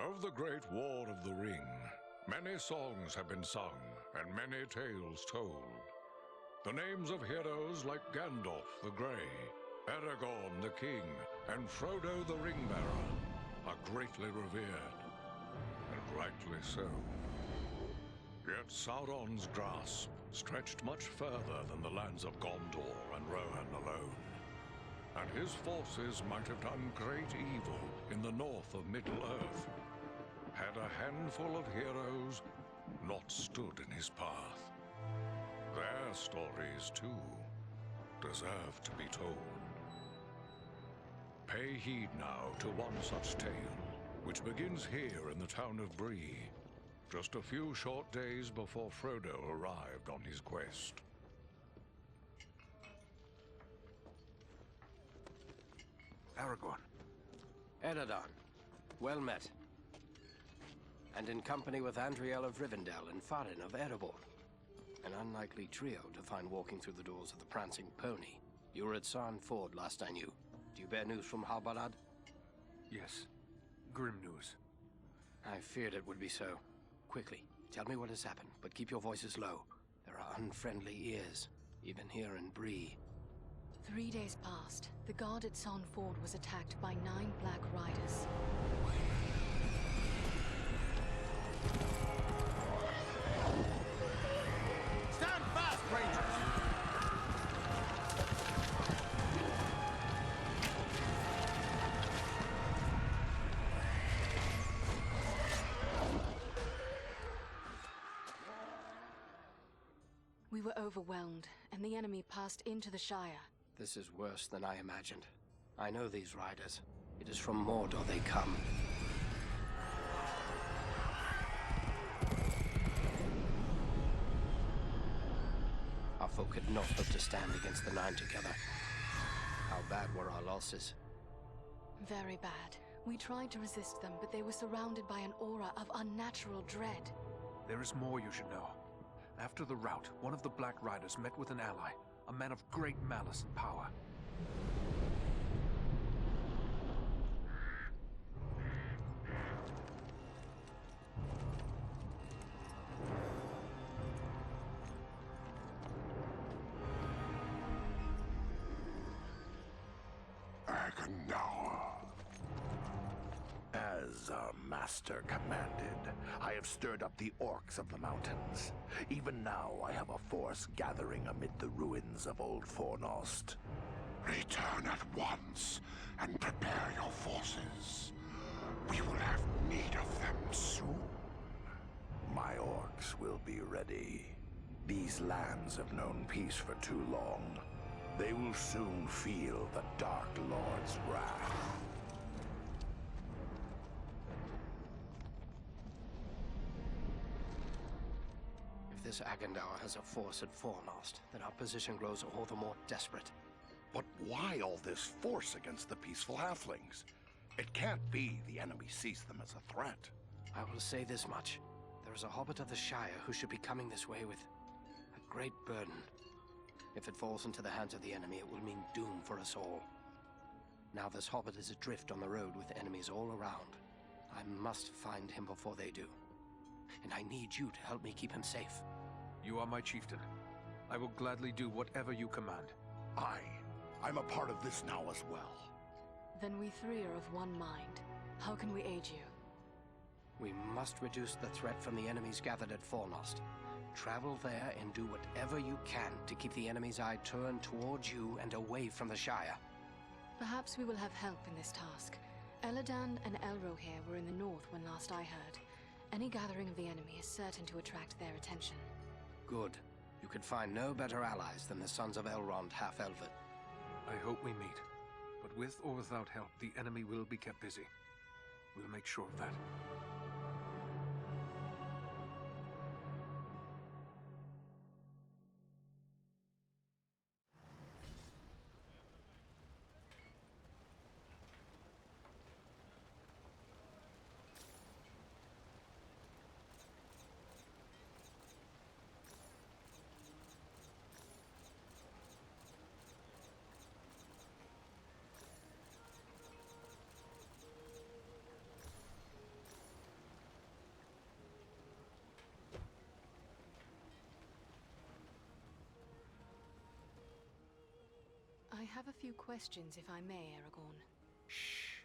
Of the Great War of the Ring, many songs have been sung and many tales told. The names of heroes like Gandalf the Grey, Aragorn the King, and Frodo the Ring-Bearer are greatly revered, and rightly so. Yet Sauron's grasp stretched much further than the lands of Gondor and Rohan alone, and his forces might have done great evil in the north of Middle-earth, had a handful of heroes not stood in his path. Their stories, too, deserve to be told. Pay heed now to one such tale, which begins here in the town of Bree, just a few short days before Frodo arrived on his quest. Aragorn. Eredon, well met. And in company with Andriel of Rivendell and Farin of Erebor. An unlikely trio to find walking through the doors of the Prancing Pony. You were at Sarn Ford last I knew. Do you bear news from Halbarad? Yes. Grim news. I feared it would be so. Quickly, tell me what has happened, but keep your voices low. There are unfriendly ears, even here in Bree. 3 days passed. The guard at Sarn Ford was attacked by 9 Black Riders. Stand fast, Rangers! We were overwhelmed, and the enemy passed into the Shire. This is worse than I imagined. I know these riders. It is from Mordor they come. Our folk could not hope to stand against the 9 together. How bad were our losses? Very bad. We tried to resist them, but they were surrounded by an aura of unnatural dread. There is more you should know. After the rout, one of the Black Riders met with an ally, a man of great malice and power. As our master commanded, I have stirred up the orcs of the mountains. Even now I have a force gathering amid the ruins of Old Fornost. Return at once and prepare your forces. We will have need of them soon. My orcs will be ready. These lands have known peace for too long. They will soon feel the Dark Lord's wrath. If this Agandaur has a force at Fornost, then our position grows all the more desperate. But why all this force against the peaceful halflings? It can't be the enemy sees them as a threat. I will say this much. There is a hobbit of the Shire who should be coming this way with a great burden. If it falls into the hands of the enemy, it will mean doom for us all. Now this hobbit is adrift on the road with enemies all around. I must find him before they do. And I need you to help me keep him safe. You are my chieftain. I will gladly do whatever you command. I'm a part of this now as well. Then we 3 are of one mind. How can we aid you? We must reduce the threat from the enemies gathered at Fornost. Travel there and do whatever you can to keep the enemy's eye turned towards you and away from the Shire. Perhaps we will have help in this task. Eladan and Elrohir were in the north when last I heard. Any gathering of the enemy is certain to attract their attention. Good. You could find no better allies than the sons of Elrond half-Elven. I hope we meet. But with or without help, the enemy will be kept busy. We'll make sure of that. have a few questions, if I may, Aragorn. Shh.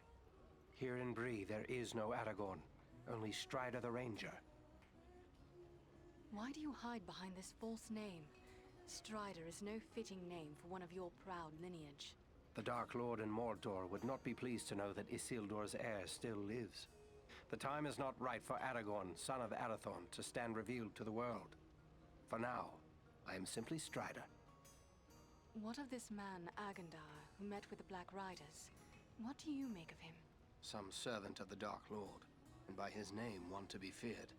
Here in Bree, there is no Aragorn. Only Strider the Ranger. Why do you hide behind this false name? Strider is no fitting name for one of your proud lineage. The Dark Lord in Mordor would not be pleased to know that Isildur's heir still lives. The time is not right for Aragorn, son of Arathorn, to stand revealed to the world. For now, I am simply Strider. What of this man, Agandar, who met with the Black Riders? What do you make of him? Some servant of the Dark Lord, and by his name one to be feared.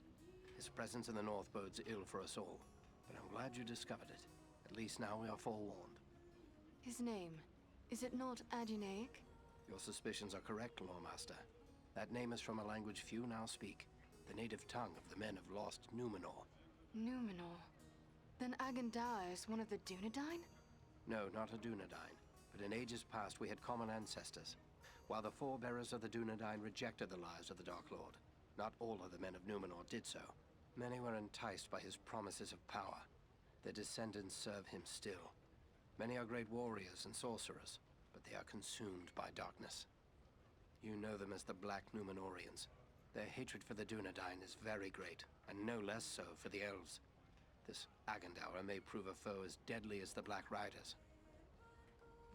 His presence in the North bodes ill for us all, but I'm glad you discovered it. At least now we are forewarned. His name, is it not Aginaic? Your suspicions are correct, Lawmaster. That name is from a language few now speak, the native tongue of the men of lost Numenor. Numenor. Then Agandar is one of the Dunedain? No, not a Dunedain, but in ages past we had common ancestors. While the forebearers of the Dunedain rejected the lives of the Dark Lord, not all of the men of Numenor did so. Many were enticed by his promises of power. Their descendants serve him still. Many are great warriors and sorcerers, but they are consumed by darkness. You know them as the Black Numenorians. Their hatred for the Dunedain is very great, and no less so for the elves. This Agandauer may prove a foe as deadly as the Black Riders.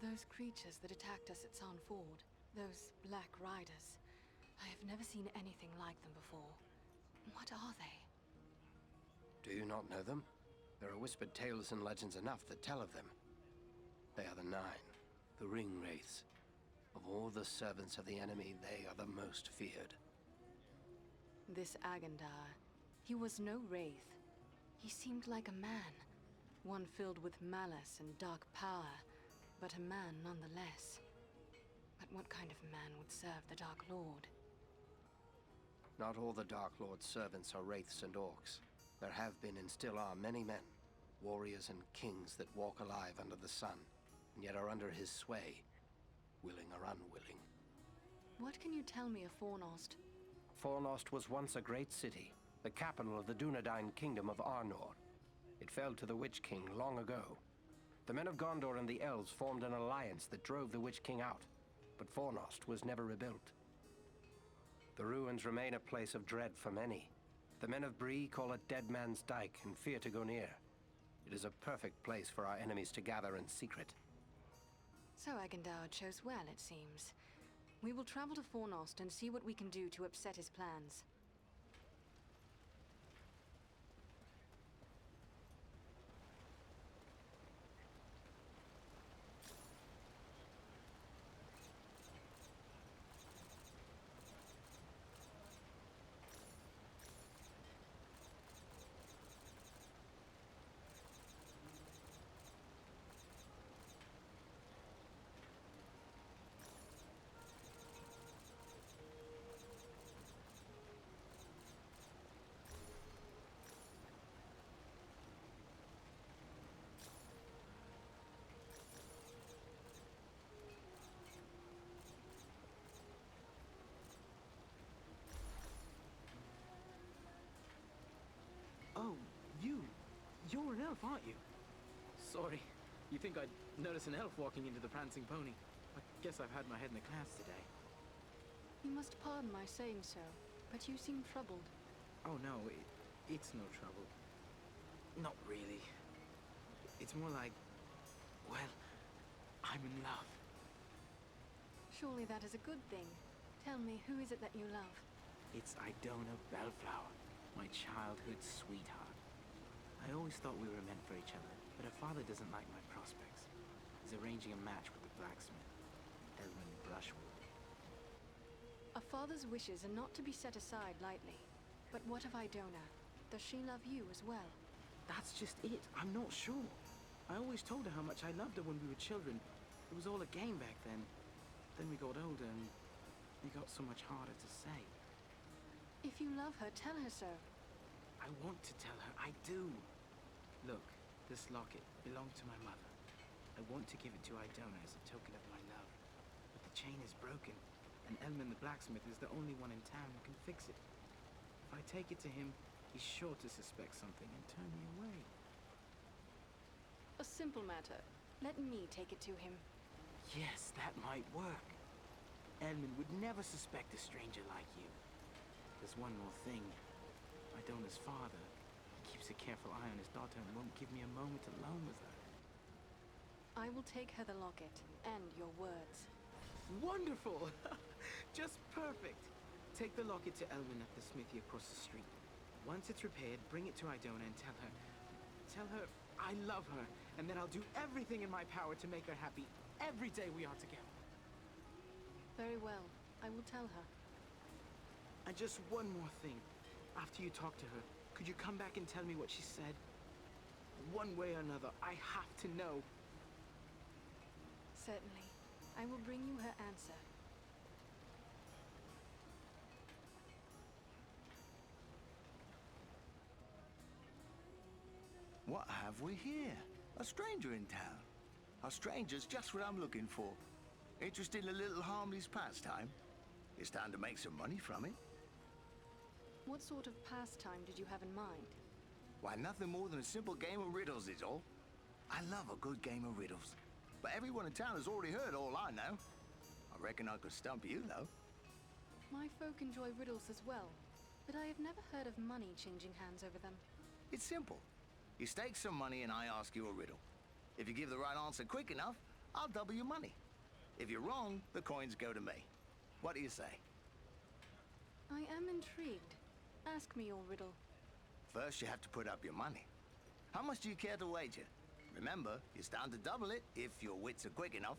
Those creatures that attacked us at Sarn Ford, those Black Riders, I have never seen anything like them before. What are they? Do you not know them? There are whispered tales and legends enough that tell of them. They are the Nine, the Ring Wraiths. Of all the servants of the enemy, they are the most feared. This Agandar, he was no wraith. He seemed like a man, one filled with malice and dark power, but a man nonetheless. But what kind of man would serve the Dark Lord? Not all the Dark Lord's servants are wraiths and orcs. There have been and still are many men, warriors and kings that walk alive under the sun, and yet are under his sway, willing or unwilling. What can you tell me of Fornost? Fornost was once a great city, the capital of the Dunedain kingdom of Arnor. It fell to the Witch King long ago. The men of Gondor and the elves formed an alliance that drove the Witch King out, but Fornost was never rebuilt. The ruins remain a place of dread for many. The men of Bree call it Dead Man's Dyke and fear to go near. It is a perfect place for our enemies to gather in secret. So Agandar chose well, it seems. We will travel to Fornost and see what we can do to upset his plans. Oh, you're an elf, aren't you? Sorry, you think I'd notice an elf walking into the prancing pony? I guess I've had my head in the clouds today. You must pardon my saying so, but you seem troubled. Oh no, it's no trouble. Not really. It's more like, well, I'm in love. Surely that is a good thing. Tell me, who is it that you love? It's Idona Bellflower, my childhood sweetheart. I always thought we were meant for each other, but her father doesn't like my prospects. He's arranging a match with the blacksmith, Elwyn Brushwood. A father's wishes are not to be set aside lightly. But what of Idona? Does she love you as well? That's just it. I'm not sure. I always told her how much I loved her when we were children. It was all a game back then. Then we got older and it got so much harder to say. If you love her, tell her so. I want to tell her. I do. Look, this locket belonged to my mother. I want to give it to Idona as a token of my love. But the chain is broken, and Elman the blacksmith is the only one in town who can fix it. If I take it to him, he's sure to suspect something and turn me away. A simple matter. Let me take it to him. Yes, that might work. Edmund would never suspect a stranger like you. There's one more thing. Idona's father, he keeps a careful eye on his daughter and won't give me a moment alone with her. I will take her the locket and your words. Wonderful! Just perfect. Take the locket to Elwyn at the smithy across the street. Once it's repaired, bring it to Idona and tell her I love her, and that I'll do everything in my power to make her happy every day we are together. Very well. I will tell her. And just one more thing. After you talk to her, could you come back and tell me what she said? One way or another, I have to know. Certainly. I will bring you her answer. What have we here? A stranger in town. A stranger's just what I'm looking for. Interested in a little harmless pastime? It's time to make some money from it. What sort of pastime did you have in mind? Why, nothing more than a simple game of riddles is all. I love a good game of riddles. But everyone in town has already heard all I know. I reckon I could stump you, though. My folk enjoy riddles as well, but I have never heard of money changing hands over them. It's simple. You stake some money and I ask you a riddle. If you give the right answer quick enough, I'll double your money. If you're wrong, the coins go to me. What do you say? I am intrigued. Ask me your riddle. First, you have to put up your money. How much do you care to wager? Remember, you stand to double it if your wits are quick enough.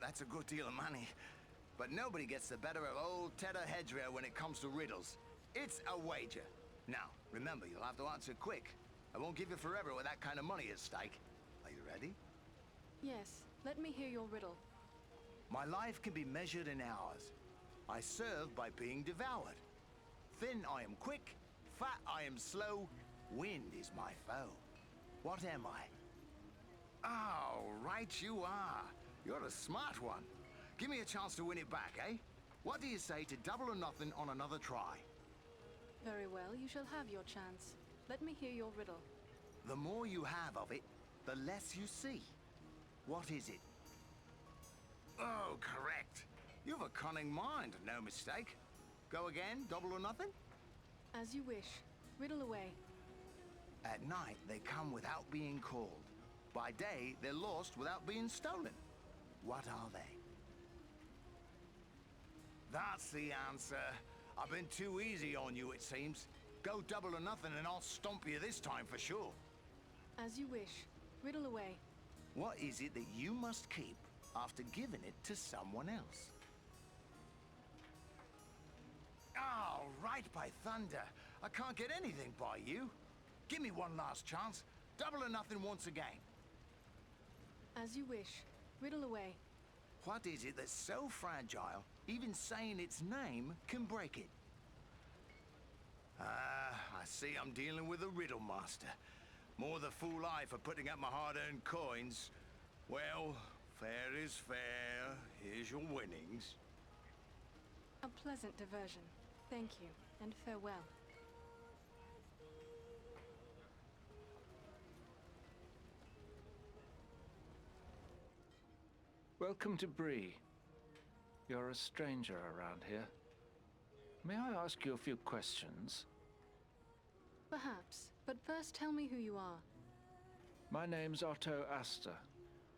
That's a good deal of money. But nobody gets the better of old Tedder Hedgerow when it comes to riddles. It's a wager. Now, remember, you'll have to answer quick. I won't give you forever with that kind of money at stake. Are you ready? Yes, let me hear your riddle. My life can be measured in hours. I serve by being devoured. Thin I am quick, fat I am slow, wind is my foe. What am I? Oh, right you are. You're a smart one. Give me a chance to win it back, eh? What do you say to double or nothing on another try? Very well, you shall have your chance. Let me hear your riddle. The more you have of it, the less you see. What is it? Oh, correct. You've a cunning mind, no mistake. Go again, double or nothing? As you wish. Riddle away. At night, they come without being called. By day, they're lost without being stolen. What are they? That's the answer. I've been too easy on you, it seems. Go double or nothing and I'll stomp you this time for sure. As you wish. Riddle away. What is it that you must keep after giving it to someone else? Oh, right by thunder. I can't get anything by you. Give me one last chance. Double or nothing once again. As you wish. Riddle away. What is it that's so fragile, even saying its name can break it? I see I'm dealing with a riddle master. More the fool I for putting up my hard-earned coins. Well, fair is fair. Here's your winnings. A pleasant diversion. Thank you, and farewell. Welcome to Bree. You're a stranger around here. May I ask you a few questions? Perhaps, but first tell me who you are. My name's Otto Astor,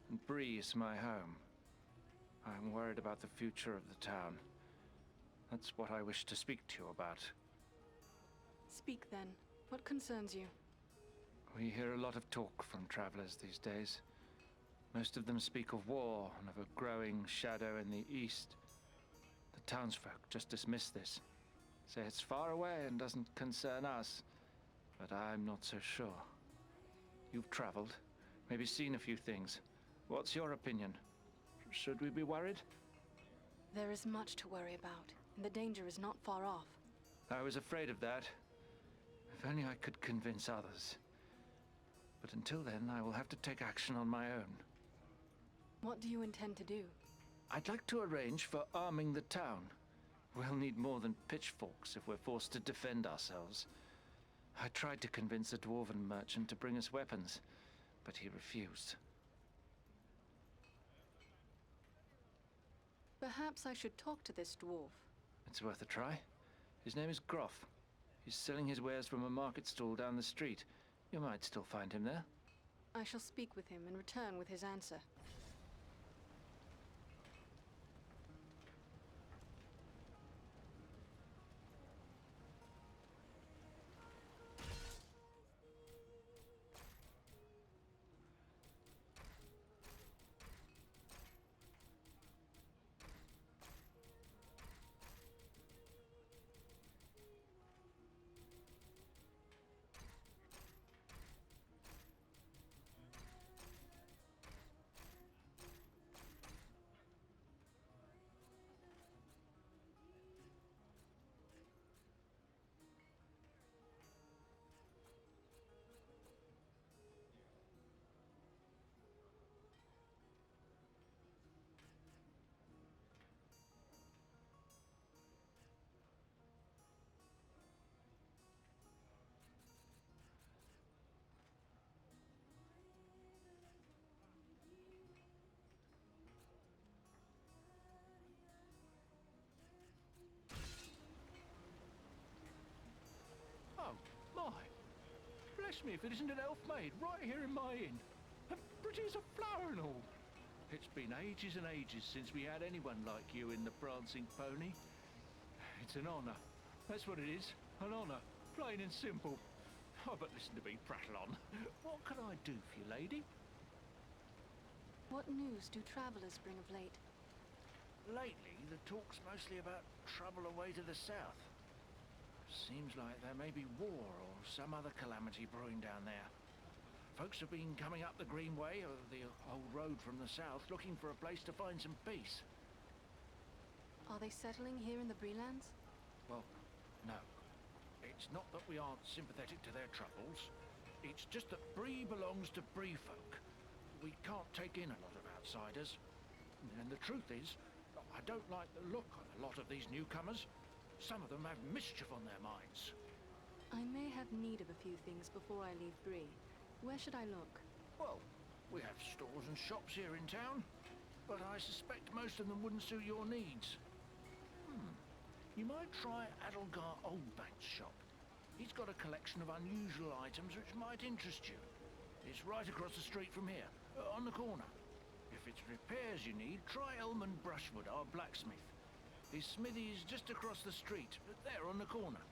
and Bree is my home. I'm worried about the future of the town. That's what I wish to speak to you about. Speak then. What concerns you? We hear a lot of talk from travelers these days. Most of them speak of war and of a growing shadow in the east. The townsfolk just dismiss this. Say it's far away and doesn't concern us. But I'm not so sure. You've traveled, maybe seen a few things. What's your opinion? Should we be worried? There is much to worry about, and the danger is not far off. I was afraid of that. If only I could convince others. But until then, I will have to take action on my own. What do you intend to do? I'd like to arrange for arming the town. We'll need more than pitchforks if we're forced to defend ourselves. I tried to convince a dwarven merchant to bring us weapons, but he refused. Perhaps I should talk to this dwarf. It's worth a try. His name is Groff. He's selling his wares from a market stall down the street. You might still find him there. I shall speak with him and return with his answer. Oh, my. Bless me if it isn't an elf maid right here in my inn. And pretty as a flower and all. It's been ages and ages since we had anyone like you in the Prancing Pony. It's an honor. That's what it is. An honor. Plain and simple. Oh, but listen to me prattle on. What can I do for you, lady? What news do travelers bring of late? Lately, the talk's mostly about trouble away to the south. Seems like there may be war or some other calamity brewing down there. Folks have been coming up the Green Way, or the old road from the south, looking for a place to find some peace. Are they settling here in the Breelands? Well, no. It's not that we aren't sympathetic to their troubles. It's just that Bree belongs to Bree folk. We can't take in a lot of outsiders. And the truth is, I don't like the look on a lot of these newcomers. Some of them have mischief on their minds. I may have need of a few things before I leave Bree. Where should I look? Well, we have stores and shops here in town, but I suspect most of them wouldn't suit your needs. You might try Adelgar Oldbank's shop. He's got a collection of unusual items which might interest you. It's right across the street from here, on the corner. If it's repairs you need, try Elman Brushwood, our blacksmith. His smithy is just across the street, there on the corner.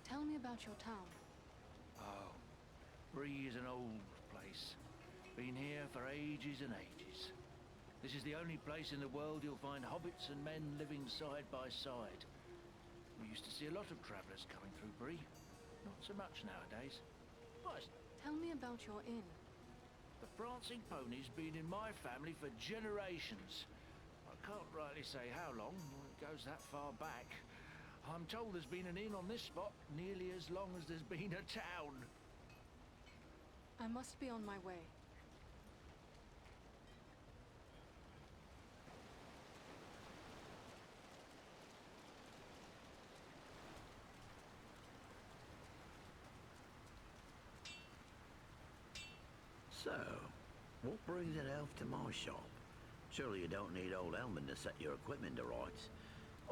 Tell me about your town. Oh, Bree is an old place. Been here for ages and ages. This is the only place in the world you'll find hobbits and men living side by side. We used to see a lot of travellers coming through Bree. Not so much nowadays. But Tell me about your inn. the Prancing Pony's been in my family for generations. I can't rightly say how long, it goes that far back. I'm told there's been an inn on this spot nearly as long as there's been a town. I must be on my way. So, what brings an elf to my shop? Surely you don't need old Elman to set your equipment to rights.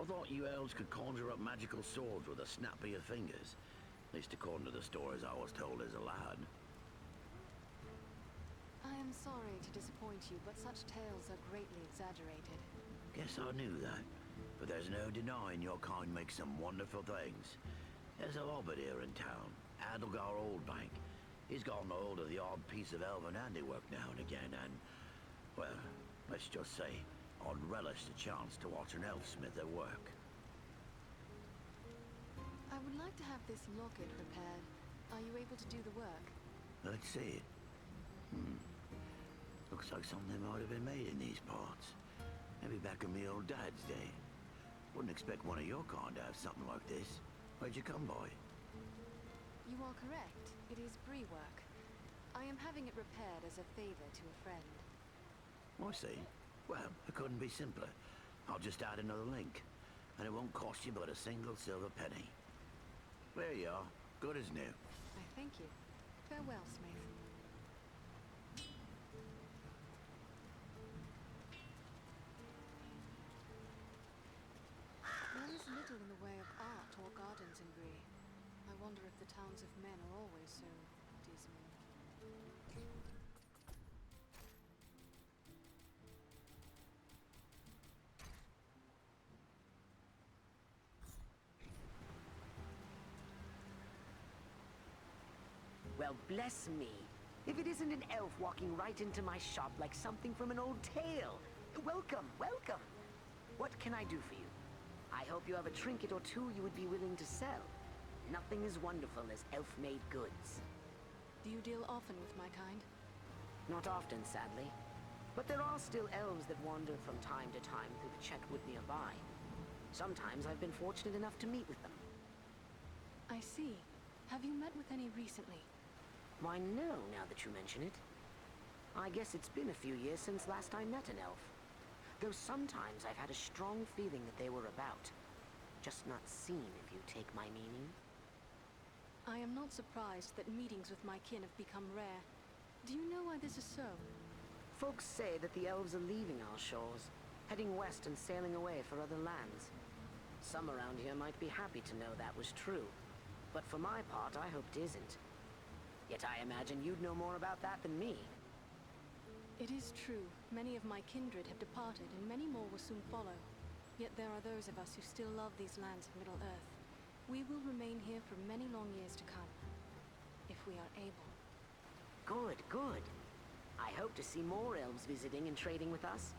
I thought you elves could conjure up magical swords with a snap of your fingers. At least according to the stories I was told as a lad. I am sorry to disappoint you, but such tales are greatly exaggerated. Guess I knew that. But there's no denying your kind makes some wonderful things. There's a hobbit here in town, Adelgar Oldbank. He's gotten hold of the odd piece of elven handiwork now and again, and, well, let's just say, I'd relish the chance to watch an elfsmith at work. I would like to have this locket repaired. Are you able to do the work? Let's see it. Looks like something might have been made in these parts. Maybe back in me old dad's day. Wouldn't expect one of your kind to have something like this. Where'd you come by? You are correct. It is Bree work. I am having it repaired as a favor to a friend. I see. Well, it couldn't be simpler. I'll just add another link. And it won't cost you but a single silver penny. There you are. Good as new. I thank you. Farewell, Smith. wonder if the towns of men are always so dismal. Well, bless me. If it isn't an elf walking right into my shop like something from an old tale. Welcome, welcome. What can I do for you? I hope you have a trinket or two you would be willing to sell. Nothing as wonderful as elf-made goods. Do you deal often with my kind? Not often, sadly. But there are still elves that wander from time to time through the Chetwood nearby. Sometimes I've been fortunate enough to meet with them. I see. Have you met with any recently? Why, no, now that you mention it. I guess it's been a few years since last I met an elf. Though sometimes I've had a strong feeling that they were about. Just not seen, if you take my meaning. I am not surprised that meetings with my kin have become rare. Do you know why this is so? Folks say that the elves are leaving our shores, heading west and sailing away for other lands. Some around here might be happy to know that was true. But for my part, I hoped it isn't. Yet I imagine you'd know more about that than me. It is true. Many of my kindred have departed, and many more will soon follow. Yet there are those of us who still love these lands of Middle-earth. We will remain here for many long years to come, if we are able. Good, good. I hope to see more elves visiting and trading with us.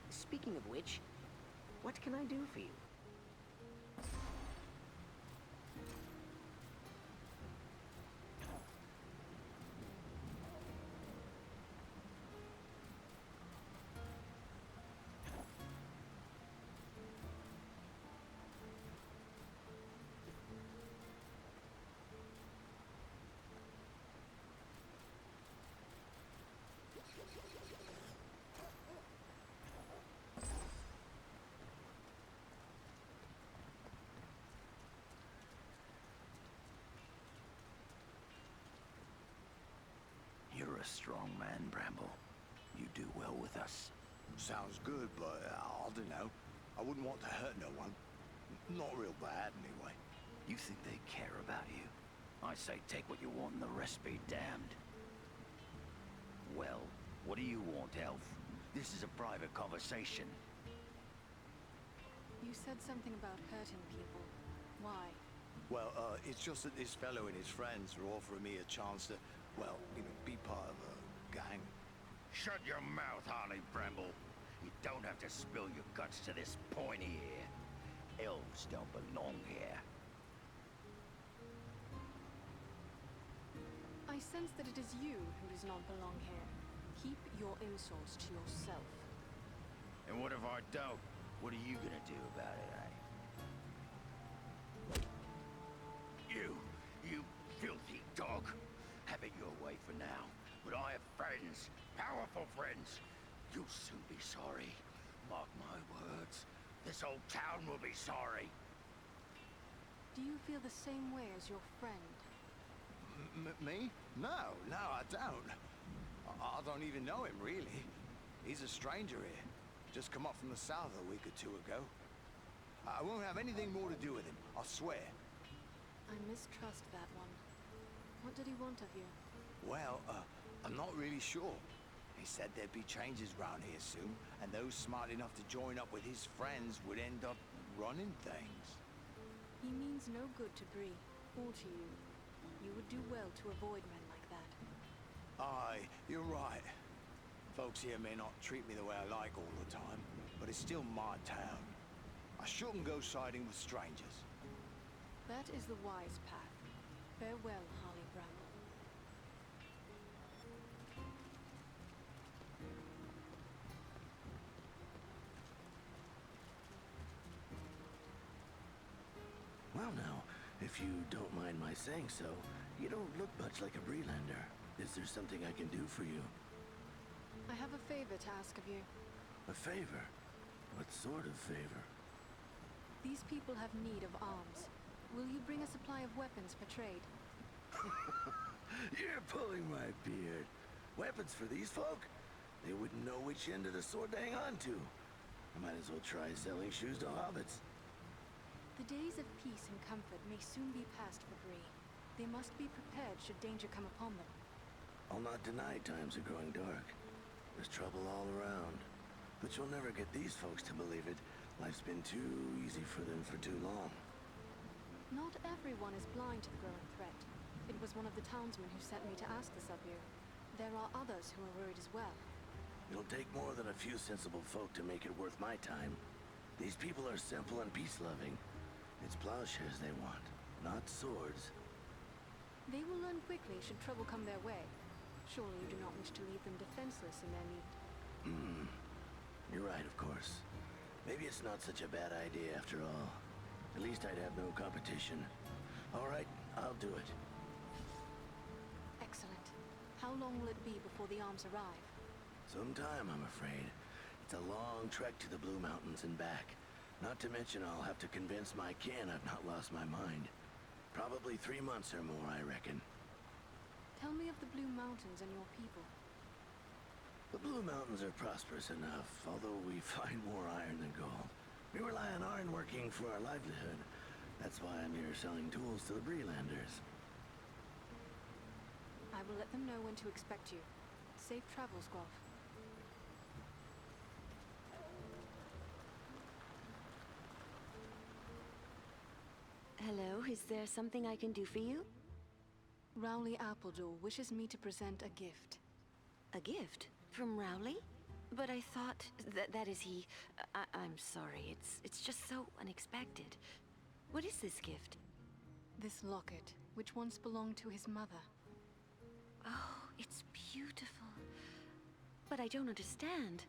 Speaking of which, what can I do for you? You're a strong man, Bramble. You do well with us. Sounds good, but I don't know. I wouldn't want to hurt no one. Not real bad, anyway. You think they care about you? I say take what you want and the rest be damned. Well, what do you want, Elf? This is a private conversation. You said something about hurting people. Why? Well, it's just that this fellow and his friends are offering me a chance to, well, be part of a gang. Shut your mouth, Harley Bramble. You don't have to spill your guts to this pointy ear. Elves don't belong here. I sense that it is you who does not belong here. Keep your insults to yourself. And what if I don't? What are you gonna do about it, eh? You filthy dog. Have it your way for now. But I have friends, powerful friends. You'll soon be sorry. Mark my words. This whole town will be sorry. Do you feel the same way as your friend? Me? No, I don't. I don't even know him, really. He's a stranger here. Just come up from the south a week or two ago. I won't have anything more to do with him, I swear. I mistrust that one. What did he want of you? Well, I'm not really sure. He said there'd be changes round here soon, and those smart enough to join up with his friends would end up running things. He means no good to Bree, or to you. You would do well to avoid men like that. Aye, you're right. Folks here may not treat me the way I like all the time, but it's still my town. I shouldn't go siding with strangers. That is the wise path. Farewell, Harley Bramble. Well now, if you don't mind my saying so, you don't look much like a Breelander. Is there something I can do for you? I have a favor to ask of you. A favor? What sort of favor? These people have need of arms. Will you bring a supply of weapons for trade? You're pulling my beard. Weapons for these folk? They wouldn't know which end of the sword to hang on to. I might as well try selling shoes to hobbits. The days of peace and comfort may soon be past for Bree. They must be prepared should danger come upon them. I'll not deny times are growing dark. There's trouble all around. But you'll never get these folks to believe it. Life's been too easy for them for too long. Not everyone is blind to the growing threat. It was one of the townsmen who sent me to ask this of you. There are others who are worried as well. It'll take more than a few sensible folk to make it worth my time. These people are simple and peace-loving. It's plowshares they want, not swords. They will learn quickly should trouble come their way. Surely you do not wish to leave them defenseless in their need. You're right, of course. Maybe it's not such a bad idea after all. At least I'd have no competition. All right, I'll do it. Excellent. How long will it be before the arms arrive? Some time, I'm afraid. It's a long trek to the Blue Mountains and back. Not to mention I'll have to convince my kin I've not lost my mind. Probably 3 months or more, I reckon. Tell me of the Blue Mountains and your people. The Blue Mountains are prosperous enough, although we find more iron than gold. We rely on iron working for our livelihood. That's why I'm here selling tools to the Brelanders. I will let them know when to expect you. Safe travels, Groff. Hello, is there something I can do for you? Rowley Appledore wishes me to present a gift. A gift? From Rowley? But I thought that is he. I'm sorry, it's just so unexpected. What is this gift? This locket, which once belonged to his mother. Oh, it's beautiful. But I don't understand.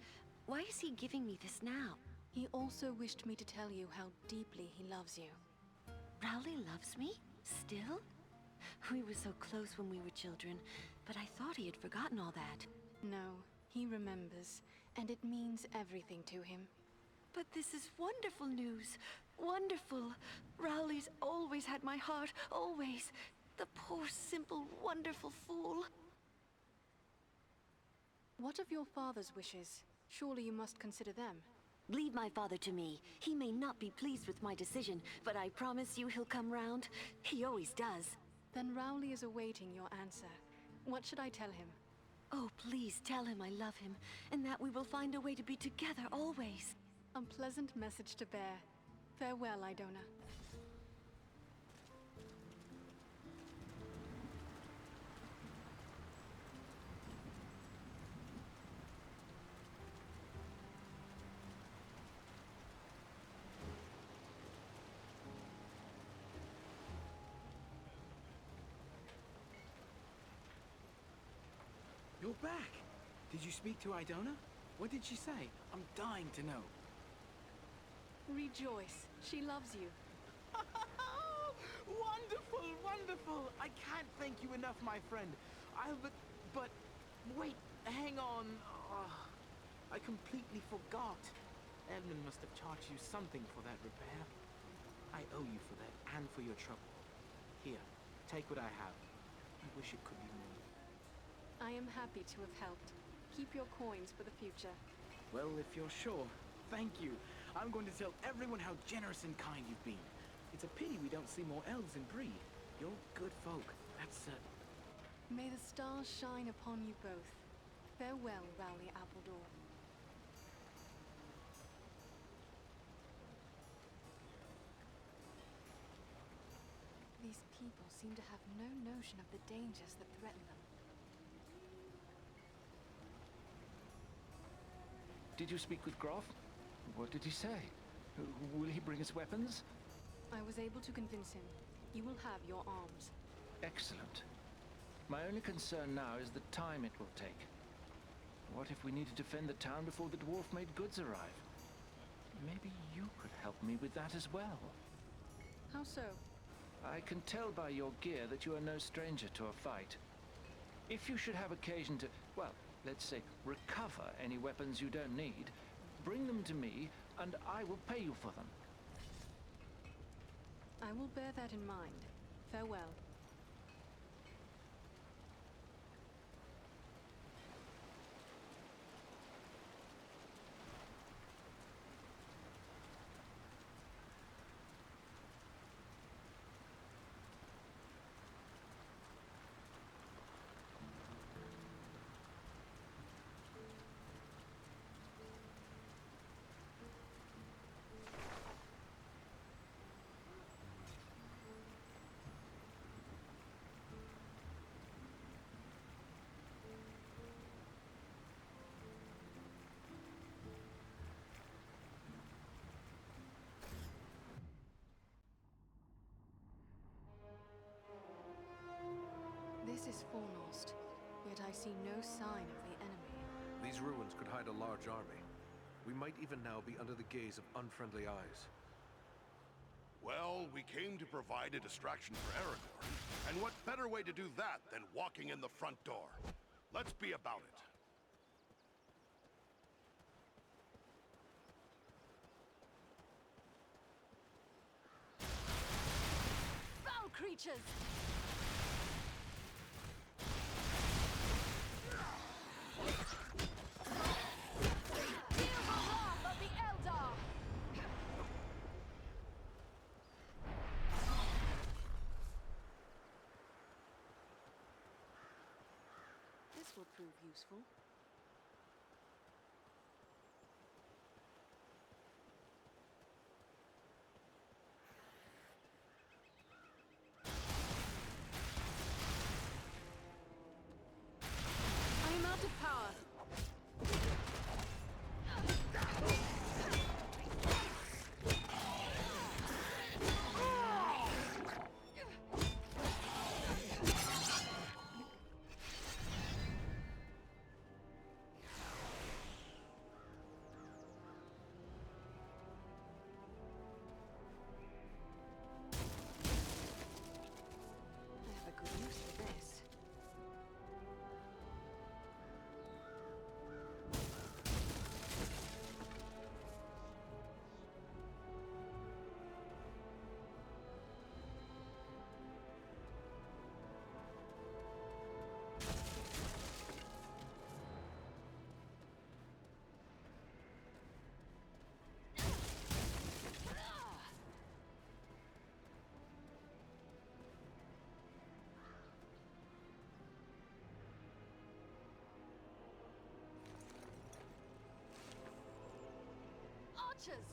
Why is he giving me this now? He also wished me to tell you how deeply he loves you. Rowley loves me? Still? We were so close when we were children, but I thought he had forgotten all that. No, he remembers, and it means everything to him. But this is wonderful news. Wonderful. Rowley's always had my heart, always. The poor, simple, wonderful fool. What of your father's wishes? Surely you must consider them. Leave my father to me. He may not be pleased with my decision, but I promise you he'll come round. He always does. Then Rowley is awaiting your answer. What should I tell him? Oh, please tell him I love him, and that we will find a way to be together always. A pleasant message to bear. Farewell, Idona. You're back! Did you speak to Idona? What did she say? I'm dying to know. Rejoice. She loves you. Wonderful, wonderful! I can't thank you enough, my friend. But wait, hang on. Oh, I completely forgot. Edmund must have charged you something for that repair. I owe you for that, and for your trouble. Here, take what I have. I wish it could be more. I am happy to have helped. Keep your coins for the future. Well, if you're sure, thank you. I'm going to tell everyone how generous and kind you've been. It's a pity we don't see more elves in Bree. You're good folk, that's certain. May the stars shine upon you both. Farewell, Rowley Appledore. These people seem to have no notion of the dangers that threaten them. Did you speak with Groff? What did he say? Will he bring us weapons? I was able to convince him. You will have your arms. Excellent. My only concern now is the time it will take. What if we need to defend the town before the dwarf-made goods arrive? Maybe you could help me with that as well. How so? I can tell by your gear that you are no stranger to a fight. If you should have occasion to, well, let's say, recover any weapons you don't need, bring them to me, and I will pay you for them. I will bear that in mind. Farewell. see no sign of the enemy. These ruins could hide a large army. We might even now be under the gaze of unfriendly eyes. Well, we came to provide a distraction for Aragorn, and what better way to do that than walking in the front door? Let's be about it. Foul creatures! Feel the wrath of the Eldar! This will prove useful. I am out of power. I have a good use for this. Archers!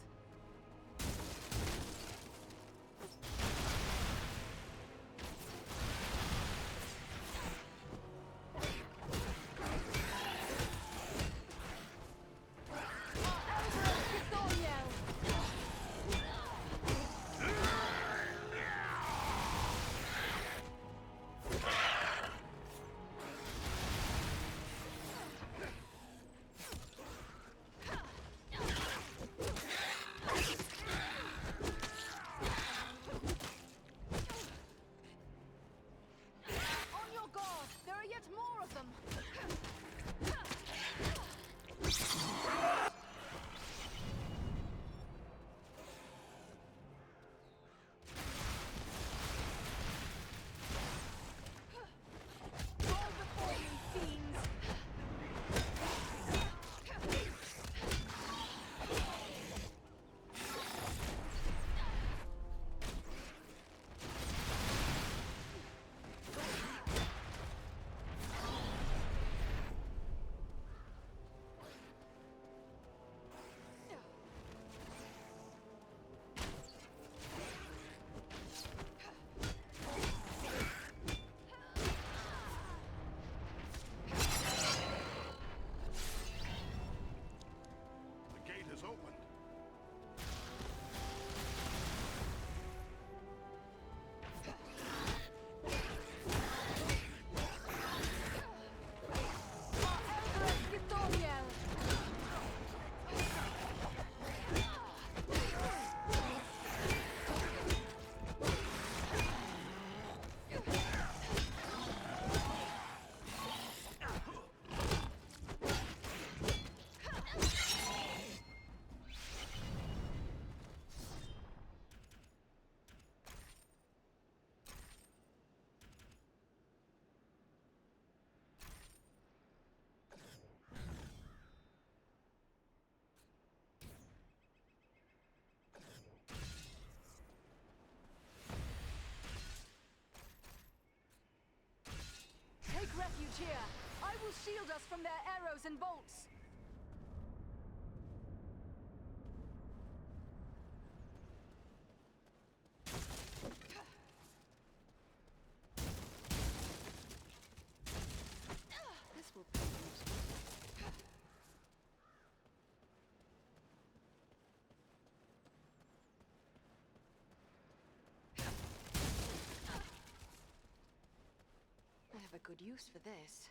On your guard! There are yet more of them! Roll before me, fiends! The gate is opened. Take refuge here. I will shield us from their arrows and bolts. This will prove useful. I have a good use for this.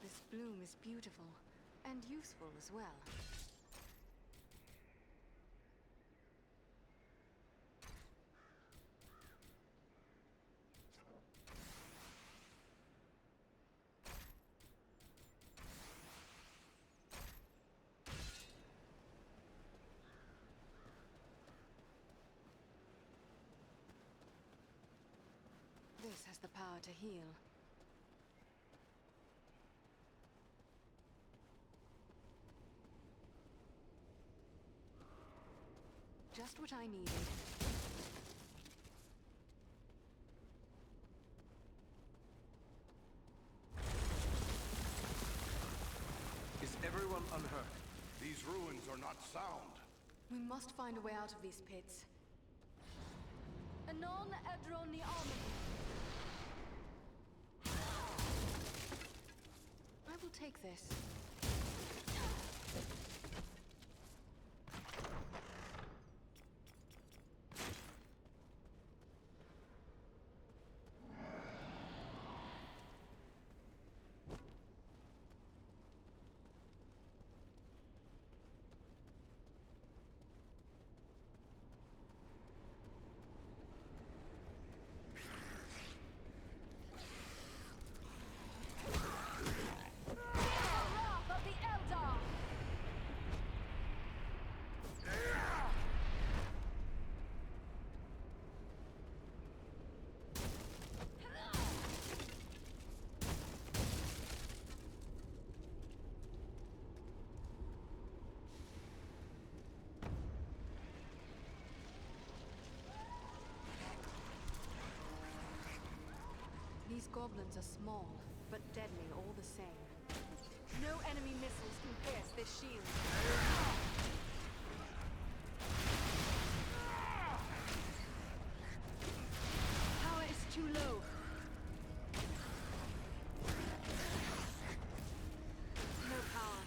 This bloom is beautiful, and useful as well. This has the power to heal. Just what I needed. Is everyone unhurt? These ruins are not sound. We must find a way out of these pits. Anon Edron the Army. I will take this. These goblins are small, but deadly all the same. No enemy missiles can pierce this shield. Power is too low. No power.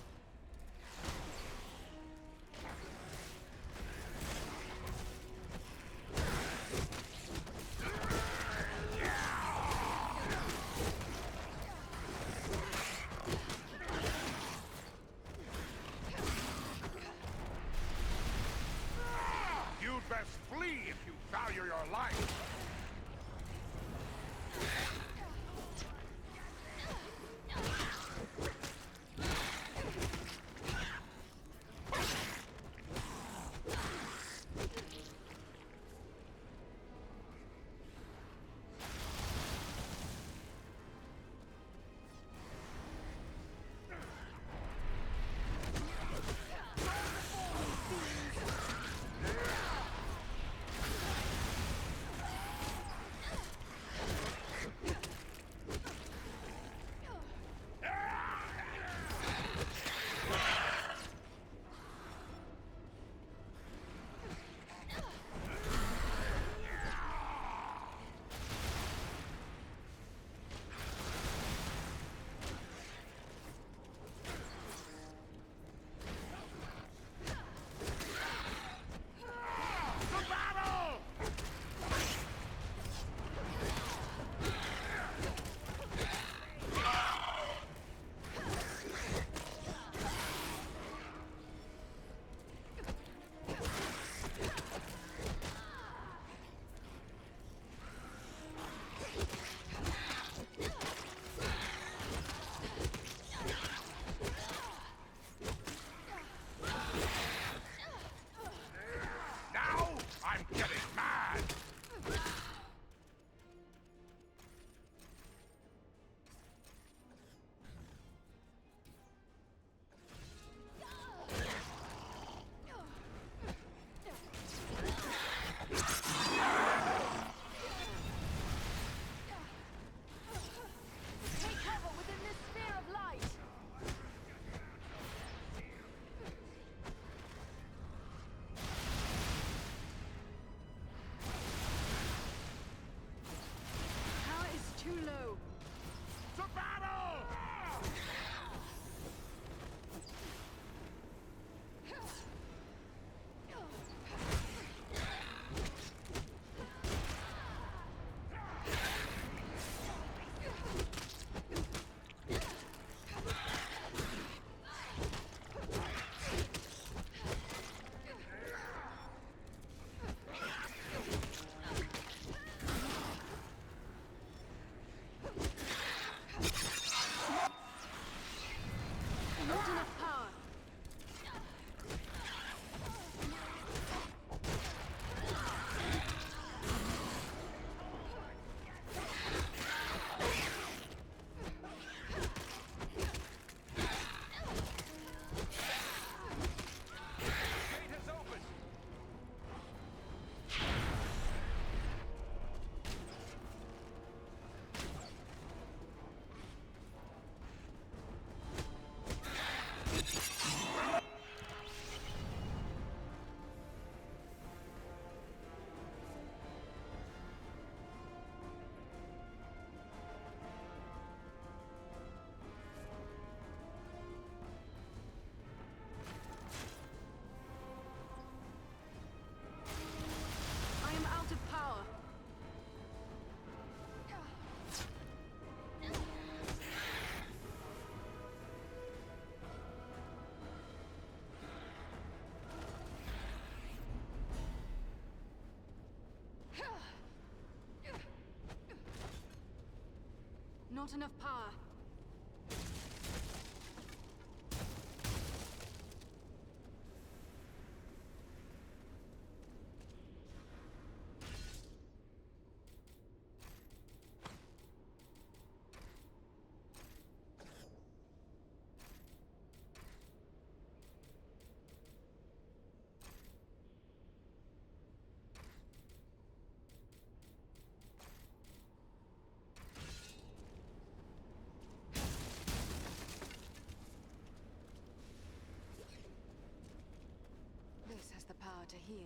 not enough power. This has the power to heal.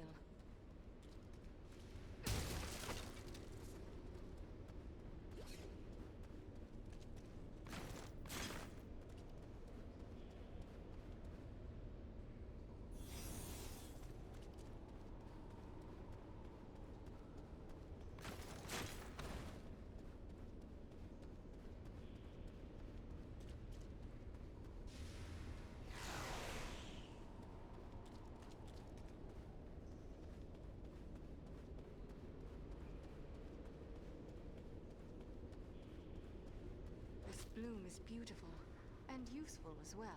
This bloom is beautiful, and useful as well.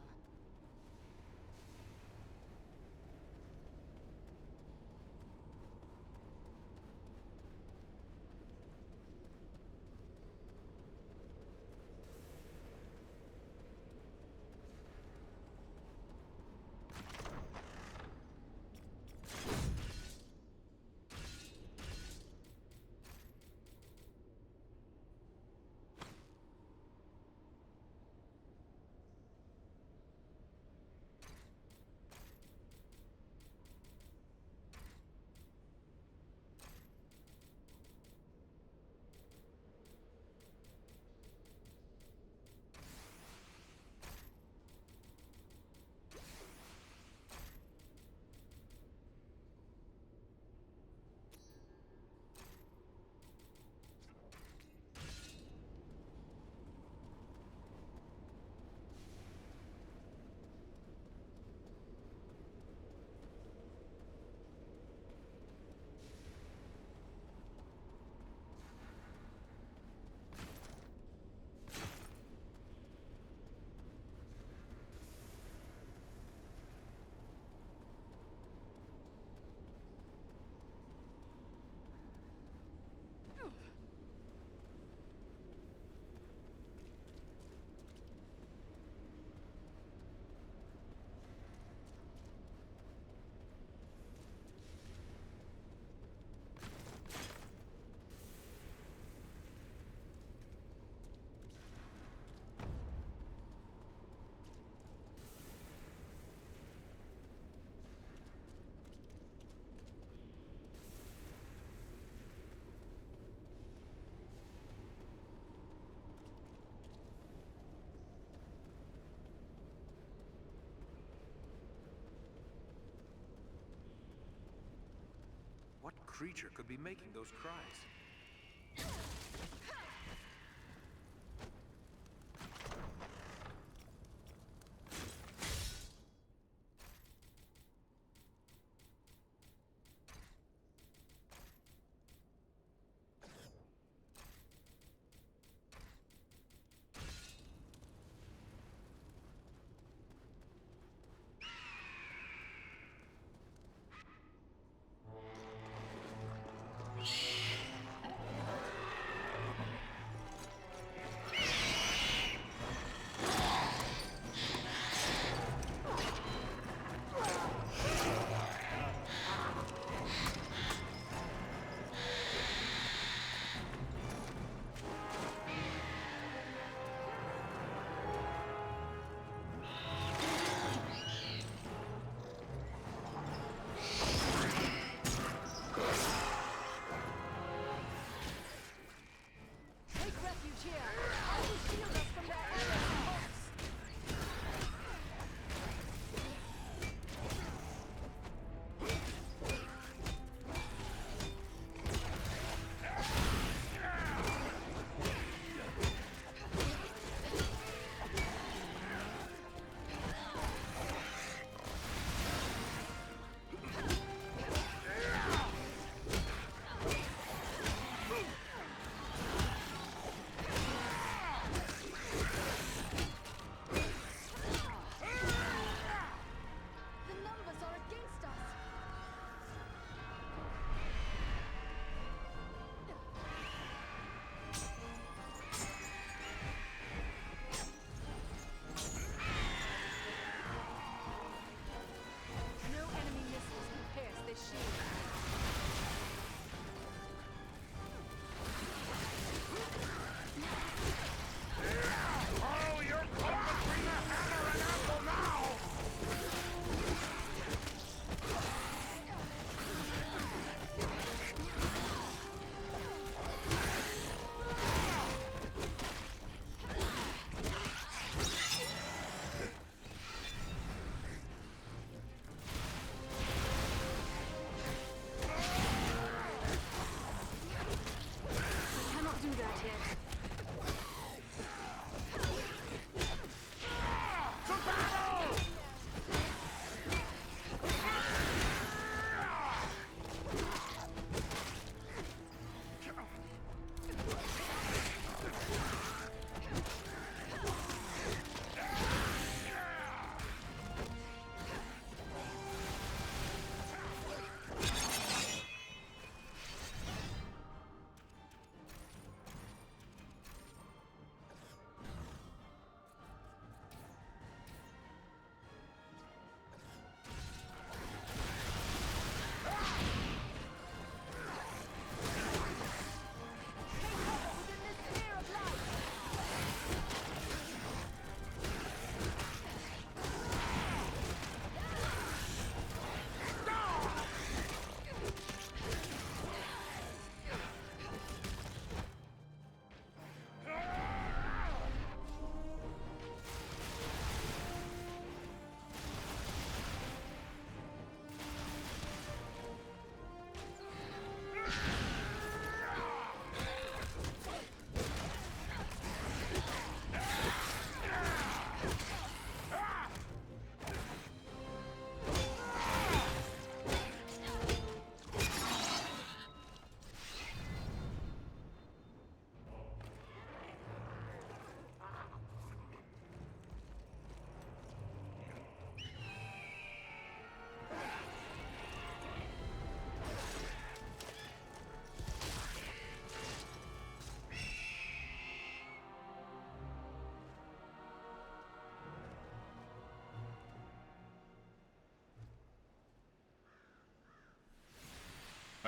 What creature could be making those cries?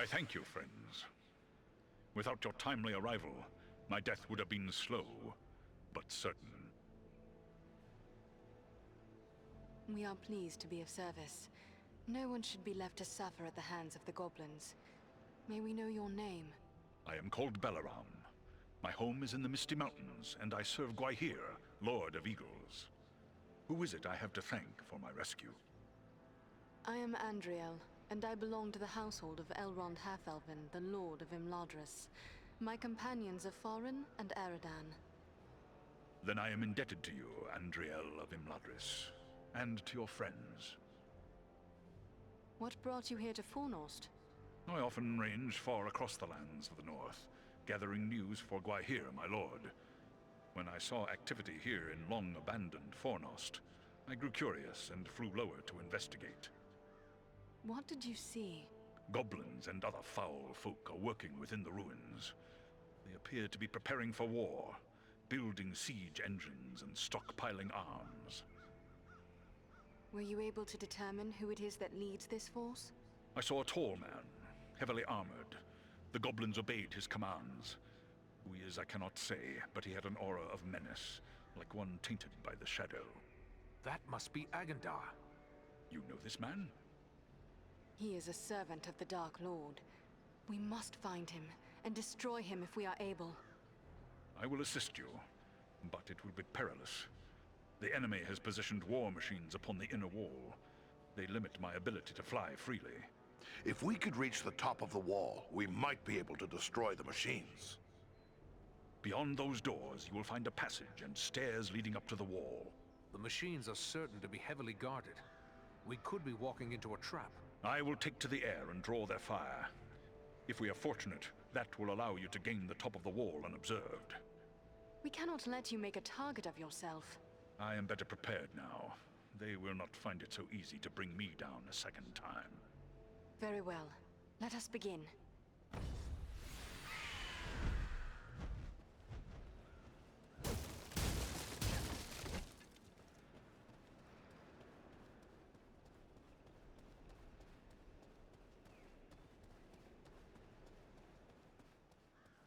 I thank you, friends. Without your timely arrival, my death would have been slow, but certain. We are pleased to be of service. No one should be left to suffer at the hands of the goblins. May we know your name? I am called Balaram. My home is in the Misty Mountains, and I serve Gwaihir, Lord of Eagles. Who is it I have to thank for my rescue? I am Andriel, and I belong to the household of Elrond Halfelven, the Lord of Imladris. My companions are Farin and Aradan. Then I am indebted to you, Andriel of Imladris, and to your friends. What brought you here to Fornost? I often range far across the lands of the north, gathering news for Gwaihir, my lord. When I saw activity here in long-abandoned Fornost, I grew curious and flew lower to investigate. What did you see? Goblins and other foul folk are working within the ruins. They appear to be preparing for war, building siege engines and stockpiling arms. Were you able to determine who it is that leads this force? I saw a tall man, heavily armored. The goblins obeyed his commands. Who he is I cannot say, but he had an aura of menace, like one tainted by the shadow. That must be Agandar. You know this man? He is a servant of the Dark Lord. We must find him, and destroy him if we are able. I will assist you, but it will be perilous. The enemy has positioned war machines upon the inner wall. They limit my ability to fly freely. If we could reach the top of the wall, we might be able to destroy the machines. Beyond those doors, you will find a passage and stairs leading up to the wall. The machines are certain to be heavily guarded. We could be walking into a trap. I will take to the air and draw their fire. If we are fortunate, that will allow you to gain the top of the wall unobserved. We cannot let you make a target of yourself. I am better prepared now. They will not find it so easy to bring me down a second time. Very well. Let us begin.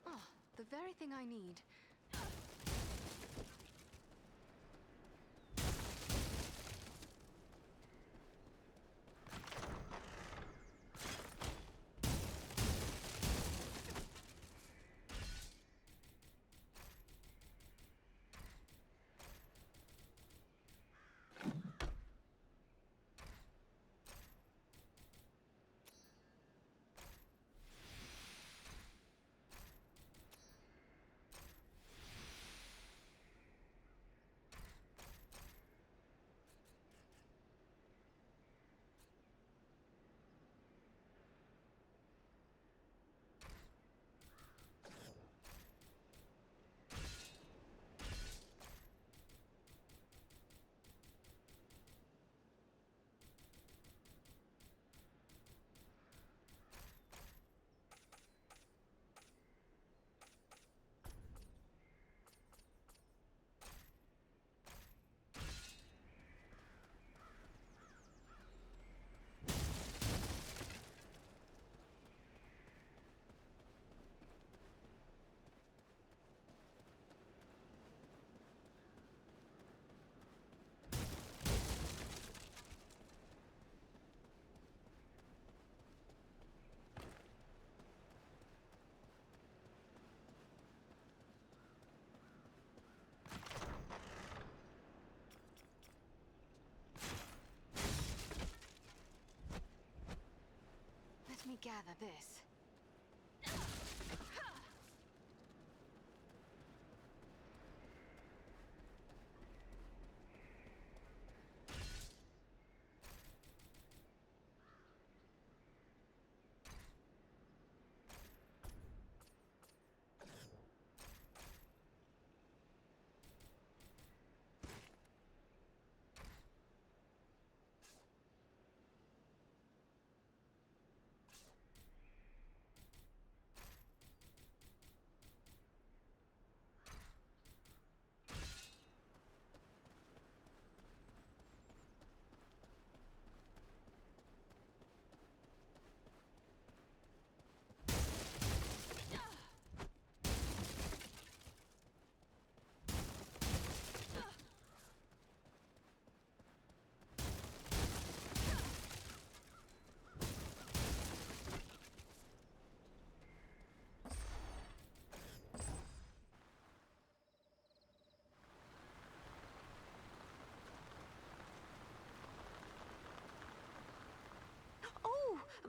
Oh, the very thing I need. Let me gather this.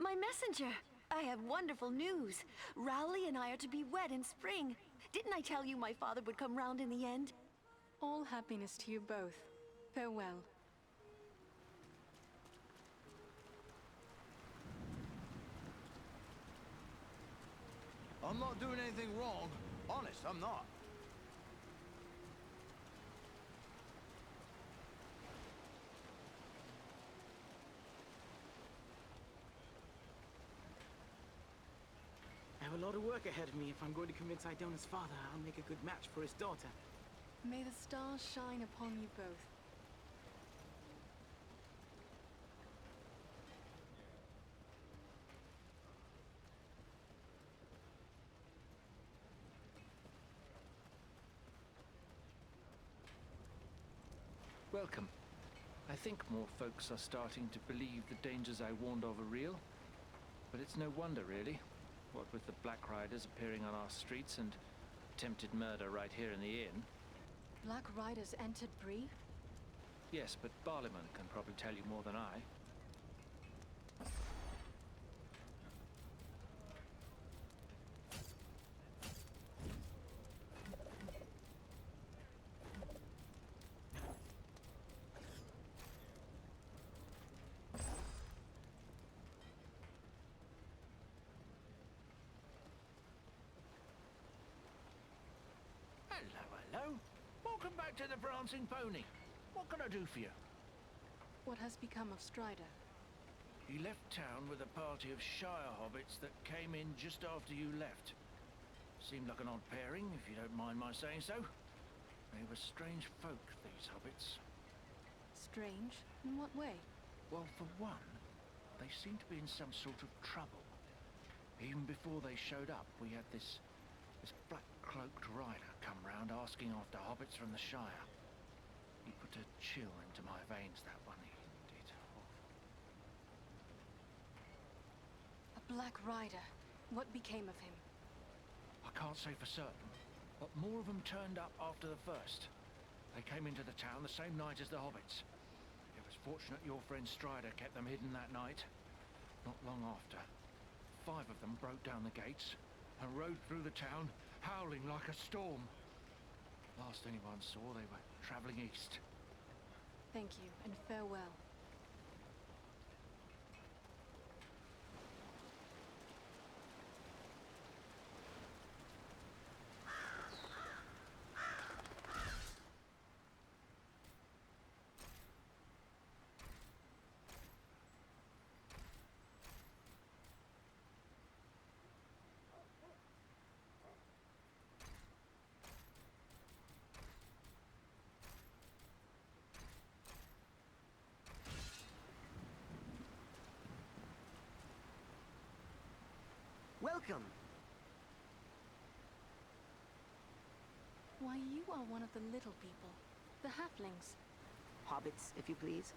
My messenger! I have wonderful news. Rowley and I are to be wed in spring. Didn't I tell you my father would come round in the end? All happiness to you both. Farewell. I'm not doing anything wrong. Honest, I'm not. I have a lot of work ahead of me if I'm going to convince Idona's father I'll make a good match for his daughter. May the stars shine upon you both. Welcome. I think more folks are starting to believe the dangers I warned of are real. But it's no wonder, really. What with the Black Riders appearing on our streets and attempted murder right here in the inn. Black Riders entered Bree? Yes, but Barliman can probably tell you more than I. Hello. Welcome back to the Prancing Pony. What can I do for you? What has become of Strider? He left town with a party of Shire hobbits that came in just after you left. Seemed like an odd pairing, if you don't mind my saying so. They were strange folk, these hobbits. Strange? In what way? Well, for one, they seemed to be in some sort of trouble. Even before they showed up, we had this black-cloaked rider come round asking after hobbits from the Shire. He put a chill into my veins, that one, he did. A Black Rider. What became of him? I can't say for certain, but more of them turned up after the first. They came into the town the same night as the hobbits. It was fortunate your friend Strider kept them hidden that night. Not long after, 5 of them broke down the gates and rode through the town, howling like a storm. Last anyone saw, they were traveling east. Thank you, and farewell. Welcome. Why, you are one of the little people. The halflings. Hobbits, if you please.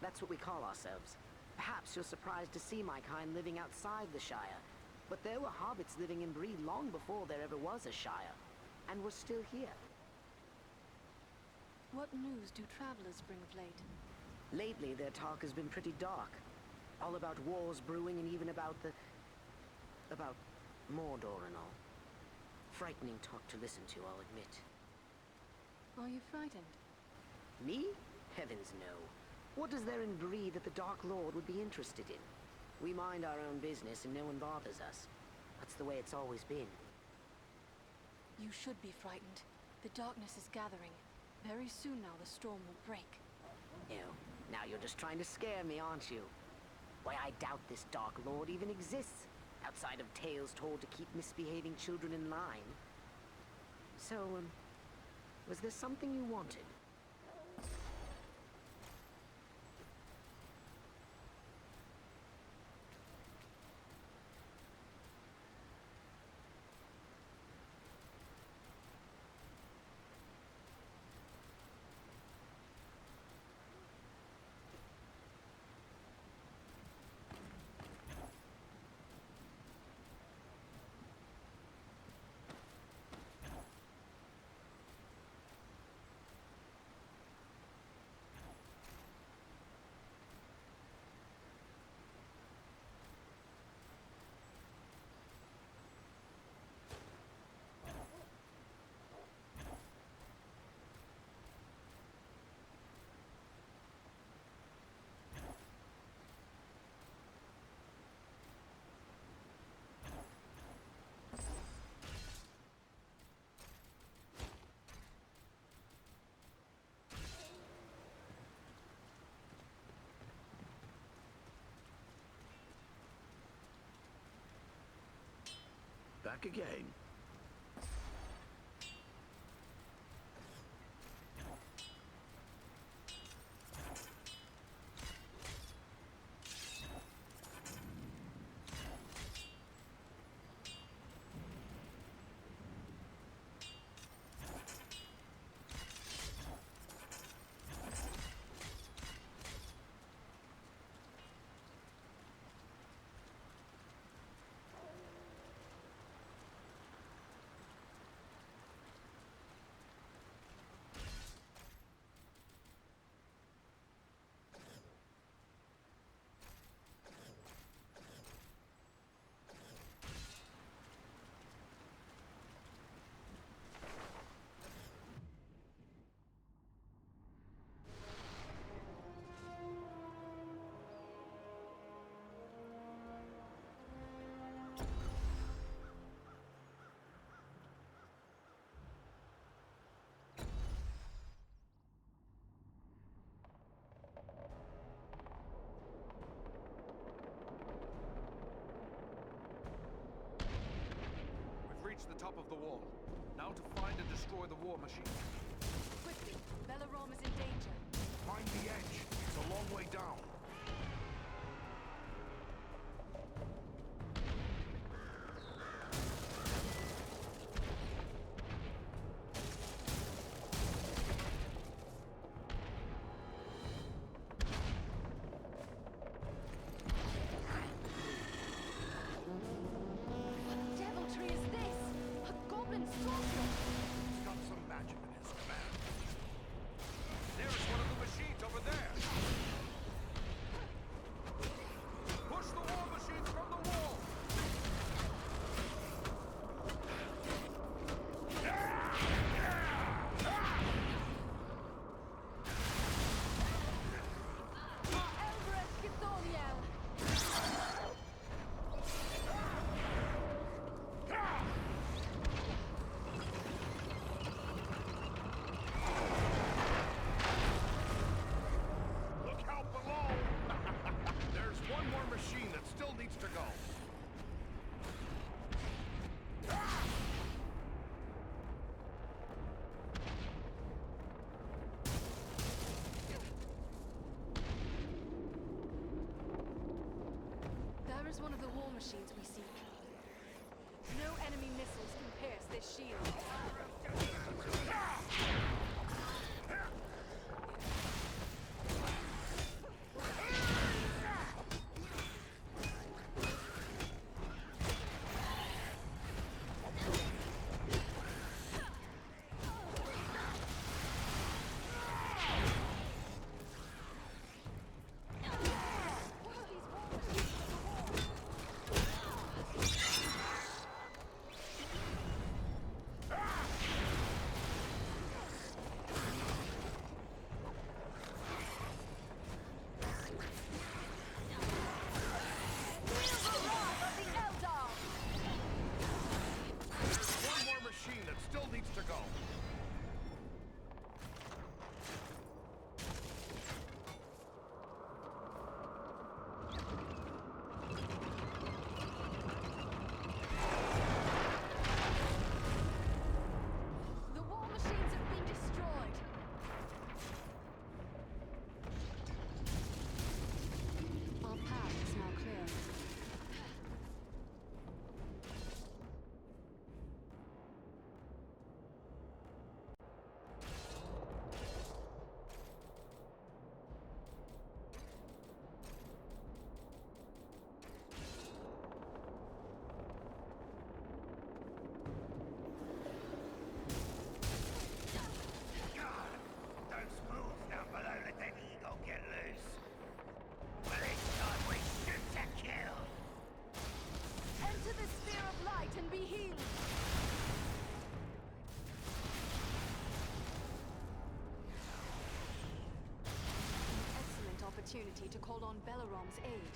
That's what we call ourselves. Perhaps you're surprised to see my kind living outside the Shire. But there were hobbits living in Bree long before there ever was a Shire. And we're still here. What news do travelers bring of late? Lately, their talk has been pretty dark. All about wars brewing and even about Mordor and all. Frightening talk to listen to, I'll admit. Are you frightened? Me? Heavens no. What is there in Bree that the Dark Lord would be interested in? We mind our own business and no one bothers us. That's the way it's always been. You should be frightened. The darkness is gathering. Very soon now the storm will break. Ew. Now you're just trying to scare me, aren't you? Why, I doubt this Dark Lord even exists, outside of tales told to keep misbehaving children in line. So, was there something you wanted? Back again. Reach the top of the wall. Now to find and destroy the war machine. Quickly! Belarom is in danger. Find the edge. It's a long way down. Is one of the war machines we seek. No enemy missiles can pierce this shield. Opportunity to call on Belarom's aid.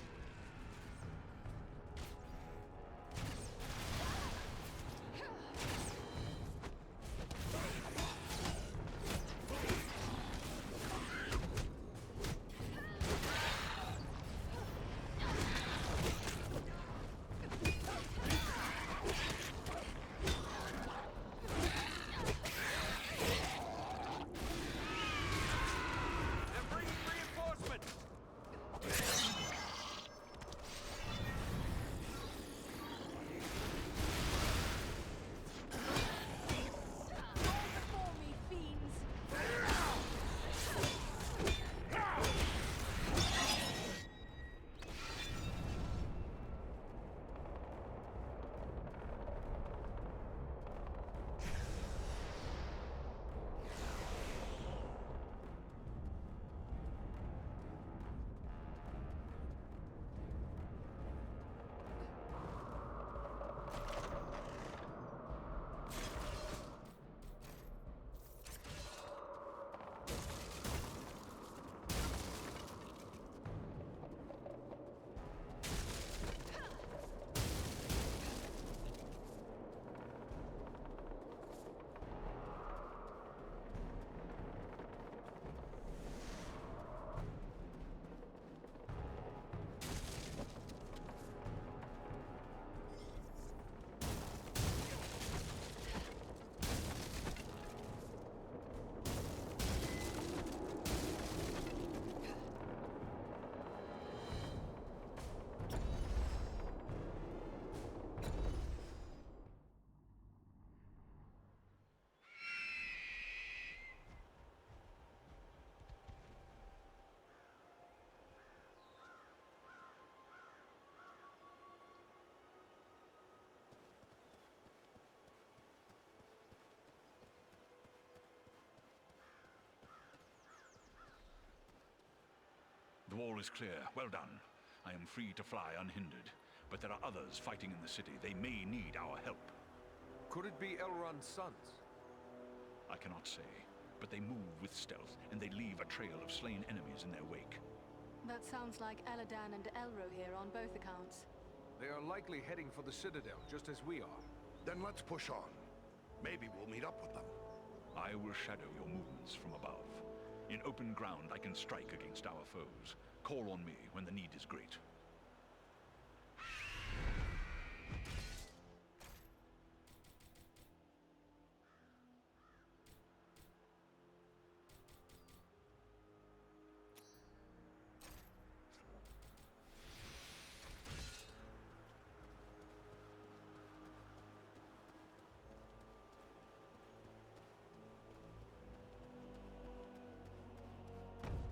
The wall is clear. Well done. I am free to fly unhindered. But there are others fighting in the city. They may need our help. Could it be Elrond's sons? I cannot say, but they move with stealth, and they leave a trail of slain enemies in their wake. That sounds like Eladan and Elro here on both accounts. They are likely heading for the Citadel, just as we are. Then let's push on. Maybe we'll meet up with them. I will shadow your movements from above. In open ground, I can strike against our foes. Call on me when the need is great.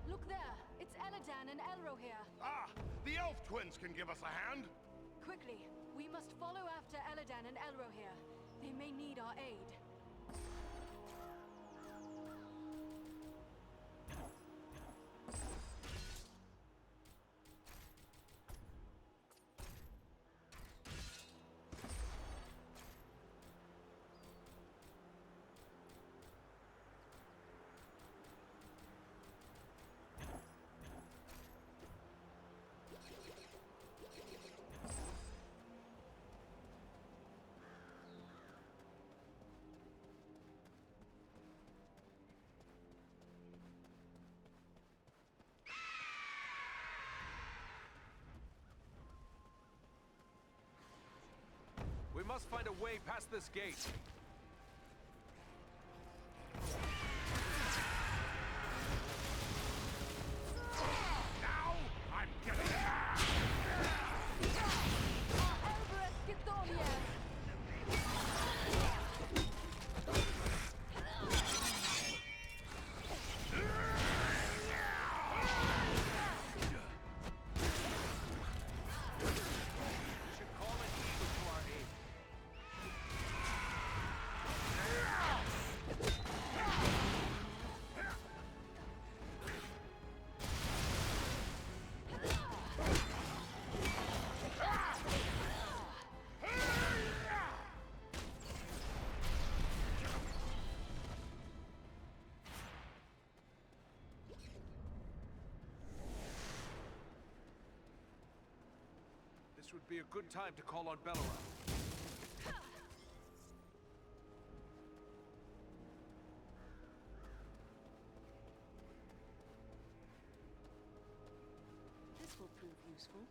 Look there! It's Eladan and Elro here. Ah! The elf twins can give us a hand! Quickly, we must follow after Eladan and Elro here. They may need our aid. We must find a way past this gate. Now I'm getting mad! This would be a good time to call on Belleroth. This will prove useful.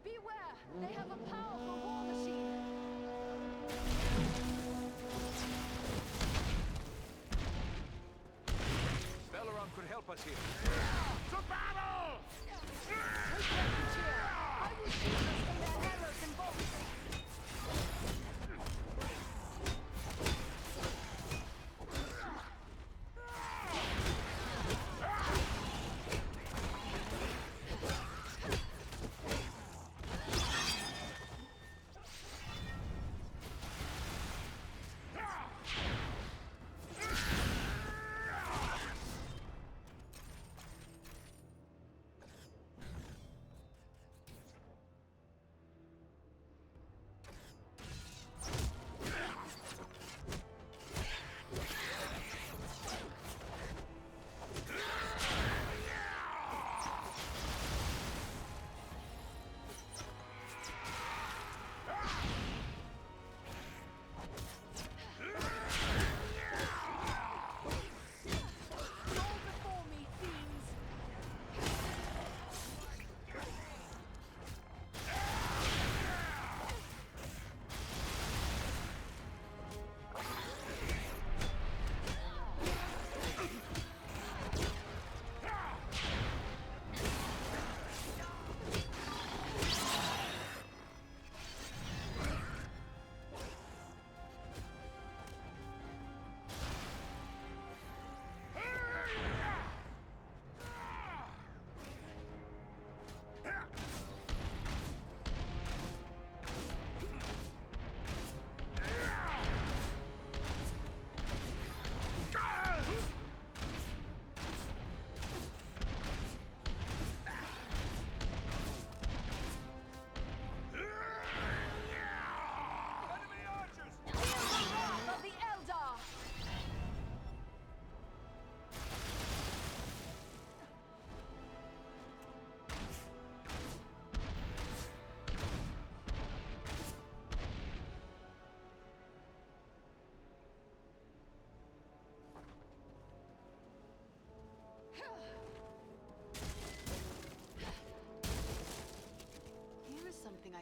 Beware! They have a powerful war machine! Belleroth could help us here. To battle! I will shoot us from their arrows and bolts!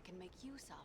can make use of.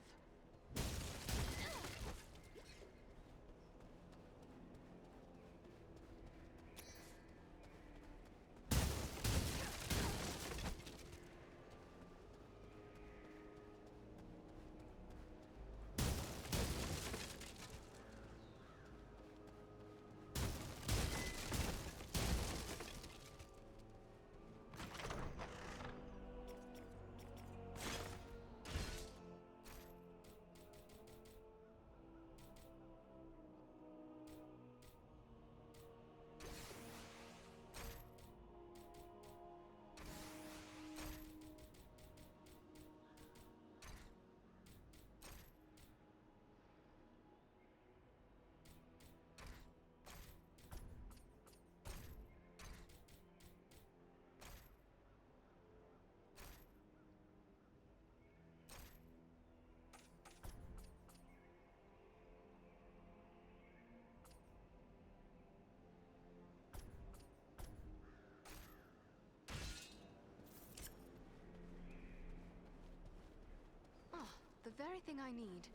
The very thing I need.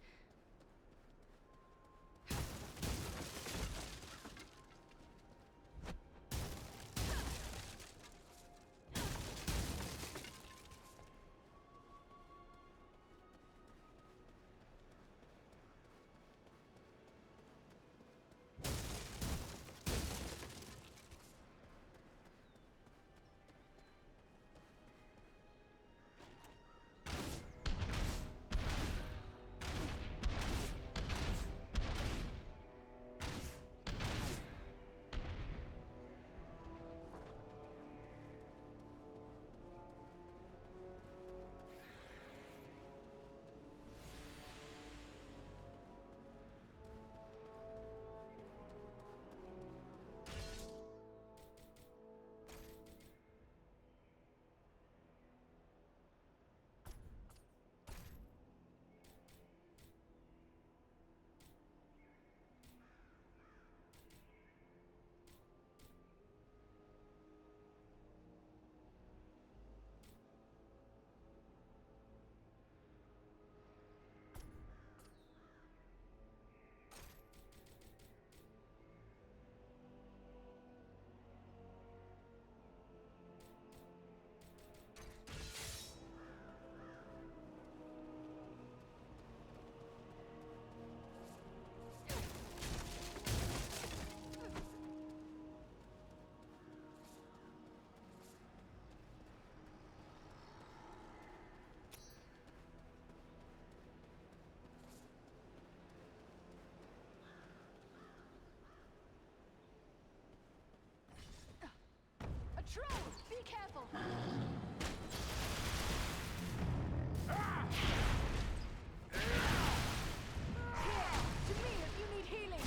Troll! Be careful! Here! To me if you need healing!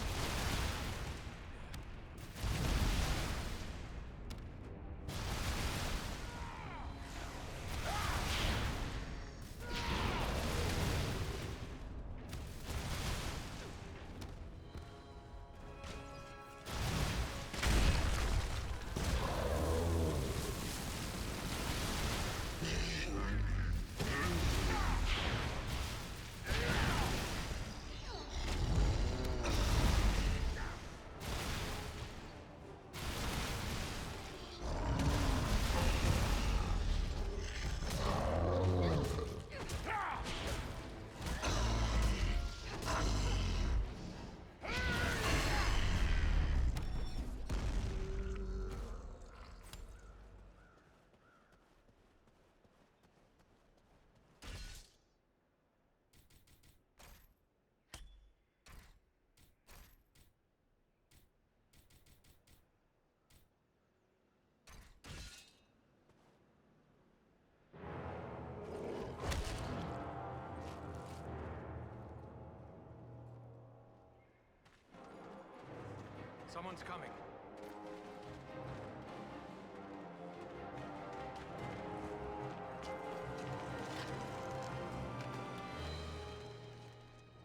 Someone's coming.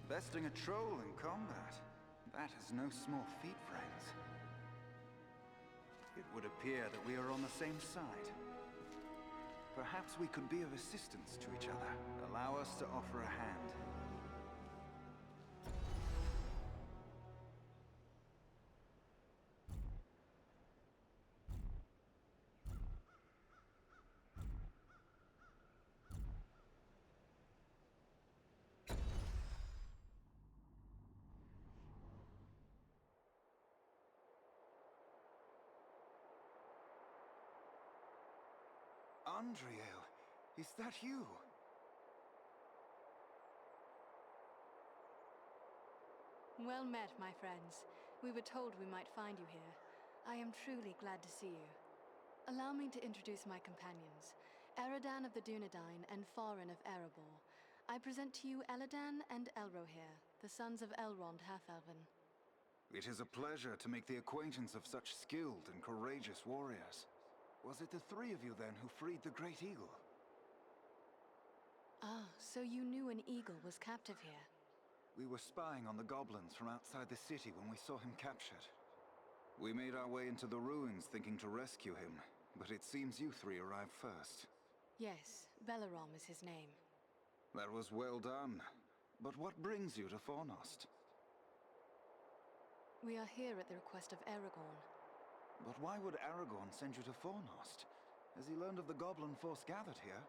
Besting a troll in combat. That is no small feat, friends. It would appear that we are on the same side. Perhaps we could be of assistance to each other. Allow us to offer a hand. Andriel, is that you? Well met, my friends. We were told we might find you here. I am truly glad to see you. Allow me to introduce my companions. Eridan of the Dunedain and Farin of Erebor. I present to you Eladan and Elrohir, the sons of Elrond Half-Elven. It is a pleasure to make the acquaintance of such skilled and courageous warriors. Was it the three of you then who freed the Great Eagle? Ah, so you knew an eagle was captive here? We were spying on the goblins from outside the city when we saw him captured. We made our way into the ruins thinking to rescue him, but it seems you three arrived first. Yes, Belarom is his name. That was well done. But what brings you to Fornost? We are here at the request of Aragorn. But why would Aragorn send you to Fornost? Has he learned of the goblin force gathered here?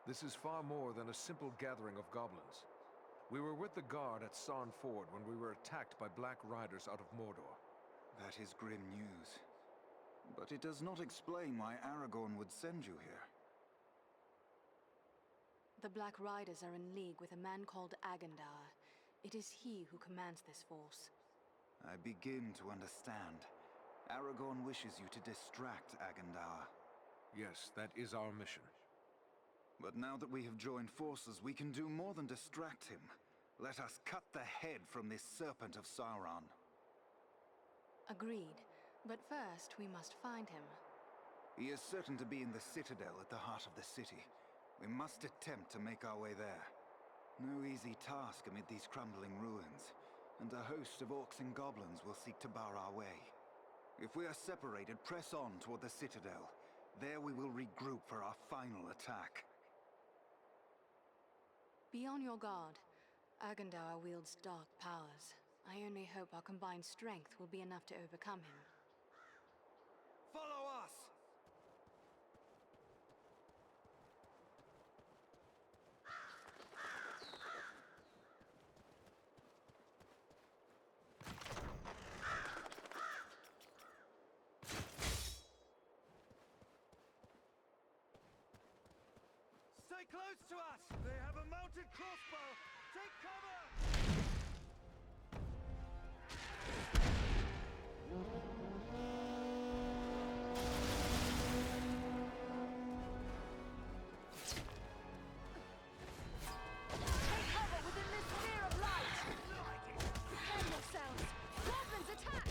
This is far more than a simple gathering of goblins. We were with the guard at Sarn Ford when we were attacked by Black Riders out of Mordor. That is grim news. But it does not explain why Aragorn would send you here. The Black Riders are in league with a man called Agandar. It is he who commands this force. I begin to understand. Aragorn wishes you to distract Agandar. Yes, that is our mission. But now that we have joined forces, we can do more than distract him. Let us cut the head from this serpent of Sauron. Agreed. But first, we must find him. He is certain to be in the Citadel at the heart of the city. We must attempt to make our way there. No easy task amid these crumbling ruins, and a host of orcs and goblins will seek to bar our way. If we are separated, press on toward the Citadel. There we will regroup for our final attack. Be on your guard. Agandar wields dark powers. I only hope our combined strength will be enough to overcome him. Follow us! Stay close to us! They have a mounted crossbow! Take cover! Take cover within this sphere of light! Prepare yourselves! Goblins attack!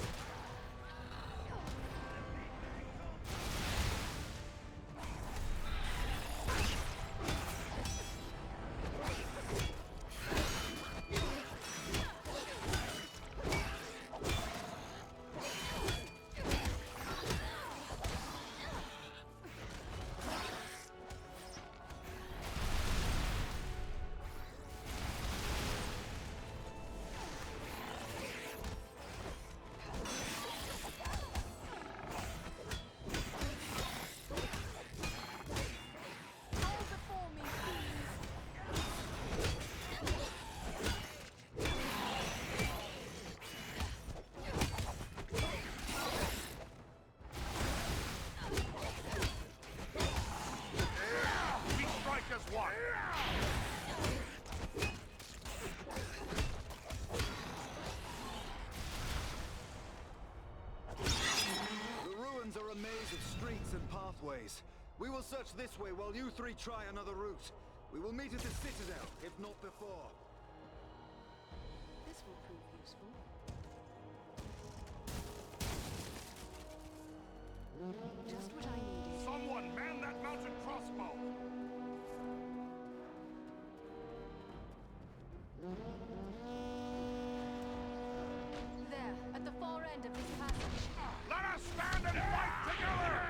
A maze of streets and pathways. We will search this way while you three try another route. We will meet at the Citadel, if not before. This will prove useful. Just what I needed. Someone man that mounted crossbow! There, at the far end of this passage. Let us stand and fight together!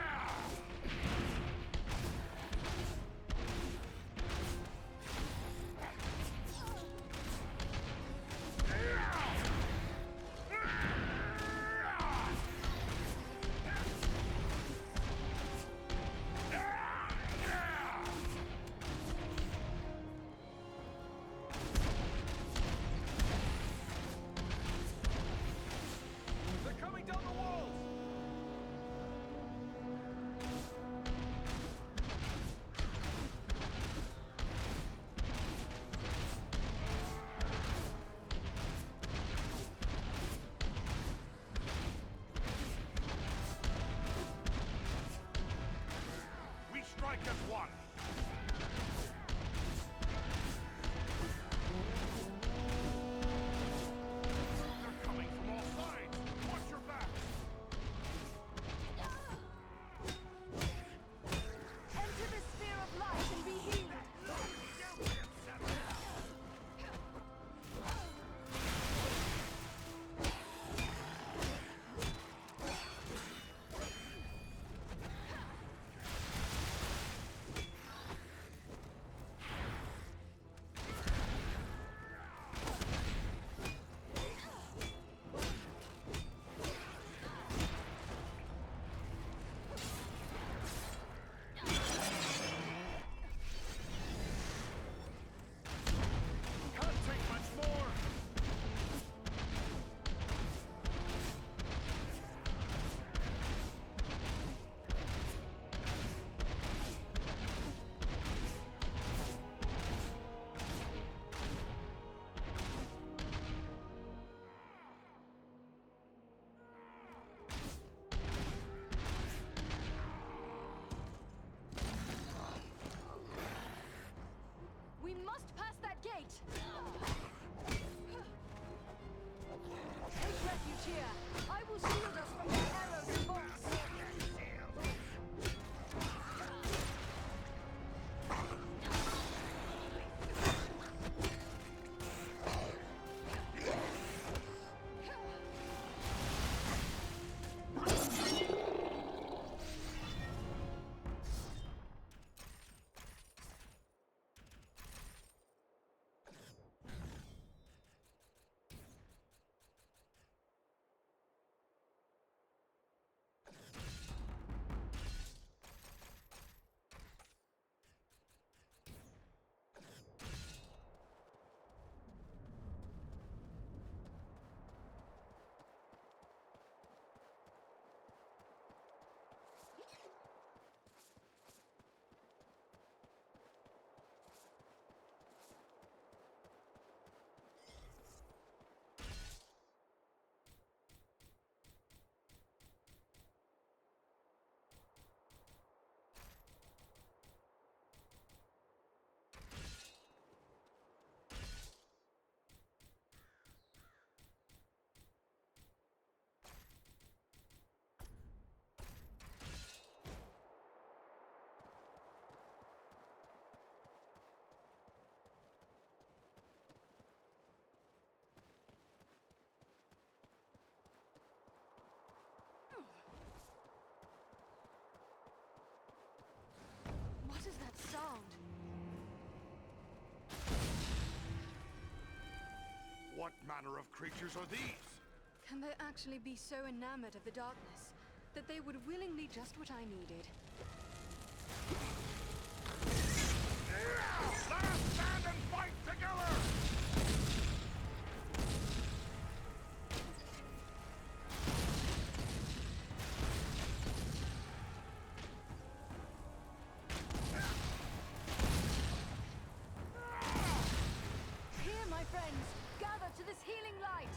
as one! They're coming from all sides! Watch your back! Enter the sphere of light and be healed! Can't take much more! We must pass that gate! Take refuge here! I will shield us from their arrows and bolts! What is that sound? What manner of creatures are these? Can they actually be so enamored of the darkness that they would willingly just what I needed? Let us stand and fight together! Here, my friends, gather to this healing light!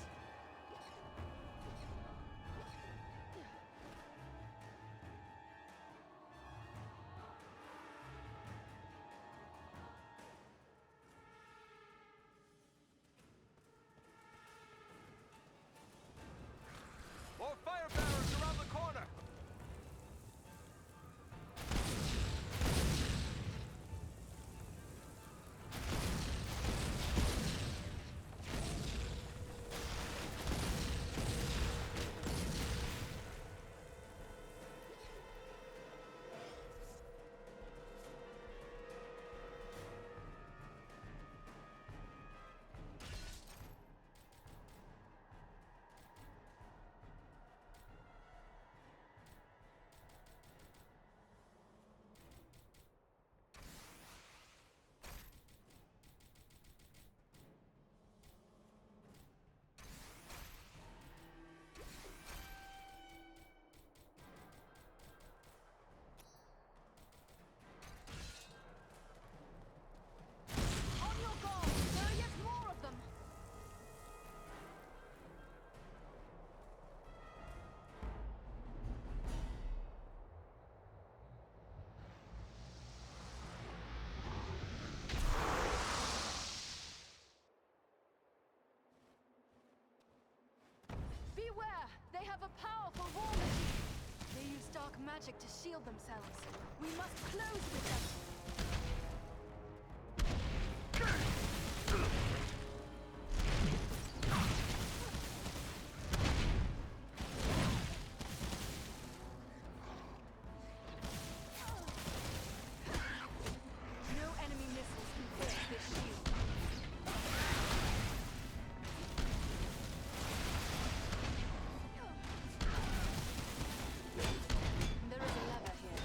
use dark magic to shield themselves. We must close with them. No enemy missiles can pierce this shield. There is a lever here.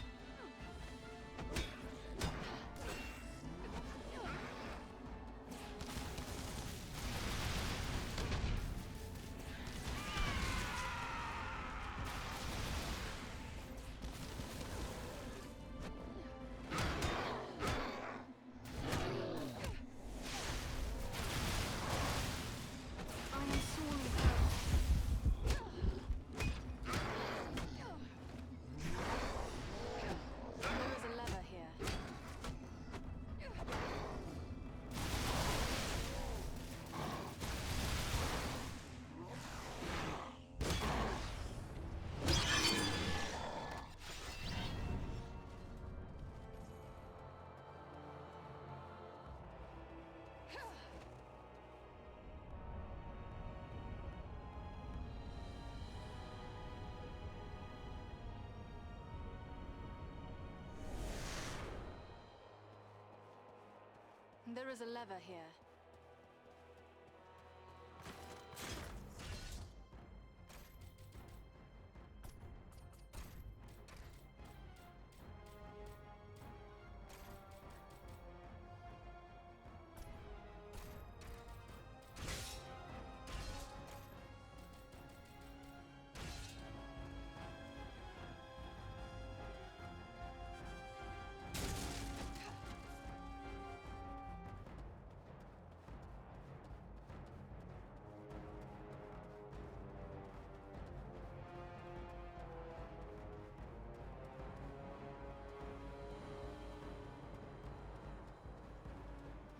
I am sorely hurt. There is a lever here. There is a lever here.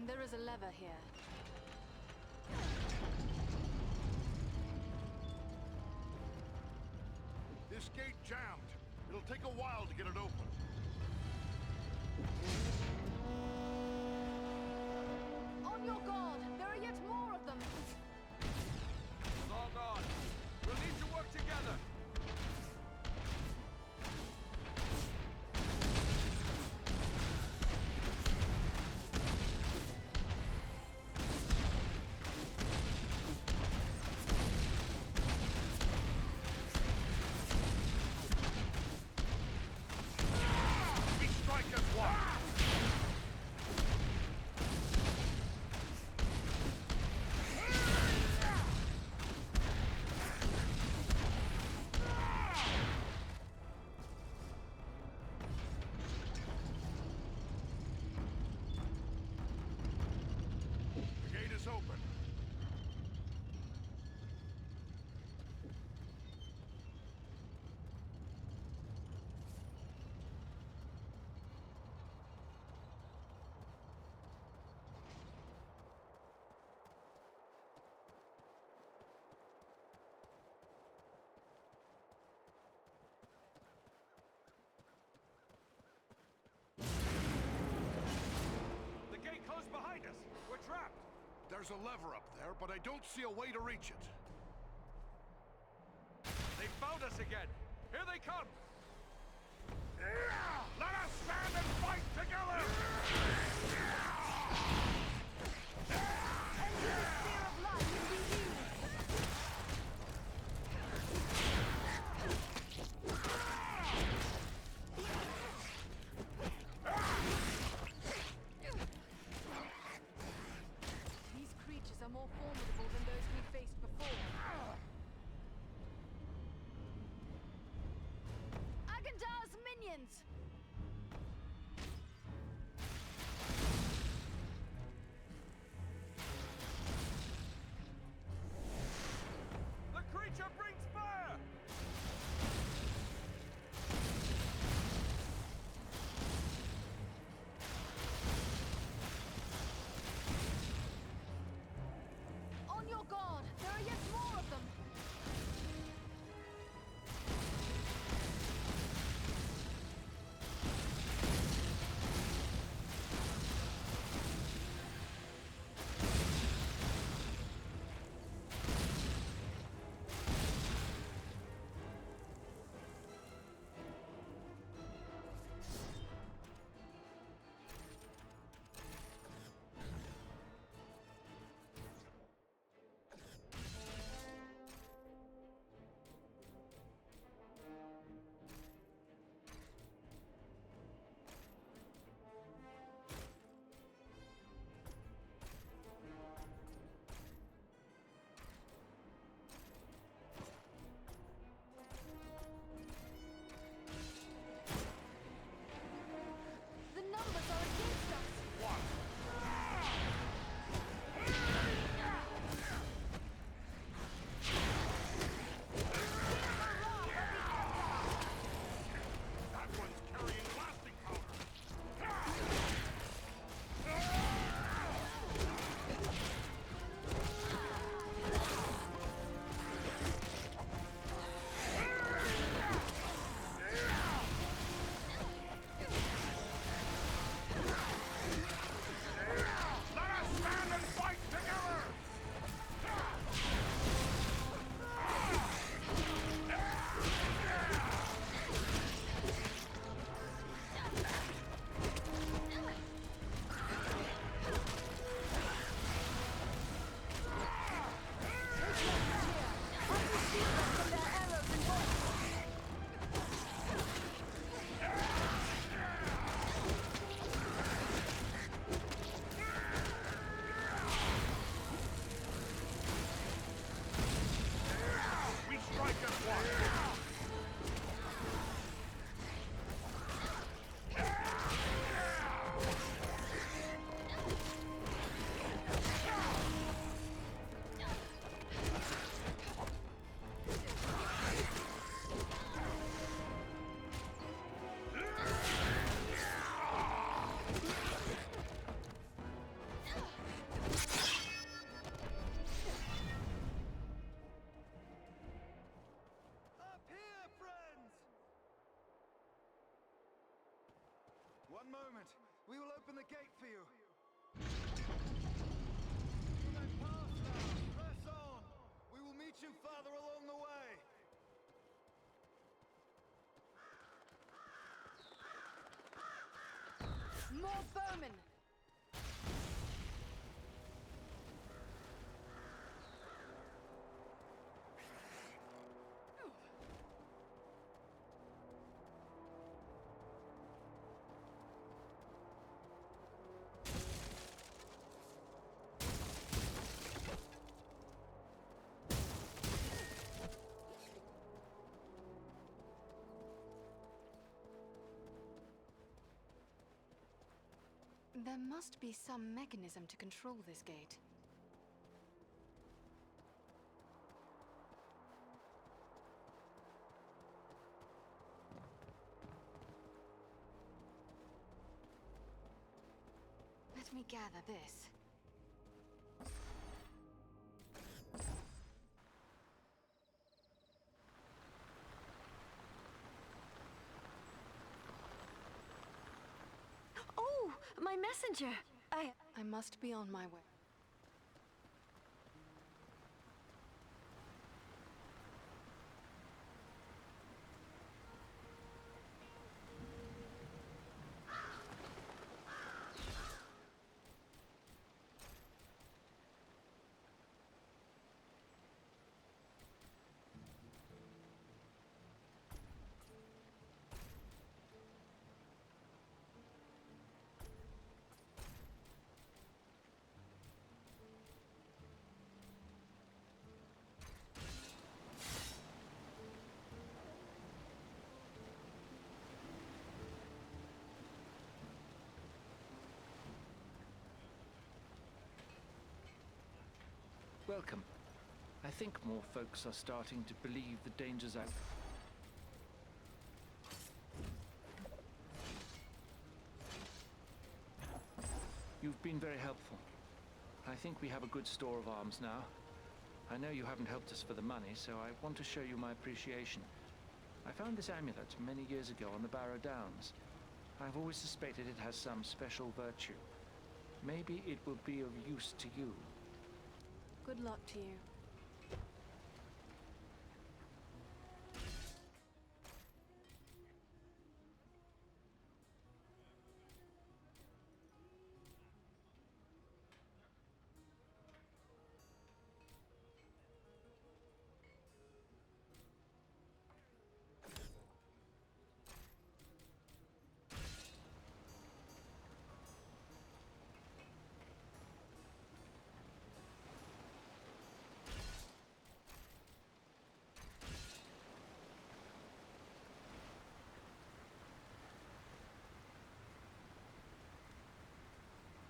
There is a lever here. This gate jammed. It'll take a while to get it open. On your guard! There are yet more of them! Log on. We'll need to work together. We strike as one! The gate is open. The gate closed behind us. We're trapped. There's a lever up there, but I don't see a way to reach it. They found us again. Here they come. Let us stand and fight together! Enter the sphere of light and be healed! These creatures are more formidable than those we faced before. Agandar's minions! The creature brings fire. On your guard! There are yet more of them! one moment. We will open the gate for you. You may pass now. Press on. We will meet you farther along the way. More vermin! There must be some mechanism to control this gate. Let me gather this. Oh, my messenger! I must be on my way. Welcome. I think more folks are starting to believe the dangers out. You've been very helpful. I think we have a good store of arms now. I know you haven't helped us for the money, so I want to show you my appreciation. I found this amulet many years ago on the Barrow Downs. I've always suspected it has some special virtue. Maybe it will be of use to you. Good luck to you.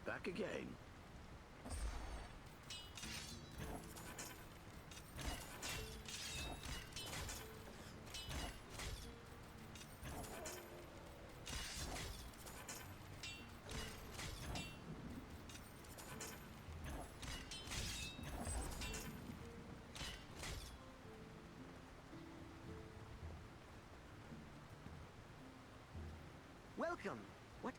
Back again. Welcome. What?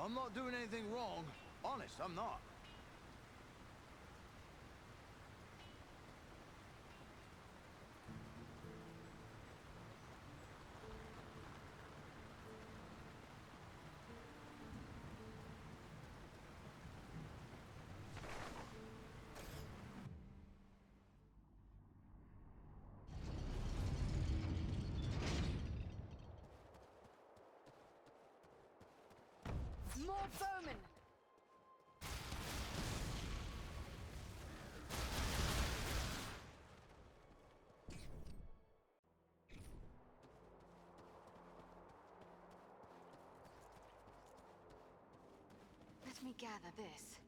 I'm not doing anything wrong. Honest, I'm not. More bowmen! Let me gather this.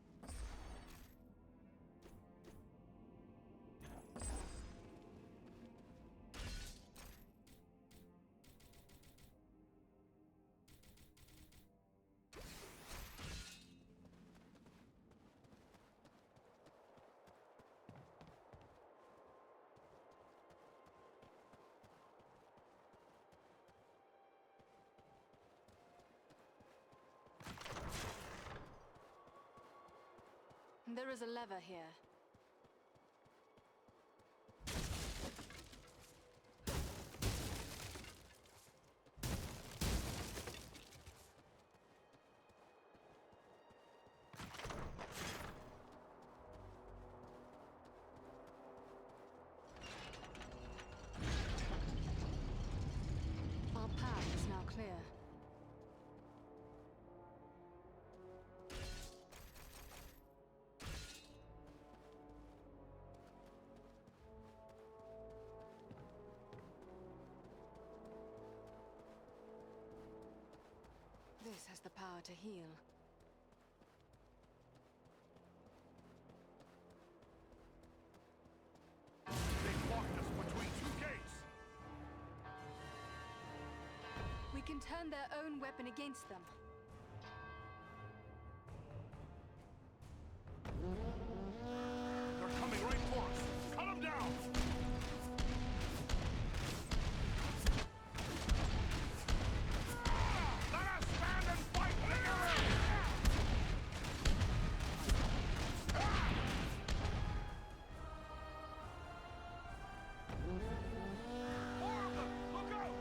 There is a lever here. Our path is now clear. This has the power to heal. They blocked us between two gates! We can turn their own weapon against them. They're coming right for us! Cut them down! Let us stand and fight together! More of them! Look out!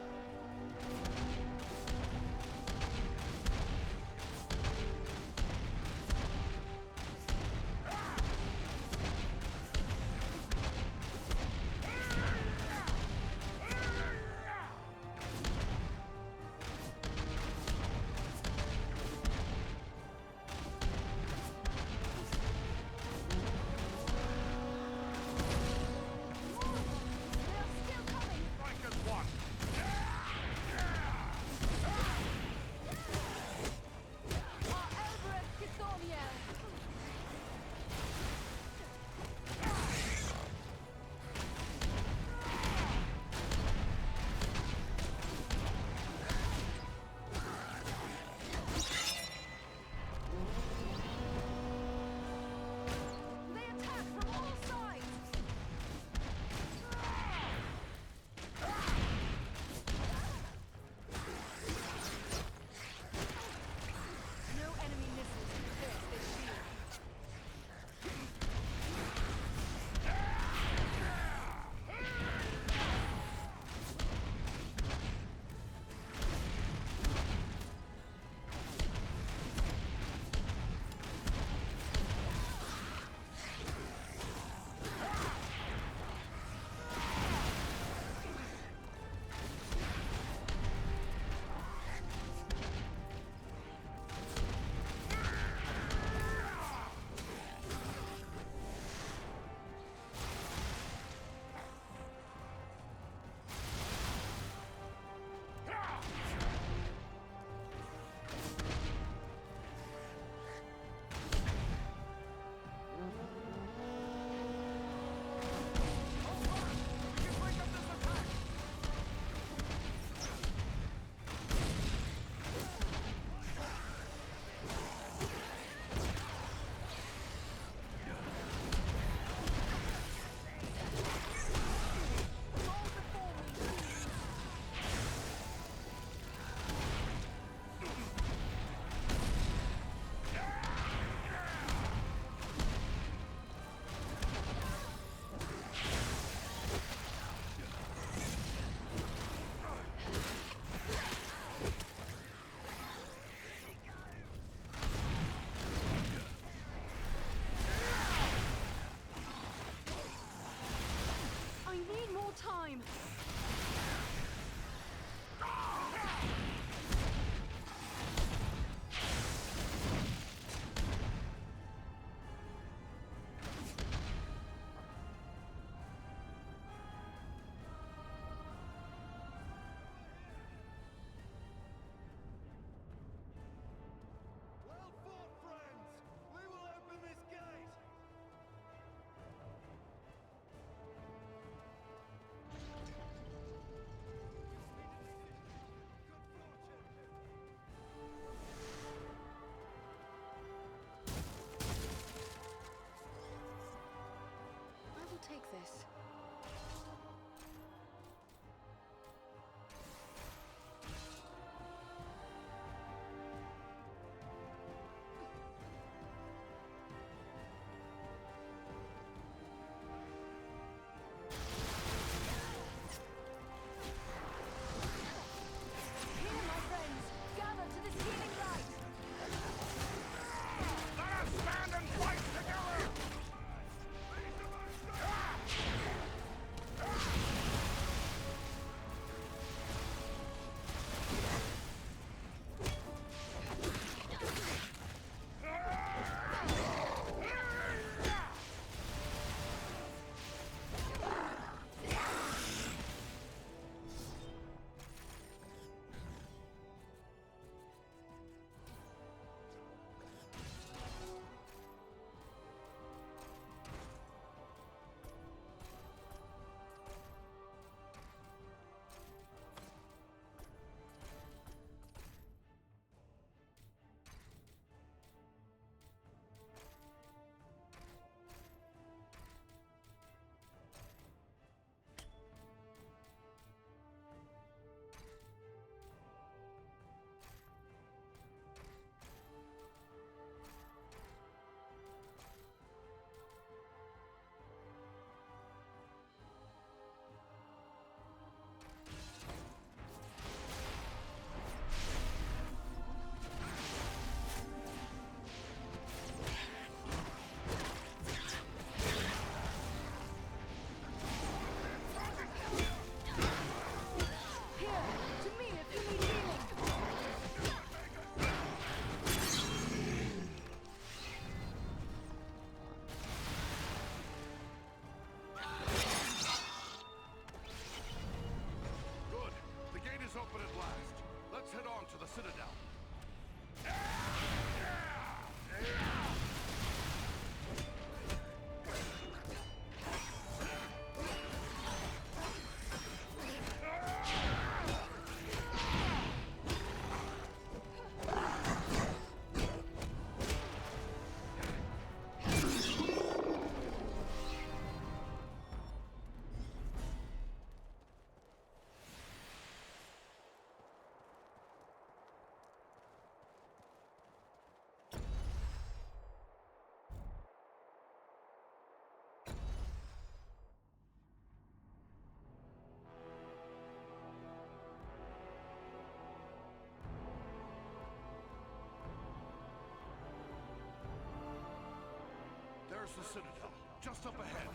There's the Citadel, just up ahead.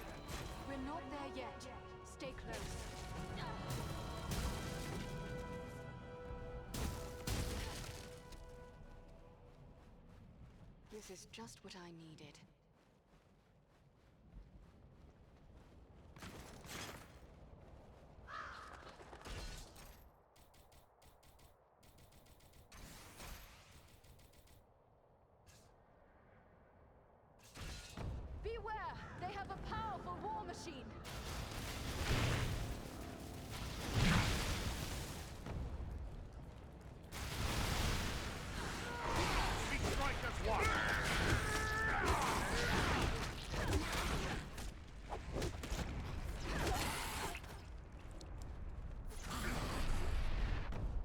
We're not there yet. Stay close. This is just what I needed. Beware! They have a powerful war machine! We strike as one!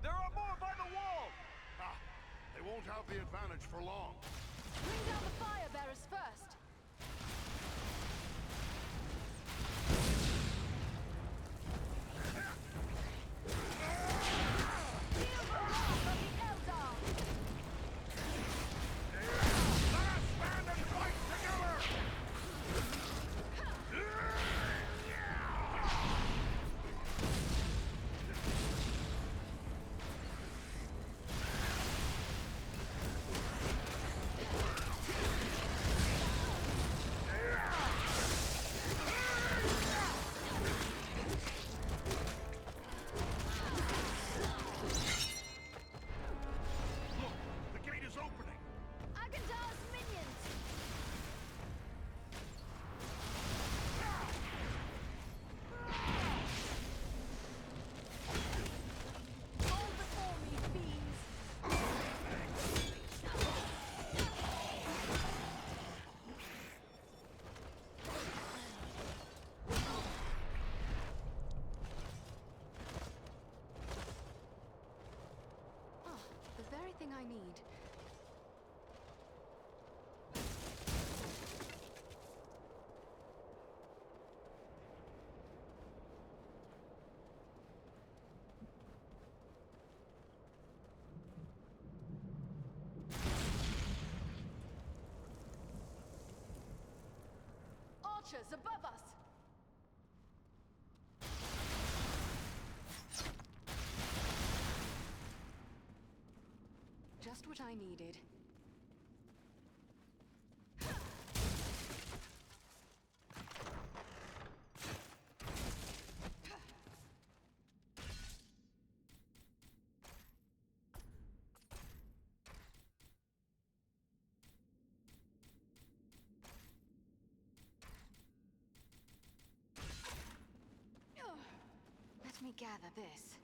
There are more by the wall! Ah, they won't have the advantage for long. Bring down the fire bearers first! Feel the wrath of the Eldar! Let us stand and fight together! Look, the gate is opening! Agandar's minions! Fall before me, fiends! Ah, the very thing I need. Archers above us! Just what I needed. Let me gather this.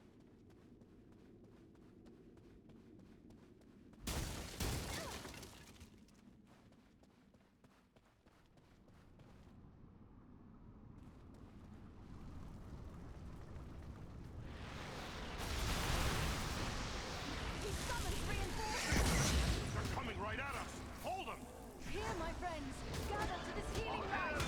He summons reinforcements! They're coming right at us! Hold them! Here, my friends! Gather to this healing rite!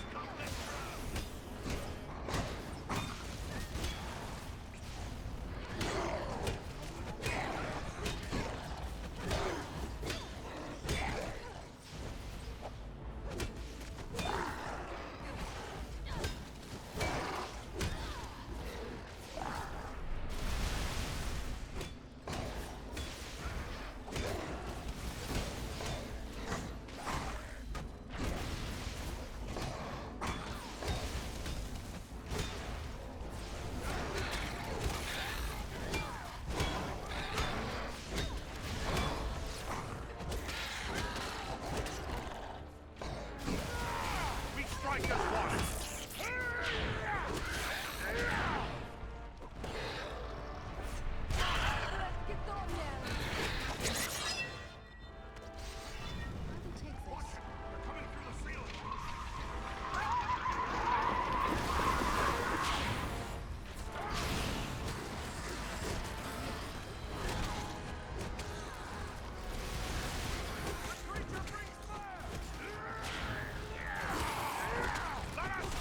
We strike as one! I will take this. They're coming through the ceiling! The creature brings fire! Let us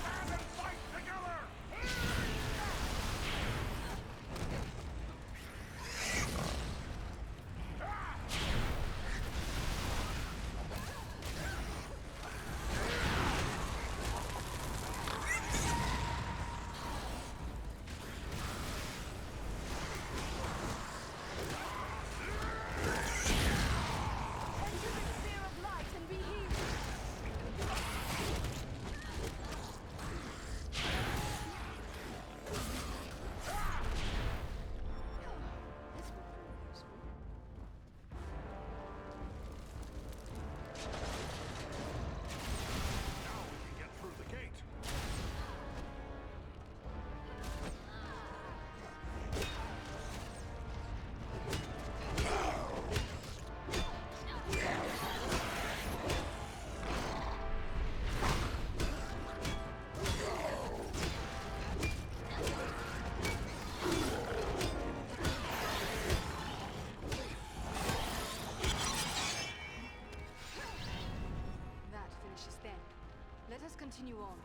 continue on.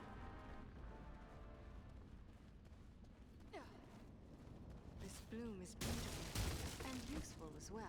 This bloom is beautiful and useful as well.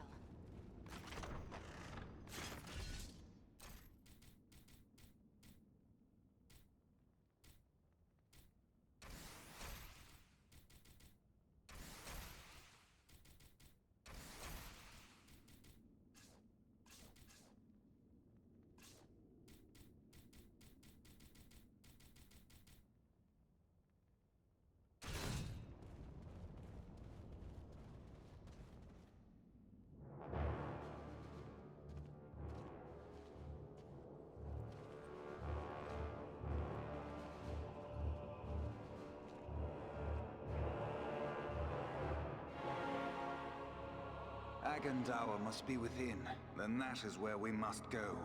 Agandawa must be within. Then that is where we must go.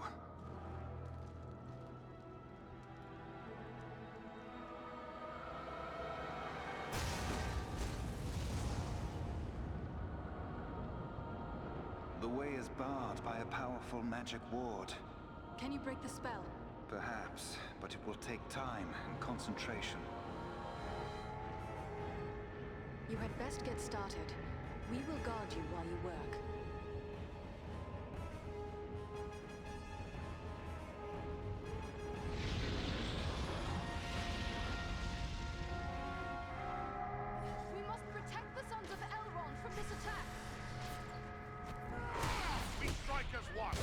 The way is barred by a powerful magic ward. Can you break the spell? Perhaps, but it will take time and concentration. You had best get started. We will guard you while you work. We must protect the Sons of Elrond from this attack! We strike as one!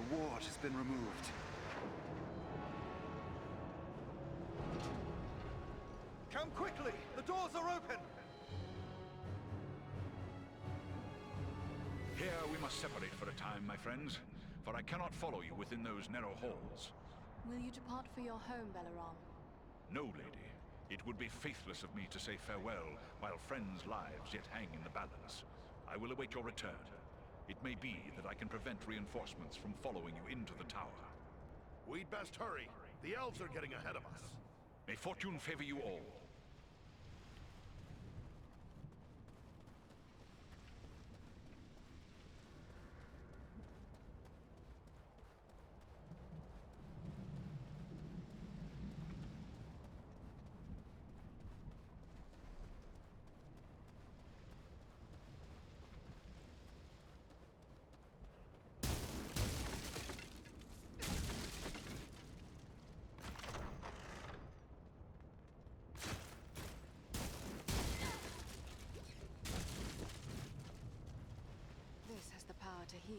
The ward has been removed. Come quickly! The doors are open! Here we must separate for a time, my friends, for I cannot follow you within those narrow halls. Will you depart for your home, Belaram? No, lady. It would be faithless of me to say farewell while friends' lives yet hang in the balance. I will await your return. It may be that I can prevent reinforcements from following you into the tower. We'd best hurry. The elves are getting ahead of us. May fortune favor you all. This has the power to heal.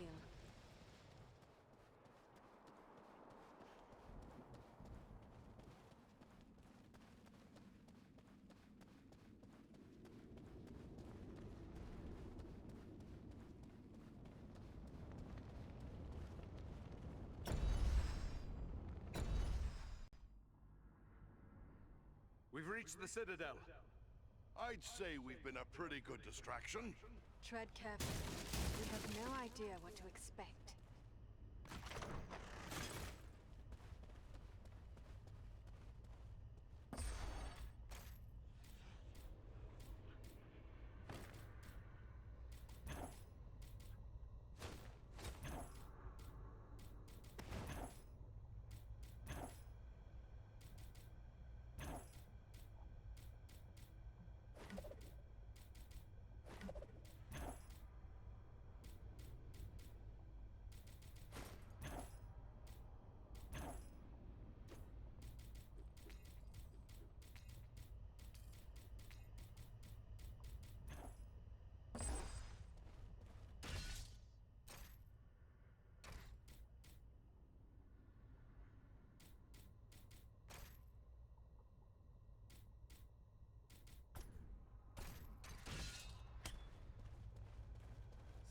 We've reached the Citadel. I'd say we've been a pretty good distraction. Tread carefully. We have no idea what to expect.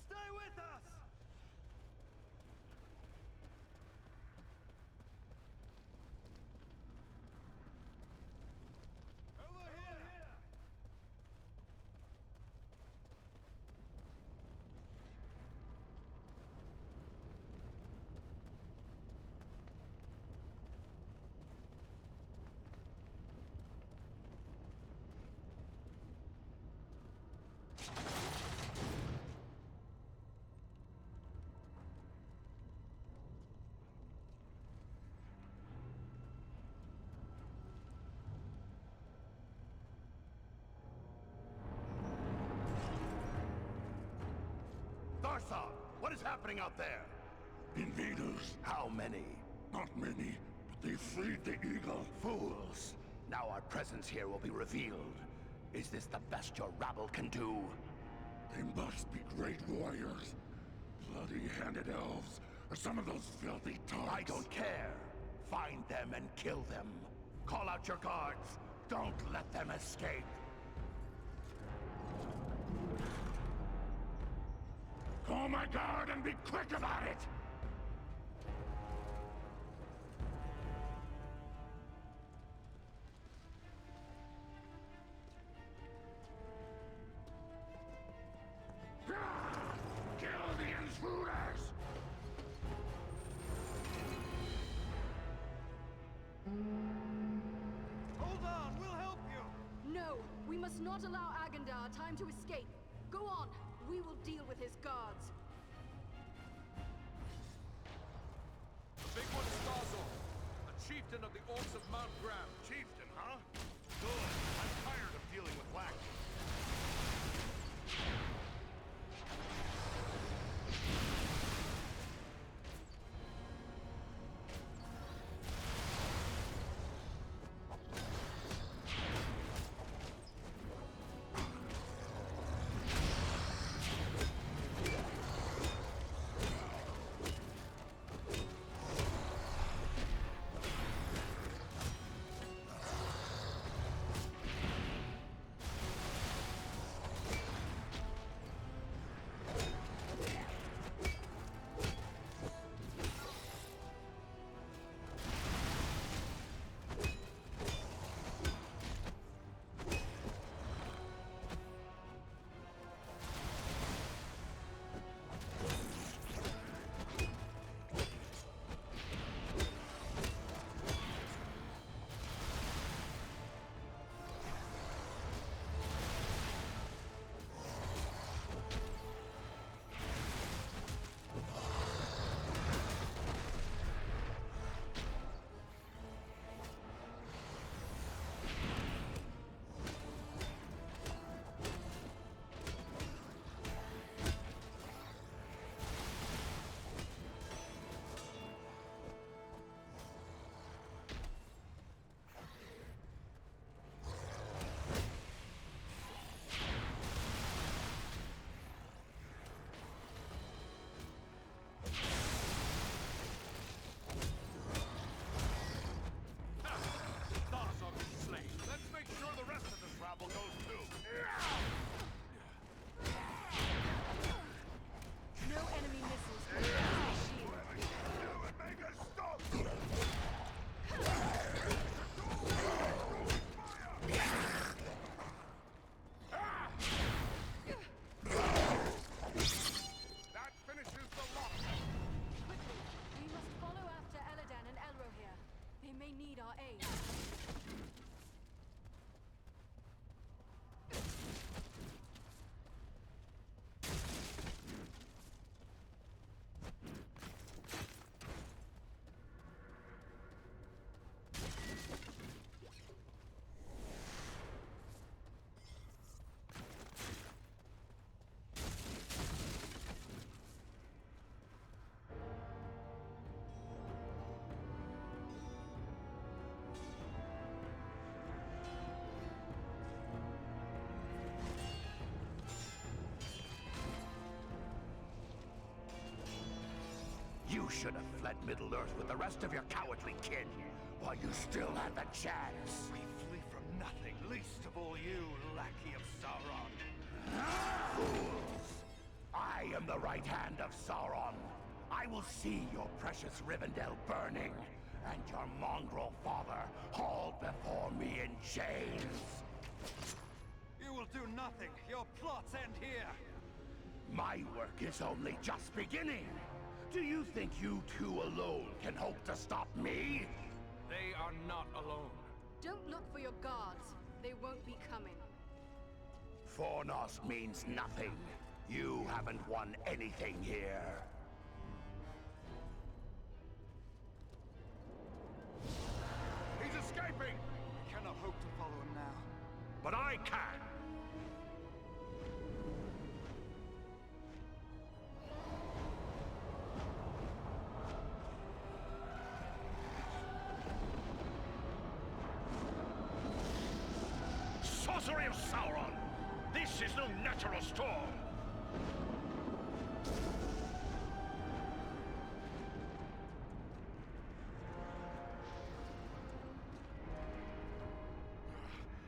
Stay with us! Over here! Tharthon, what is happening out there? Invaders. How many? Not many, but they freed the eagle. Fools. Now our presence here will be revealed. Is this the best your rabble can do? They must be great warriors. Bloody-handed elves, or some of those filthy tarts. I don't care. Find them and kill them. Call out your guards. Don't let them escape. Call my guard and be quick about it! Kill the intruders! Hold on, we'll help you! No! We must not allow Agandar time to escape. Go on! We will deal with his guards. The big one is Starzor, a chieftain of the Orcs of Mount Graham. Chieftain, huh? Good. I'm tired of dealing with lackeys. need our aid. You should have fled Middle-earth with the rest of your cowardly kin, while you still had the chance. We flee from nothing, least of all you, lackey of Sauron. Fools! I am the right hand of Sauron. I will see your precious Rivendell burning, and your mongrel father hauled before me in chains. You will do nothing. Your plots end here. My work is only just beginning. Do you think you two alone can hope to stop me? They are not alone. Don't look for your guards. They won't be coming. Fornost means nothing. You haven't won anything here. He's escaping! I cannot hope to follow him now. But I can! Sorcery of Sauron! This is no natural storm!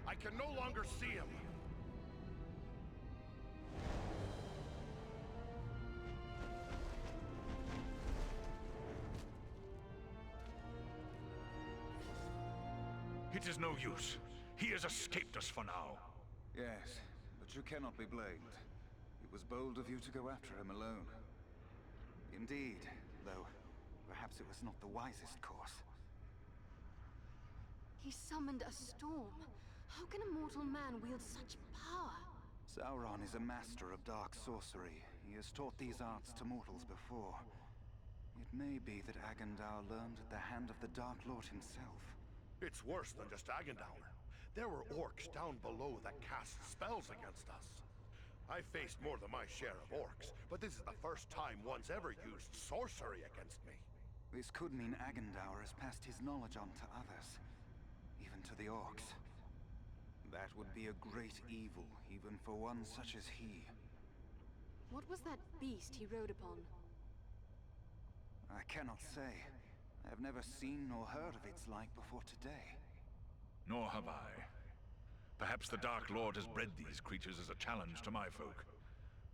I can no longer see him. It is no use. He has escaped us for now. Yes, but you cannot be blamed. It was bold of you to go after him alone. Indeed, though perhaps it was not the wisest course. He summoned a storm. How can a mortal man wield such power? Sauron is a master of dark sorcery. He has taught these arts to mortals before. It may be that Agendar learned at the hand of the Dark Lord himself. It's worse than just Agendour. There were orcs down below that cast spells against us. I faced more than my share of orcs, but this is the first time one's ever used sorcery against me. This could mean Agendour has passed his knowledge on to others, even to the orcs. That would be a great evil, even for one such as he. What was that beast he rode upon? I cannot say. I have never seen nor heard of its like before today. Nor have I. Perhaps the Dark Lord has bred these creatures as a challenge to my folk.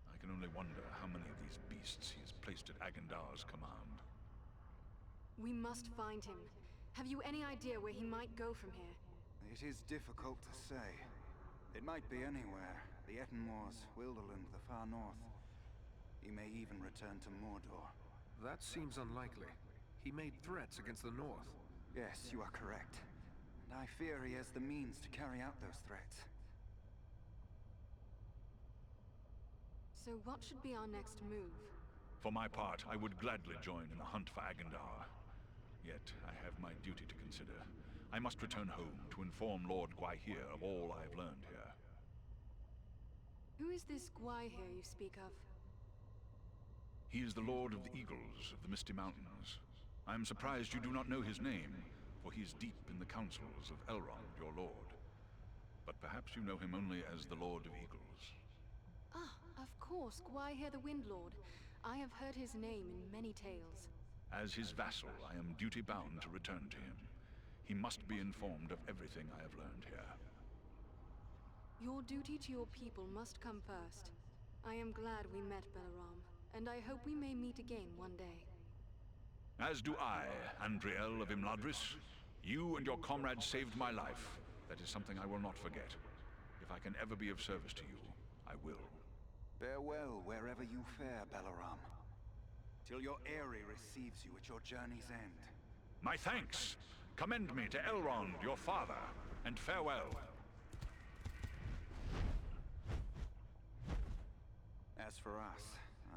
I can only wonder how many of these beasts he has placed at Agendar's command. We must find him. Have you any idea where he might go from here? It is difficult to say. It might be anywhere. The Ettenmoors, Wilderland, the far north. He may even return to Mordor. That seems unlikely. He made threats against the north. Yes, you are correct. And I fear he has the means to carry out those threats. So what should be our next move? For my part, I would gladly join in the hunt for Agendar. Yet, I have my duty to consider. I must return home to inform Lord Gwaihir of all I have learned here. Who is this Gwaihir you speak of? He is the Lord of the Eagles of the Misty Mountains. I am surprised you do not know his name, for he is deep in the councils of Elrond, your lord. But perhaps you know him only as the Lord of Eagles. Ah, of course, Gwaihir the Windlord. I have heard his name in many tales. As his vassal, I am duty-bound to return to him. He must be informed of everything I have learned here. Your duty to your people must come first. I am glad we met, Balaram, and I hope we may meet again one day. As do I, Andriel of Imladris. You and your comrades saved my life. That is something I will not forget. If I can ever be of service to you, I will. Farewell wherever you fare, Balaram. Till your Eyrie receives you at your journey's end. My thanks! Commend me to Elrond, your father, and farewell. As for us,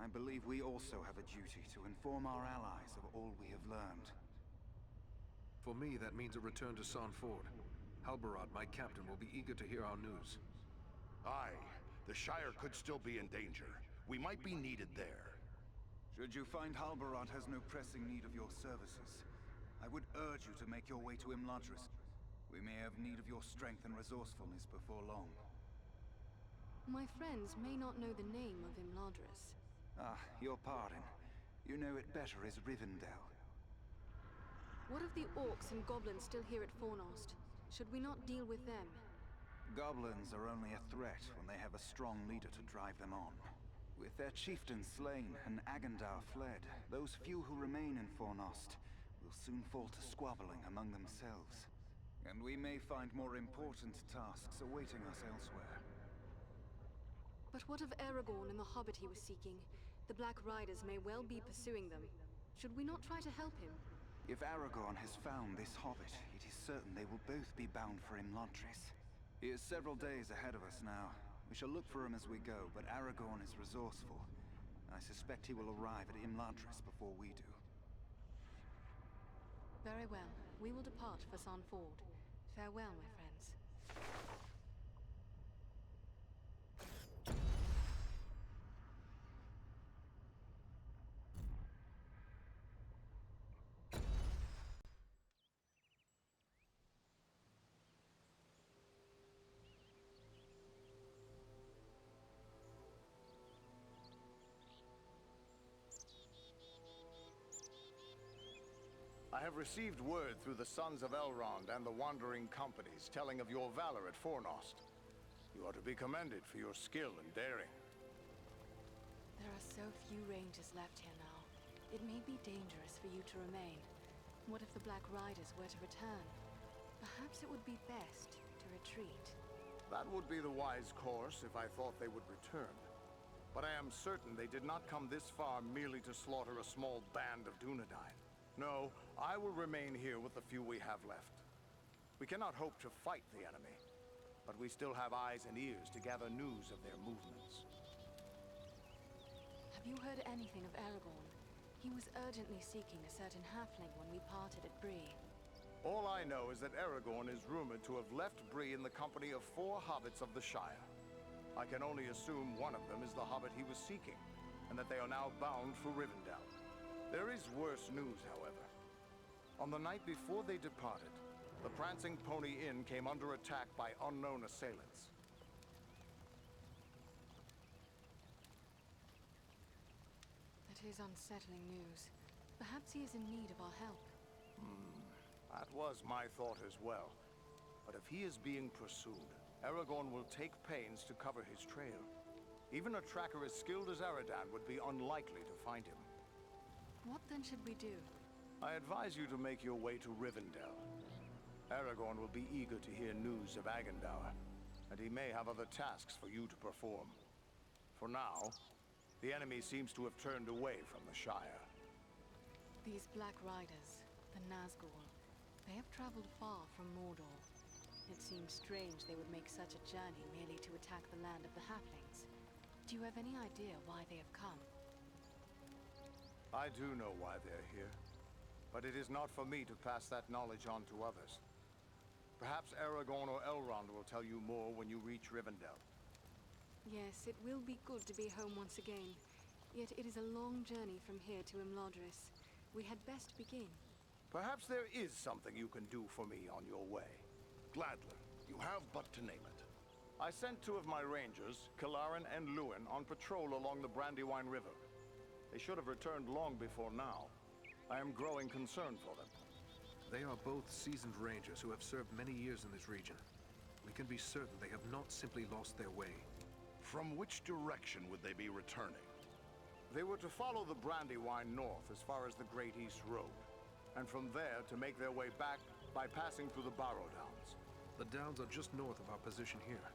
I believe we also have a duty to inform our allies of all we have learned. For me, that means a return to Son Ford. Halbarad, my captain, will be eager to hear our news. Aye, the Shire could still be in danger. We might be needed there. Should you find Halbarad has no pressing need of your services, I would urge you to make your way to Imladris. We may have need of your strength and resourcefulness before long. My friends may not know the name of Imladris. Ah, your pardon. You know it better as Rivendell. What of the orcs and goblins still here at Fornost? Should we not deal with them? Goblins are only a threat when they have a strong leader to drive them on. With their chieftain slain and Agandar fled, those few who remain in Fornost will soon fall to squabbling among themselves. And we may find more important tasks awaiting us elsewhere. But what of Aragorn and the hobbit he was seeking? The Black Riders may well be pursuing them. Should we not try to help him? If Aragorn has found this hobbit, it is certain they will both be bound for Imladris. He is several days ahead of us now. We shall look for him as we go, but Aragorn is resourceful. I suspect he will arrive at Imladris before we do. Very well. We will depart for Son Ford. Farewell, my friends. I have received word through the Sons of Elrond and the Wandering Companies telling of your valor at Fornost. You are to be commended for your skill and daring. There are so few rangers left here now. It may be dangerous for you to remain. What if the Black Riders were to return? Perhaps it would be best to retreat. That would be the wise course if I thought they would return. But I am certain they did not come this far merely to slaughter a small band of Dunedain. No, I will remain here with the few we have left. We cannot hope to fight the enemy, but we still have eyes and ears to gather news of their movements. Have you heard anything of Aragorn? He was urgently seeking a certain halfling when we parted at Bree. All I know is that Aragorn is rumored to have left Bree in the company of 4 hobbits of the Shire. I can only assume one of them is the hobbit he was seeking, and that they are now bound for Rivendell. There is worse news, however. On the night before they departed, the Prancing Pony Inn came under attack by unknown assailants. That is unsettling news. Perhaps he is in need of our help. That was my thought as well. But if he is being pursued, Aragorn will take pains to cover his trail. Even a tracker as skilled as Aradan would be unlikely to find him. What then should we do? I advise you to make your way to Rivendell. Aragorn will be eager to hear news of Agandar, and he may have other tasks for you to perform. For now, the enemy seems to have turned away from the Shire. These Black Riders, the Nazgul, they have traveled far from Mordor. It seems strange they would make such a journey merely to attack the land of the Halflings. Do you have any idea why they have come? I do know why they're here, but it is not for me to pass that knowledge on to others. Perhaps Aragorn or Elrond will tell you more when you reach Rivendell. Yes, it will be good to be home once again. Yet it is a long journey from here to Imladris. We had best begin. Perhaps there is something you can do for me on your way. Gladly. You have but to name it. I sent 2 of my rangers, Kilaran and Luin, on patrol along the Brandywine River. They should have returned long before now. I am growing concerned for them. They are both seasoned rangers who have served many years in this region. We can be certain they have not simply lost their way. From which direction would they be returning? They were to follow the Brandywine north as far as the Great East Road, and from there to make their way back by passing through the Barrow Downs. The downs are just north of our position here.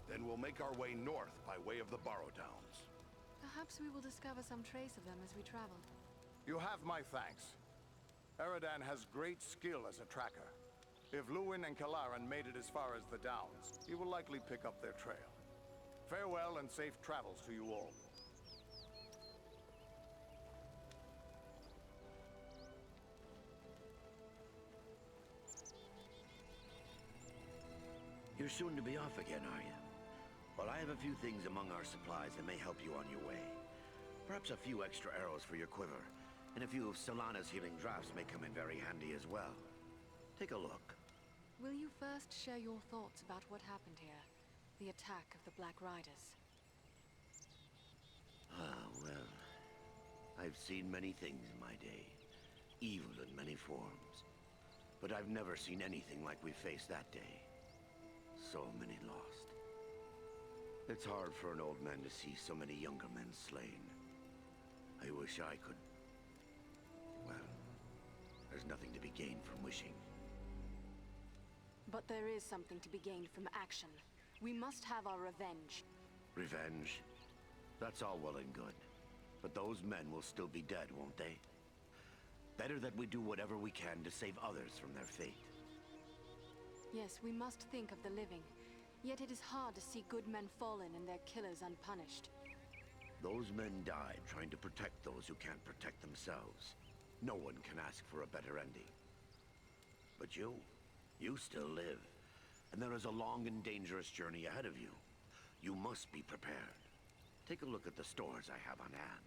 Then we'll make our way north by way of the Barrow Downs. Perhaps we will discover some trace of them as we travel. You have my thanks. Eridan has great skill as a tracker. If Luwin and Kalaran made it as far as the Downs, he will likely pick up their trail. Farewell and safe travels to you all. You're soon to be off again, are you? Well, I have a few things among our supplies that may help you on your way. Perhaps a few extra arrows for your quiver, and a few of Solana's healing drafts may come in very handy as well. Take a look. Will you first share your thoughts about what happened here? The attack of the Black Riders? Ah, well, I've seen many things in my day. Evil in many forms. But I've never seen anything like we faced that day. So many lost. It's hard for an old man to see so many younger men slain. I wish I could... Well, there's nothing to be gained from wishing. But there is something to be gained from action. We must have our revenge. Revenge? That's all well and good. But those men will still be dead, won't they? Better that we do whatever we can to save others from their fate. Yes, we must think of the living. Yet it is hard to see good men fallen and their killers unpunished. Those men died trying to protect those who can't protect themselves. No one can ask for a better ending. But you still live. And there is a long and dangerous journey ahead of you. You must be prepared. Take a look at the stores I have on hand.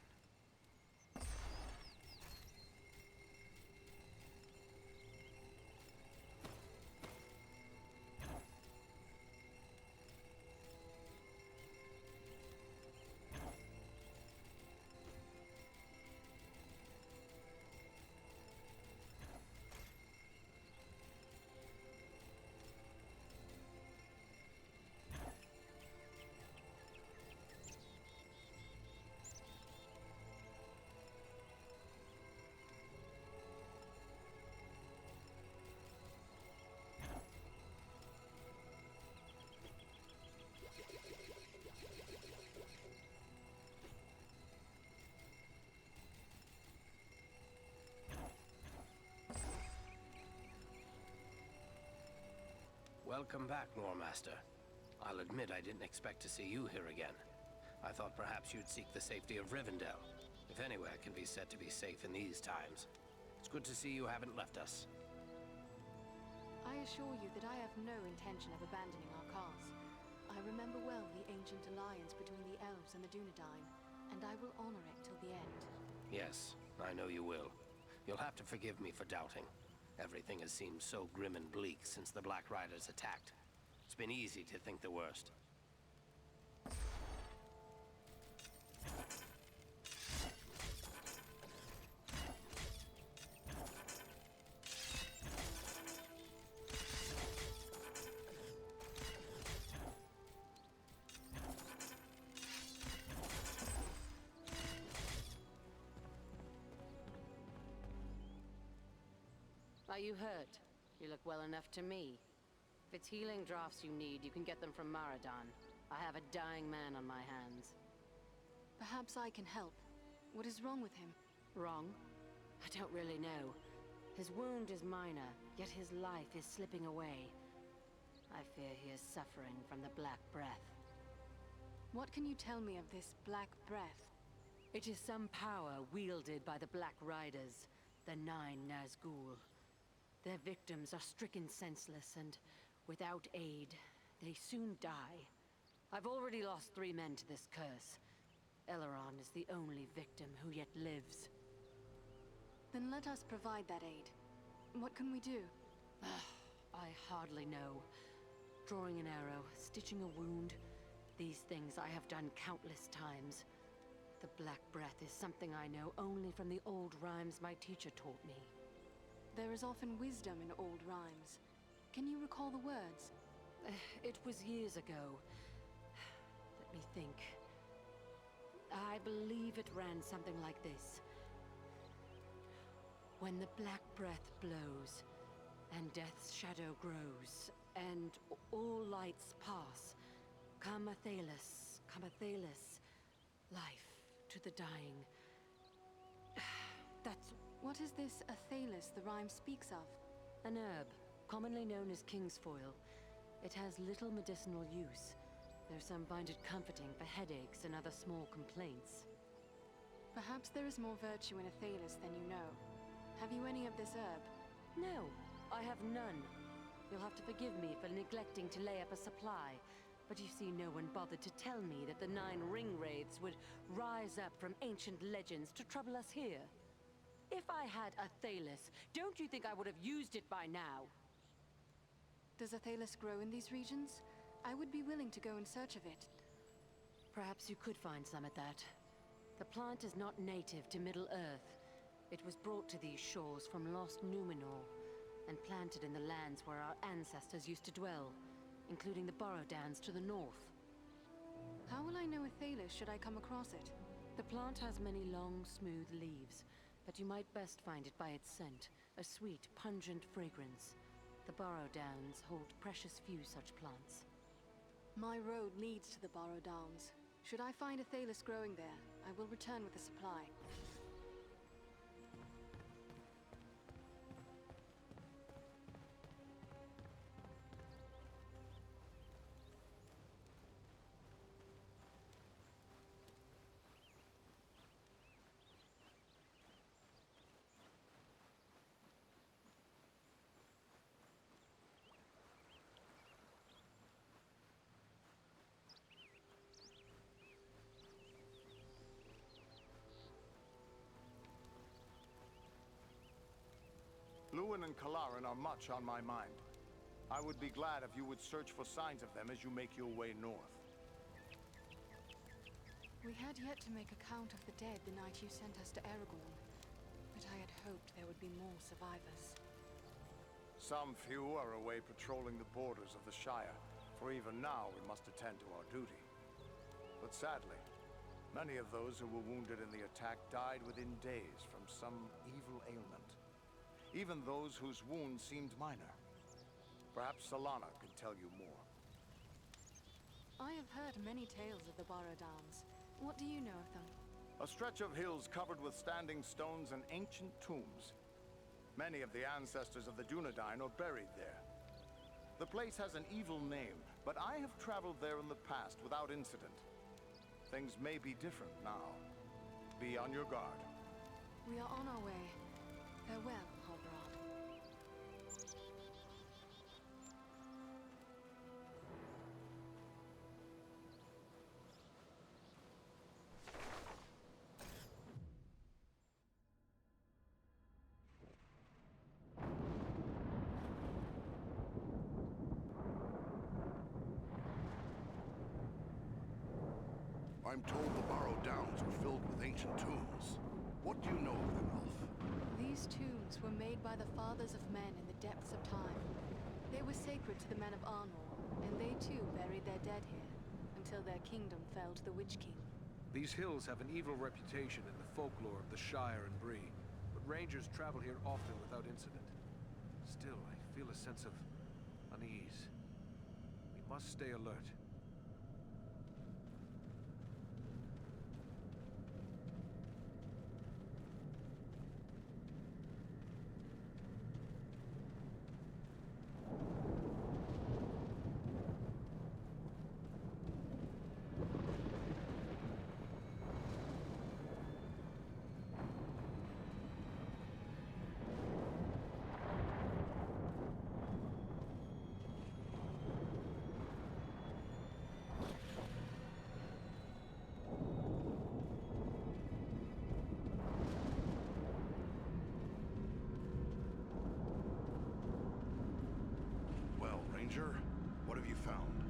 Welcome back, Loremaster. I'll admit I didn't expect to see you here again. I thought perhaps you'd seek the safety of Rivendell, if anywhere can be said to be safe in these times. It's good to see you haven't left us. I assure you that I have no intention of abandoning our cause. I remember well the ancient alliance between the elves and the Dunedain, and I will honor it till the end. Yes, I know you will. You'll have to forgive me for doubting. Everything has seemed so grim and bleak since the Black Riders attacked. It's been easy to think the worst. Are you hurt? You look well enough to me. If it's healing drafts you need, you can get them from Maradan. I have a dying man on my hands. Perhaps I can help. What is wrong with him? Wrong? I don't really know. His wound is minor, yet his life is slipping away. I fear he is suffering from the Black Breath. What can you tell me of this Black Breath? It is some power wielded by the Black Riders, the Nine Nazgul. Their victims are stricken senseless, and without aid, they soon die. I've already lost 3 men to this curse. Elrond is the only victim who yet lives. Then let us provide that aid. What can we do? I hardly know. Drawing an arrow, stitching a wound. These things I have done countless times. The Black Breath is something I know only from the old rhymes my teacher taught me. There is often wisdom in old rhymes. Can you recall the words? It was years ago. Let me think. I believe it ran something like this. When the Black Breath blows, and death's shadow grows, and all lights pass, come Athelas, life to the dying. That's What is this Athalis the rhyme speaks of? An herb, commonly known as kingsfoil. It has little medicinal use, though some find it comforting for headaches and other small complaints. Perhaps there is more virtue in Athalis than you know. Have you any of this herb? No, I have none. You'll have to forgive me for neglecting to lay up a supply, but you see, no one bothered to tell me that the 9 ring wraiths would rise up from ancient legends to trouble us here. If I had Athalis, don't you think I would have used it by now? Does Athalis grow in these regions? I would be willing to go in search of it. Perhaps you could find some at that. The plant is not native to Middle-earth. It was brought to these shores from lost Numenor, and planted in the lands where our ancestors used to dwell, including the Borodans to the north. How will I know Athalis should I come across it? The plant has many long, smooth leaves, but you might best find it by its scent, a sweet, pungent fragrance. The Borodans hold precious few such plants. My road leads to the Borodans. Should I find Athalis growing there, I will return with a supply. Lewin and Kalarin are much on my mind. I would be glad if you would search for signs of them as you make your way north. We had yet to make a count of the dead the night you sent us to Aragorn, but I had hoped there would be more survivors. Some few are away patrolling the borders of the Shire, for even now we must attend to our duty. But sadly, many of those who were wounded in the attack died within days from some evil ailment. Even those whose wounds seemed minor. Perhaps Solana can tell you more. I have heard many tales of the Borodans. What do you know of them? A stretch of hills covered with standing stones and ancient tombs. Many of the ancestors of the Dunedain are buried there. The place has an evil name, but I have traveled there in the past without incident. Things may be different now. Be on your guard. We are on our way. Farewell, Halbrand. I'm told the Barrow Downs are filled with ancient tombs. What do you know of them, Elf? These tombs were made by the fathers of men in the depths of time. They were sacred to the men of Arnor, and they too buried their dead here, until their kingdom fell to the Witch King. These hills have an evil reputation in the folklore of the Shire and Bree, but rangers travel here often without incident. Still, I feel a sense of unease. We must stay alert. Ranger, what have you found?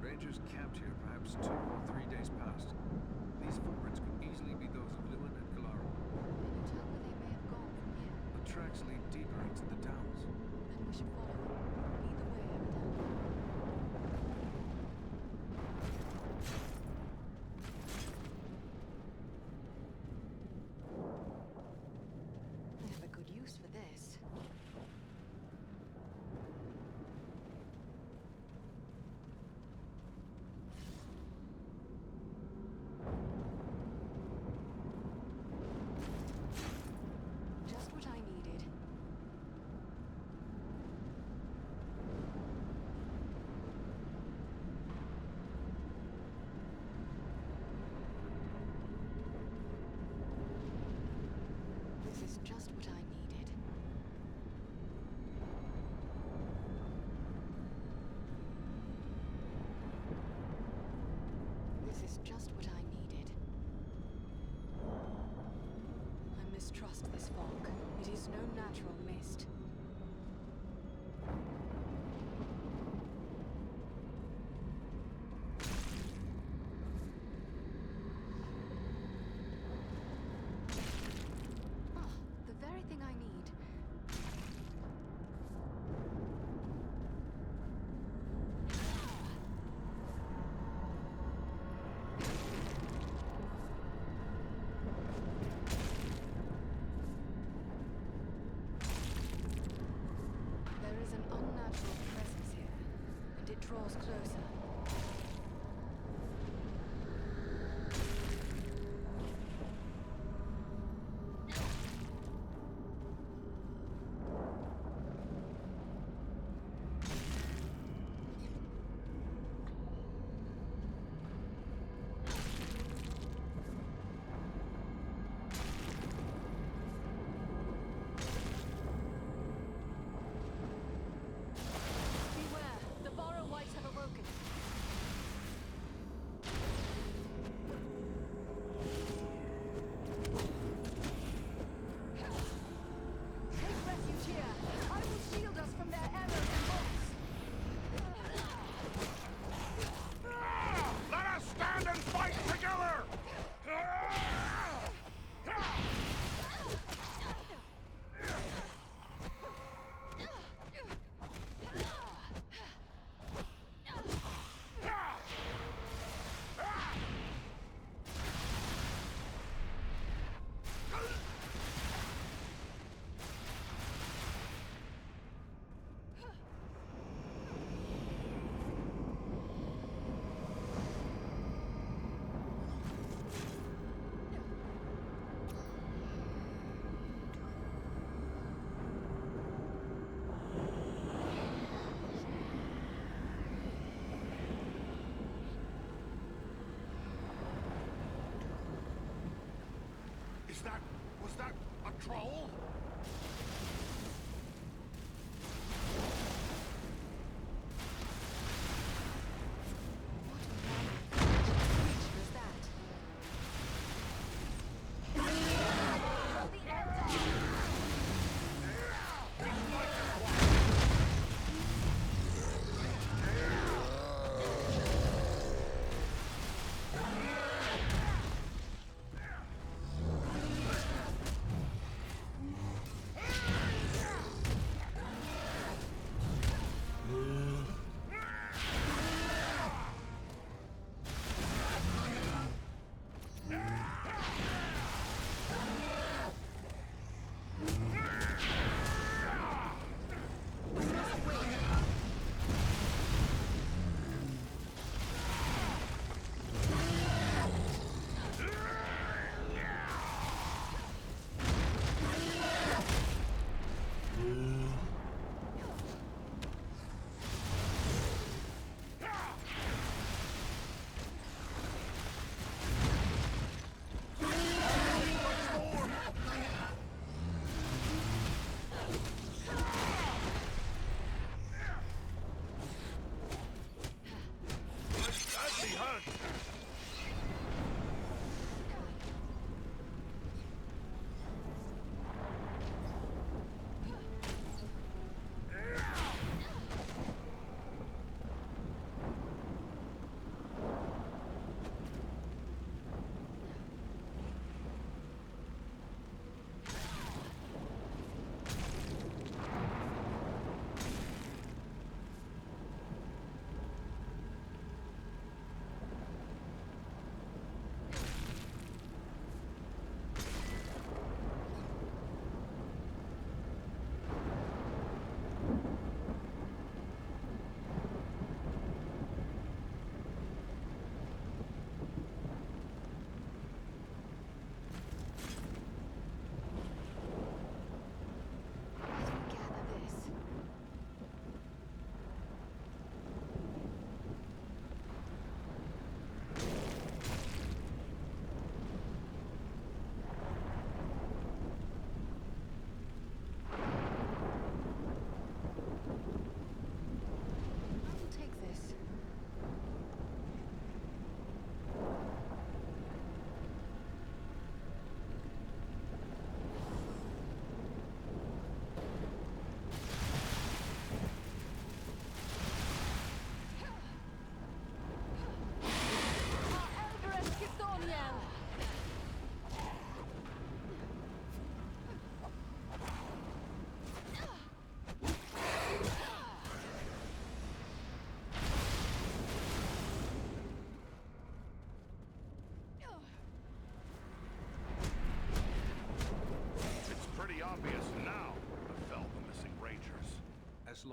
Rangers camped here perhaps 2 or 3 days past. These footprints could easily be those of Lewin and Kalarin. Can you tell where they may have gone from here? The tracks lead deeper into the downs. Then we should follow them. Lead the way, Eredin. I have a good use for this. Just what draws closer. Was that a troll?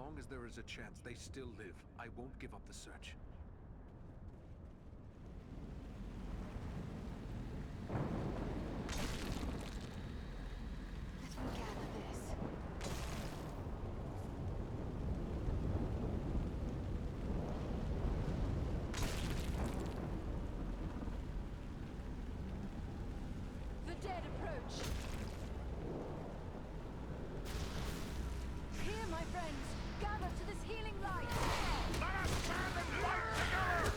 long as there is a chance they still live, I won't give up the search. Let me gather this. The dead approach. Here, my friends, gather to this healing light. Let us stand and fight together!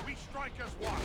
We strike as one!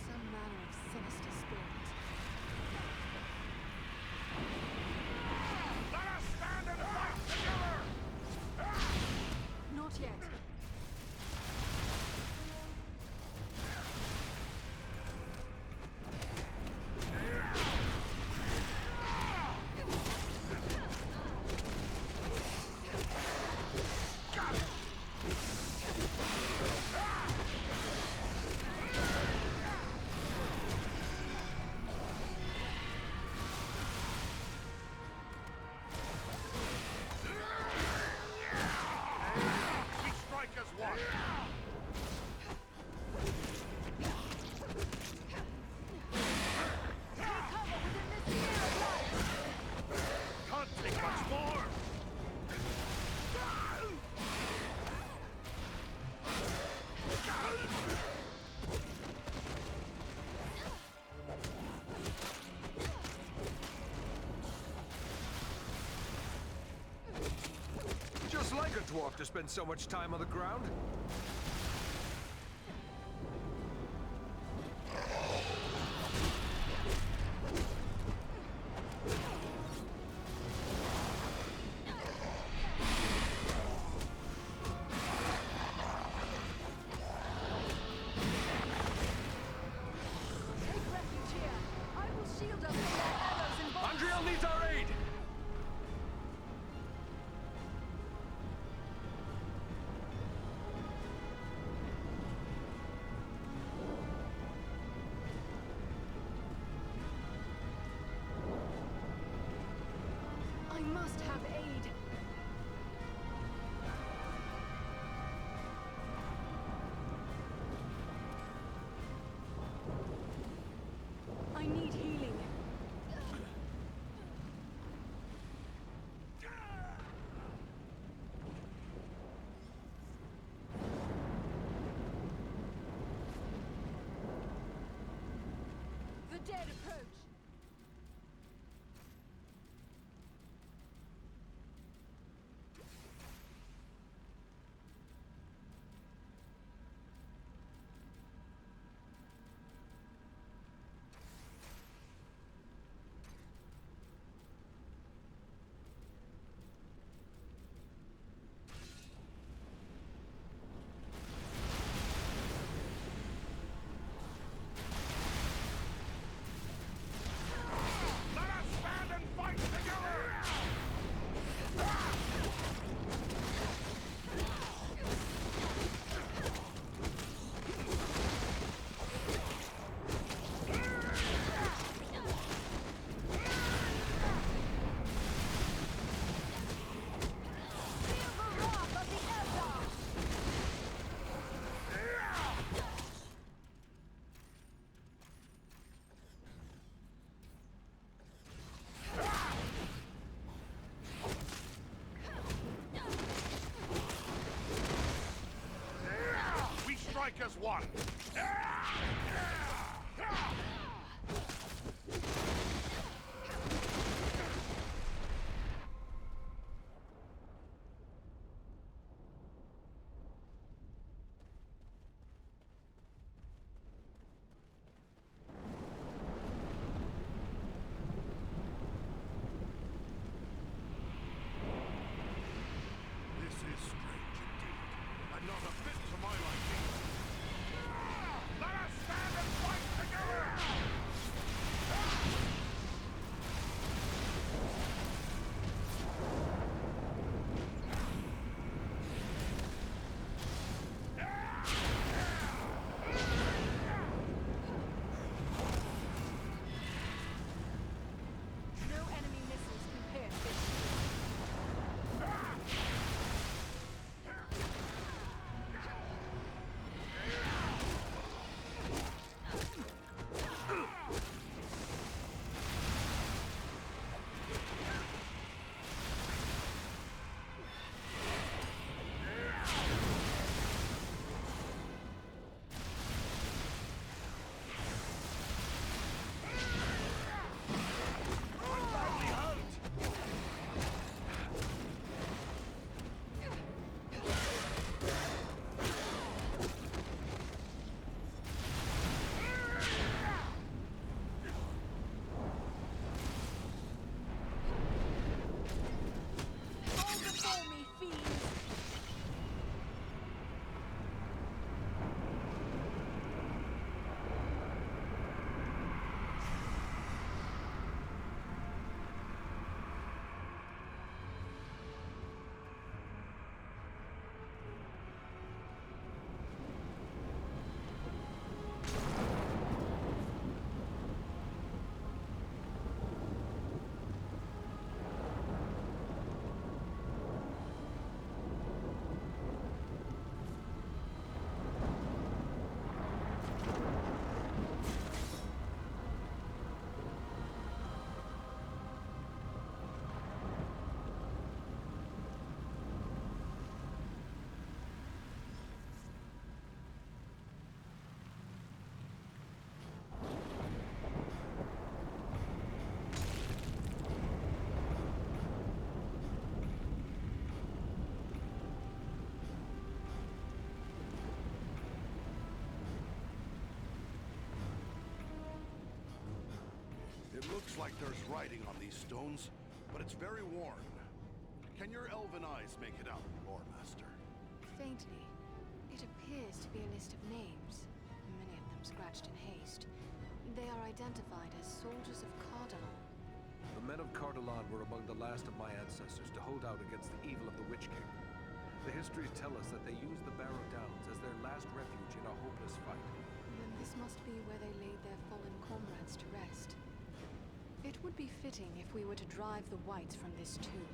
Some manner of sinister spirit. Let us stand and fight together! Not yet. We strike as one! Take cover within this sphere of light. Can't take much more! Just like a dwarf to spend so much time on the ground. Take refuge here. I will shield us from their arrows and bullets. Andriel needs our aid! I must have aid. I need healing. The dead approach. strike as one! This is strange indeed, and not a bit to my liking. Let us stand and fight together! No enemy missiles compare to this. Fall before me, fiends! It looks like there's writing on these stones, but it's very worn. Can your elven eyes make it out, Lore Master? Faintly. It appears to be a list of names, many of them scratched in haste. They are identified as soldiers of Cardinal. The men of Cardolan were among the last of my ancestors to hold out against the evil of the Witch King. The histories tell us that they used the Barrow Downs as their last refuge in a hopeless fight. Then this must be where they laid their fallen comrades to rest. It would be fitting if we were to drive the Whites from this tomb.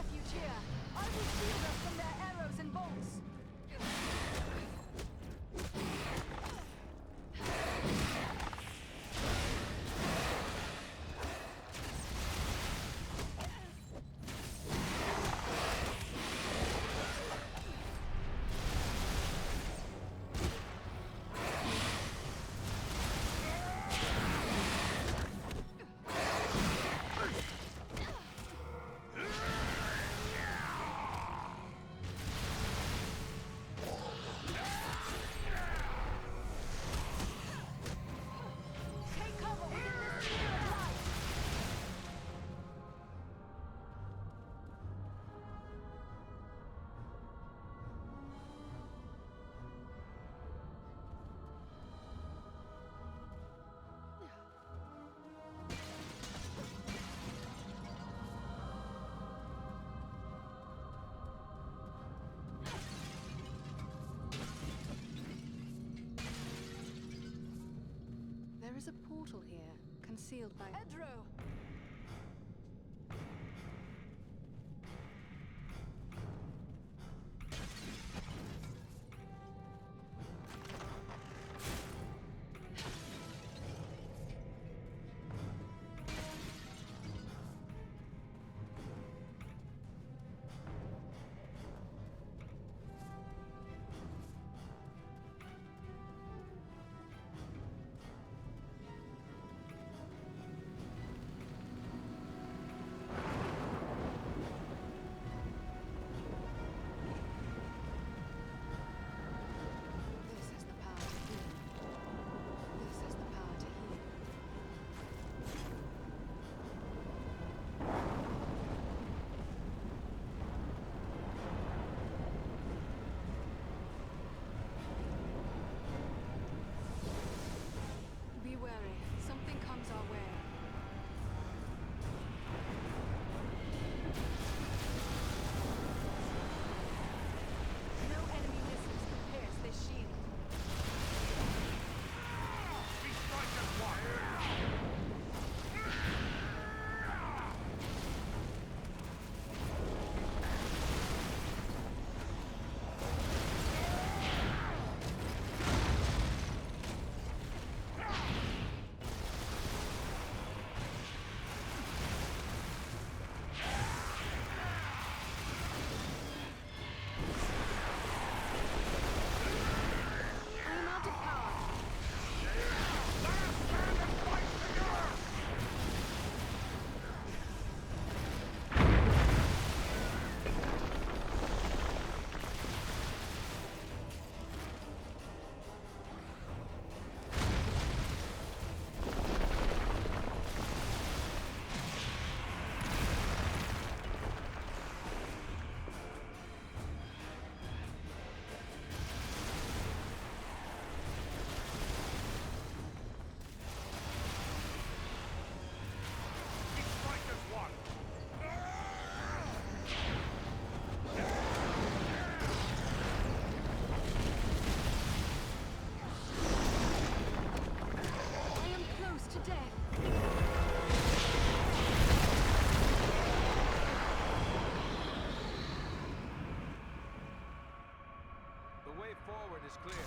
refuge here. I will shield us from their arrows and bolts. There is a portal here, concealed by Edro! Be wary. Something comes our way. No enemy missiles can pierce this shield. We strike as one! I'm out of power. I am close to death. The way forward is clear.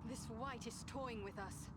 This white is toying with us.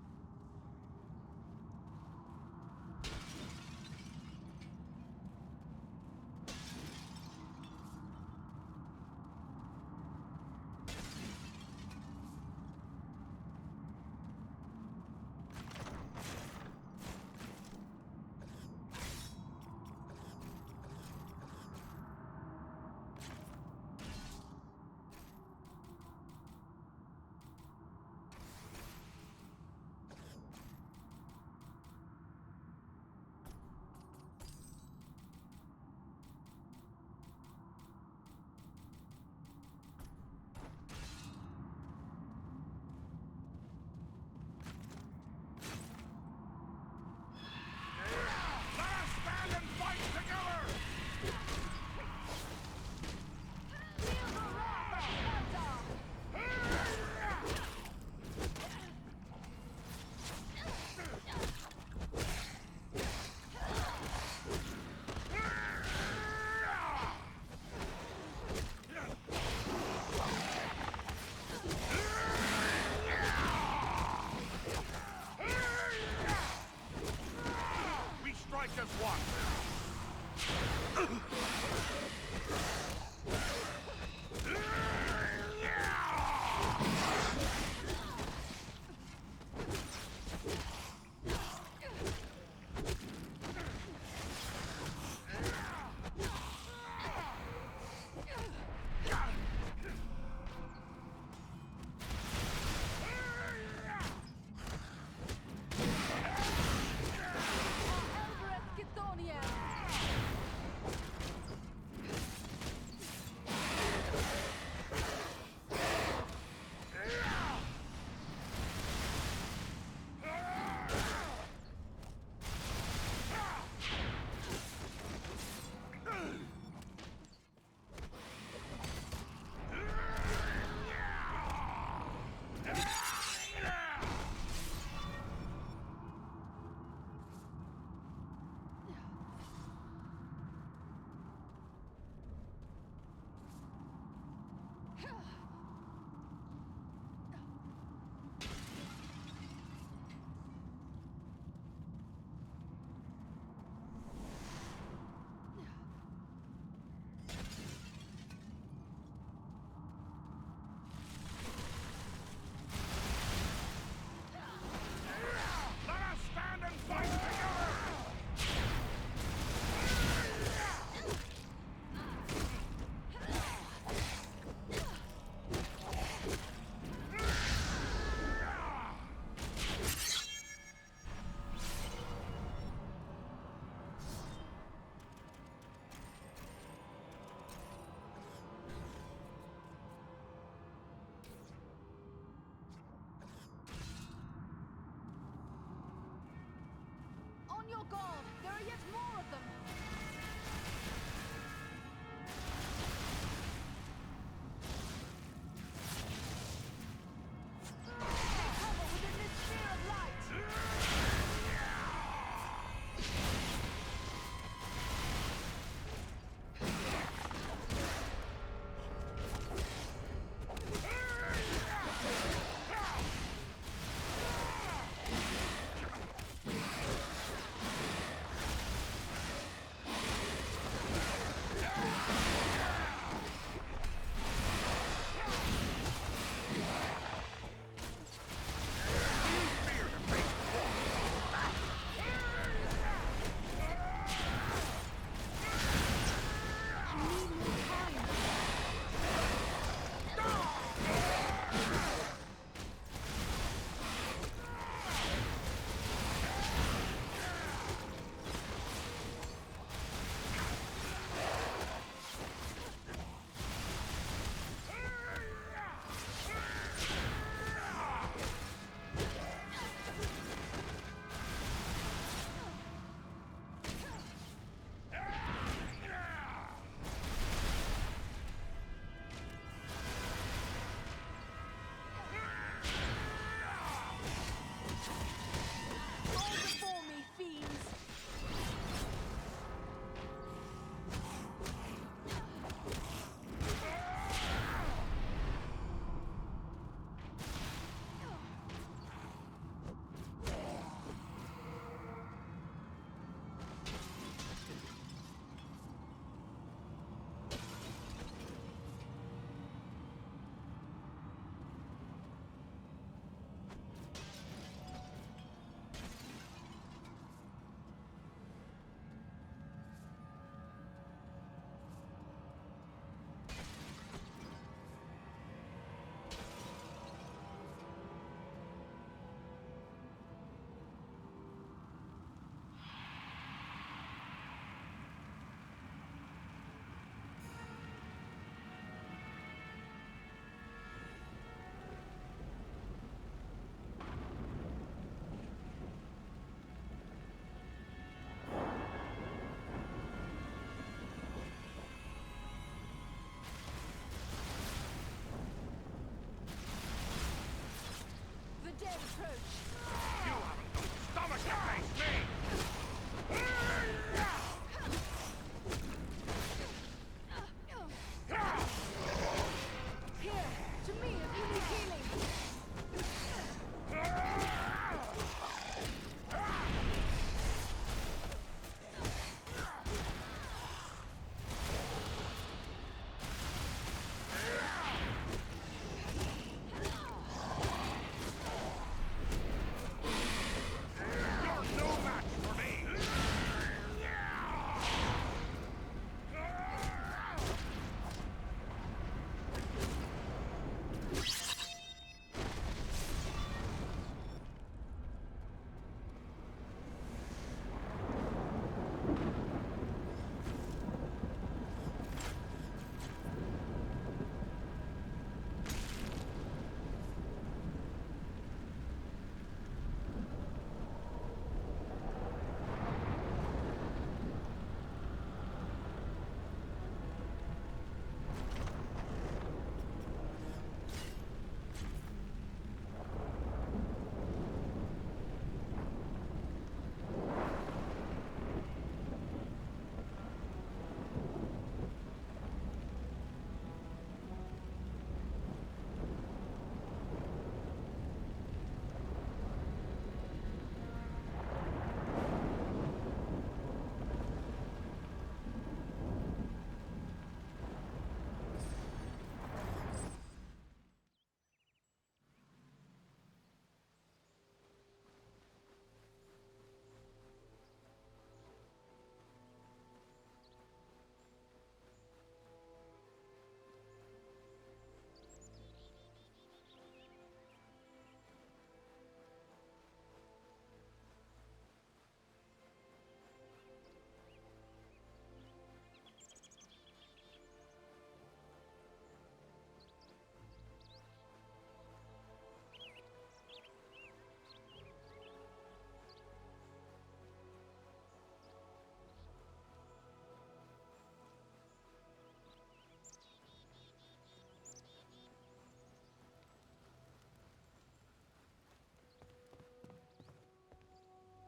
On your guard! There are yet more of them! Take cover within this sphere of light!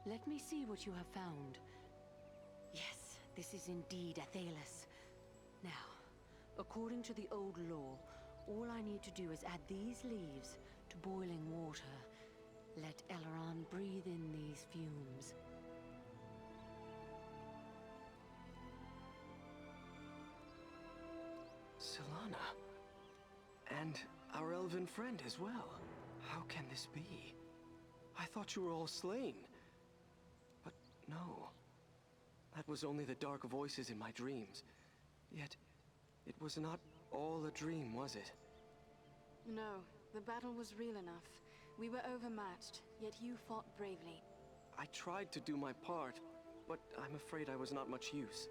Let me see what you have found. Yes, this is indeed Athelas. Now, according to the old law, all I need to do is add these leaves to boiling water. Let Eleron breathe in these fumes. Solana. And our elven friend as well. How can this be? I thought you were all slain. But no. That was only the dark voices in my dreams. Yet, it was not all a dream, was it? No, the battle was real enough. We were overmatched, yet you fought bravely. I tried to do my part, but I'm afraid I was not much use.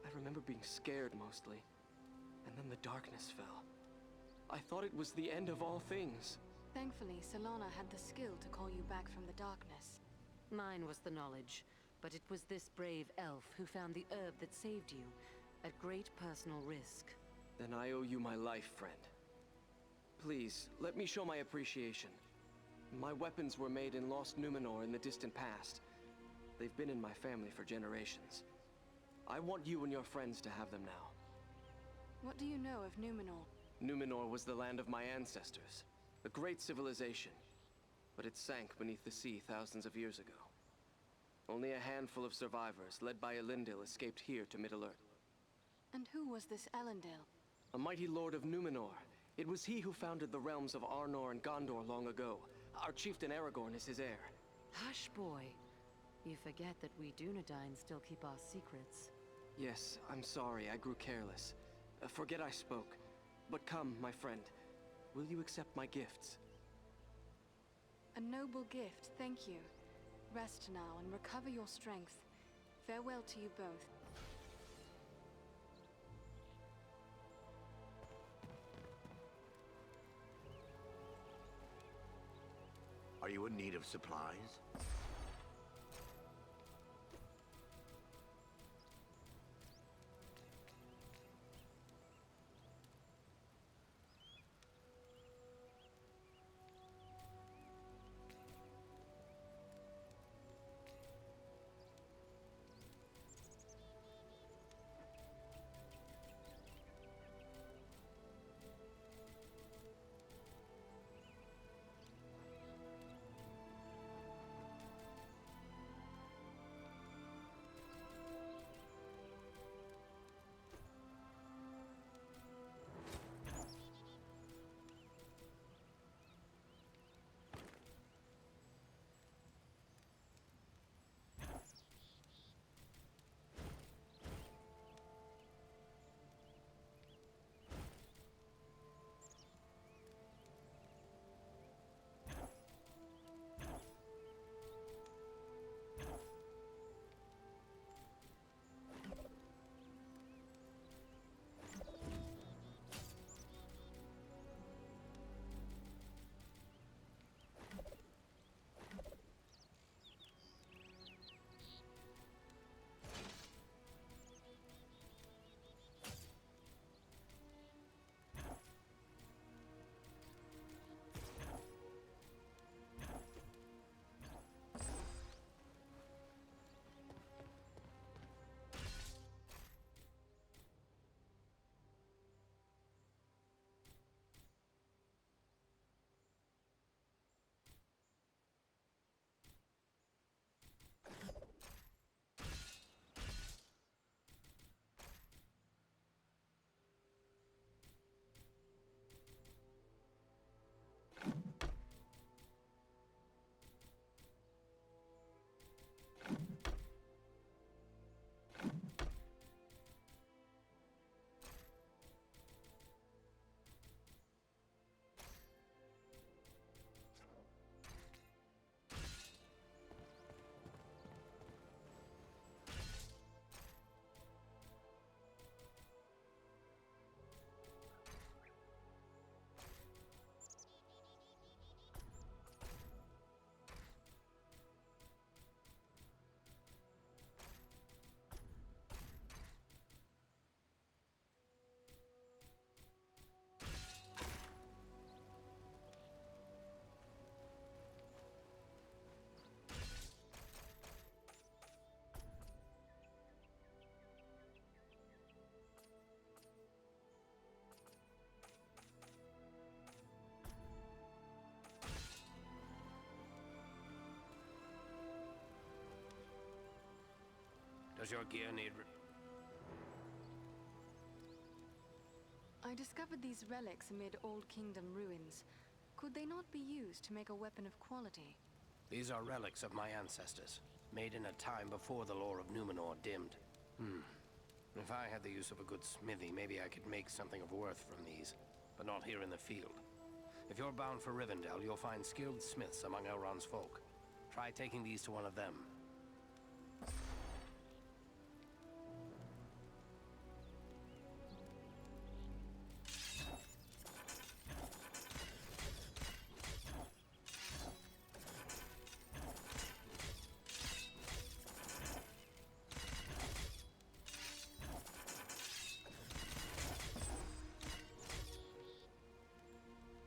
I remember being scared mostly, and then the darkness fell. I thought it was the end of all things. Thankfully, Solana had the skill to call you back from the darkness. Mine was the knowledge, but it was this brave elf who found the herb that saved you, at great personal risk. Then I owe you my life, friend. Please, let me show my appreciation. My weapons were made in Lost Numenor in the distant past. They've been in my family for generations. I want you and your friends to have them now. What do you know of Numenor? Numenor was the land of my ancestors. A great civilization. But it sank beneath the sea thousands of years ago. Only a handful of survivors, led by Elendil, escaped here to Middle-earth. And who was this Elendil? A mighty lord of Numenor. It was he who founded the realms of Arnor and Gondor long ago. Our chieftain Aragorn is his heir. Hush, boy. You forget that we Dunedain still keep our secrets. Yes, I'm sorry, I grew careless. Forget I spoke. But come, my friend. Will you accept my gifts? A noble gift, thank you. Rest now and recover your strength. Farewell to you both. Are you in need of supplies? Does your gear need... I discovered these relics amid Old Kingdom ruins. Could they not be used to make a weapon of quality? These are relics of my ancestors, made in a time before the lore of Numenor dimmed. If I had the use of a good smithy, maybe I could make something of worth from these, but not here in the field. If you're bound for Rivendell, you'll find skilled smiths among Elrond's folk. Try taking these to one of them.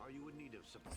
Are you in need of support?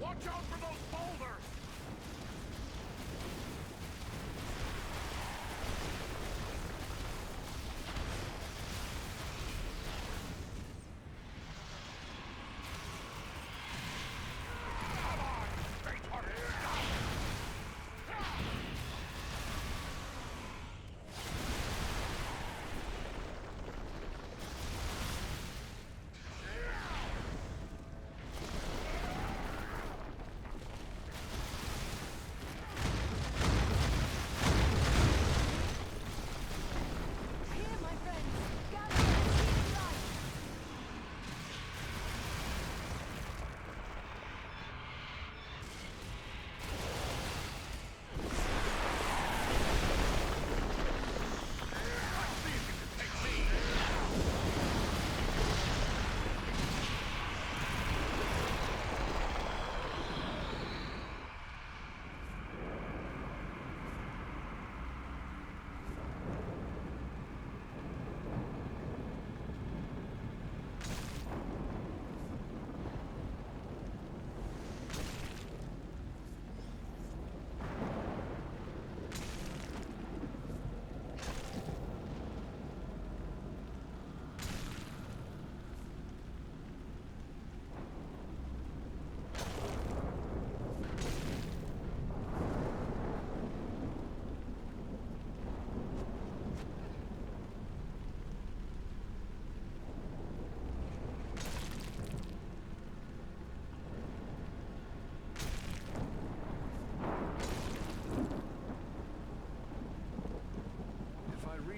Watch out for those boulders!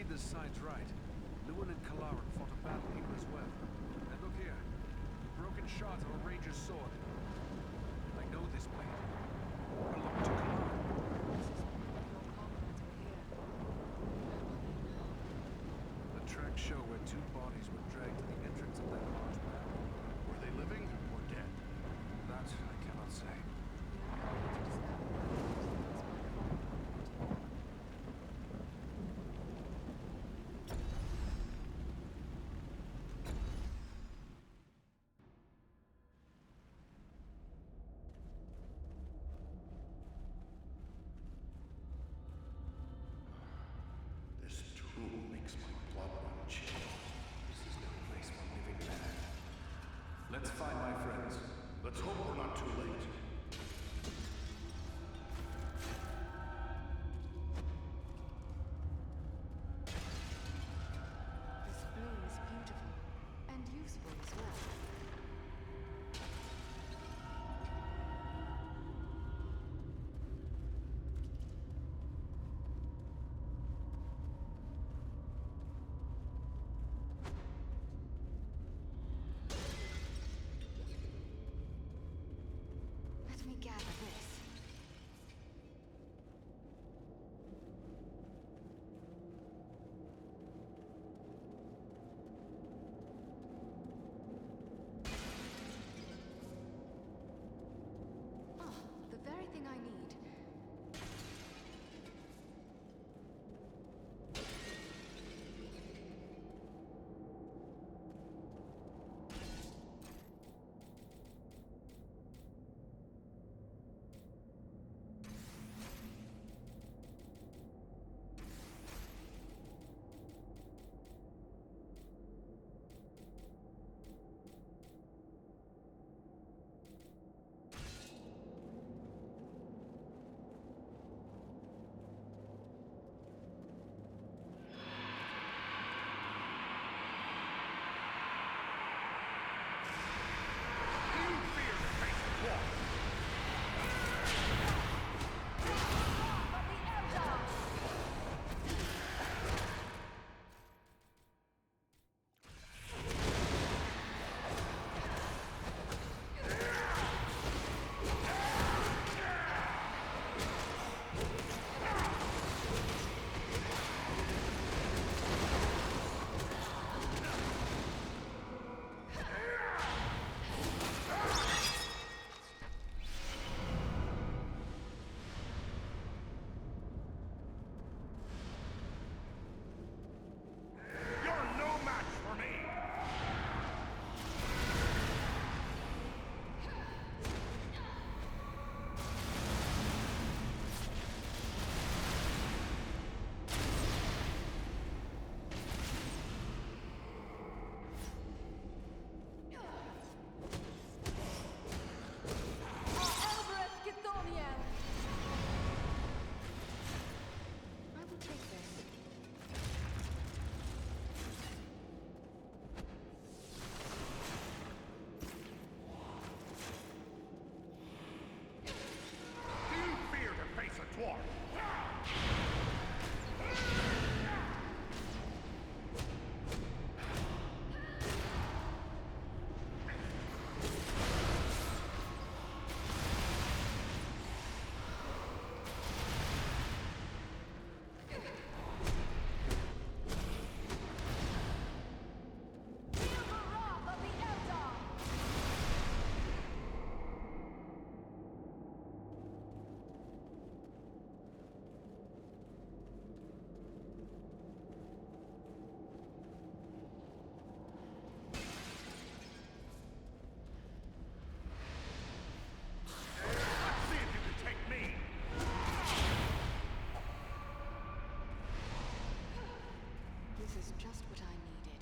The side's right. Lewin and Kalaran fought a battle here as well. And look here. Broken shards of a ranger's sword. I know this blade. It belonged to Kalaran. The tracks show where two bodies were dragged to the entrance of that large battle. Let's find my friends. Let's hope we're not too late. This bloom is beautiful and useful as well. Let me gather this. Ah, the very thing I need. You're no match for me! I will take this. Do you fear to face a dwarf? Let's see if you can take me! This is just what I needed.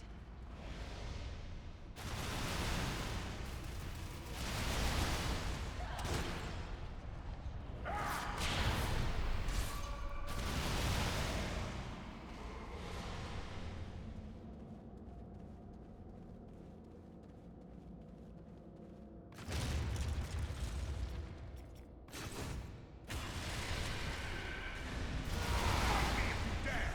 If you dare!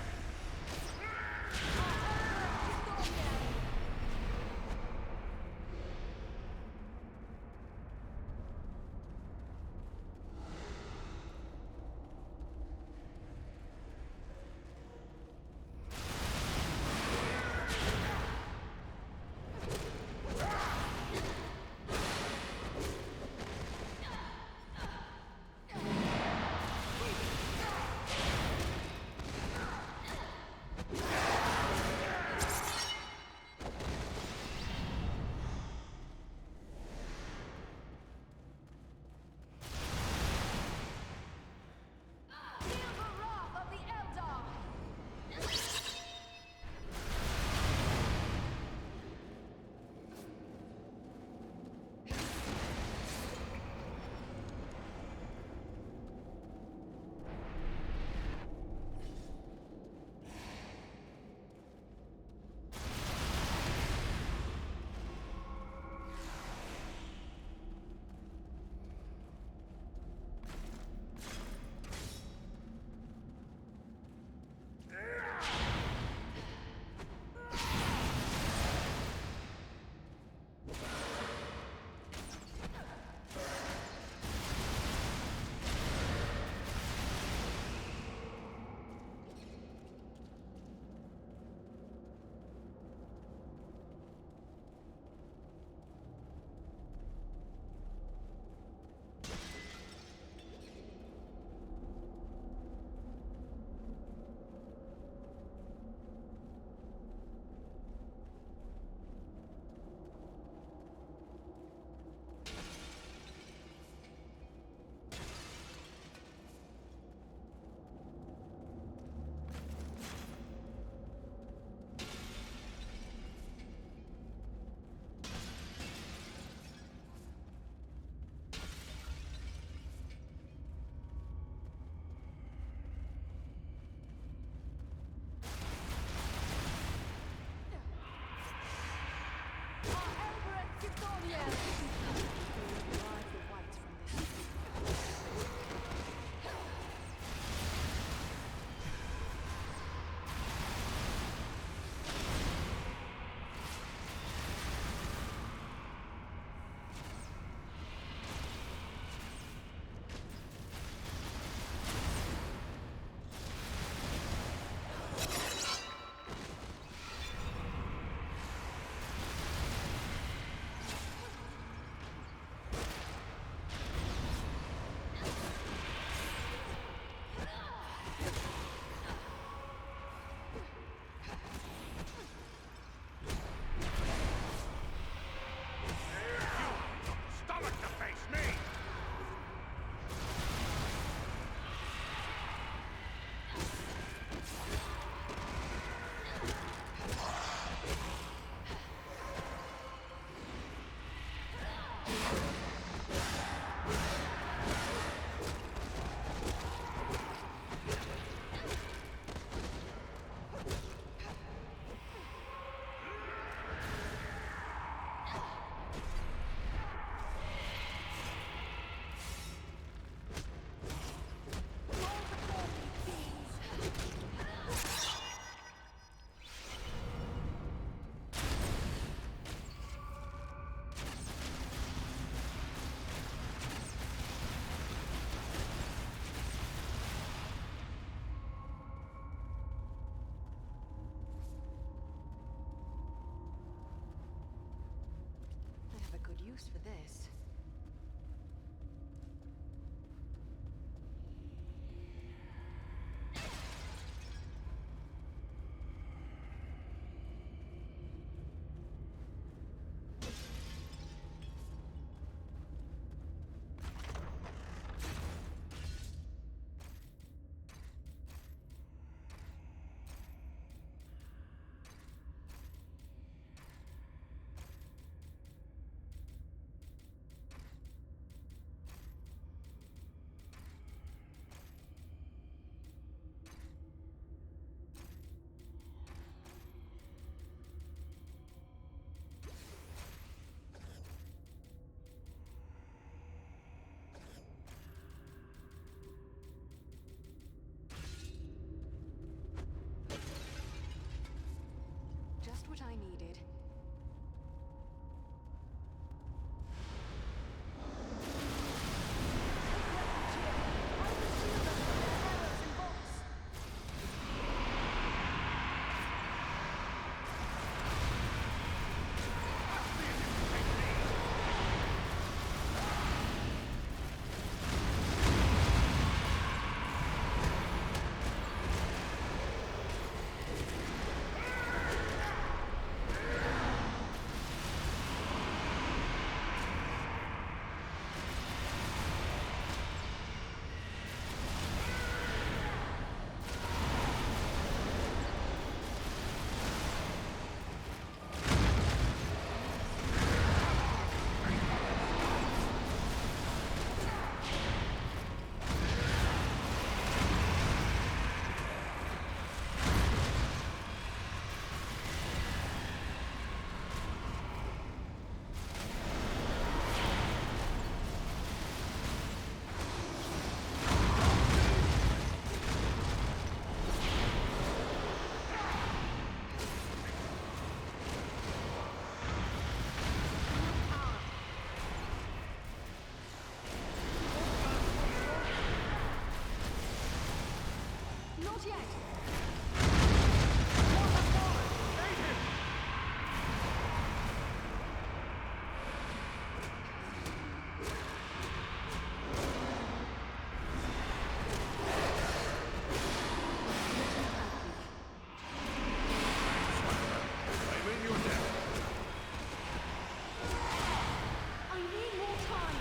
boost for this. Just what I needed. Not yet! I need more time!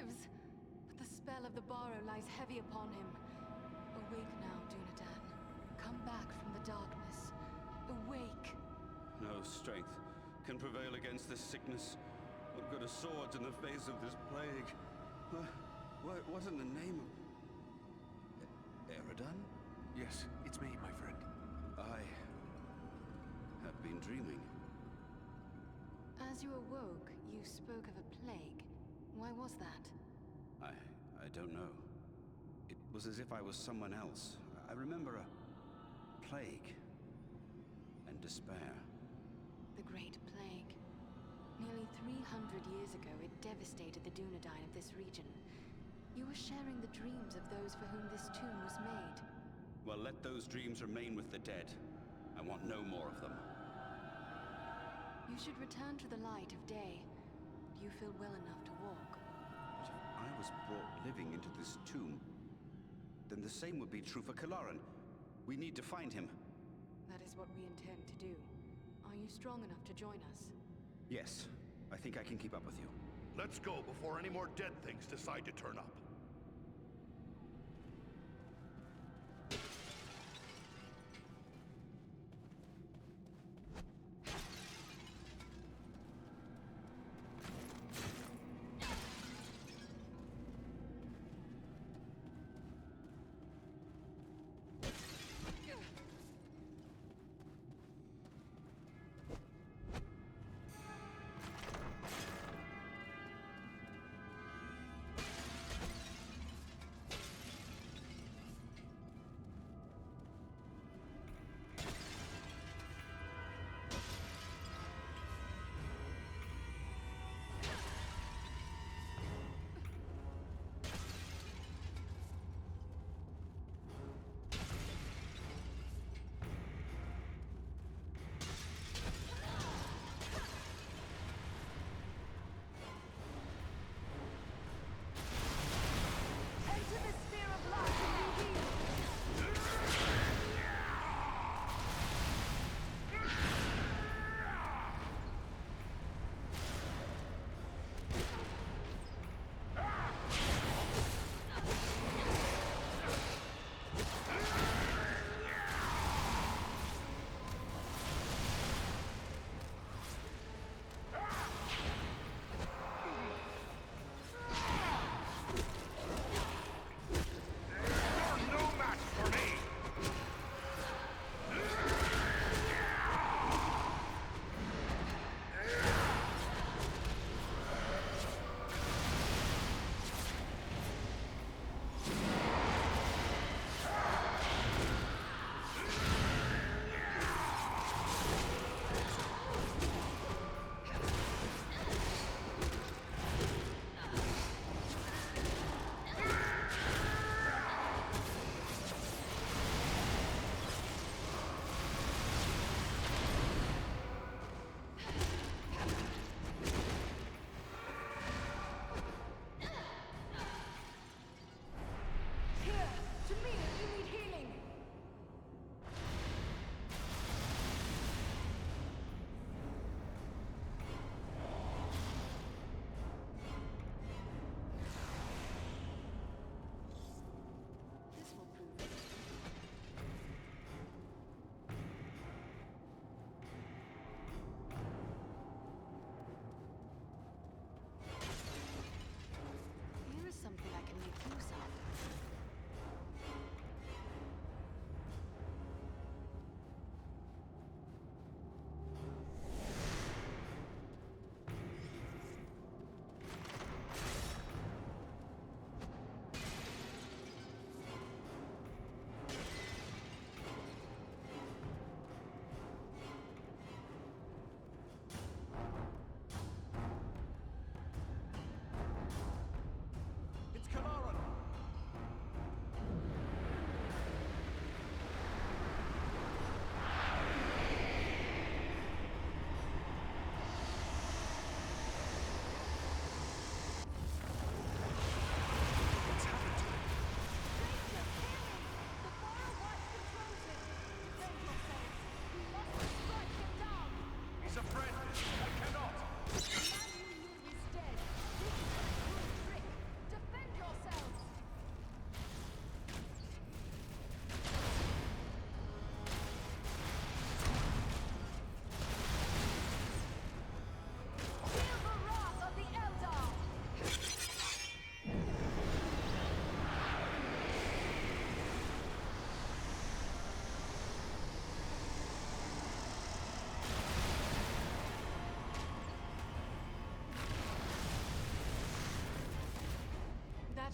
lives! But the spell of the Barrow lies heavy upon him. Awake now, Dunedain. Come back from the darkness. Awake! No strength can prevail against this sickness. What good are swords in the face of this plague? What in the name of... Eridan? Yes, it's me, my friend. I have been dreaming. As you awoke, you spoke of a plague. Why was that? I don't know. It was as if I was someone else. I remember a plague and despair. The Great Plague. Nearly 300 years ago, it devastated the Dunedain of this region. You were sharing the dreams of those for whom this tomb was made. Well, let those dreams remain with the dead. I want no more of them. You should return to the light of day. Do you feel well enough to walk? But if I was brought living into this tomb, then the same would be true for Kalaran. We need to find him. That is what we intend to do. Are you strong enough to join us? Yes, I think I can keep up with you. Let's go before any more dead things decide to turn up.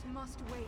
That must wait.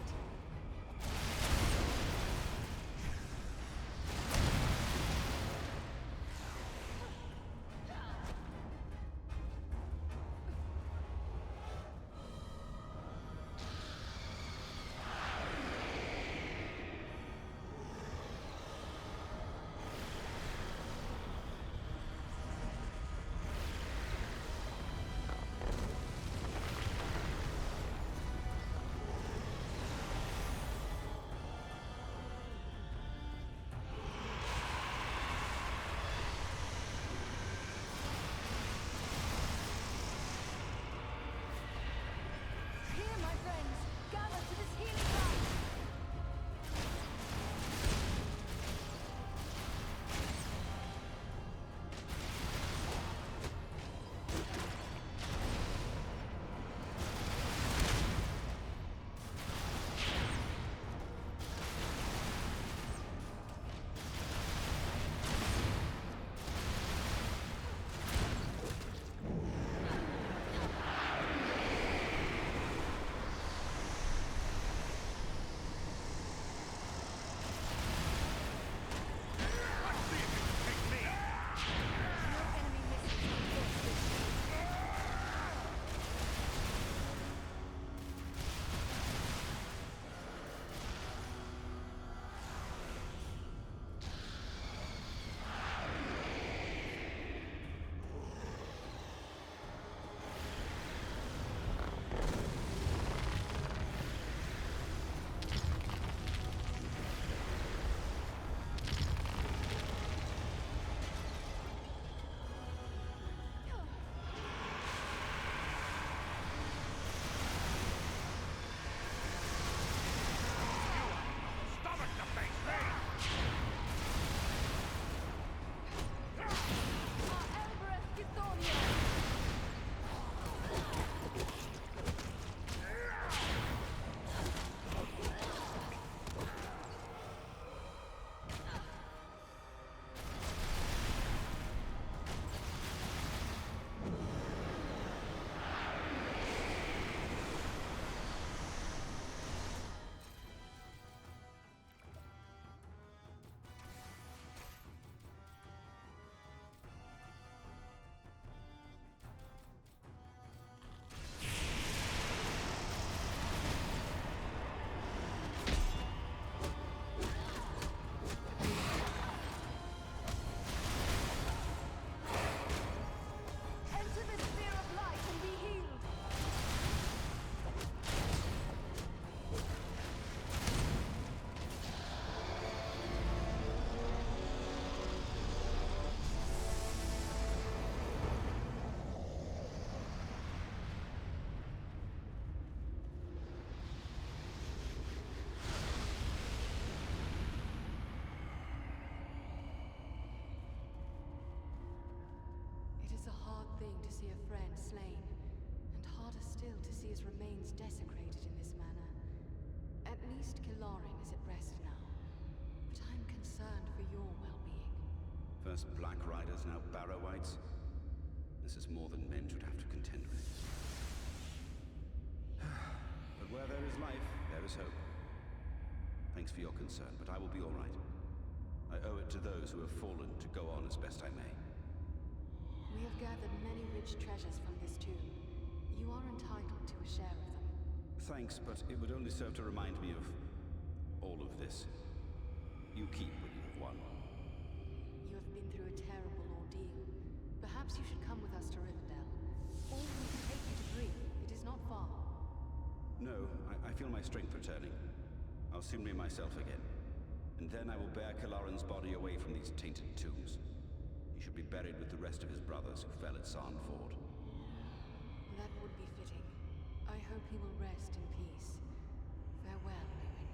To see a friend slain, and harder still to see his remains desecrated in this manner. At least Kilarin is at rest now, but I'm concerned for your well-being. First Black Riders, now Barrow-wights. This is more than men should have to contend with. But where there is life, there is hope. Thanks for your concern, but I will be all right. I owe it to those who have fallen to go on as best I may. We have gathered many rich treasures from this tomb. You are entitled to a share of them. Thanks, but it would only serve to remind me of all of this. You keep what you have won. You have been through a terrible ordeal. Perhaps you should come with us to Rivendell. Or we can take you to Bree. It is not far. No, I feel my strength returning. I'll soon be myself again. And then I will bear Kilarin's body away from these tainted tombs. He should be buried with the rest of his brothers who fell at Sarn Ford. That would be fitting. I hope he will rest in peace. Farewell, Luin.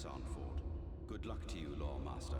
Sandford. Good luck to you, Lawmaster.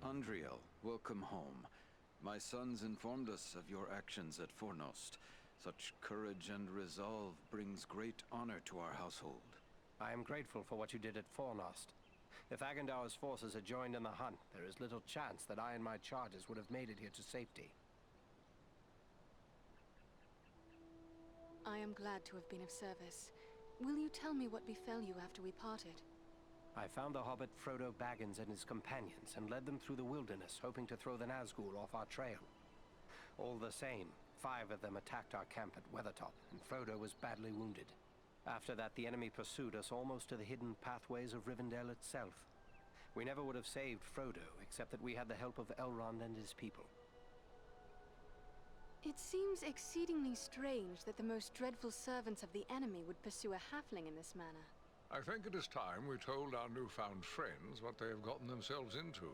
Andriel, welcome home. My sons informed us of your actions at Fornost. Such courage and resolve brings great honor to our household. I am grateful for what you did at Fornost. If Agendar's forces had joined in the hunt, there is little chance that I and my charges would have made it here to safety. I am glad to have been of service. Will you tell me what befell you after we parted? I found the hobbit Frodo Baggins and his companions and led them through the wilderness, hoping to throw the Nazgul off our trail. All the same, 5 of them attacked our camp at Weathertop, and Frodo was badly wounded. After that, the enemy pursued us almost to the hidden pathways of Rivendell itself. We never would have saved Frodo, except that we had the help of Elrond and his people. It seems exceedingly strange that the most dreadful servants of the enemy would pursue a halfling in this manner. I think it is time we told our newfound friends what they have gotten themselves into.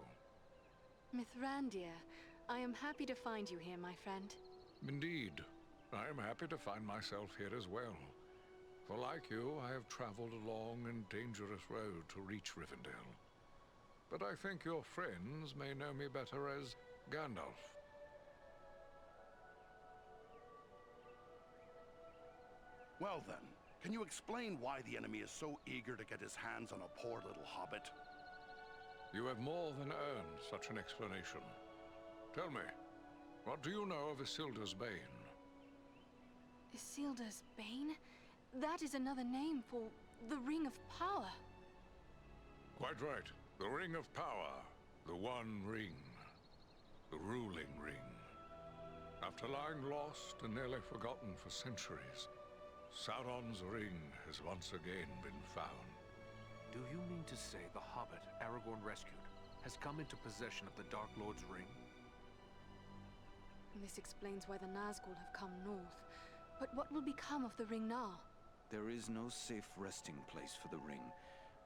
Mithrandir, I am happy to find you here, my friend. Indeed. I am happy to find myself here as well. For like you, I have traveled a long and dangerous road to reach Rivendell. But I think your friends may know me better as Gandalf. Well then, can you explain why the enemy is so eager to get his hands on a poor little hobbit? You have more than earned such an explanation. Tell me, what do you know of Isildur's Bane? Isildur's Bane? That is another name for the Ring of Power. Quite right. The Ring of Power. The One Ring. The ruling ring. After lying lost and nearly forgotten for centuries, Sauron's ring has once again been found. Do you mean to say the hobbit Aragorn rescued has come into possession of the Dark Lord's ring? This explains why the Nazgul have come north. But what will become of the ring now? There is no safe resting place for the ring,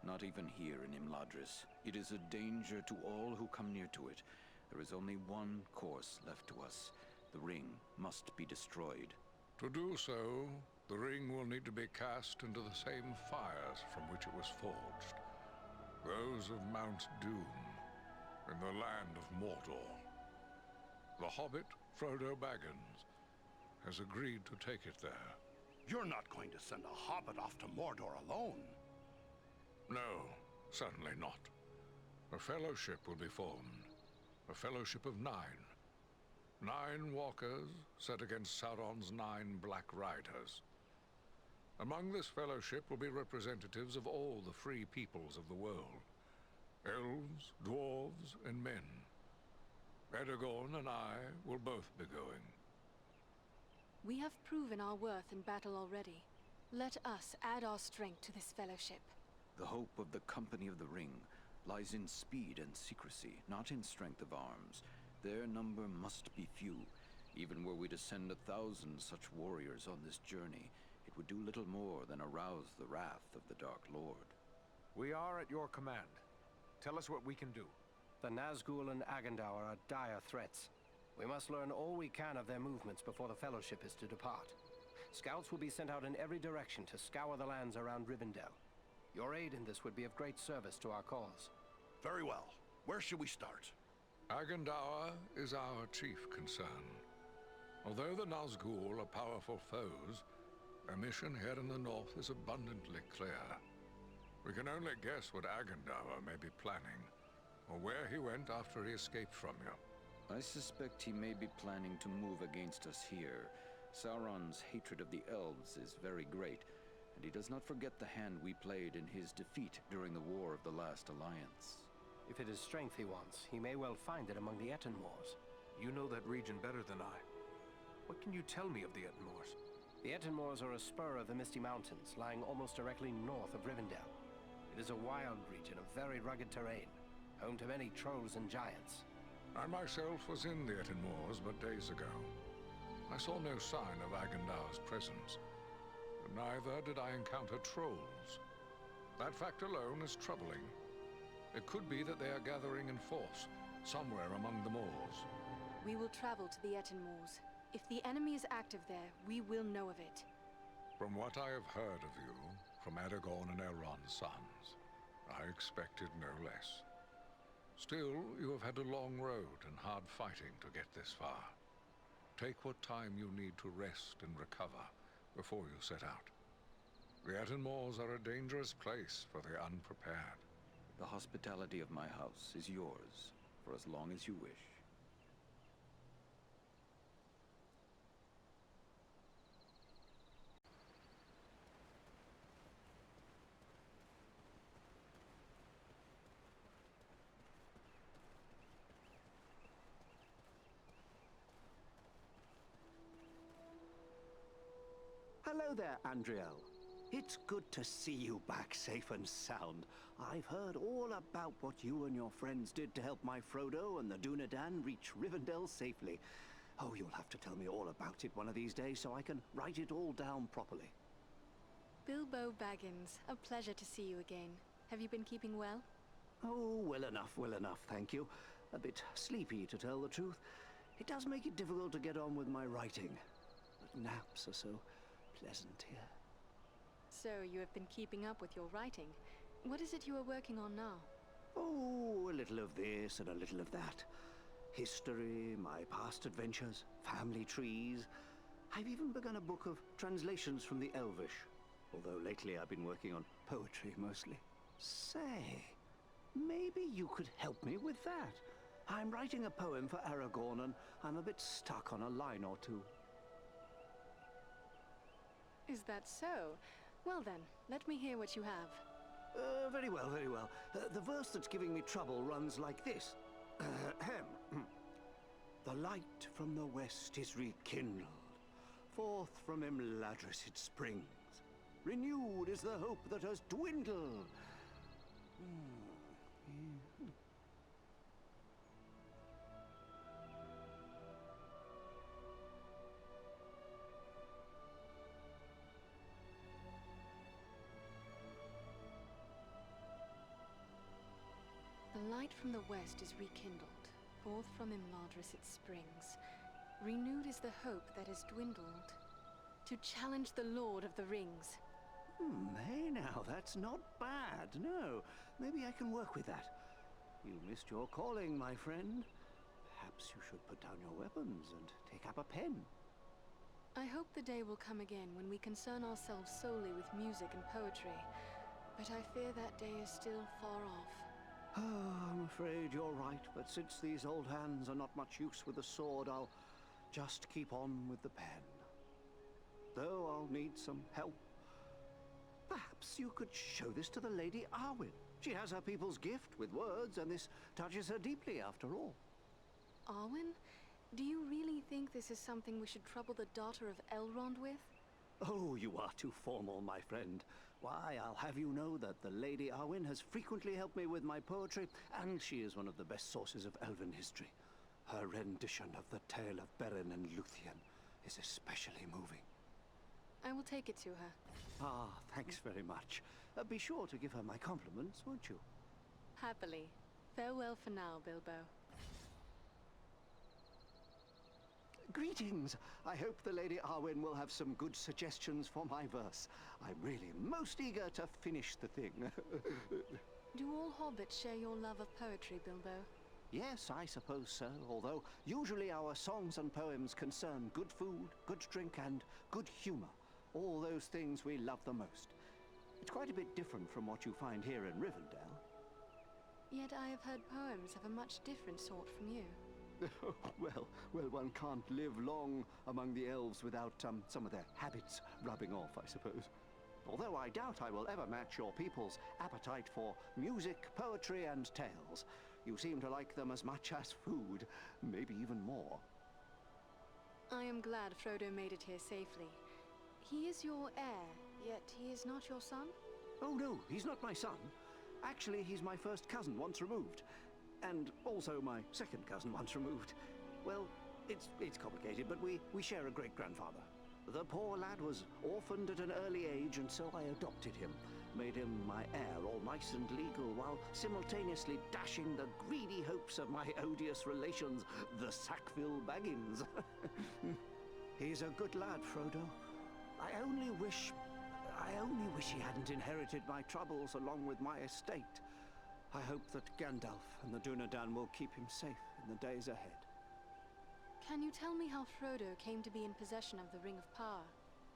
not even here in Imladris. It is a danger to all who come near to it. There is only one course left to us. The ring must be destroyed. To do so, the ring will need to be cast into the same fires from which it was forged. Those of Mount Doom, in the land of Mordor. The hobbit, Frodo Baggins, has agreed to take it there. You're not going to send a hobbit off to Mordor alone. No, certainly not. A fellowship will be formed. A fellowship of 9. 9 walkers set against Sauron's 9 Black Riders. Among this fellowship will be representatives of all the free peoples of the world. Elves, dwarves, and men. Aragorn and I will both be going. We have proven our worth in battle already. Let us add our strength to this fellowship. The hope of the Company of the Ring lies in speed and secrecy, not in strength of arms. Their number must be few. Even were we to send 1,000 such warriors on this journey, it would do little more than arouse the wrath of the Dark Lord. We are at your command. Tell us what we can do. The Nazgul and Agendaur are dire threats. We must learn all we can of their movements before the Fellowship is to depart. Scouts will be sent out in every direction to scour the lands around Rivendell. Your aid in this would be of great service to our cause. Very well. Where should we start? Agendaur is our chief concern. Although the Nazgul are powerful foes, our mission here in the north is abundantly clear. We can only guess what Agendaur may be planning, or where he went after he escaped from you. I suspect he may be planning to move against us here. Sauron's hatred of the elves is very great, and he does not forget the hand we played in his defeat during the War of the Last Alliance. If it is strength he wants, he may well find it among the Ettenmoors. You know that region better than I. What can you tell me of the Ettenmoors? The Ettenmoors are a spur of the Misty Mountains, lying almost directly north of Rivendell. It is a wild region of very rugged terrain. home to many trolls and giants. I myself was in the Etten Moors but days ago. I saw no sign of Agendar's presence. But neither did I encounter trolls. That fact alone is troubling. It could be that they are gathering in force, somewhere among the moors. We will travel to the Etten Moors. If the enemy is active there, we will know of it. From what I have heard of you, from Aragorn and Elrond's sons, I expected no less. Still, you have had a long road and hard fighting to get this far. Take what time you need to rest and recover before you set out. The Etten Moors are a dangerous place for the unprepared. The hospitality of my house is yours for as long as you wish. Hello there, Andriel. It's good to see you back safe and sound. I've heard all about what you and your friends did to help my Frodo and the Dunedain reach Rivendell safely. Oh, you'll have to tell me all about it one of these days so I can write it all down properly. Bilbo Baggins, a pleasure to see you again. Have you been keeping well? Oh, well enough, thank you. A bit sleepy, to tell the truth. It does make it difficult to get on with my writing. But naps are so pleasant here. So you have been keeping up with your writing. What is it you are working on now? Oh, a little of this and a little of that. History, my past adventures, family trees. I've even begun a book of translations from the Elvish. Although lately I've been working on poetry mostly. Say, maybe you could help me with that. I'm writing a poem for Aragorn and I'm a bit stuck on a line or two. Is that so? Well then, let me hear what you have. Very well, very well. The verse that's giving me trouble runs like this. The light from the west is rekindled. Forth from Imladris it springs. Renewed is the hope that has dwindled. The light from the west is rekindled. Forth from Imladris it springs. Renewed is the hope that has dwindled. To challenge the Lord of the Rings. Hey now, that's not bad. No, maybe I can work with that. You missed your calling, my friend. Perhaps you should put down your weapons and take up a pen. I hope the day will come again when we concern ourselves solely with music and poetry. But I fear that day is still far off. Oh, I'm afraid you're right, but since these old hands are not much use with the sword, I'll just keep on with the pen. Though I'll need some help. Perhaps you could show this to the Lady Arwen. She has her people's gift with words, and this touches her deeply after all. Arwen? Do you really think this is something we should trouble the daughter of Elrond with? Oh, you are too formal, my friend. Why, I'll have you know that the Lady Arwen has frequently helped me with my poetry, and she is one of the best sources of elven history. Her rendition of the tale of Beren and Luthien is especially moving. I will take it to her. Ah, thanks very much. Be sure to give her my compliments, won't you? Happily. Farewell for now, Bilbo. Greetings! I hope the Lady Arwen will have some good suggestions for my verse. I'm really most eager to finish the thing. Do all hobbits share your love of poetry, Bilbo? Yes, I suppose so, although usually our songs and poems concern good food, good drink, and good humor. All those things we love the most. It's quite a bit different from what you find here in Rivendell. Yet I have heard poems of a much different sort from you. Well, one can't live long among the elves without some of their habits rubbing off, I suppose. Although I doubt I will ever match your people's appetite for music, poetry, and tales. You seem to like them as much as food, maybe even more. I am glad Frodo made it here safely. He is your heir, yet he is not your son? Oh no, he's not my son. Actually, he's my first cousin once removed. and also my second cousin once removed. Well, it's complicated, but we share a great-grandfather. The poor lad was orphaned at an early age, and so I adopted him. Made him my heir, all nice and legal, while simultaneously dashing the greedy hopes of my odious relations, the Sackville Baggins. He's a good lad, Frodo. I only wish he hadn't inherited my troubles along with my estate. I hope that Gandalf and the Dunedain will keep him safe in the days ahead. Can you tell me how Frodo came to be in possession of the Ring of Power?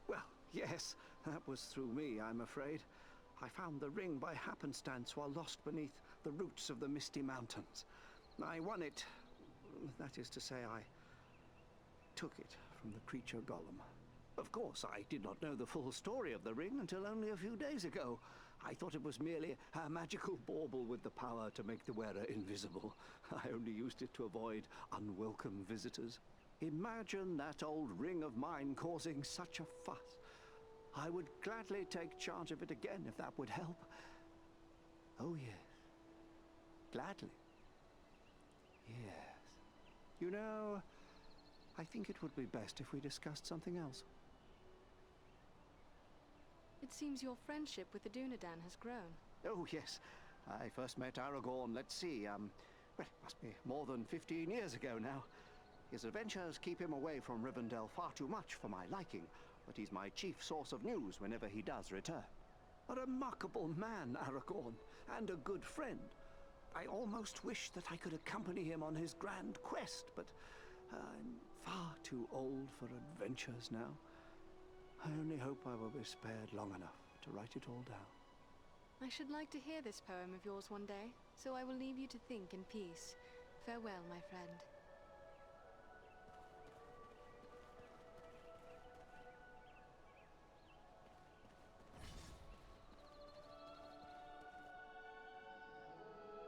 Well, yes, that was through me, I'm afraid. I found the ring by happenstance while lost beneath the roots of the Misty Mountains. I won it. That is to say, I took it from the creature Gollum. Of course, I did not know the full story of the ring until only a few days ago. I thought it was merely a magical bauble with the power to make the wearer invisible. I only used it to avoid unwelcome visitors. Imagine that old ring of mine causing such a fuss. I would gladly take charge of it again if that would help. Oh, yes. Gladly. Yes. You know, I think it would be best if we discussed something else. It seems your friendship with the Dunedain has grown. Oh, yes. I first met Aragorn, let's see, well, it must be more than 15 years ago now. His adventures keep him away from Rivendell far too much for my liking, but he's my chief source of news whenever he does return. A remarkable man, Aragorn, and a good friend. I almost wish that I could accompany him on his grand quest, but I'm far too old for adventures now. I only hope I will be spared long enough to write it all down. I should like to hear this poem of yours one day, so I will leave you to think in peace. Farewell, my friend.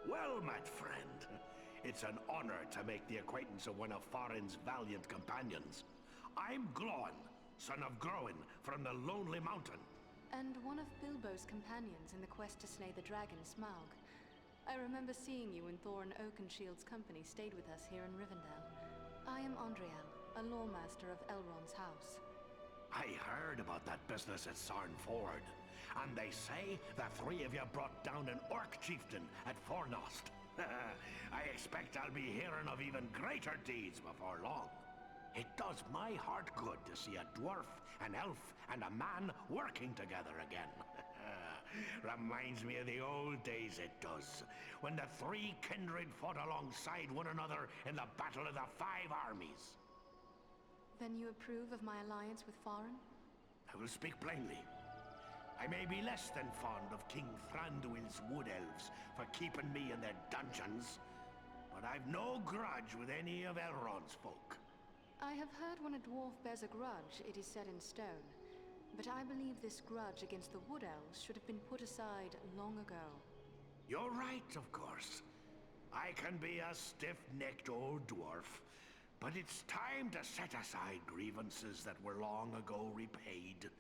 Well, my friend, it's an honor to make the acquaintance of one of Thorin's valiant companions. I'm Glóin, son of Groin from the Lonely Mountain. And one of Bilbo's companions in the quest to slay the dragon Smaug. I remember seeing you when Thorin Oakenshield's company stayed with us here in Rivendell. I am Andriel, a lawmaster of Elrond's house. I heard about that business at Sarn Ford, and they say the three of you brought down an orc chieftain at Fornost. I expect I'll be hearing of even greater deeds before long. It does my heart good to see a dwarf, an elf, and a man working together again. Reminds me of the old days, it does, when the three kindred fought alongside one another in the Battle of the Five Armies. Then you approve of my alliance with Thorin? I will speak plainly. I may be less than fond of King Thranduil's wood elves for keeping me in their dungeons, but I've no grudge with any of Elrond's folk. I have heard when a dwarf bears a grudge, it is set in stone. But I believe this grudge against the Wood Elves should have been put aside long ago. You're right, of course. I can be a stiff-necked old dwarf, but it's time to set aside grievances that were long ago repaid.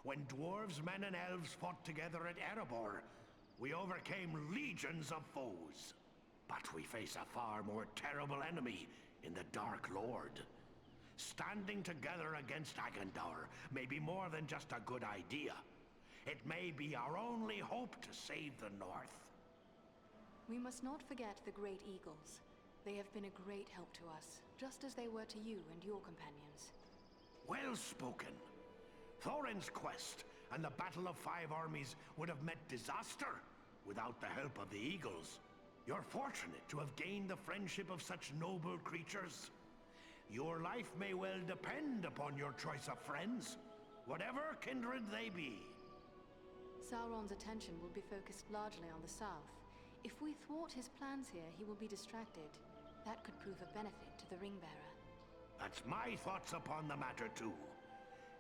When dwarves, men, and elves fought together at Erebor, we overcame legions of foes. But we face a far more terrible enemy in the Dark Lord. Standing together against Agandaur may be more than just a good idea. It may be our only hope to save the North. We must not forget the Great Eagles. They have been a great help to us, just as they were to you and your companions. Well spoken. Thorin's quest and the Battle of Five Armies would have met disaster without the help of the Eagles. You're fortunate to have gained the friendship of such noble creatures. Your life may well depend upon your choice of friends, whatever kindred they be. Sauron's attention will be focused largely on the south. If we thwart his plans here, he will be distracted. That could prove a benefit to the Ringbearer. That's my thoughts upon the matter, too.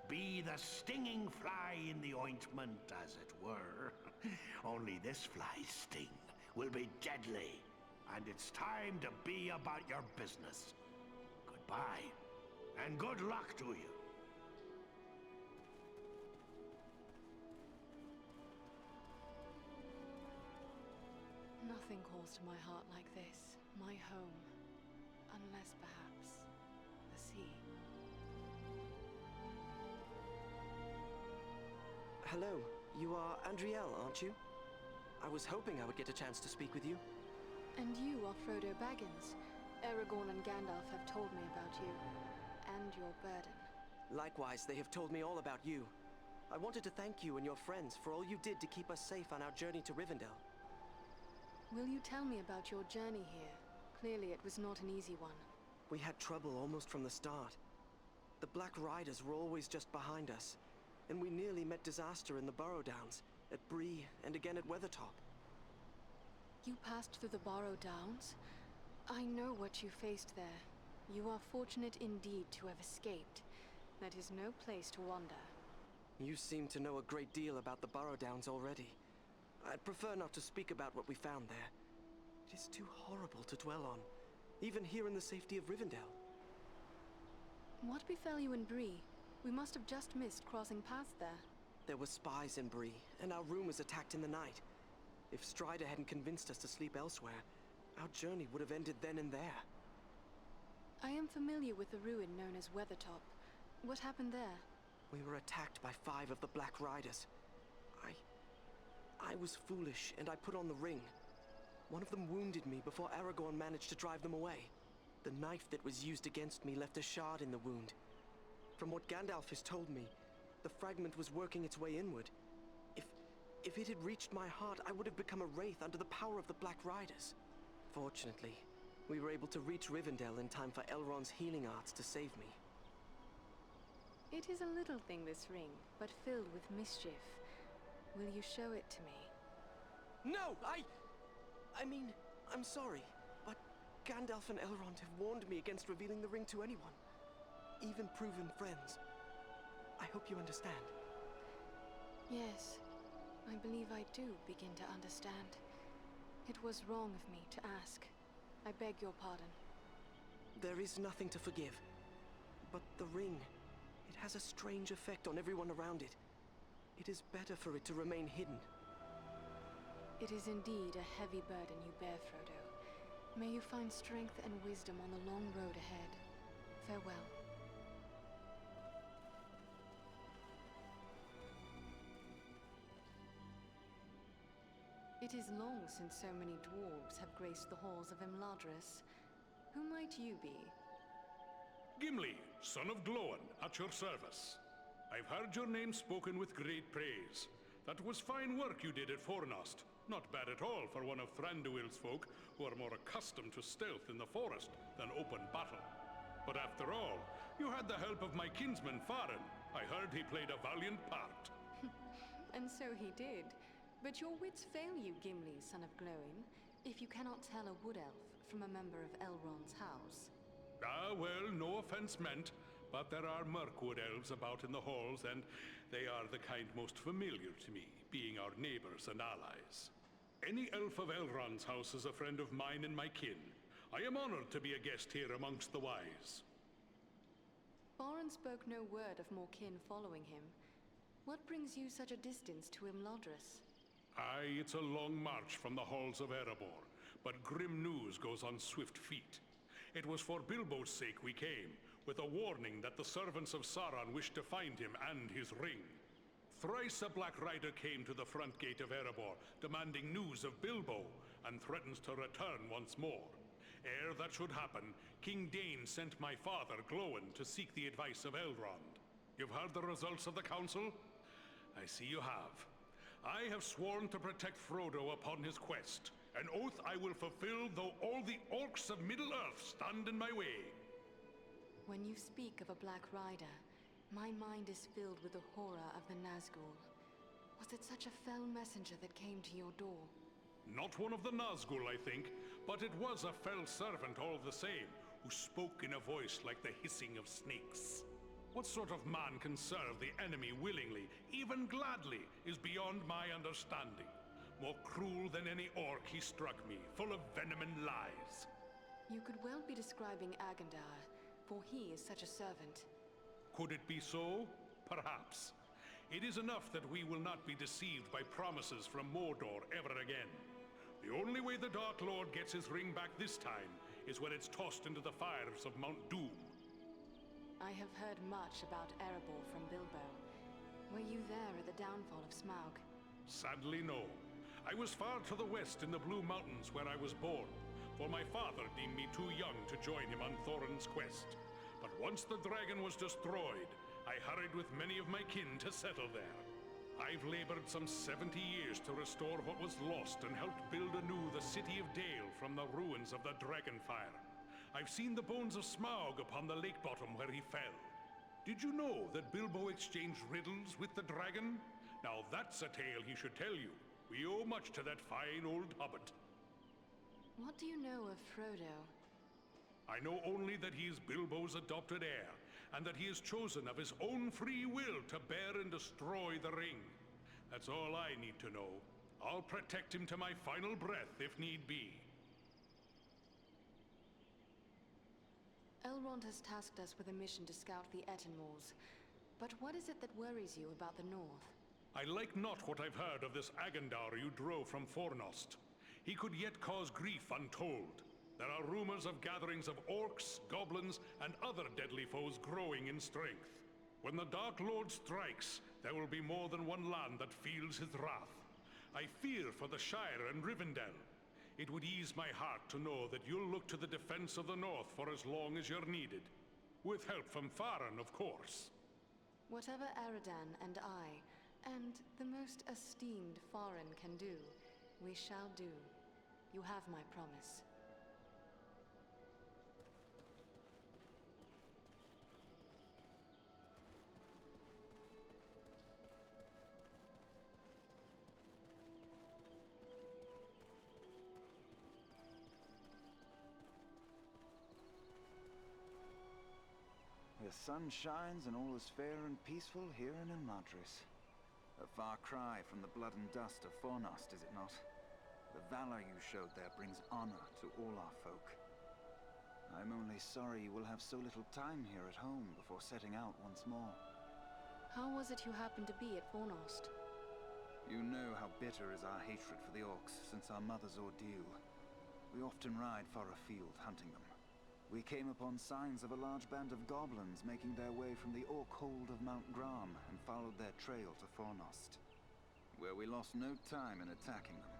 Be the stinging fly in the ointment, as it were. Only this fly's sting will be deadly, and it's time to be about your business. Goodbye, and good luck to you. Nothing calls to my heart like this. My home. Unless perhaps the sea. Hello, you are Andriel, aren't you? I was hoping I would get a chance to speak with you. And you are Frodo Baggins. Aragorn and Gandalf have told me about you. And your burden. Likewise, they have told me all about you. I wanted to thank you and your friends for all you did to keep us safe on our journey to Rivendell. Will you tell me about your journey here? Clearly it was not an easy one. We had trouble almost from the start. The Black Riders were always just behind us, and we nearly met disaster in the Burrow Downs, at Bree, and again at Weathertop. You passed through the Burrow Downs? I know what you faced there. You are fortunate indeed to have escaped. That is no place to wander. You seem to know a great deal about the Burrow Downs already. I'd prefer not to speak about what we found there. It is too horrible to dwell on, even here in the safety of Rivendell. What befell you in Bree? We must have just missed crossing paths there. There were spies in Bree, and our room was attacked in the night. If Strider hadn't convinced us to sleep elsewhere, our journey would have ended then and there. I am familiar with the ruin known as Weathertop. What happened there? We were attacked by 5 of the Black Riders. I was foolish, and I put on the ring. One of them wounded me before Aragorn managed to drive them away. The knife that was used against me left a shard in the wound. From what Gandalf has told me, the fragment was working its way inward. If it had reached my heart, I would have become a wraith under the power of the Black Riders. Fortunately, we were able to reach Rivendell in time for Elrond's healing arts to save me. It is a little thing, this ring, but filled with mischief. Will you show it to me? No! I mean, I'm sorry, but Gandalf and Elrond have warned me against revealing the ring to anyone. Even proven friends. I hope you understand. Yes, I believe I do begin to understand. It was wrong of me to ask. I beg your pardon. There is nothing to forgive. But the ring, it has a strange effect on everyone around it. It is better for it to remain hidden. It is indeed a heavy burden you bear, Frodo. May you find strength and wisdom on the long road ahead. Farewell. It is long since so many dwarves have graced the halls of Imladris. Who might you be? Gimli, son of Glóin, at your service. I've heard your name spoken with great praise. That was fine work you did at Fornost. Not bad at all for one of Thranduil's folk, who are more accustomed to stealth in the forest than open battle. But after all, you had the help of my kinsman Farin. I heard he played a valiant part. And so he did. But your wits fail you, Gimli, son of Glóin, if you cannot tell a wood elf from a member of Elrond's house. Ah, well, no offense meant, but there are Mirkwood elves about in the halls, and they are the kind most familiar to me, being our neighbors and allies. Any elf of Elrond's house is a friend of mine and my kin. I am honored to be a guest here amongst the wise. Farin spoke no word of more kin following him. What brings you such a distance to Imladris? Aye, it's a long march from the halls of Erebor, but grim news goes on swift feet. It was for Bilbo's sake we came, with a warning that the servants of Sauron wished to find him and his ring. Thrice a Black Rider came to the front gate of Erebor, demanding news of Bilbo, and threatens to return once more. Ere that should happen, King Dain sent my father, Glóin, to seek the advice of Elrond. You've heard the results of the council? I see you have. I have sworn to protect Frodo upon his quest, an oath I will fulfill though all the orcs of Middle-earth stand in my way. When you speak of a Black Rider, my mind is filled with the horror of the Nazgul. Was it such a fell messenger that came to your door? Not one of the Nazgul, I think, but it was a fell servant all the same, who spoke in a voice like the hissing of snakes. What sort of man can serve the enemy willingly, even gladly, is beyond my understanding. More cruel than any orc he struck me, full of venom and lies. You could well be describing Agandar, for he is such a servant. Could it be so? Perhaps. It is enough that we will not be deceived by promises from Mordor ever again. The The only way the Dark Lord gets his ring back this time is when it's tossed into the fires of Mount Doom. I have heard much about Erebor from Bilbo. Were you there at the downfall of Smaug? Sadly, no. I was far to the west in the Blue Mountains where I was born, for my father deemed me too young to join him on Thorin's quest. But once the dragon was destroyed, I hurried with many of my kin to settle there. I've labored some 70 years to restore what was lost and helped build anew the city of Dale from the ruins of the Dragonfire. I've seen the bones of Smaug upon the lake bottom where he fell. Did you know that Bilbo exchanged riddles with the dragon? Now that's a tale he should tell you. We owe much to that fine old hobbit. What do you know of Frodo? I know only that he is Bilbo's adopted heir, and that he has chosen of his own free will to bear and destroy the ring. That's all I need to know. I'll protect him to my final breath if need be. Elrond has tasked us with a mission to scout the Ettenmoors. But what is it that worries you about the North? I like not what I've heard of this Agandar you drove from Fornost. He could yet cause grief untold. There are rumors of gatherings of orcs, goblins, and other deadly foes growing in strength. When the Dark Lord strikes, there will be more than one land that feels his wrath. I fear for the Shire and Rivendell. It would ease my heart to know that you'll look to the defense of the North for as long as you're needed. With help from Faran, of course. Whatever Aradan and I, and the most esteemed Faran can do, we shall do. You have my promise. The sun shines and all is fair and peaceful here in Imladris. A far cry from the blood and dust of Fornost, is it not? The valor you showed there brings honor to all our folk. I'm only sorry you will have so little time here at home before setting out once more. How was it you happened to be at Fornost? You know how bitter is our hatred for the orcs since our mother's ordeal. We often ride far afield hunting them. We came upon signs of a large band of goblins making their way from the orc hold of Mount Gram and followed their trail to Fornost, where we lost no time in attacking them.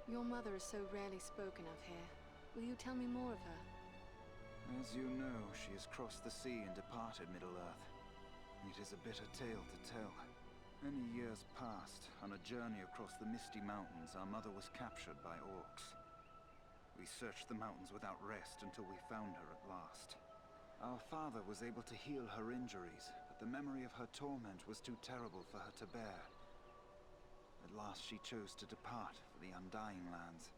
Your mother is so rarely spoken of here. Will you tell me more of her? As you know, she has crossed the sea and departed Middle-earth. It is a bitter tale to tell. Many years passed. On a journey across the misty mountains, our mother was captured by orcs. We searched the mountains without rest until we found her at last. Our father was able to heal her injuries, but the memory of her torment was too terrible for her to bear. At last she chose to depart for the Undying Lands.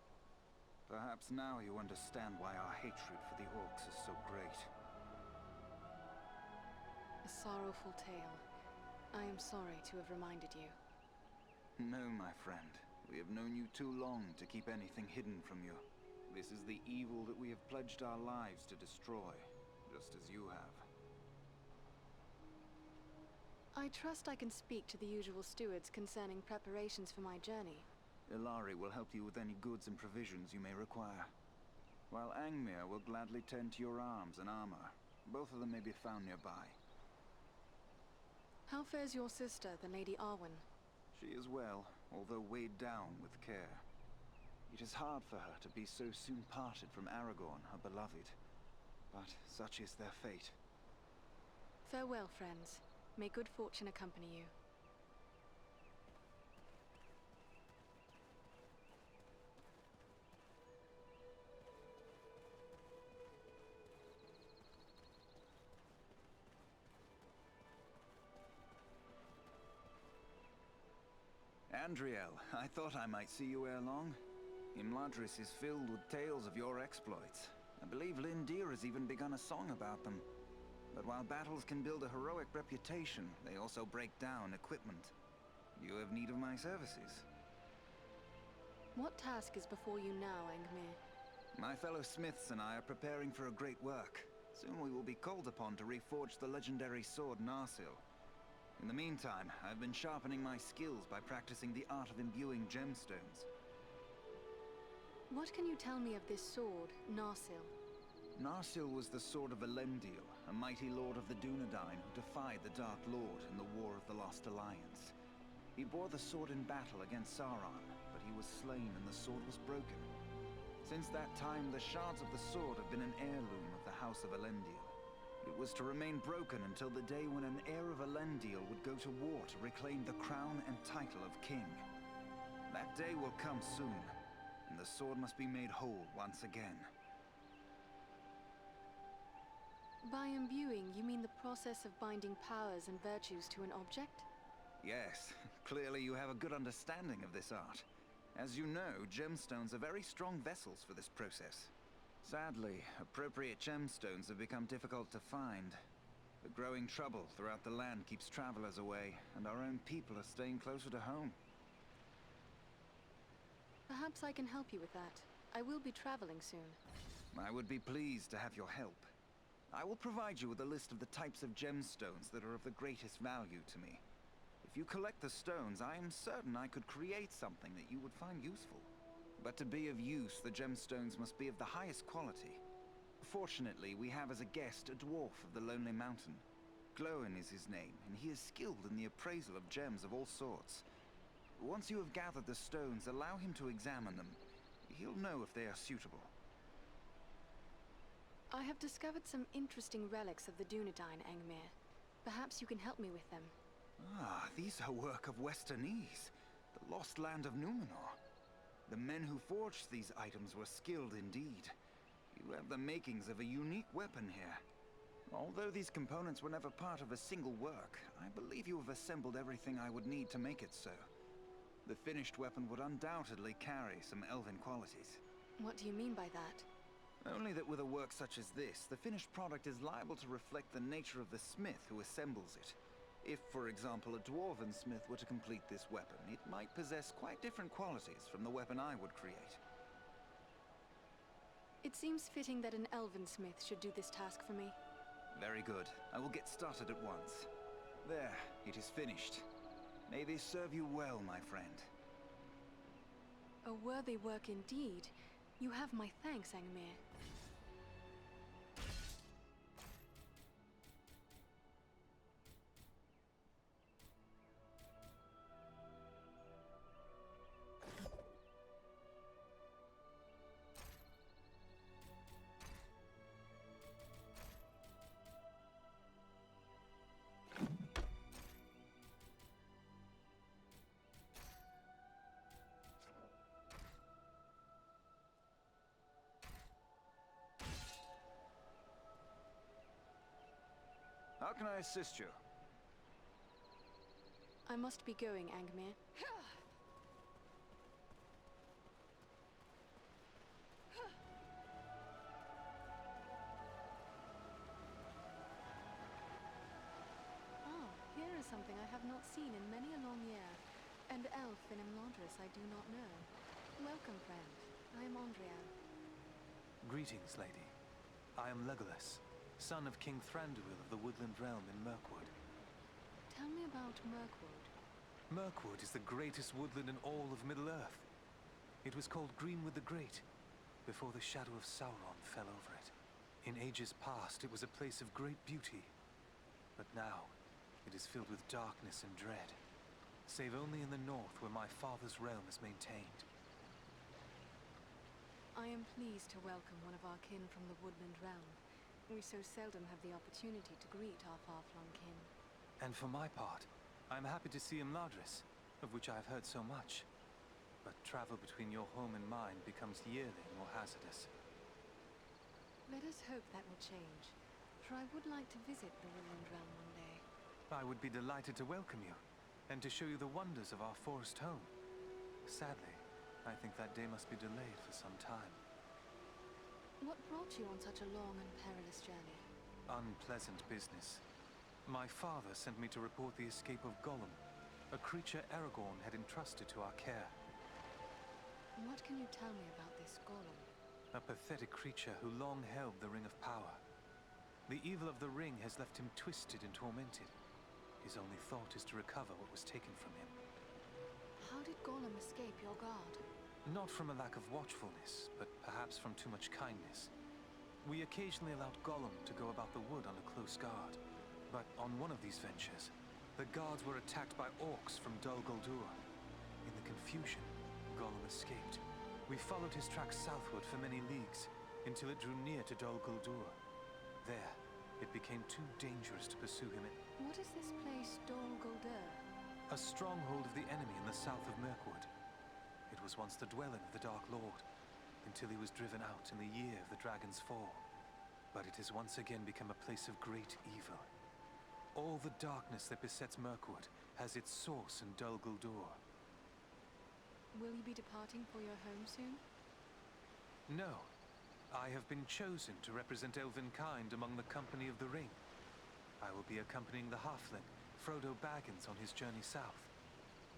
Perhaps now you understand why our hatred for the orcs is so great. A sorrowful tale. I am sorry to have reminded you. No, my friend. We have known you too long to keep anything hidden from you. This is the evil that we have pledged our lives to destroy, just as you have. I trust I can speak to the usual stewards concerning preparations for my journey. Ilari will help you with any goods and provisions you may require, while Angmir will gladly tend to your arms and armor. Both of them may be found nearby. How fares your sister, the Lady Arwen? She is well, although weighed down with care. It is hard for her to be so soon parted from Aragorn, her beloved. But such is their fate. Farewell, friends. May good fortune accompany you. Andriel, I thought I might see you ere long. Imladris is filled with tales of your exploits. I believe Lindir has even begun a song about them. But while battles can build a heroic reputation, they also break down equipment. You have need of my services. What task is before you now, Angmir? My fellow smiths and I are preparing for a great work. Soon we will be called upon to reforge the legendary sword Narsil. In the meantime, I've been sharpening my skills by practicing the art of imbuing gemstones. What can you tell me of this sword, Narsil? Narsil was the sword of Elendil, a mighty lord of the Dunedain who defied the Dark Lord in the War of the Lost Alliance. He bore the sword in battle against Sauron, but he was slain and the sword was broken. Since that time, the shards of the sword have been an heirloom of the House of Elendil. It was to remain broken until the day when an heir of Elendil would go to war to reclaim the crown and title of king. That day will come soon, and the sword must be made whole once again. By imbuing, you mean the process of binding powers and virtues to an object? Yes, clearly you have a good understanding of this art. As you know, gemstones are very strong vessels for this process. Sadly, appropriate gemstones have become difficult to find. The growing trouble throughout the land keeps travelers away, and our own people are staying closer to home. Perhaps I can help you with that. I will be traveling soon. I would be pleased to have your help. I will provide you with a list of the types of gemstones that are of the greatest value to me. If you collect the stones, I am certain I could create something that you would find useful. But to be of use, the gemstones must be of the highest quality. Fortunately, we have as a guest a dwarf of the Lonely Mountain. Glóin is his name, and he is skilled in the appraisal of gems of all sorts. Once you have gathered the stones, allow him to examine them. He'll know if they are suitable. I have discovered some interesting relics of the Dunedain, Angmir. Perhaps you can help me with them. Ah, these are work of Westernese, the lost land of Numenor. The men who forged these items were skilled indeed. You have the makings of a unique weapon here. Although these components were never part of a single work, I believe you have assembled everything I would need to make it so. The finished weapon would undoubtedly carry some elven qualities. What do you mean by that? Only that with a work such as this, the finished product is liable to reflect the nature of the smith who assembles it. If, for example, a dwarven smith were to complete this weapon, it might possess quite different qualities from the weapon I would create. It seems fitting that an elven smith should do this task for me. Very good. I will get started at once. There, it is finished. May this serve you well, my friend. A worthy work indeed. You have my thanks, Angmir. How can I assist you? I must be going, Angmir. Ah, here is something I have not seen in many a long year. And elf in Imladris I do not know. Welcome, friend. I am Andriel. Greetings, lady. I am Legolas, son of King Thranduil of the Woodland Realm in Mirkwood. Tell me about Mirkwood. Mirkwood is the greatest woodland in all of Middle-earth. It was called Greenwood the Great, before the shadow of Sauron fell over it. In ages past, it was a place of great beauty. But now, it is filled with darkness and dread, save only in the north where my father's realm is maintained. I am pleased to welcome one of our kin from the Woodland Realm. We so seldom have the opportunity to greet our far-flung kin. And for my part, I am happy to see Imladris, of which I have heard so much. But travel between your home and mine becomes yearly more hazardous. Let us hope that will change, for I would like to visit the Woodland Realm one day. I would be delighted to welcome you, and to show you the wonders of our forest home. Sadly, I think that day must be delayed for some time. What brought you on such a long and perilous journey? Unpleasant business. My father sent me to report the escape of Gollum, a creature Aragorn had entrusted to our care. What can you tell me about this Gollum? A pathetic creature who long held the Ring of Power. The evil of the ring has left him twisted and tormented. His only thought is to recover what was taken from him. How did Gollum escape your guard? Not from a lack of watchfulness, but perhaps from too much kindness. We occasionally allowed Gollum to go about the wood on a close guard, but on one of these ventures, the guards were attacked by orcs from Dol Guldur. In the confusion, Gollum escaped. We followed his tracks southward for many leagues, until it drew near to Dol Guldur. There, it became too dangerous to pursue him. What is this place, Dol Guldur? A stronghold of the enemy in the south of Mirkwood. It was once the dwelling of the Dark Lord, until he was driven out in the year of the Dragon's Fall. But it has once again become a place of great evil. All the darkness that besets Mirkwood has its source in Dol Guldur. Will you be departing for your home soon? No. I have been chosen to represent Elvenkind among the Company of the Ring. I will be accompanying the halfling, Frodo Baggins, on his journey south.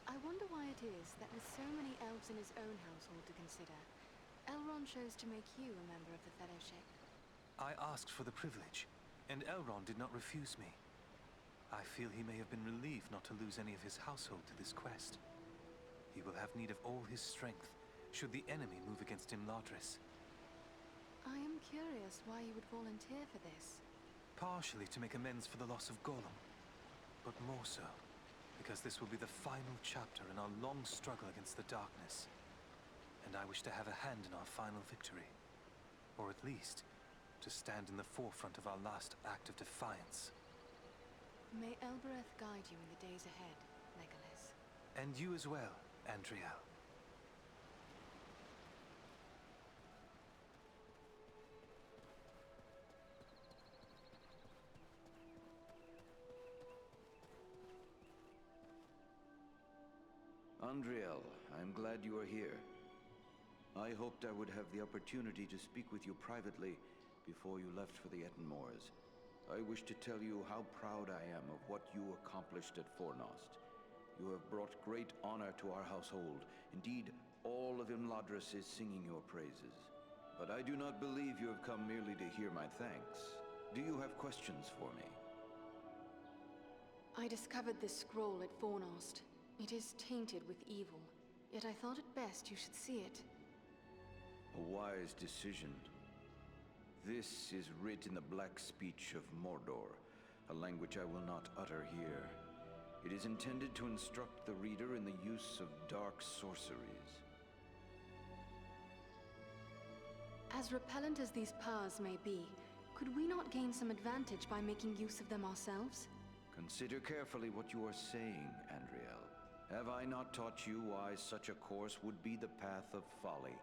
I wonder why it is that with so many elves in his own household to consider, Elrond chose to make you a member of the Fellowship. I asked for the privilege, and Elrond did not refuse me. I feel he may have been relieved not to lose any of his household to this quest. He will have need of all his strength, should the enemy move against Imladris. I am curious why you would volunteer for this. Partially to make amends for the loss of Gollum, but more so because this will be the final chapter in our long struggle against the darkness. And I wish to have a hand in our final victory. Or at least, to stand in the forefront of our last act of defiance. May Elbereth guide you in the days ahead, Legolas. And you as well, Andriel. Andriel, I'm glad you are here. I hoped I would have the opportunity to speak with you privately before you left for the Ettenmoors. I wish to tell you how proud I am of what you accomplished at Fornost. You have brought great honor to our household. Indeed, all of Imladris is singing your praises. But I do not believe you have come merely to hear my thanks. Do you have questions for me? I discovered this scroll at Fornost. It is tainted with evil, yet I thought it best you should see it. A wise decision. This is writ in the black speech of Mordor, a language I will not utter here. It is intended to instruct the reader in the use of dark sorceries. As repellent as these powers may be, could we not gain some advantage by making use of them ourselves? Consider carefully what you are saying, Andriel. Have I not taught you why such a course would be the path of folly?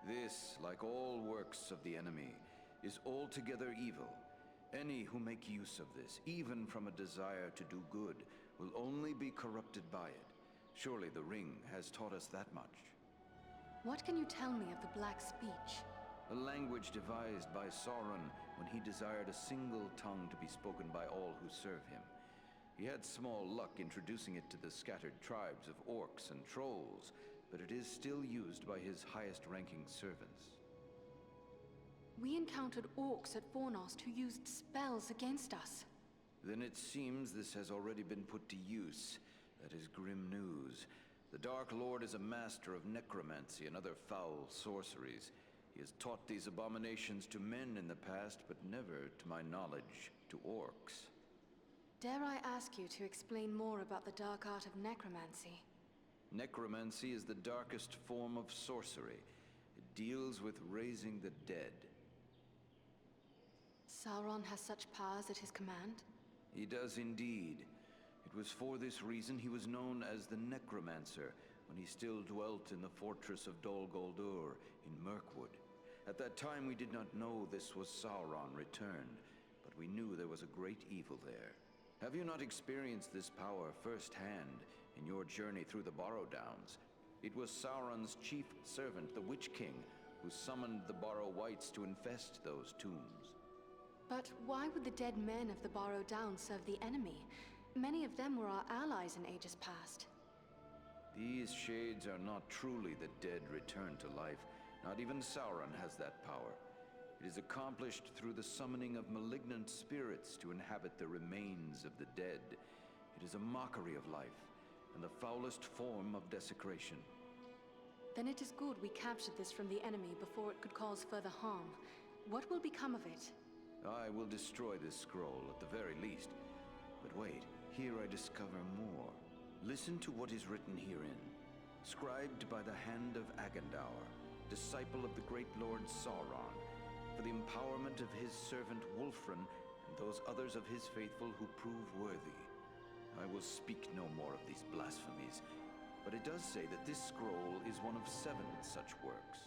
This, like all works of the enemy, is altogether evil. Any who make use of this, even from a desire to do good, will only be corrupted by it. Surely the Ring has taught us that much. What can you tell me of the Black Speech? A language devised by Sauron when he desired a single tongue to be spoken by all who serve him. He had small luck introducing it to the scattered tribes of orcs and trolls, but it is still used by his highest-ranking servants. We encountered orcs at Fornost who used spells against us. Then it seems this has already been put to use. That is grim news. The Dark Lord is a master of necromancy and other foul sorceries. He has taught these abominations to men in the past, but never, to my knowledge, to orcs. Dare I ask you to explain more about the dark art of necromancy? Necromancy is the darkest form of sorcery. It deals with raising the dead. Sauron has such powers at his command? He does indeed. It was for this reason he was known as the Necromancer when he still dwelt in the fortress of Dol Guldur in Mirkwood. At that time we did not know this was Sauron returned, but we knew there was a great evil there. Have you not experienced this power firsthand in your journey through the Borrowdowns? It was Sauron's chief servant, the Witch King, who summoned the Borrow Wights to infest those tombs. But why would the dead men of the Borrowdowns serve the enemy? Many of them were our allies in ages past. These shades are not truly the dead returned to life. Not even Sauron has that power. It is accomplished through the summoning of malignant spirits to inhabit the remains of the dead. It is a mockery of life, and the foulest form of desecration. Then it is good we captured this from the enemy before it could cause further harm. What will become of it? I will destroy this scroll at the very least. But wait, here I discover more. Listen to what is written herein. Scribed by the hand of Agandaur, disciple of the great Lord Sauron, for the empowerment of his servant Wulfren and those others of his faithful who prove worthy. I will speak no more of these blasphemies, but it does say that this scroll is one of 7 such works.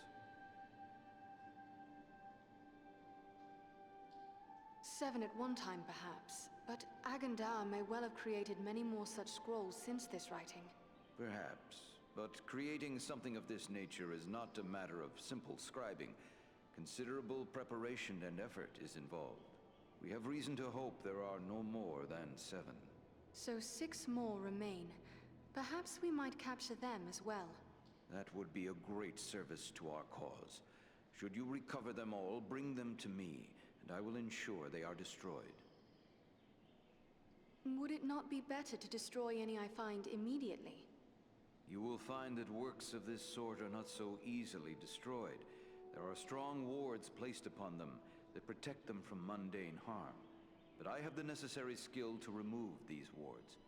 7 at one time, perhaps. But Agandaur may well have created many more such scrolls since this writing. Perhaps. But creating something of this nature is not a matter of simple scribing. Considerable preparation and effort is involved. We have reason to hope there are no more than 7. So 6 more remain. Perhaps we might capture them as well. That would be a great service to our cause. Should you recover them all, bring them to me, and I will ensure they are destroyed. Would it not be better to destroy any I find immediately? You will find that works of this sort are not so easily destroyed. There are strong wards placed upon them that protect them from mundane harm. But I have the necessary skill to remove these wards.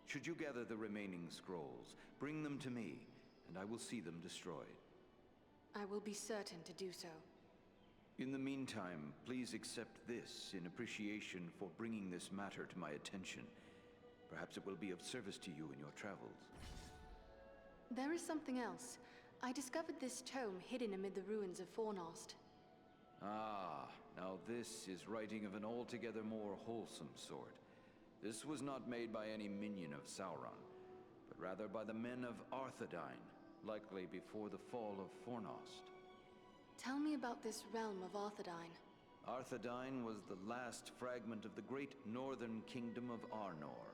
Should you gather the remaining scrolls, bring them to me, and I will see them destroyed. I will be certain to do so. In the meantime, please accept this in appreciation for bringing this matter to my attention. Perhaps it will be of service to you in your travels. There is something else. I discovered this tome hidden amid the ruins of Fornost. Ah, now this is writing of an altogether more wholesome sort. This was not made by any minion of Sauron, but rather by the men of Arthedain, likely before the fall of Fornost. Tell me about this realm of Arthedain. Arthedain was the last fragment of the great northern kingdom of Arnor.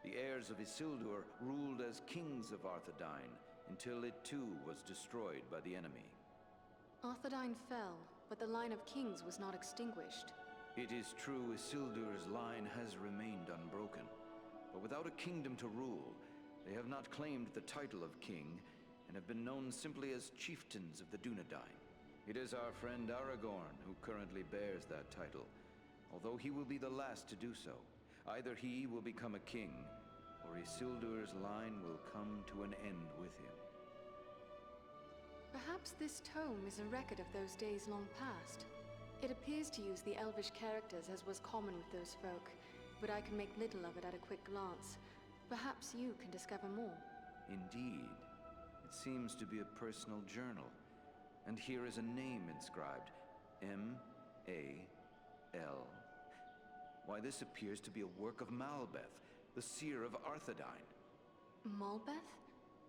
The heirs of Isildur ruled as kings of Arthedain until it too was destroyed by the enemy. Arthedain fell, but the line of kings was not extinguished. It is true Isildur's line has remained unbroken, but without a kingdom to rule, they have not claimed the title of king and have been known simply as chieftains of the Dunedain. It is our friend Aragorn who currently bears that title, although he will be the last to do so. Either he will become a king, or Isildur's line will come to an end with him. Perhaps this tome is a record of those days long past. It appears to use the Elvish characters as was common with those folk, but I can make little of it at a quick glance. Perhaps you can discover more. Indeed. It seems to be a personal journal. And here is a name inscribed. M-A-L. Why, this appears to be a work of Malbeth, the seer of Arthedain. Malbeth?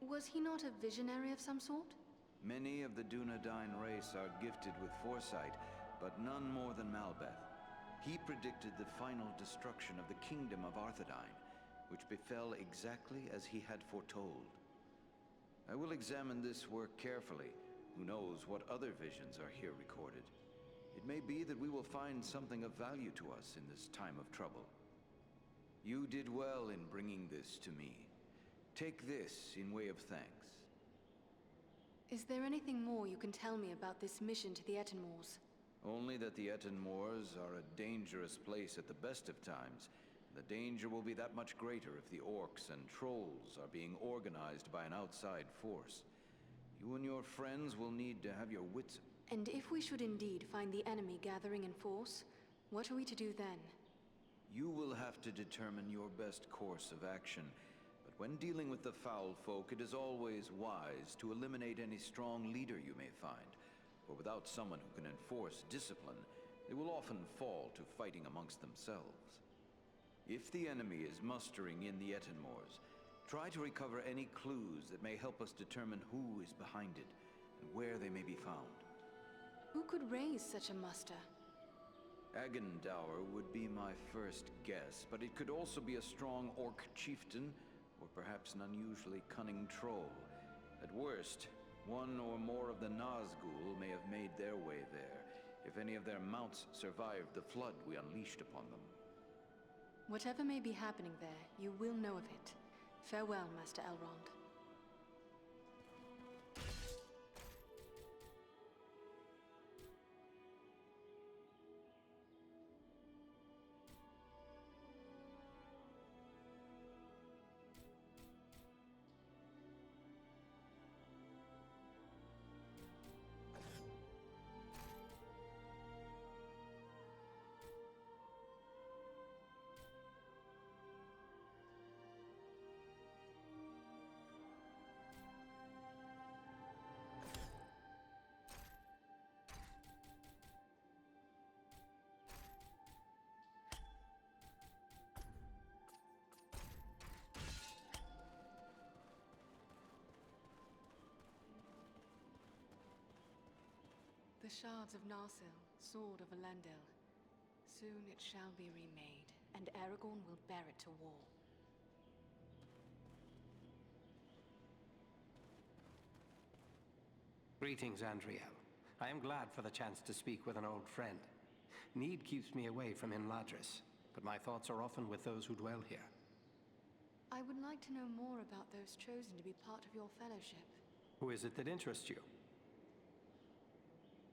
Was he not a visionary of some sort? Many of the Dunedain race are gifted with foresight, but none more than Malbeth. He predicted the final destruction of the kingdom of Arthedain, which befell exactly as he had foretold. I will examine this work carefully. Who knows what other visions are here recorded? It may be that we will find something of value to us in this time of trouble. You did well in bringing this to me. Take this in way of thanks. Is there anything more you can tell me about this mission to the Etenmoors? Only that the Etenmoors are a dangerous place at the best of times. The danger will be that much greater if the orcs and trolls are being organized by an outside force. You and your friends will need to have your wits... And if we should indeed find the enemy gathering in force, what are we to do then? You will have to determine your best course of action. But when dealing with the foul folk, it is always wise to eliminate any strong leader you may find. For without someone who can enforce discipline, they will often fall to fighting amongst themselves. If the enemy is mustering in the Etenmoors, try to recover any clues that may help us determine who is behind it and where they may be found. Who could raise such a muster? Agandaur would be my first guess, but it could also be a strong orc chieftain, or perhaps an unusually cunning troll. At worst, one or more of the Nazgul may have made their way there, if any of their mounts survived the flood we unleashed upon them. Whatever may be happening there, you will know of it. Farewell, Master Elrond. The shards of Narsil, sword of Elendil. Soon it shall be remade, and Aragorn will bear it to war. Greetings, Andriel. I am glad for the chance to speak with an old friend. Need keeps me away from Imladris, but my thoughts are often with those who dwell here. I would like to know more about those chosen to be part of your fellowship. Who is it that interests you?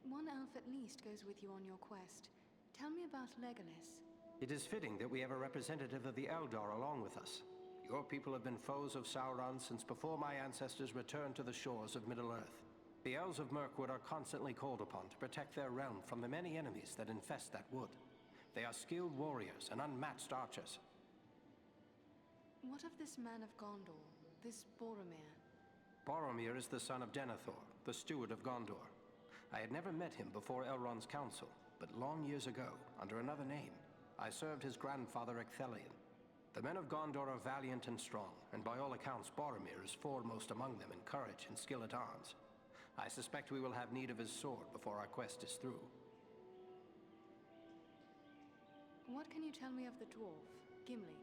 One elf at least goes with you on your quest. Tell me about Legolas. It is fitting that we have a representative of the Eldar along with us. Your people have been foes of Sauron since before my ancestors returned to the shores of Middle-earth. The Elves of Mirkwood are constantly called upon to protect their realm from the many enemies that infest that wood. They are skilled warriors and unmatched archers. What of this man of Gondor, this Boromir? Boromir is the son of Denethor, the steward of Gondor. I had never met him before Elrond's council, but long years ago, under another name, I served his grandfather Ecthelion. The men of Gondor are valiant and strong, and by all accounts Boromir is foremost among them in courage and skill at arms. I suspect we will have need of his sword before our quest is through. What can you tell me of the dwarf, Gimli?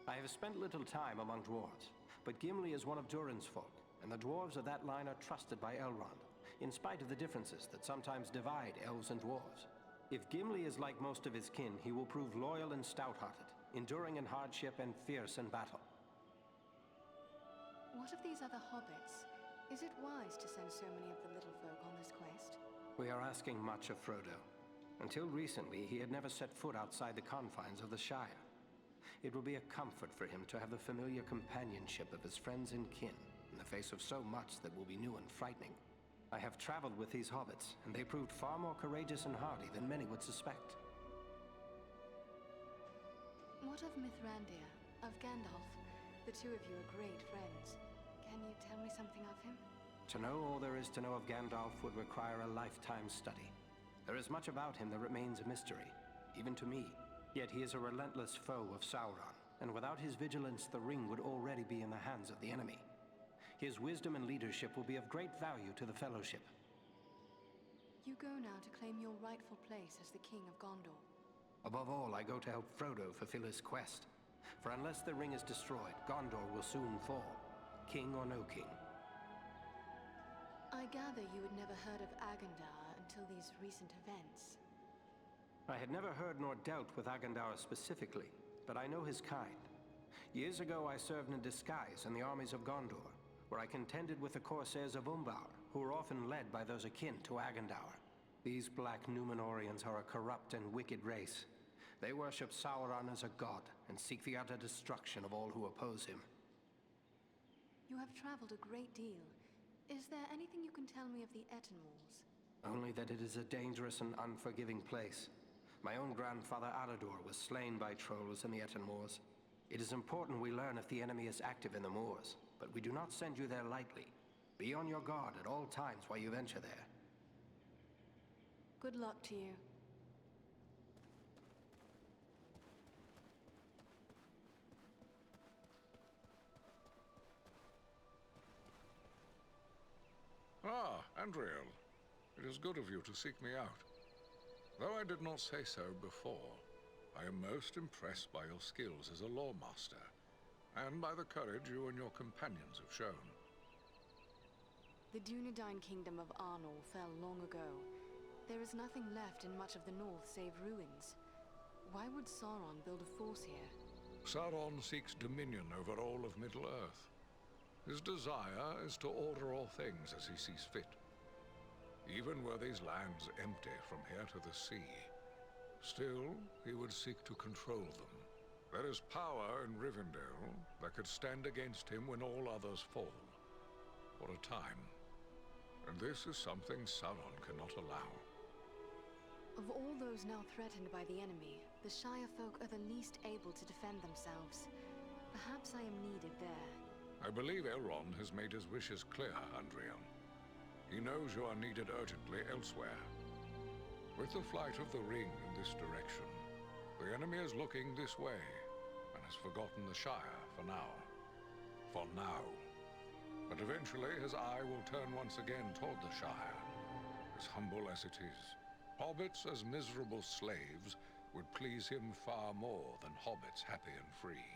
I have spent little time among dwarves, but Gimli is one of Durin's folk, and the dwarves of that line are trusted by Elrond, in spite of the differences that sometimes divide elves and dwarves. If Gimli is like most of his kin, he will prove loyal and stout-hearted, enduring in hardship and fierce in battle. What of these other hobbits? Is it wise to send so many of the little folk on this quest? We are asking much of Frodo. Until recently, he had never set foot outside the confines of the Shire. It will be a comfort for him to have the familiar companionship of his friends and kin, in the face of so much that will be new and frightening. I have traveled with these hobbits, and they proved far more courageous and hardy than many would suspect. What of Mithrandir, of Gandalf? The two of you are great friends. Can you tell me something of him? To know all there is to know of Gandalf would require a lifetime study. There is much about him that remains a mystery, even to me. Yet he is a relentless foe of Sauron, and without his vigilance, the ring would already be in the hands of the enemy. His wisdom and leadership will be of great value to the Fellowship. You go now to claim your rightful place as the King of Gondor. Above all, I go to help Frodo fulfill his quest. For unless the ring is destroyed, Gondor will soon fall, king or no king. I gather you had never heard of Agandar until these recent events. I had never heard nor dealt with Agandar specifically, but I know his kind. Years ago, I served in disguise in the armies of Gondor, where I contended with the corsairs of Umbar, who were often led by those akin to Agandar. These black Númenóreans are a corrupt and wicked race. They worship Sauron as a god and seek the utter destruction of all who oppose him. You have traveled a great deal. Is there anything you can tell me of the Etenmoors? Only that it is a dangerous and unforgiving place. My own grandfather Alador was slain by trolls in the Etenmoors. It is important we learn if the enemy is active in the moors, but we do not send you there lightly. Be on your guard at all times while you venture there. Good luck to you. Ah, Andriel. It is good of you to seek me out. Though I did not say so before, I am most impressed by your skills as a lawmaster, and by the courage you and your companions have shown. The Dunedain kingdom of Arnor fell long ago. There is nothing left in much of the north save ruins. Why would Sauron build a force here? Sauron seeks dominion over all of Middle-earth. His desire is to order all things as he sees fit. Even were these lands empty from here to the sea, still he would seek to control them. There is power in Rivendell that could stand against him when all others fall. For a time. And this is something Sauron cannot allow. Of all those now threatened by the enemy, the Shire folk are the least able to defend themselves. Perhaps I am needed there. I believe Elrond has made his wishes clear, Andrian. He knows you are needed urgently elsewhere. With the flight of the ring in this direction, the enemy is looking this way, and has forgotten the Shire for now. For now. But eventually his eye will turn once again toward the Shire, as humble as it is. Hobbits as miserable slaves would please him far more than hobbits happy and free.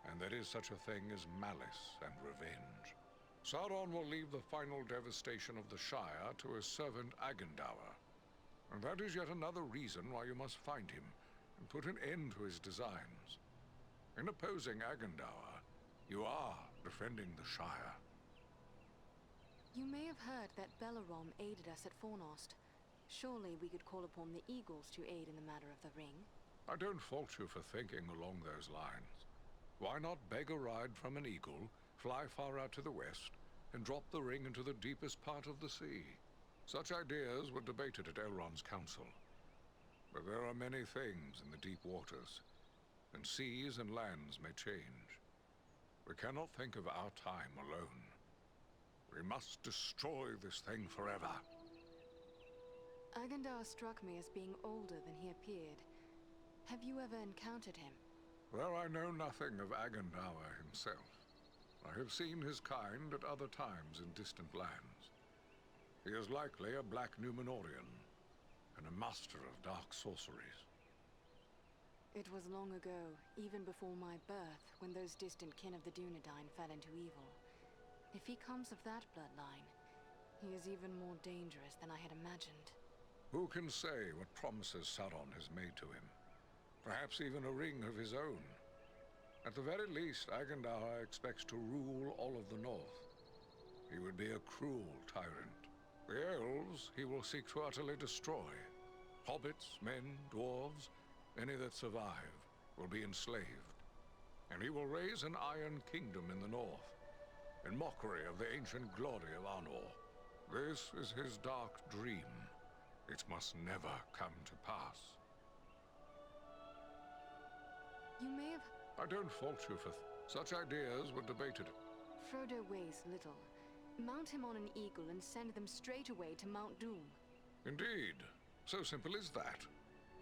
And there is such a thing as malice and revenge. Sauron will leave the final devastation of the Shire to his servant Agendaur. And that is yet another reason why you must find him and put an end to his designs. In opposing Agendaur, you are defending the Shire. You may have heard that Bellerom aided us at Fornost. Surely we could call upon the Eagles to aid in the matter of the ring. I don't fault you for thinking along those lines. Why not beg a ride from an eagle, fly far out to the west, and drop the ring into the deepest part of the sea? Such ideas were debated at Elrond's council. But there are many things in the deep waters, and seas and lands may change. We cannot think of our time alone. We must destroy this thing forever. Agendaur struck me as being older than he appeared. Have you ever encountered him? Well, I know nothing of Agendaur himself. I have seen his kind at other times in distant lands. He is likely a black Númenorian, and a master of dark sorceries. It was long ago, even before my birth, when those distant kin of the Dunedain fell into evil. If he comes of that bloodline, he is even more dangerous than I had imagined. Who can say what promises Sauron has made to him? Perhaps even a ring of his own. At the very least, Agendaur expects to rule all of the North. He would be a cruel tyrant. The elves he will seek to utterly destroy. Hobbits, men, dwarves, any that survive, will be enslaved. And he will raise an Iron Kingdom in the North, in mockery of the ancient glory of Arnor. This is his dark dream. It must never come to pass. You may have... I don't fault you for such ideas were debated. Frodo weighs little. Mount him on an eagle and send them straight away to Mount Doom. Indeed. So simple as that.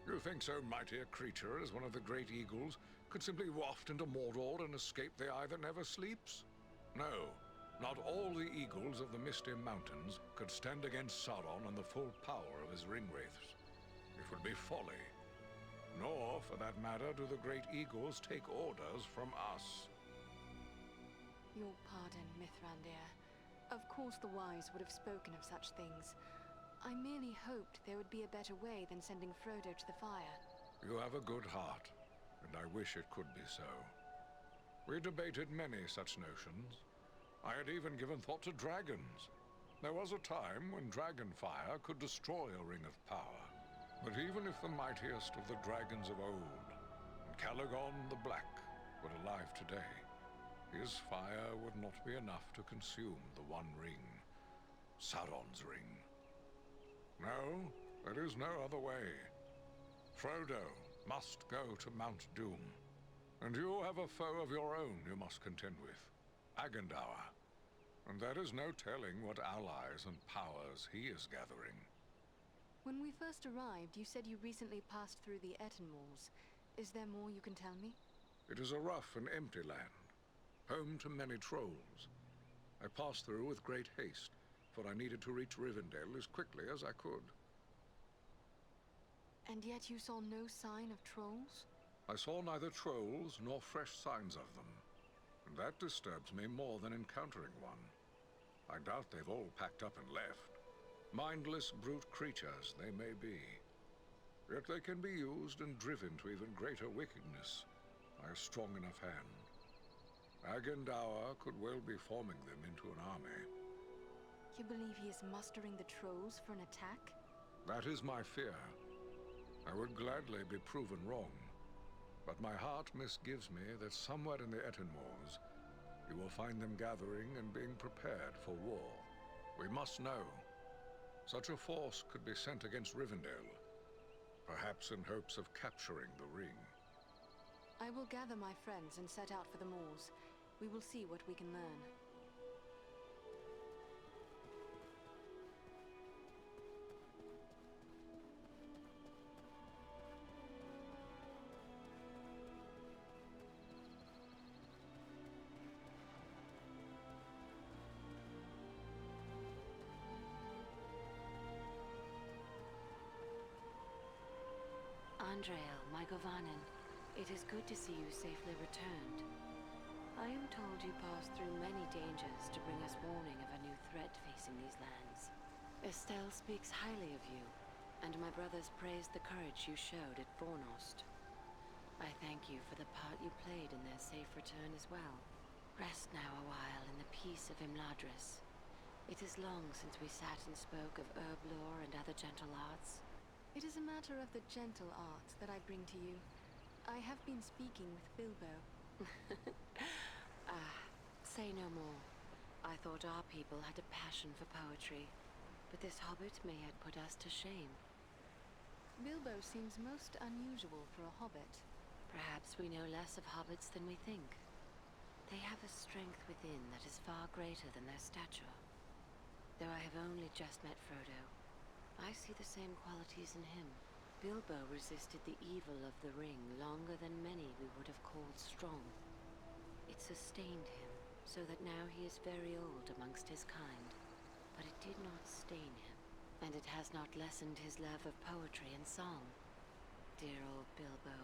You think so mighty a creature as one of the great eagles could simply waft into Mordor and escape the eye that never sleeps? No. Not all the eagles of the Misty Mountains could stand against Sauron and the full power of his ringwraiths. It would be folly. Nor, for that matter, do the great eagles take orders from us. Your pardon, Mithrandir. Of course the wise would have spoken of such things. I merely hoped there would be a better way than sending Frodo to the fire. You have a good heart, and I wish it could be so. We debated many such notions. I had even given thought to dragons. There was a time when dragonfire could destroy a ring of power. But even if the mightiest of the dragons of old, and Calagon the Black, were alive today, his fire would not be enough to consume the One Ring, Sauron's ring. No, there is no other way. Frodo must go to Mount Doom, and you have a foe of your own you must contend with, Agendaur, and there is no telling what allies and powers he is gathering. When we first arrived, you said you recently passed through the Etten Walls. Is there more you can tell me? It is a rough and empty land, home to many trolls. I passed through with great haste, for I needed to reach Rivendell as quickly as I could. And yet you saw no sign of trolls? I saw neither trolls nor fresh signs of them, and that disturbs me more than encountering one. I doubt they've all packed up and left. Mindless brute creatures they may be, yet they can be used and driven to even greater wickedness. by a strong enough hand. Agendour could well be forming them into an army. You believe he is mustering the trolls for an attack? That is my fear. I would gladly be proven wrong, but my heart misgives me that somewhere in the Etenmoors, you will find them gathering and being prepared for war. We must know. Such a force could be sent against Rivendell, perhaps in hopes of capturing the ring. I will gather my friends and set out for the moors. We will see what we can learn. Andreal, my Govanen, it is good to see you safely returned. I am told you passed through many dangers to bring us warning of a new threat facing these lands. Estelle speaks highly of you, and my brothers praised the courage you showed at Fornost. I thank you for the part you played in their safe return as well. Rest now a while in the peace of Imladris. It is long since we sat and spoke of herb lore and other gentle arts. It is a matter of the gentle arts that I bring to you. I have been speaking with Bilbo. Say no more. I thought our people had a passion for poetry, but this hobbit may yet put us to shame. Bilbo seems most unusual for a hobbit. Perhaps we know less of hobbits than we think. They have a strength within that is far greater than their stature. Though I have only just met Frodo, I see the same qualities in him. Bilbo resisted the evil of the ring longer than many we would have called strong. It sustained him, so that now he is very old amongst his kind. But it did not stain him, and it has not lessened his love of poetry and song. Dear old Bilbo.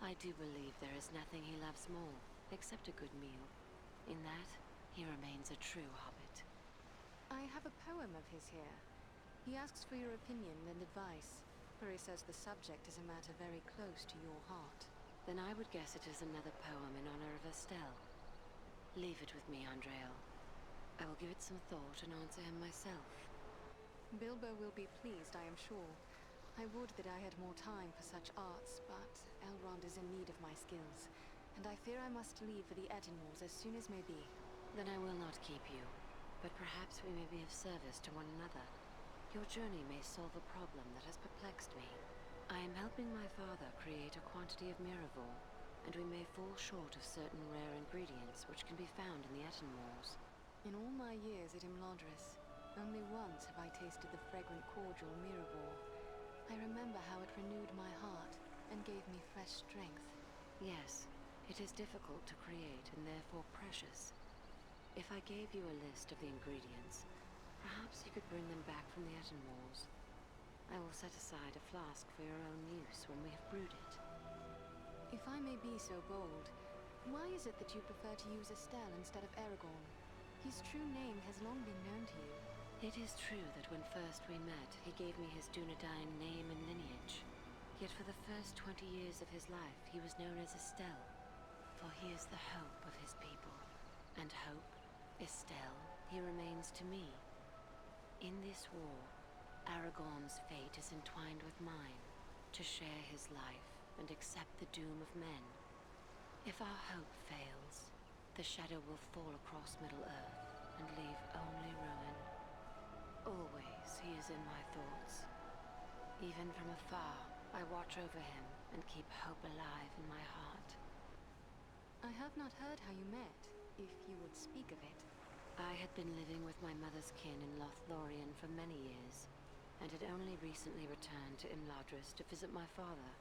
I do believe there is nothing he loves more, except a good meal. In that, he remains a true hobbit. I have a poem of his here. He asks for your opinion and advice, for he says the subject is a matter very close to your heart. Then I would guess it is another poem in honor of Estelle. Leave it with me, Andreal. I will give it some thought and answer him myself. Bilbo will be pleased, I am sure. I would that I had more time for such arts, but Elrond is in need of my skills, and I fear I must leave for the Etenmoors as soon as may be. Then I will not keep you, but perhaps we may be of service to one another. Your journey may solve a problem that has perplexed me. I am helping my father create a quantity of Miraval, and we may fall short of certain rare ingredients which can be found in the Etenmoors. In all my years at Imladris, only once have I tasted the fragrant cordial Miraval. I remember how it renewed my heart and gave me fresh strength. Yes, it is difficult to create and therefore precious. If I gave you a list of the ingredients, perhaps you could bring them back from the Etenmoors. I will set aside a flask for your own use when we have brewed it. If I may be so bold, why is it that you prefer to use Estelle instead of Aragorn? His true name has long been known to you. It is true that when first we met, he gave me his Dunedain name and lineage. Yet for the first 20 years of his life, he was known as Estelle, for he is the hope of his people. And hope, Estelle, he remains to me. In this war, Aragorn's fate is entwined with mine, to share his life and accept the doom of men. If our hope fails, the shadow will fall across Middle-earth and leave only ruin. Always he is in my thoughts. Even from afar, I watch over him and keep hope alive in my heart. I have not heard how you met, if you would speak of it. I had been living with my mother's kin in Lothlorien for many years, and had only recently returned to Imladris to visit my father.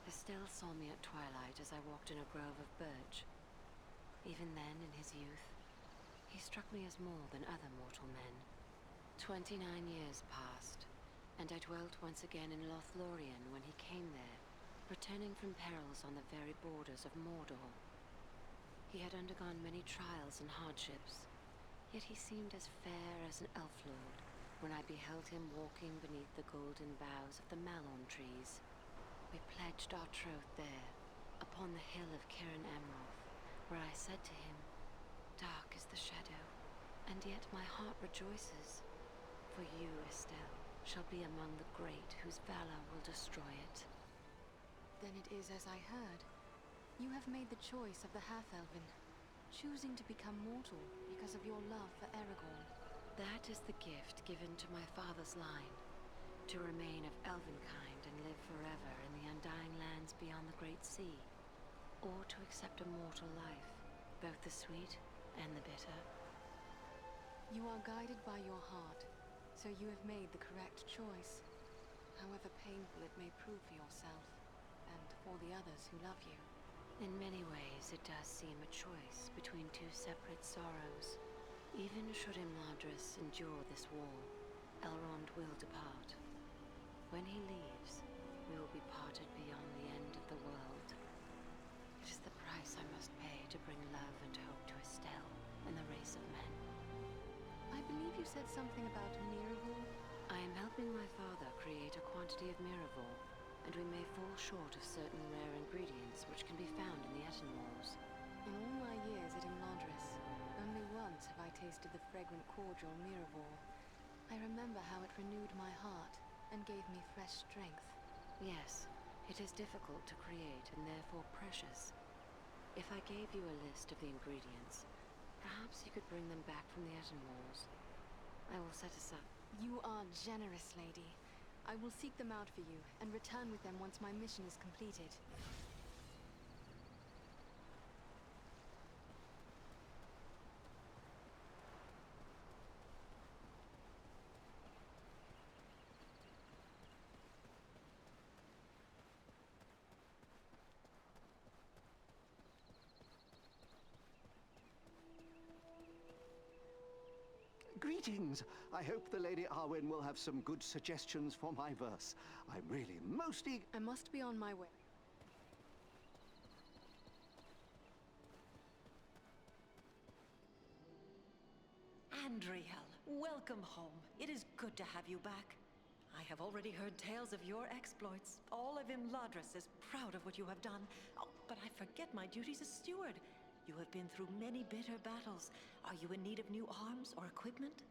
Estelle saw me at twilight as I walked in a grove of birch. Even then, in his youth, he struck me as more than other mortal men. 29 years passed, and I dwelt once again in Lothlorien when he came there, returning from perils on the very borders of Mordor. He had undergone many trials and hardships, yet he seemed as fair as an elf lord when I beheld him walking beneath the golden boughs of the malorn trees. We pledged our troth there, upon the hill of Cairn Amroth, where I said to him, "Dark is the shadow, and yet my heart rejoices. For you, Estelle, shall be among the great whose valor will destroy it." Then it is as I heard. You have made the choice of the half-elven, choosing to become mortal because of your love for Aragorn. That is the gift given to my father's line, to remain of elvenkind and live forever in the undying lands beyond the Great Sea, or to accept a mortal life, both the sweet and the bitter. You are guided by your heart, so you have made the correct choice, however painful it may prove for yourself, and for the others who love you. In many ways, it does seem a choice between two separate sorrows. Even should Imladris endure this war, Elrond will depart. When he leaves, we will be parted beyond the end of the world. It is the price I must pay to bring love and hope to Estelle and the race of men. I believe you said something about Miraval? I am helping my father create a quantity of Miraval, and we may fall short of certain rare ingredients which can be found in the Ettenwalls. In all my years at Imladris, only once have I tasted the fragrant cordial Miraval. I remember how it renewed my heart and gave me fresh strength. Yes, it is difficult to create and therefore precious. If I gave you a list of the ingredients, perhaps you could bring them back from the Ettenwalls. I will set aside. You are generous, lady. I will seek them out for you and return with them once my mission is completed. Greetings! I hope the Lady Arwen will have some good suggestions for my verse. I'm really most eager. I must be on my way. Andriel, welcome home. It is good to have you back. I have already heard tales of your exploits. All of Imladris is proud of what you have done. Oh, but I forget my duties as steward. You have been through many bitter battles. Are you in need of new arms or equipment?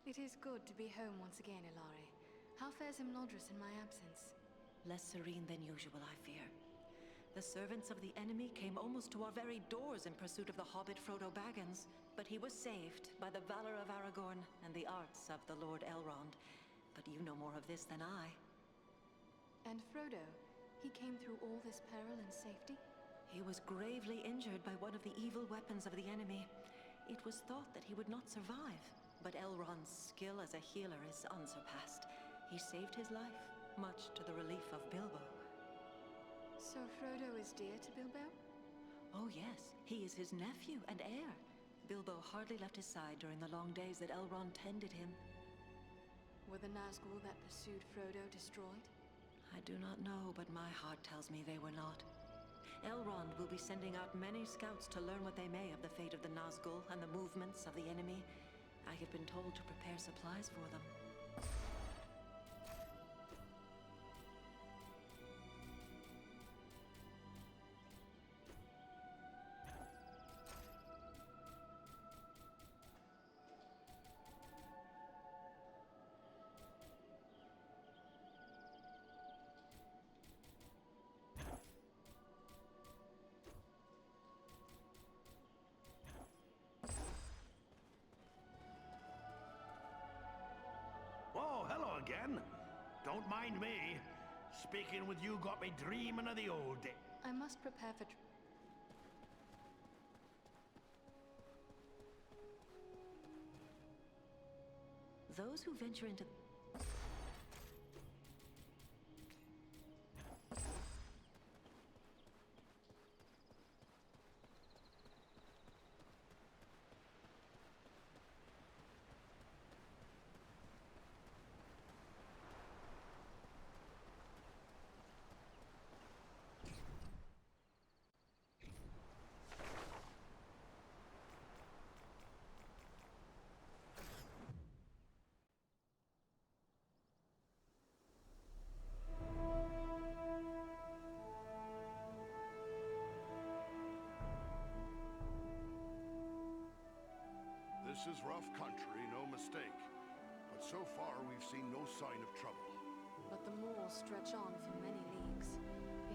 It is good to be home once again, Ilari. How fares Imladris in my absence? Less serene than usual, I fear. The servants of the enemy came almost to our very doors in pursuit of the hobbit Frodo Baggins, but he was saved by the valor of Aragorn and the arts of the Lord Elrond. But you know more of this than I. And Frodo, he came through all this peril in safety? He was gravely injured by one of the evil weapons of the enemy. It was thought that he would not survive, but Elrond's skill as a healer is unsurpassed. He saved his life, much to the relief of Bilbo. So Frodo is dear to Bilbo? Oh yes, he is his nephew and heir. Bilbo hardly left his side during the long days that Elrond tended him. Were the Nazgul that pursued Frodo destroyed? I do not know, but my heart tells me they were not. Elrond will be sending out many scouts to learn what they may of the fate of the Nazgul and the movements of the enemy. I have been told to prepare supplies for them. Oh, hello again. Don't mind me. Speaking with you got me dreaming of the old days. I must prepare for... Those who venture into... is rough country, no mistake. But so far, we've seen no sign of trouble. But the moors stretch on for many leagues.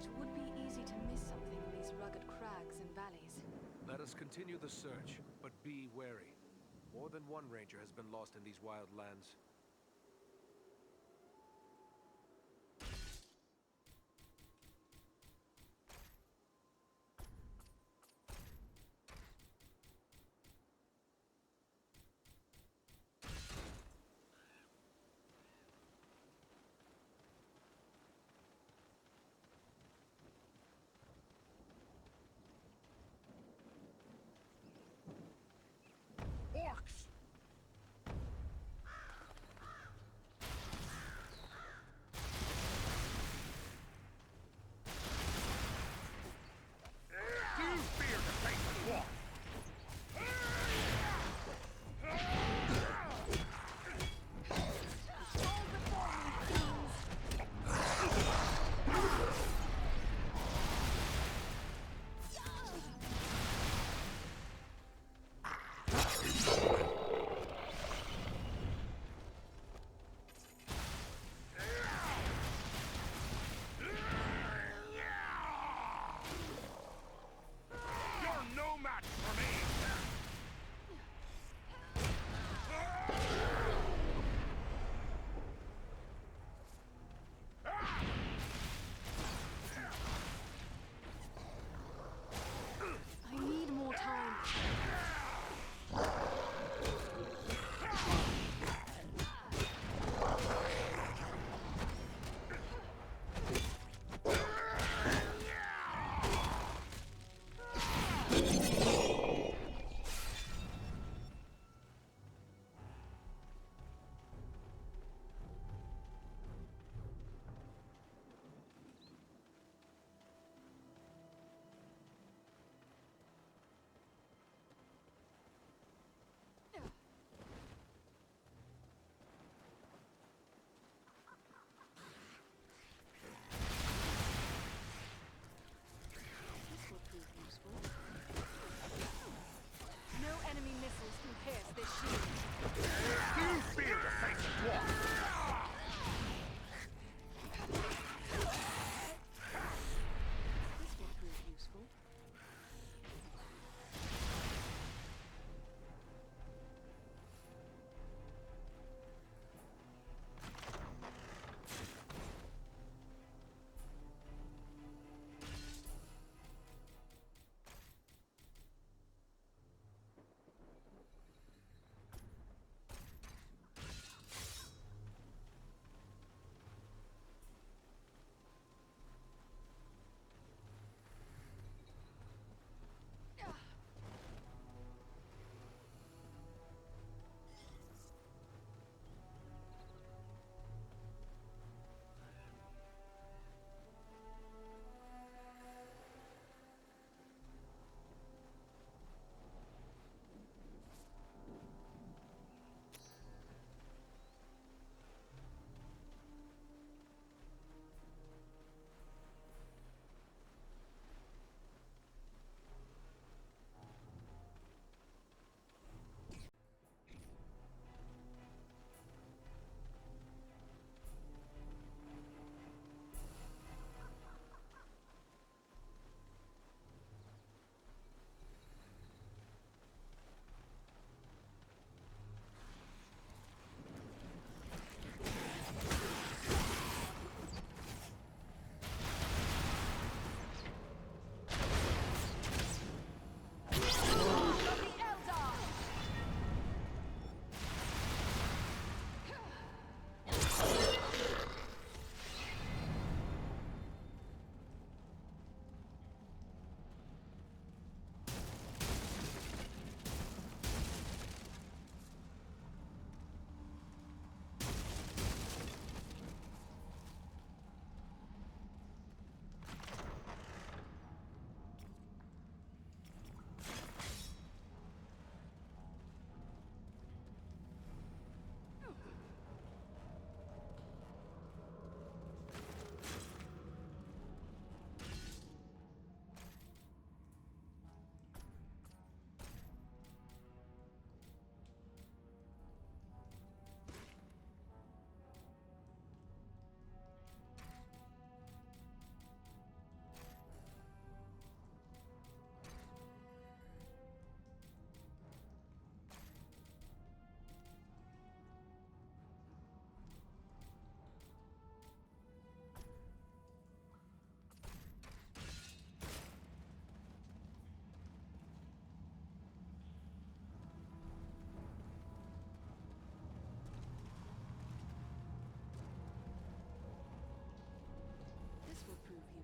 It would be easy to miss something in these rugged crags and valleys. Let us continue the search, but be wary. More than one ranger has been lost in these wild lands. Orcs!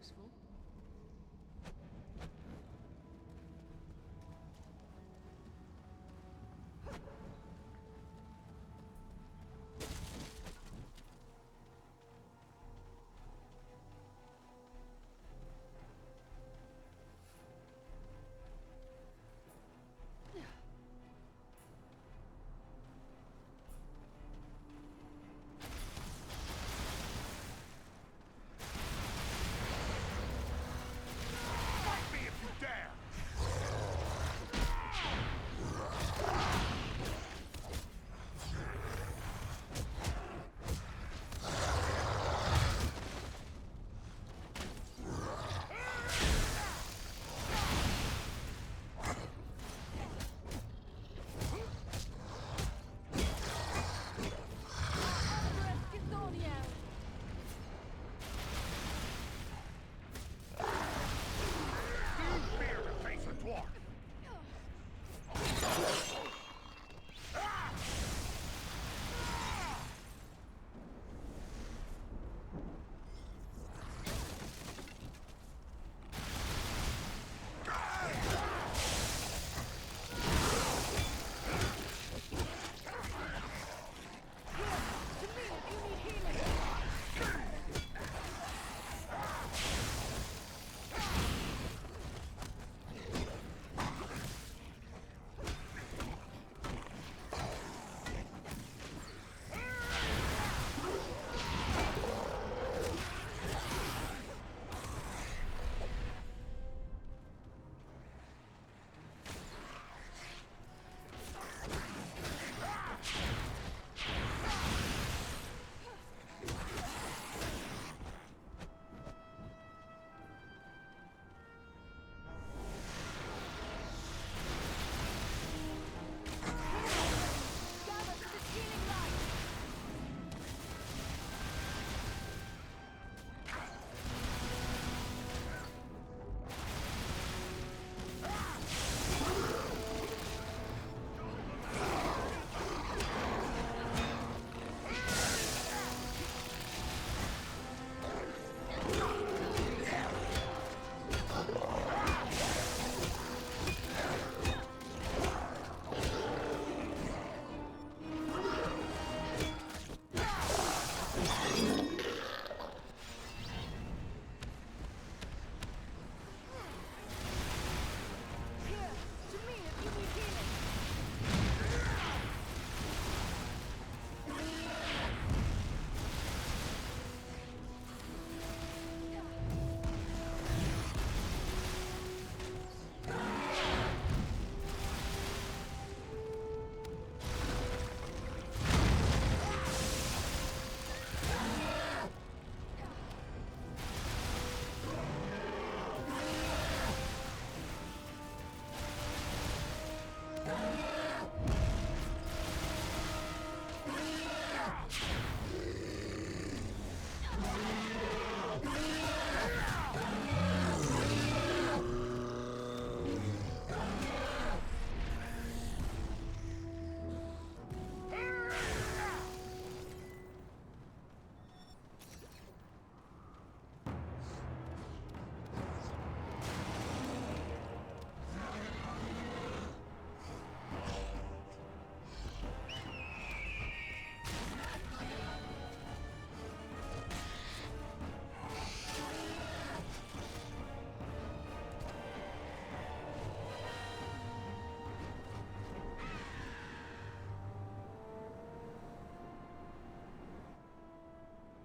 useful.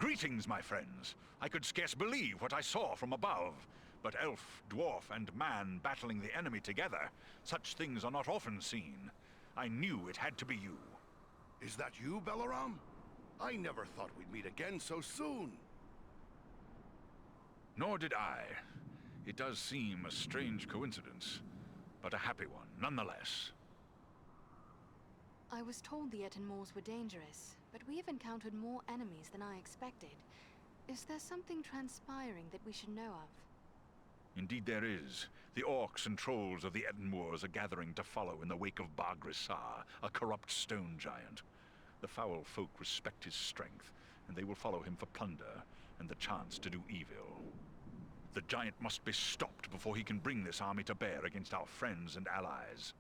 Greetings, my friends. I could scarce believe what I saw from above. But elf, dwarf, and man battling the enemy together, such things are not often seen. I knew it had to be you. Is that you, Belaram? I never thought we'd meet again so soon. Nor did I. It does seem a strange coincidence, but a happy one, nonetheless. I was told the Etten were dangerous, but we have encountered more enemies than I expected. Is there something transpiring that we should know of? Indeed there is. The orcs and trolls of the Etten are gathering to follow in the wake of Bagrisar, a corrupt stone giant. The foul folk respect his strength, and they will follow him for plunder and the chance to do evil. The giant must be stopped before he can bring this army to bear against our friends and allies.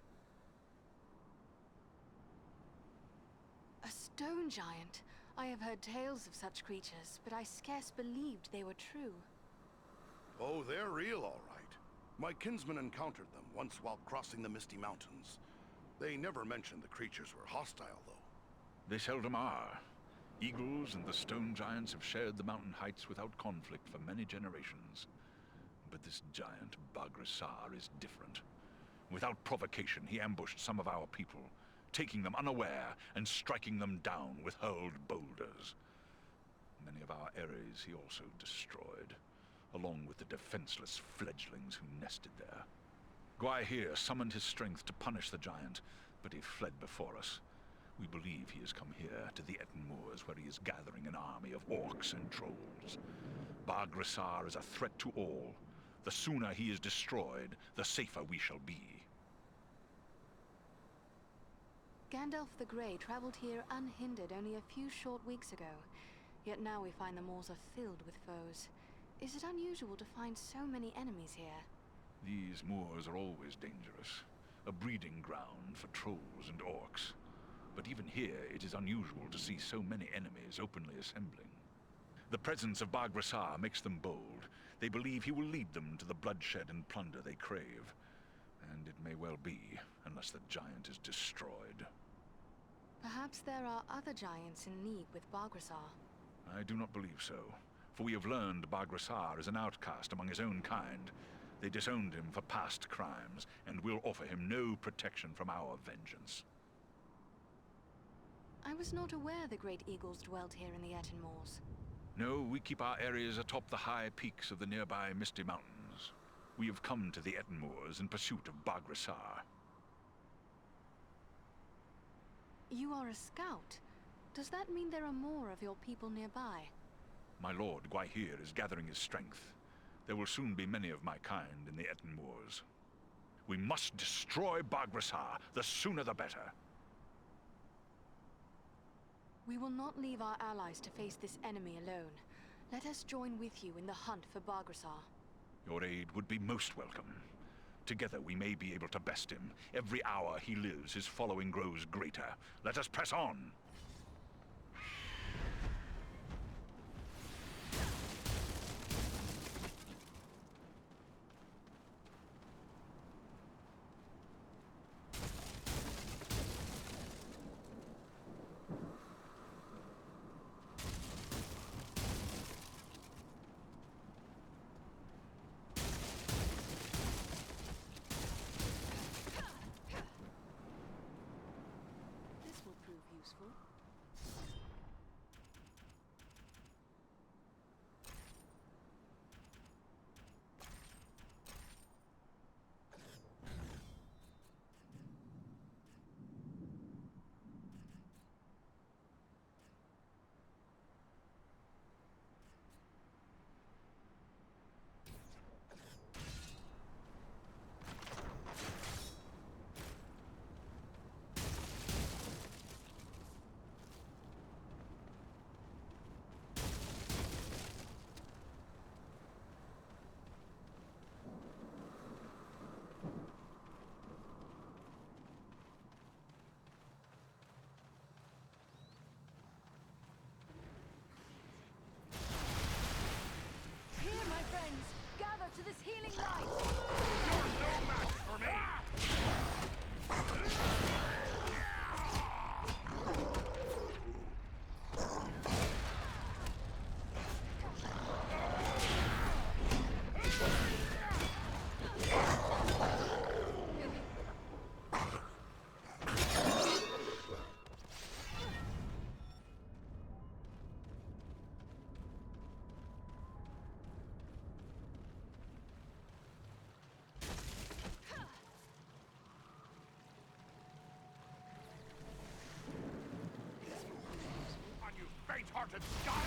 A stone giant? I have heard tales of such creatures, but I scarce believed they were true. Oh, they're real, all right. My kinsman encountered them once while crossing the Misty Mountains. They never mentioned the creatures were hostile, though. They seldom are. Eagles and the stone giants have shared the mountain heights without conflict for many generations. But this giant, Baghrasar, is different. Without provocation, he ambushed some of our people, taking them unaware and striking them down with hurled boulders. Many of our areas he also destroyed, along with the defenseless fledglings who nested there. Gwaihir summoned his strength to punish the giant, but he fled before us. We believe he has come here to the Etten Moors, where he is gathering an army of orcs and trolls. Baghrasar is a threat to all. The sooner he is destroyed, the safer we shall be. Gandalf the Grey traveled here unhindered only a few short weeks ago. Yet now we find the moors are filled with foes. Is it unusual to find so many enemies here? These moors are always dangerous. A breeding ground for trolls and orcs. But even here, it is unusual to see so many enemies openly assembling. The presence of Baghrasar makes them bold. They believe he will lead them to the bloodshed and plunder they crave. And it may well be, unless the giant is destroyed. Perhaps there are other giants in league with Baghrasar. I do not believe so, for we have learned Baghrasar is an outcast among his own kind. They disowned him for past crimes, and will offer him no protection from our vengeance. I was not aware the great eagles dwelt here in the Etten Moors. No, we keep our areas atop the high peaks of the nearby Misty Mountains. We have come to the Etten Moors in pursuit of Baghrasar. You are a scout. Does that mean there are more of your people nearby? My lord Gwaihir is gathering his strength. There will soon be many of my kind in the Etten Moors. We must destroy Baghrasar. The sooner the better. We will not leave our allies to face this enemy alone. Let us join with you in the hunt for Baghrasar. Your aid would be most welcome. Together we may be able to best him. Every hour he lives, his following grows greater. Let us press on! Useful. To this healing light! You're no match for me! faint-hearted scum!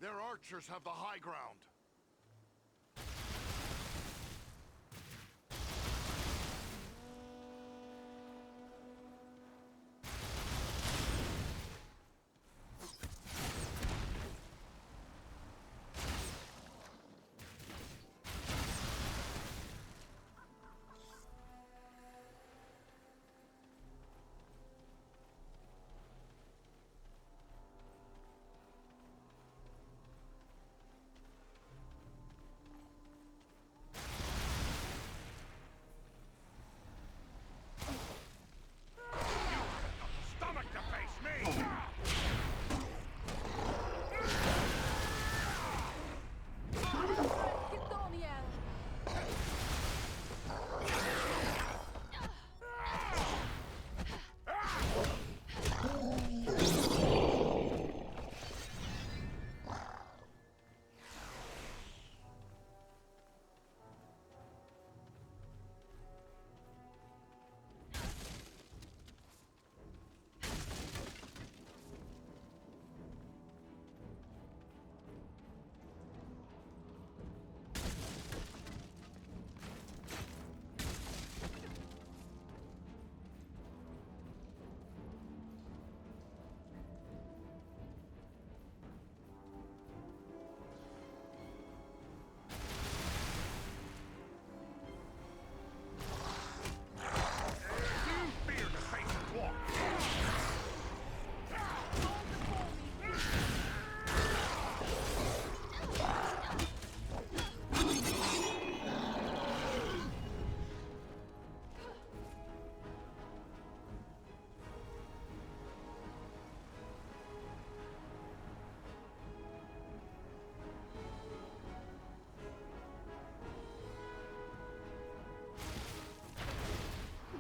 Their archers have the high ground.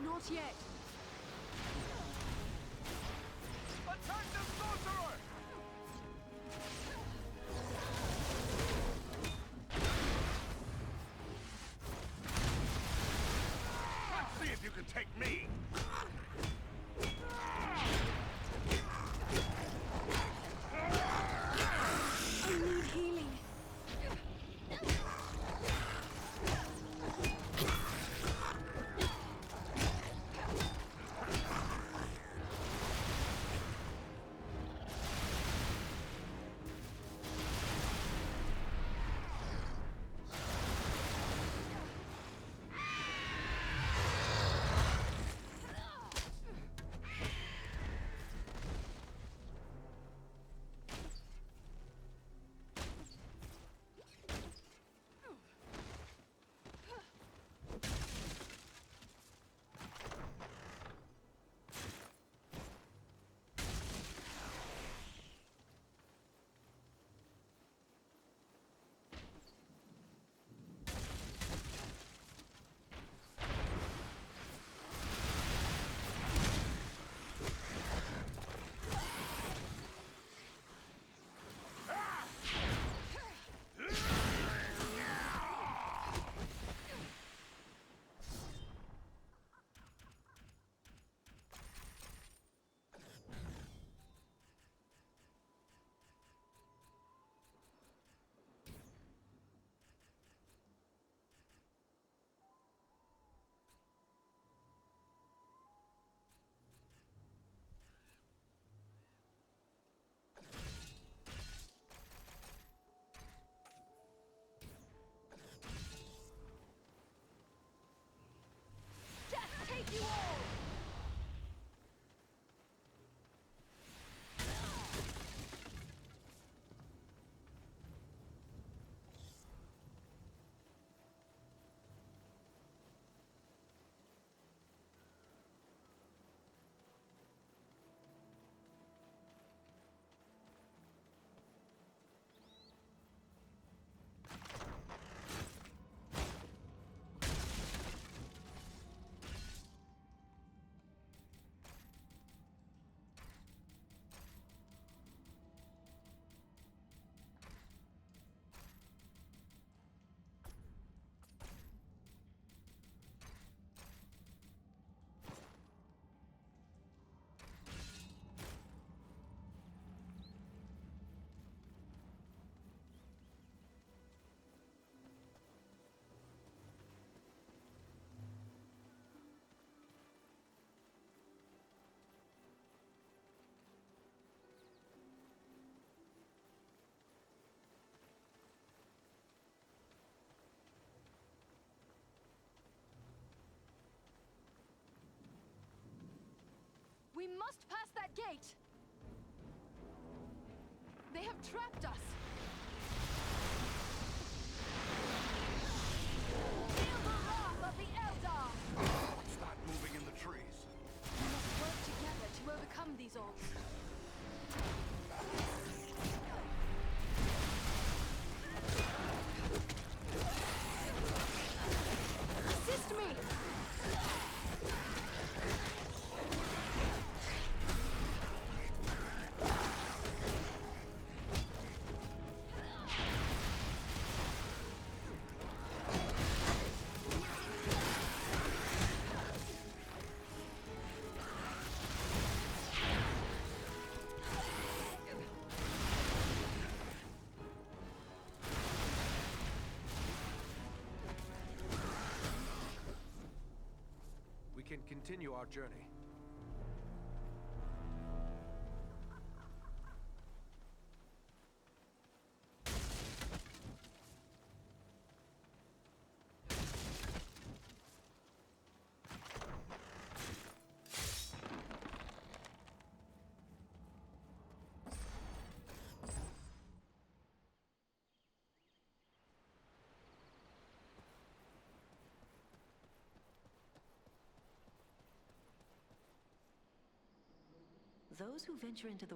Not yet. Attack the sorcerer! Let's see if you can take me! I need healing. We must pass that gate! They have trapped us! Feel the wrath of the Eldar! What's that moving in the trees? We must work together to overcome these orcs. Assist me! We can continue our journey. Those who venture into the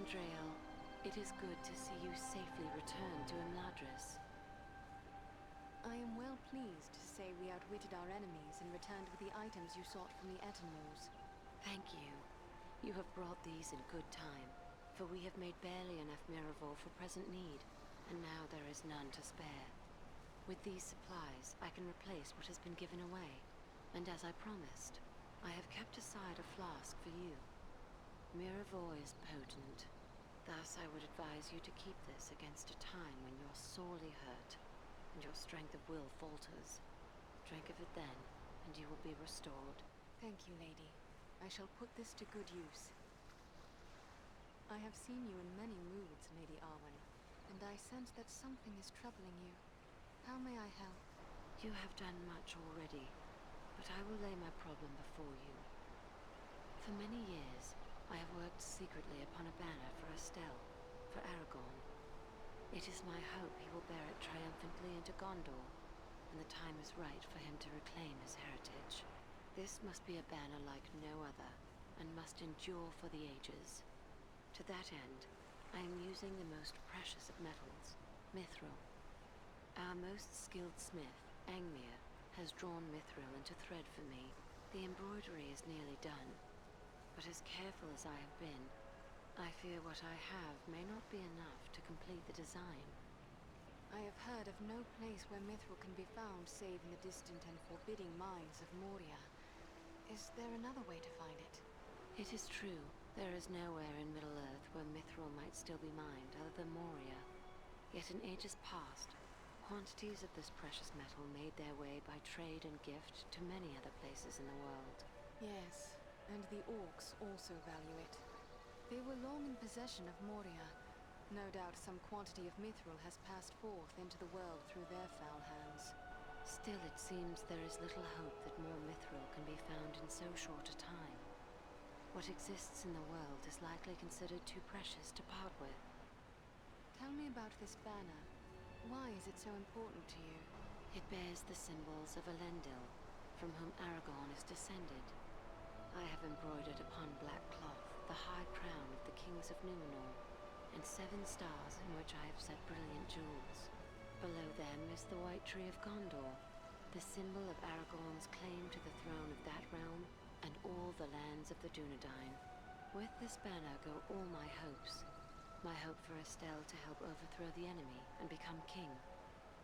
Andreal, it is good to see you safely return to Imladris. I am well pleased to say we outwitted our enemies and returned with the items you sought from the Etenwars. Thank you. You have brought these in good time, for we have made barely enough Miraval for present need, and now there is none to spare. With these supplies, I can replace what has been given away, and as I promised, I have kept aside a flask for you. Miraval is potent. Thus, I would advise you to keep this against a time when you're sorely hurt, and your strength of will falters. Drink of it then, and you will be restored. Thank you, lady. I shall put this to good use. I have seen you in many moods, Lady Arwen, and I sense that something is troubling you. How may I help? You have done much already, but I will lay my problem before you. For many years, I have worked secretly upon a banner for Estelle, for Aragorn. It is my hope he will bear it triumphantly into Gondor, and the time is right for him to reclaim his heritage. This must be a banner like no other, and must endure for the ages. To that end, I am using the most precious of metals, mithril. Our most skilled smith, Angmir, has drawn mithril into thread for me. The embroidery is nearly done. But as careful as I have been, I fear what I have may not be enough to complete the design. I have heard of no place where mithril can be found save in the distant and forbidding mines of Moria. Is there another way to find it? It is true, there is nowhere in Middle-earth where mithril might still be mined other than Moria. Yet in ages past, Quantities of this precious metal made their way by trade and gift to many other places in the world. Yes, and the orcs also value it. They were long in possession of Moria. No doubt some quantity of mithril has passed forth into the world through their foul hands. Still, it seems there is little hope that more mithril can be found in so short a time. What exists in the world is likely considered too precious to part with. Tell me about this banner. Why is it so important to you? It bears the symbols of Elendil, from whom Aragorn is descended. I have embroidered upon black cloth the high crown of the kings of Numenor, and 7 stars in which I have set brilliant jewels. Below them is the White Tree of Gondor, the symbol of Aragorn's claim to the throne of that realm and all the lands of the Dunedain. With this banner go all my hopes. My hope for Estelle to help overthrow the enemy and become king,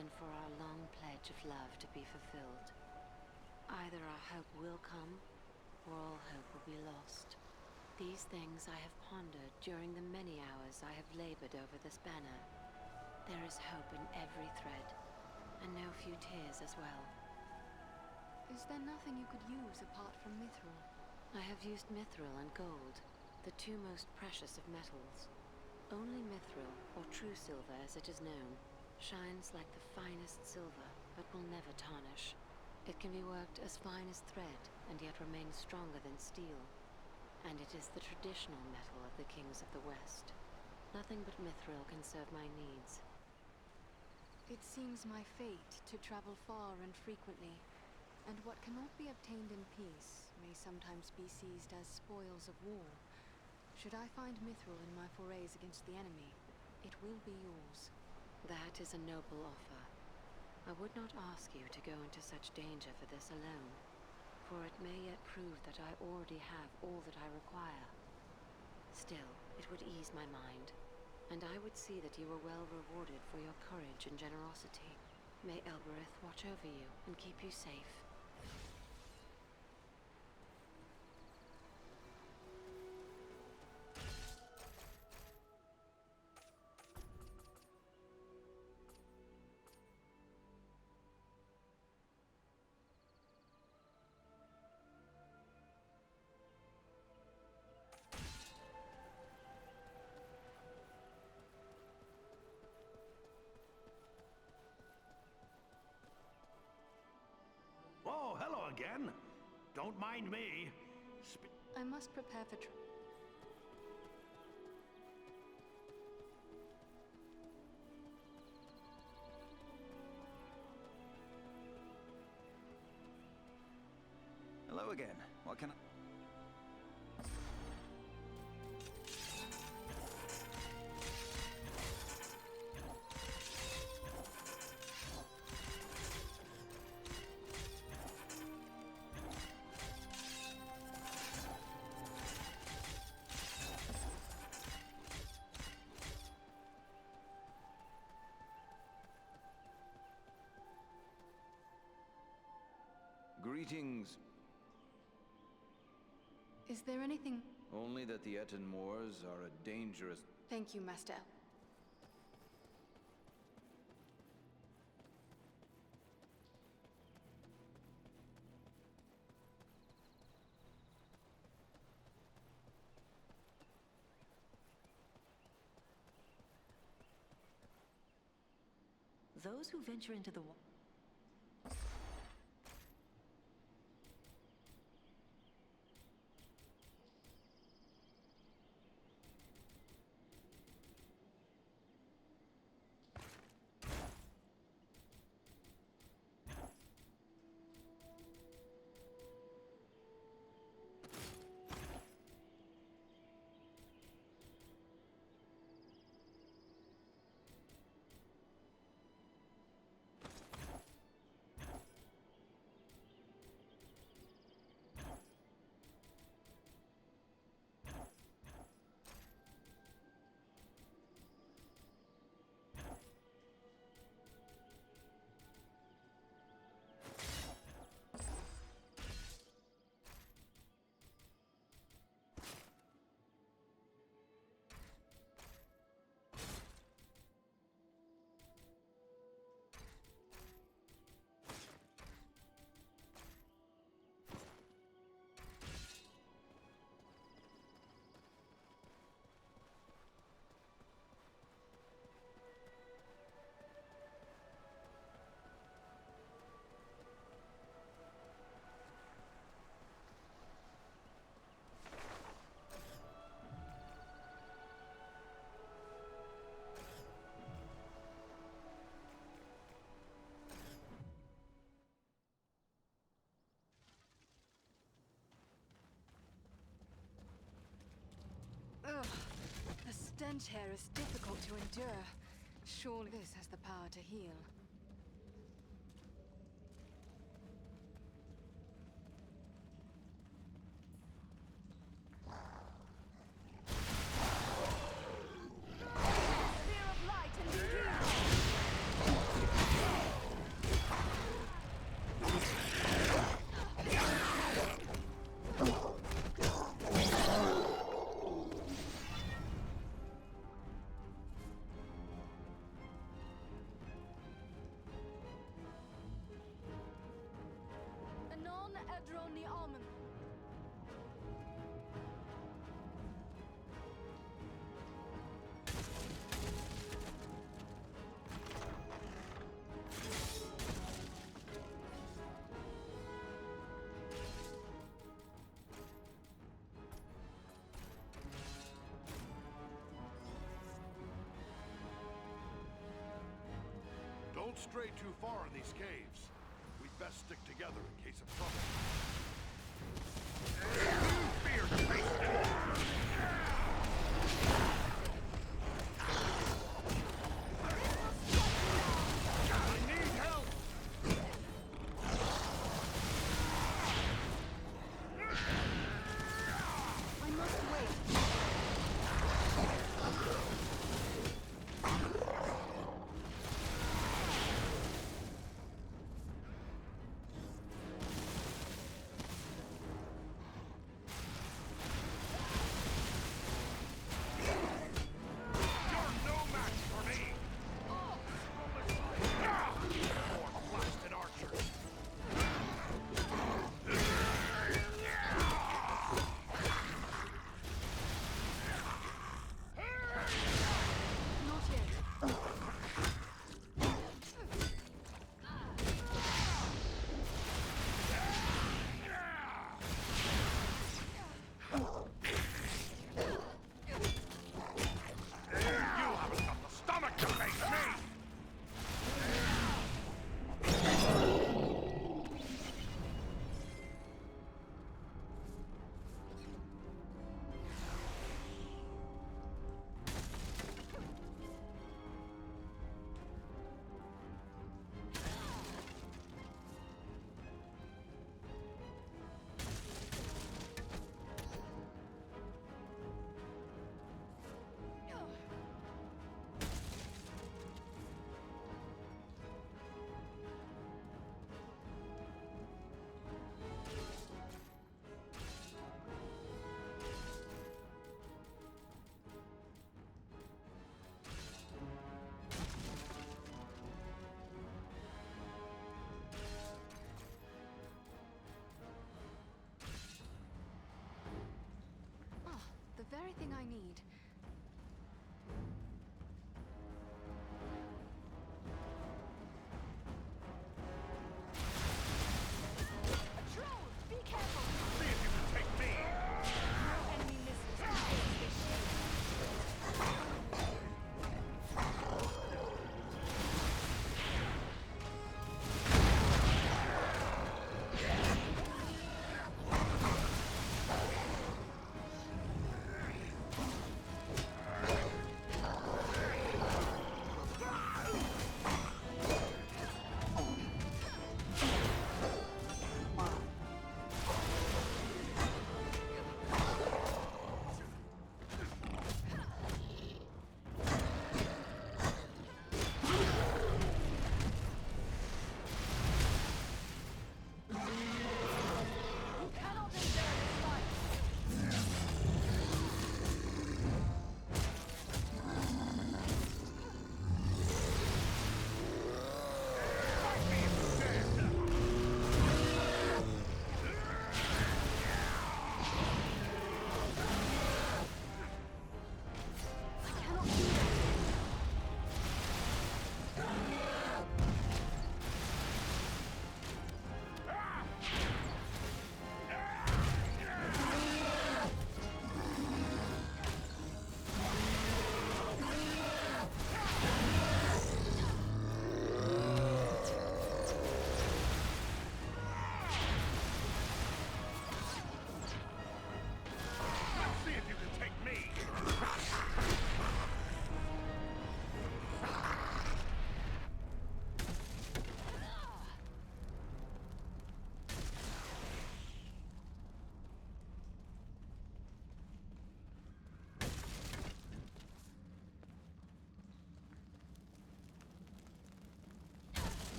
and for our long pledge of love to be fulfilled. Either our hope will come, or all hope will be lost. These things I have pondered during the many hours I have labored over this banner. There is hope in every thread, and no few tears as well. Is there nothing you could use apart from mithril? I have used mithril and gold, the 2 most precious of metals. Only mithril, or true silver as it is known, shines like the finest silver, but will never tarnish. It can be worked as fine as thread, and yet remains stronger than steel. And it is the traditional metal of the kings of the West. Nothing but mithril can serve my needs. It seems my fate to travel far and frequently, and what cannot be obtained in peace may sometimes be seized as spoils of war. Should I find mithril in my forays against the enemy, it will be yours. That is a noble offer. I would not ask you to go into such danger for this alone, for it may yet prove that I already have all that I require. Still, it would ease my mind, and I would see that you were well rewarded for your courage and generosity. May Elbereth watch over you and keep you safe. Oh, hello again. Don't mind me. I must prepare for Hello again. What can I... Greetings. Is there anything... Only that the Etten Moors are a dangerous... Thank you, Master. Those who venture into the stench here is difficult to endure. Surely this has the power to heal. Don't stray too far in these caves. We'd best stick together in case of trouble. The very thing I need. A troll! Be careful! See if you can take me! No enemy missiles can pierce this shield.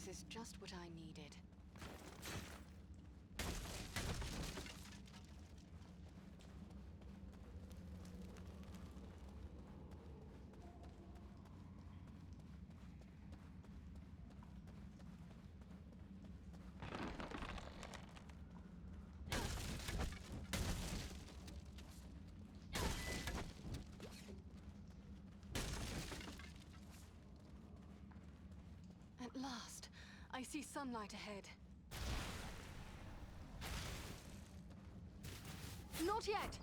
is just what I needed. At last, I see sunlight ahead. Not yet!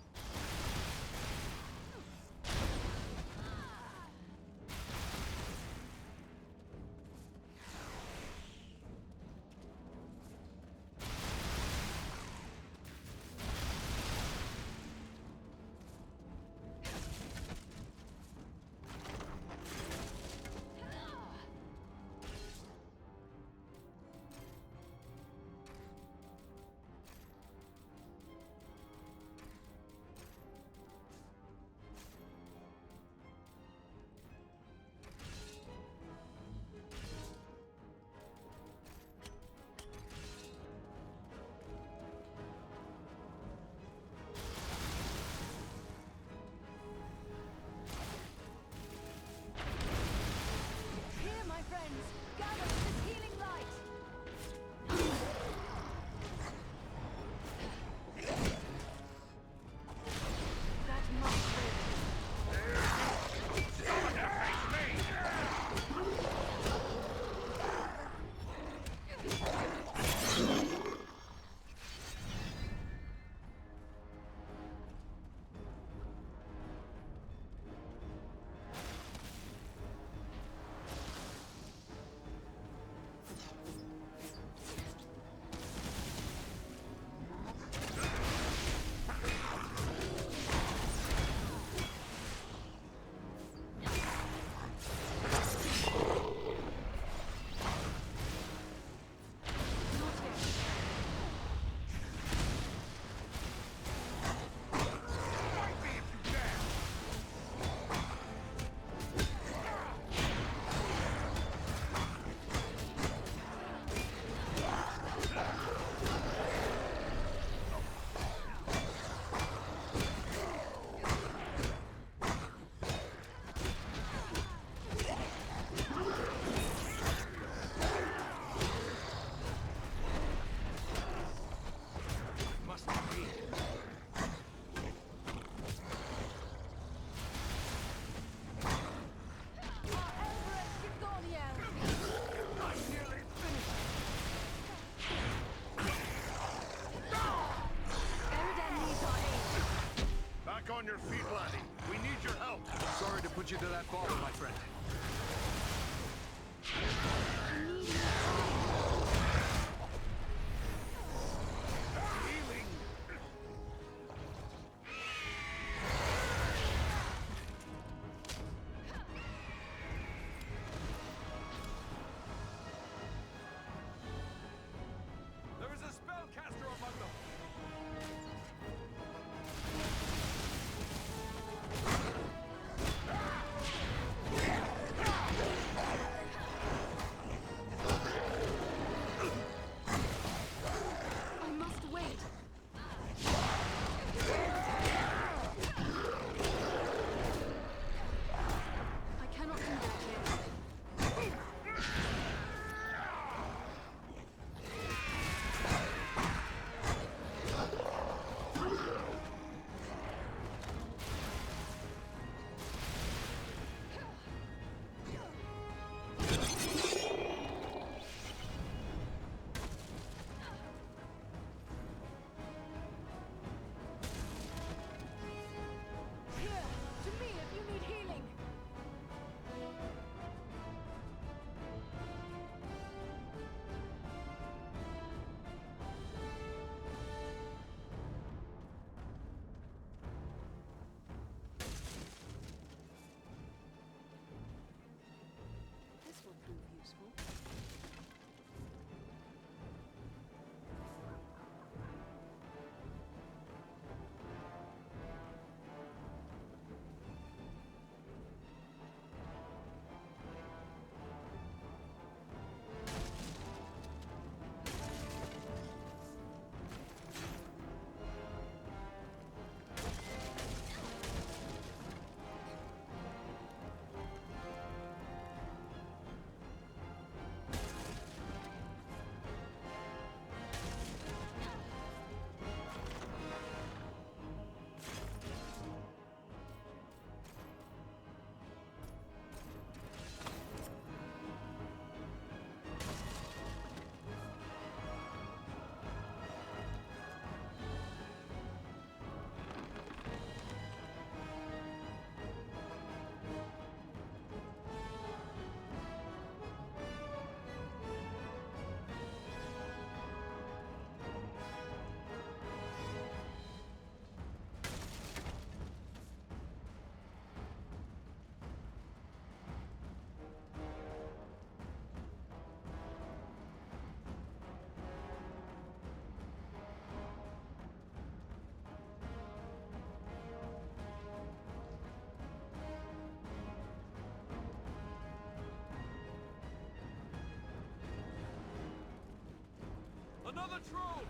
On your feet, laddie. We need your help. Sorry to put you to that bother, my friend. Healing. There is a spellcaster among them. Another troll!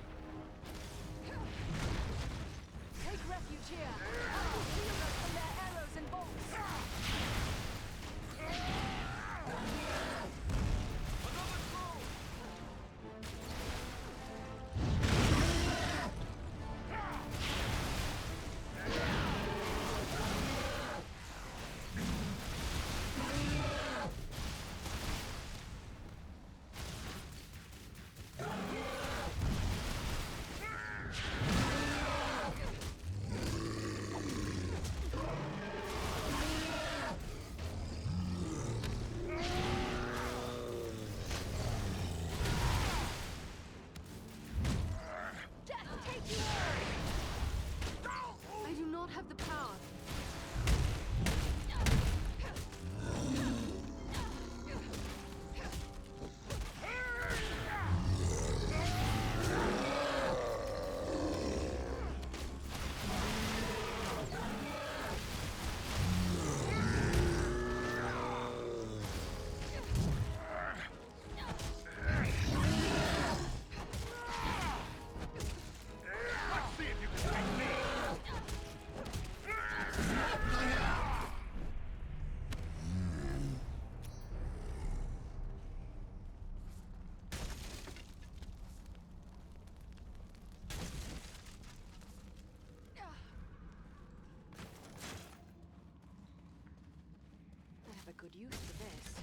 Take refuge here. I will shield us from their arrows and bolts. Another troll! I do not have the power. I have a good use for this.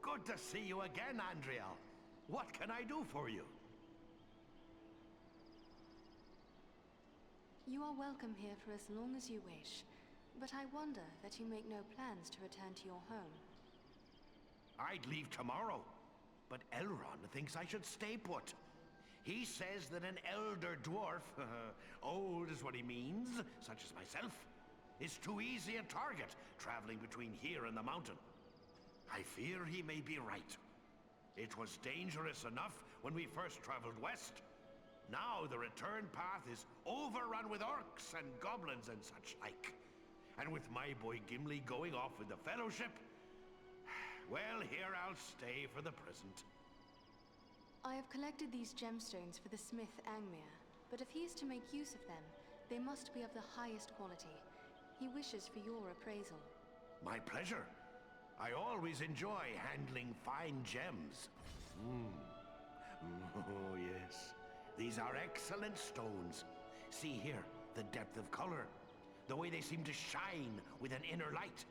Good to see you again, Andriel. What can I do for you? You are welcome here for as long as you wish, but I wonder that you make no plans to return to your home. I'd leave tomorrow, but Elrond thinks I should stay put. He says that an elder dwarf, old is what he means, such as myself, is too easy a target traveling between here and the mountain. I fear he may be right. It was dangerous enough when we first traveled west. Now the return path is overrun with orcs and goblins and such like. And with my boy Gimli going off with the Fellowship, well, here I'll stay for the present. I have collected these gemstones for the smith Angmir, but if he is to make use of them, they must be of the highest quality. He wishes for your appraisal. My pleasure. I always enjoy handling fine gems. Oh, yes. These are excellent stones. See here, the depth of color. The way they seem to shine with an inner light.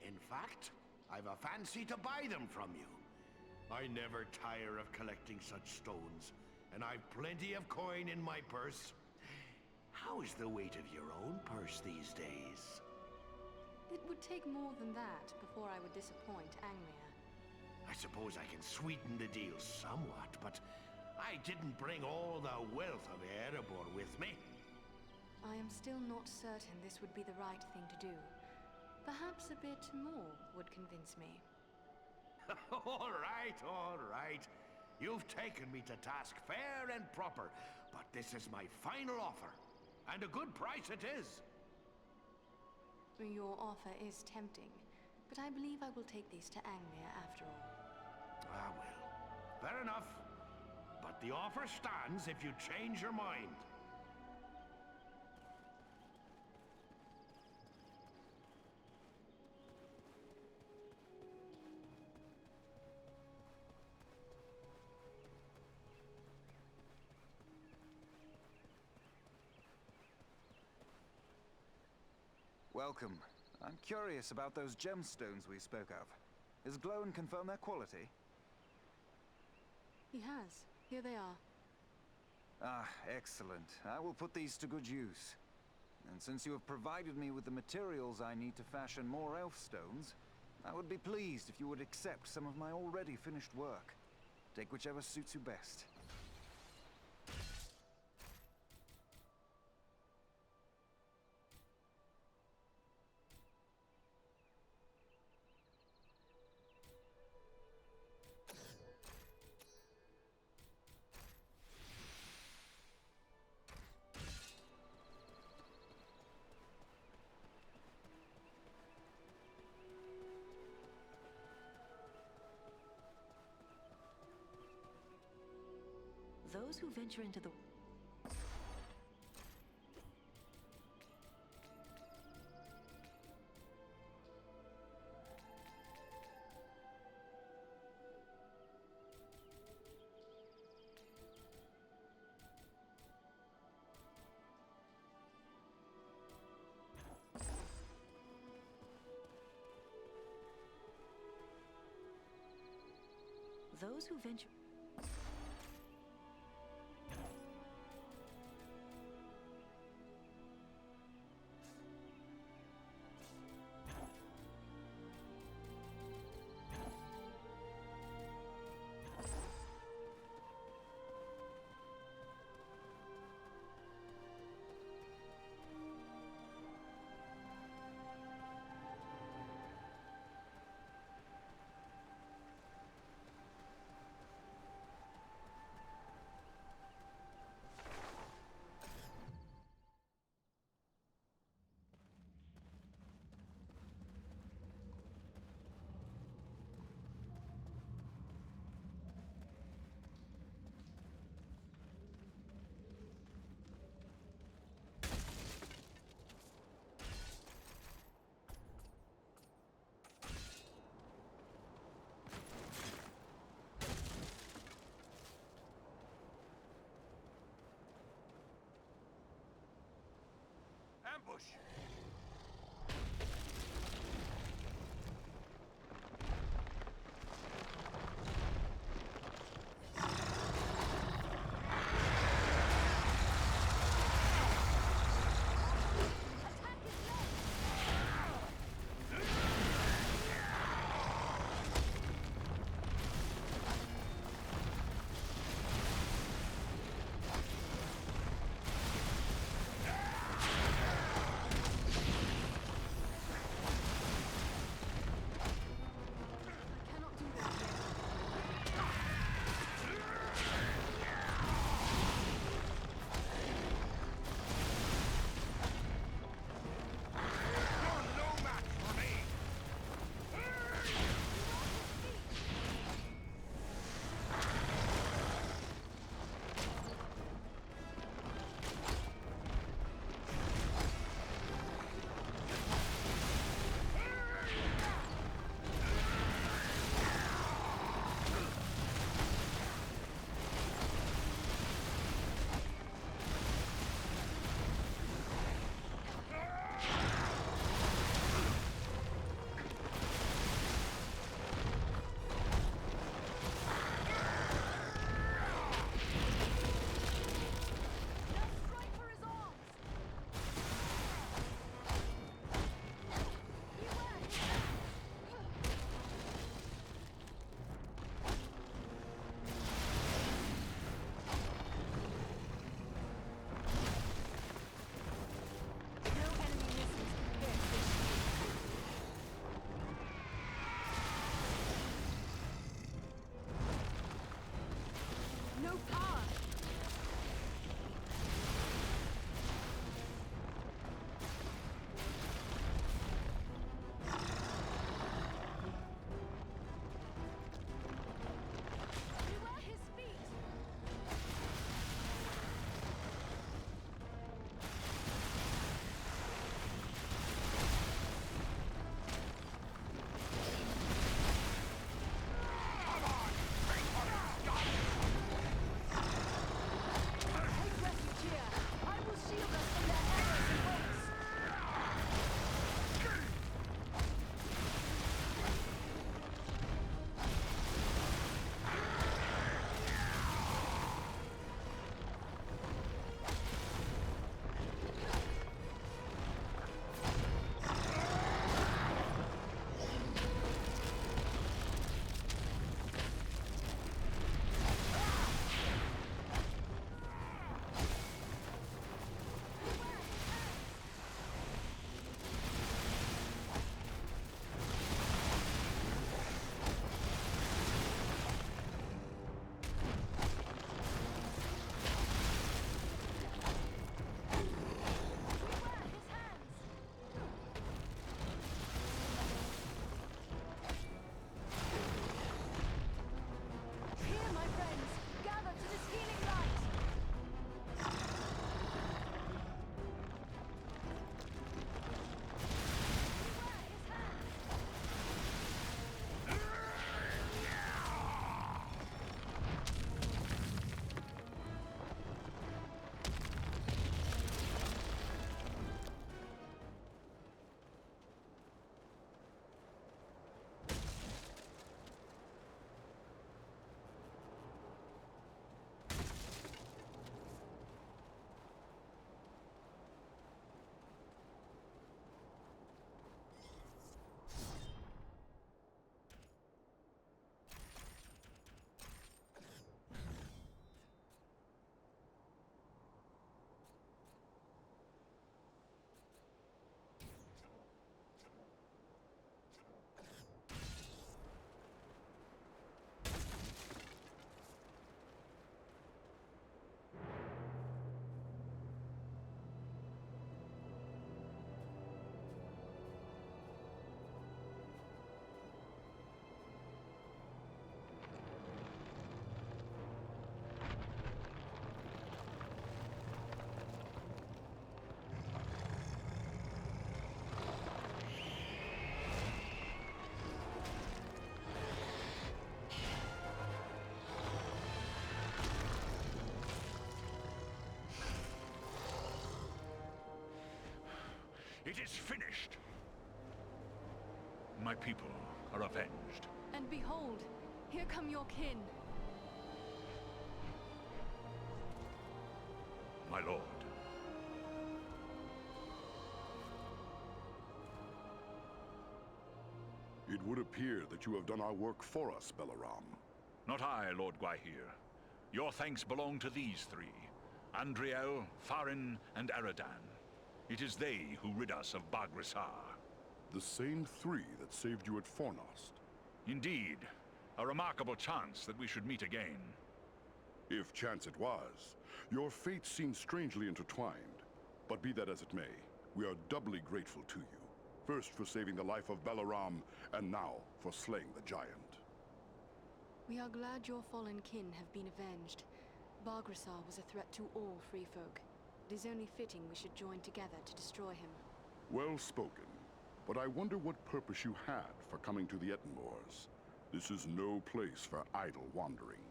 In fact, I've a fancy to buy them from you. I never tire of collecting such stones, and I've plenty of coin in my purse. How is the weight of your own purse these days? It would take more than that before I would disappoint Angmir. I suppose I can sweeten the deal somewhat, but I didn't bring all the wealth of Erebor with me. I am still not certain this would be the right thing to do. Perhaps a bit more would convince me. All right, all right. You've taken me to task fair and proper, but this is my final offer. And a good price it is. Your offer is tempting, but I believe I will take these to Angmir after all. Ah, well. Fair enough. But the offer stands if you change your mind. Welcome. I'm curious about those gemstones we spoke of. Has Glowin confirmed their quality? He has. Here they are. Ah, excellent. I will put these to good use. And since you have provided me with the materials I need to fashion more elf stones, I would be pleased if you would accept some of my already finished work. Take whichever suits you best. Those who venture into the... Those who venture... no power! Beware his feet! Take refuge here! I will shield us from their arrows and bolts! Here, my friends! Gather to this healing light! It is finished! My people are avenged. And behold, here come your kin. My lord. It would appear that you have done our work for us, Belaram. Not I, Lord Gwahir. Your thanks belong to these three. Andriel, Farin, and Aradan. It is they who rid us of Bagrisar. The same three that saved you at Fornost. Indeed. A remarkable chance that we should meet again. If chance it was. Your fates seem strangely intertwined. But be that as it may, we are doubly grateful to you. First for saving the life of Belaram, and now for slaying the giant. We are glad your fallen kin have been avenged. Bagrisar was a threat to all free folk. It is only fitting we should join together to destroy him. Well spoken. But I wonder what purpose you had for coming to the Ettenmoors. This is no place for idle wandering.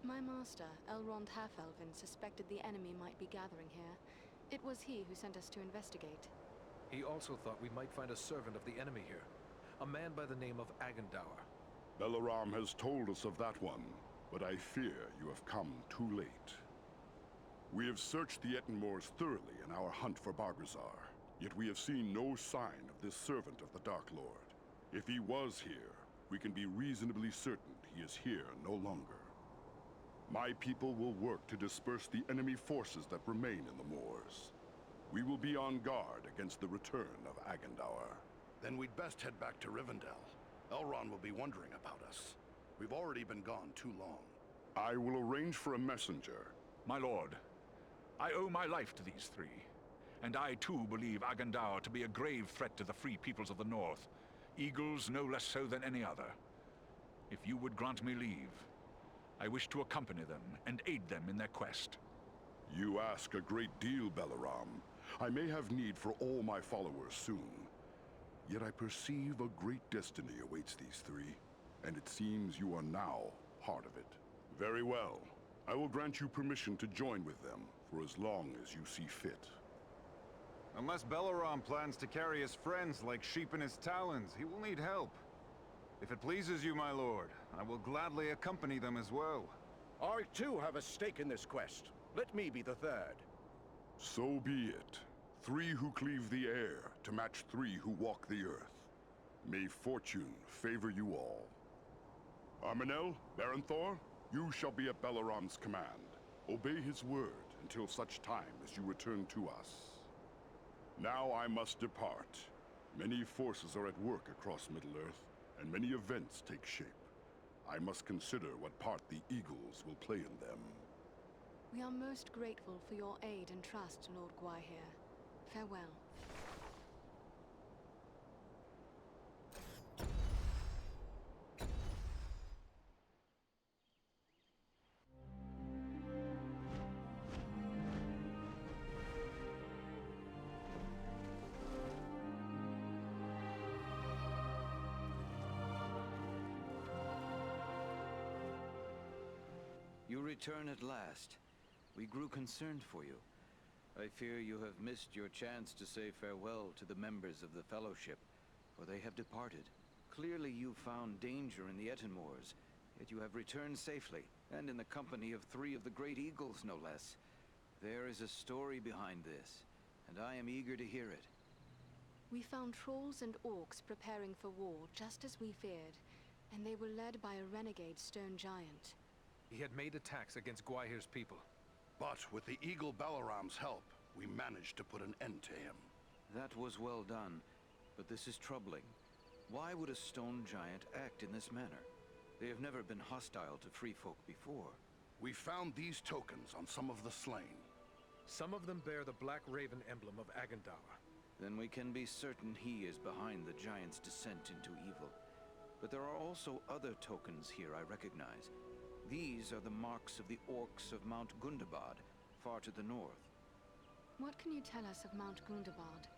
My master, Elrond Half-Elven, suspected the enemy might be gathering here. It was he who sent us to investigate. He also thought we might find a servant of the enemy here. A man by the name of Agandaur. Belaram has told us of that one, but I fear you have come too late. We have searched the Ettenmoors thoroughly in our hunt for Bargazar, yet we have seen no sign of this servant of the Dark Lord. If he was here, we can be reasonably certain he is here no longer. My people will work to disperse the enemy forces that remain in the moors. We will be on guard against the return of Agandaur. Then we'd best head back to Rivendell. Elrond will be wondering about us. We've already been gone too long. I will arrange for a messenger. My lord, I owe my life to these three, and I too believe Agandaur to be a grave threat to the free peoples of the North, Eagles no less so than any other. If you would grant me leave, I wish to accompany them and aid them in their quest. You ask a great deal, Balaram. I may have need for all my followers soon. Yet I perceive a great destiny awaits these three, and it seems you are now part of it. Very well. I will grant you permission to join with them for as long as you see fit. Unless Balaram plans to carry his friends like sheep in his talons, he will need help. If it pleases you, my lord, I will gladly accompany them as well. I too have a stake in this quest. Let me be the third. So be it. 3 who cleave the air to match 3 who walk the earth. May fortune favor you all. Armanel, Baranthor, you shall be at Balaram's command. Obey his word until such time as you return to us. Now I must depart. Many forces are at work across Middle-earth, and many events take shape. I must consider what part the Eagles will play in them. We are most grateful for your aid and trust, Lord Gwaihir. Farewell. You return at last. We grew concerned for you. I fear you have missed your chance to say farewell to the members of the Fellowship, for they have departed. Clearly you found danger in the Ettenmoors, yet you have returned safely, and in the company of 3 of the Great Eagles, no less. There is a story behind this, and I am eager to hear it. We found trolls and orcs preparing for war, just as we feared, and they were led by a renegade stone giant. He had made attacks against Gwaihir's people. But with the Eagle Balaram's help, we managed to put an end to him. That was well done, but this is troubling. Why would a stone giant act in this manner? They have never been hostile to free folk before. We found these tokens on some of the slain. Some of them bear the Black Raven emblem of Agandaur. Then we can be certain he is behind the giant's descent into evil. But there are also other tokens here I recognize. These are the marks of the orcs of Mount Gundabad, far to the north. What can you tell us of Mount Gundabad?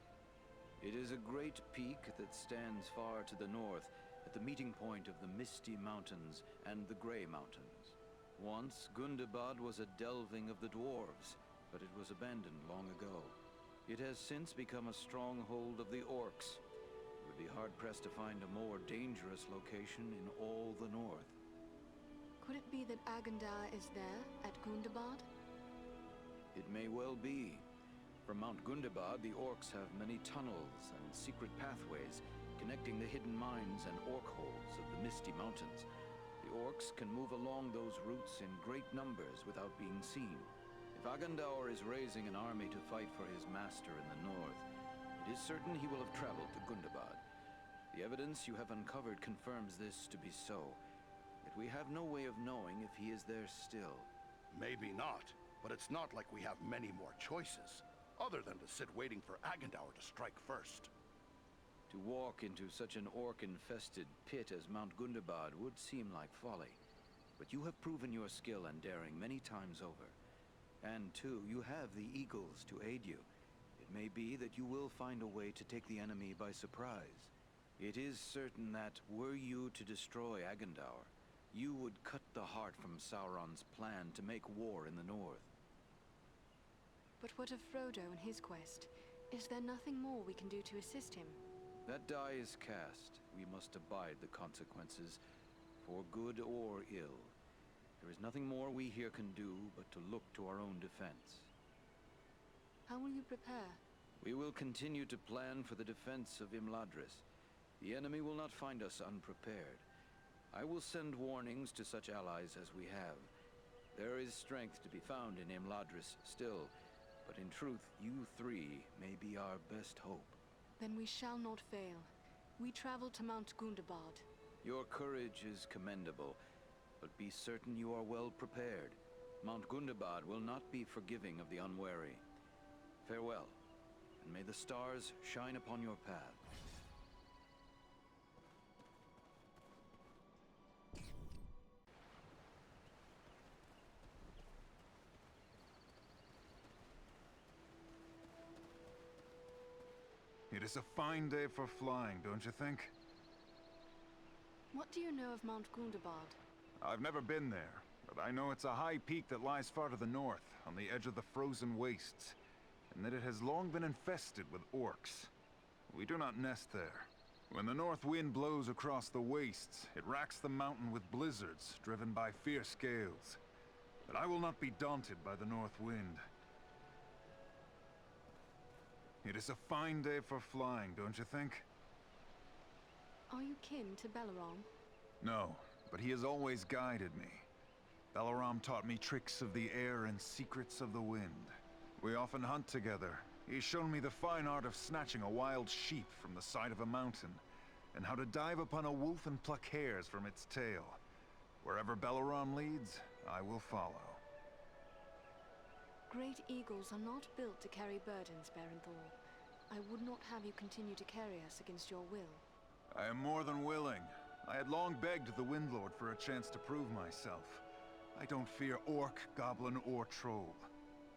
It is a great peak that stands far to the north, at the meeting point of the Misty Mountains and the Grey Mountains. Once, Gundabad was a delving of the dwarves, but it was abandoned long ago. It has since become a stronghold of the orcs. It would be hard-pressed to find a more dangerous location in all the north. Could it be that Agandaur is there, at Gundabad? It may well be. From Mount Gundabad, the orcs have many tunnels and secret pathways connecting the hidden mines and orc holes of the Misty Mountains. The orcs can move along those routes in great numbers without being seen. If Agandaur is raising an army to fight for his master in the north, it is certain he will have traveled to Gundabad. The evidence you have uncovered confirms this to be so. Yet we have no way of knowing if he is there still. Maybe not, but it's not like we have many more choices, other than to sit waiting for Agandaur to strike first. To walk into such an orc-infested pit as Mount Gundabad would seem like folly. But you have proven your skill and daring many times over. And too, you have the Eagles to aid you. It may be that you will find a way to take the enemy by surprise. It is certain that, were you to destroy Agandaur, you would cut the heart from Sauron's plan to make war in the north. But what of Frodo and his quest? Is there nothing more we can do to assist him? That die is cast. We must abide the consequences, for good or ill. There is nothing more we here can do but to look to our own defense. How will you prepare? We will continue to plan for the defense of Imladris. The enemy will not find us unprepared. I will send warnings to such allies as we have. There is strength to be found in Imladris still, but in truth, you 3 may be our best hope. Then we shall not fail. We travel to Mount Gundabad. Your courage is commendable, But be certain you are well prepared. Mount Gundabad will not be forgiving of the unwary. Farewell, and may the stars shine upon your path. It is a fine day for flying, don't you think? What do you know of Mount Gundabad? I've never been there, but I know it's a high peak that lies far to the north, on the edge of the frozen wastes, and that it has long been infested with orcs. We do not nest there. When the north wind blows across the wastes, it racks the mountain with blizzards, driven by fierce gales. But I will not be daunted by the north wind. It is a fine day for flying, don't you think? Are you kin to Balaram? No, but he has always guided me. Balaram taught me tricks of the air and secrets of the wind. We often hunt together. He's shown me the fine art of snatching a wild sheep from the side of a mountain, and how to dive upon a wolf and pluck hairs from its tail. Wherever Balaram leads, I will follow. Great eagles are not built to carry burdens, Berenthor. I would not have you continue to carry us against your will. I am more than willing. I had long begged the Windlord for a chance to prove myself. I don't fear orc, goblin, or troll.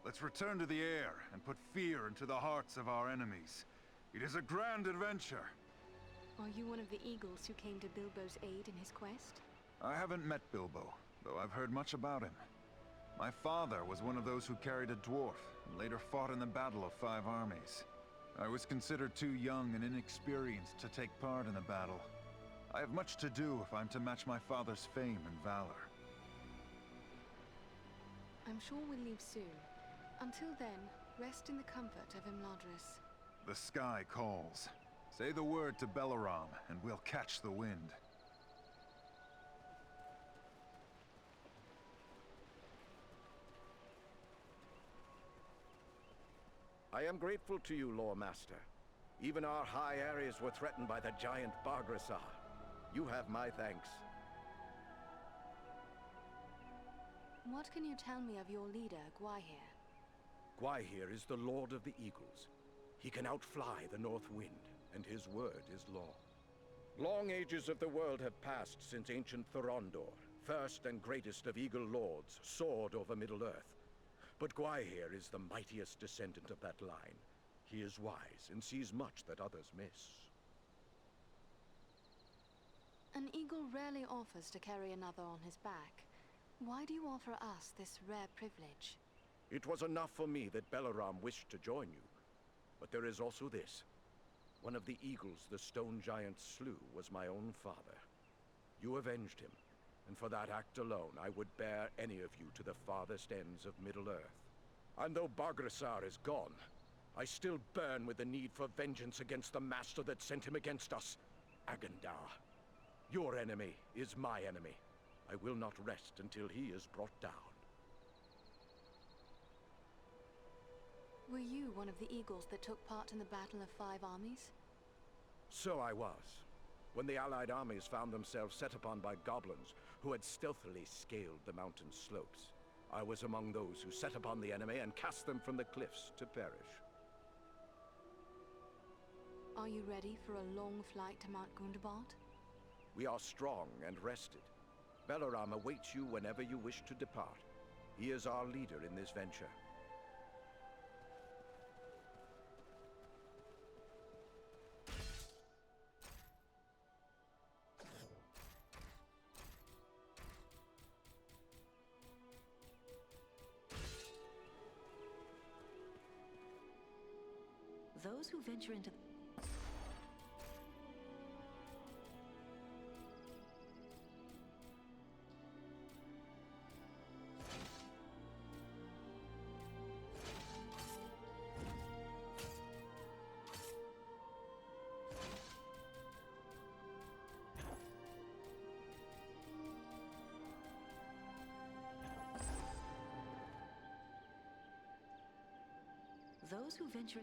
Let's return to the air and put fear into the hearts of our enemies. It is a grand adventure. Are you one of the eagles who came to Bilbo's aid in his quest? I haven't met Bilbo, though I've heard much about him. My father was one of those who carried a dwarf, and later fought in the Battle of 5 Armies. I was considered too young and inexperienced to take part in the battle. I have much to do if I'm to match my father's fame and valor. I'm sure we'll leave soon. Until then, rest in the comfort of Imladris. The sky calls. Say the word to Balaram, and we'll catch the wind. I am grateful to you, Lore Master. Even our high areas were threatened by the giant Bargrasar. You have my thanks. What can you tell me of your leader, Gwaihir? Gwaihir is the Lord of the Eagles. He can outfly the North Wind, and his word is law. Long ages of the world have passed since ancient Thorondor, first and greatest of Eagle Lords, soared over Middle-earth. But Gwaihir is the mightiest descendant of that line. He is wise and sees much that others miss. An eagle rarely offers to carry another on his back. Why do you offer us this rare privilege? It was enough for me that Balaram wished to join you. But there is also this. One of the eagles the stone giant slew was my own father. You avenged him, and for that act alone I would bear any of you to the farthest ends of Middle-earth. And though Bargrasar is gone, I still burn with the need for vengeance against the master that sent him against us, Agandar. Your enemy is my enemy. I will not rest until he is brought down. Were you one of the eagles that took part in the Battle of 5 Armies? So I was. When the Allied armies found themselves set upon by goblins who had stealthily scaled the mountain slopes, I was among those who set upon the enemy and cast them from the cliffs to perish. Are you ready for a long flight to Mount Gundabad? We are strong and rested. Balaram awaits you whenever you wish to depart. He is our leader in this venture. Those who venture into those who venture